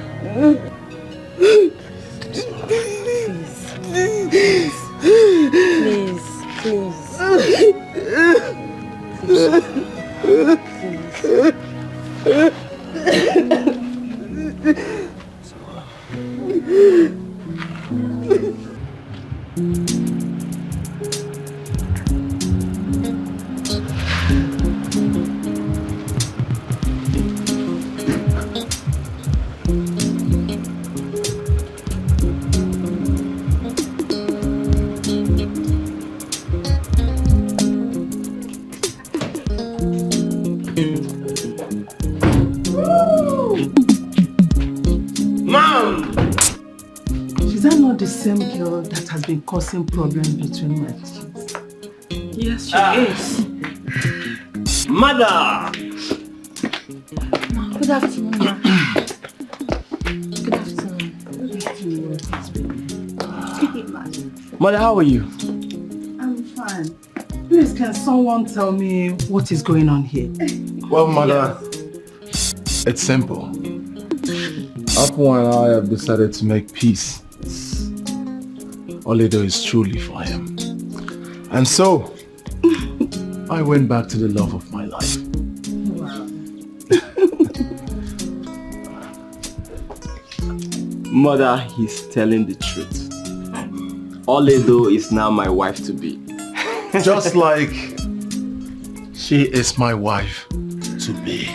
Is that not the same girl that has been causing problems between my kids? Yes, she is. Mother! Good afternoon, ma. Good afternoon. Mother, how are you? I'm fine. Please, can someone tell me what is going on here? Well, Mother, it's simple. Apu and I have decided to make peace. Oledo is truly for him. And so, I went back to the love of my life. Wow. Mother, he's telling the truth. Oledo is now my wife to be. Just like she is my wife to be.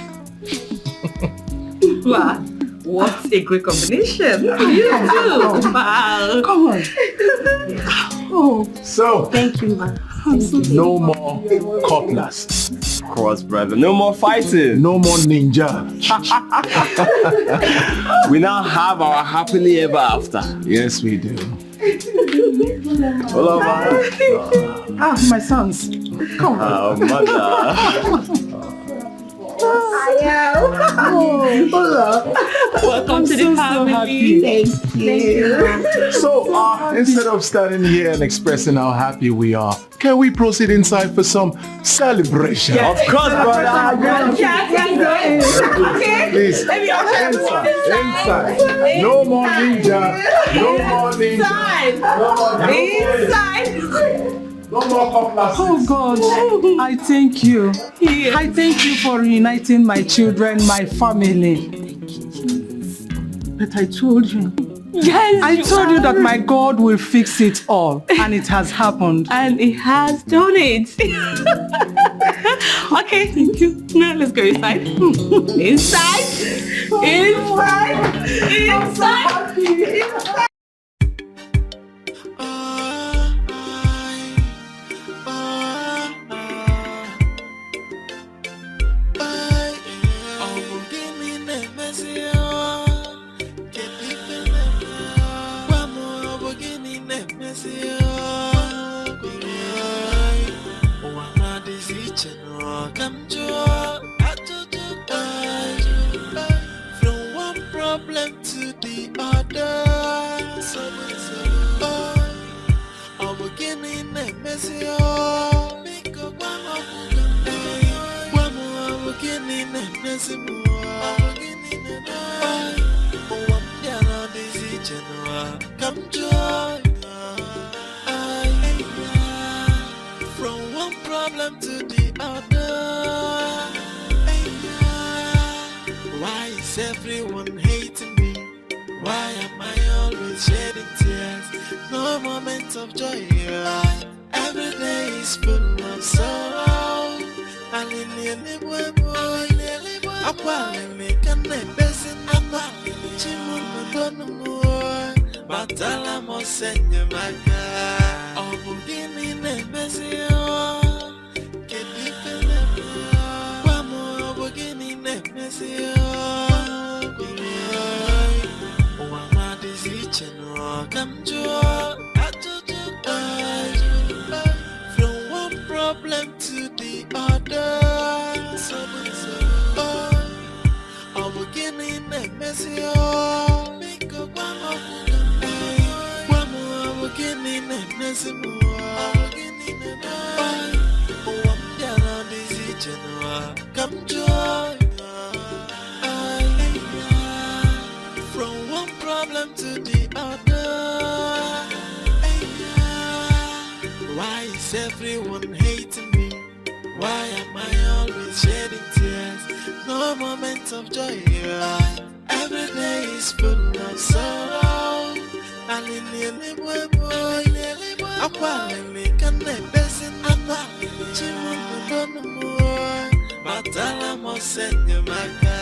Wow, what a great combination. You too. Wow. Come on. Oh. So, thank you, ma. No more cutlass. Of course, brother. No more fighting. No more ninja. We now have our happily ever after. Yes, we do. Hello, Ah, my sons. Come on. Oh, mother. Welcome to the family. Thank you. So, instead of standing here and expressing how happy we are, can we proceed inside for some celebration? Of course, brother. Please, inside. No more ninja. No more ninja. Inside. No more cutlasses. Oh God, I thank you. Yes. I thank you for reuniting my children, my family. But I told you. Yes, I told you that my God will fix it all, and it has happened. And it has done it. Okay, thank you. Now let's go inside. Inside. Inside. From one problem to the other, I'm beginning a messy. Make up one beginning a messy. Come join. From one problem to the other. Why is everyone hating me? Why am I always shedding tears? No moment of joy. Every day is full of sorrow. I Batala mo senye maka Obugini ne mesio Kedi pele Wamo obugini ne mesio Wama disi cheno Kamjua From one problem to the other Obugini ne mesio Miko wamo Come join. From one problem to the other. Why is everyone hating me? Why am I always shedding tears? No moment of joy. Every day is full of sorrow. Batala mo senye maka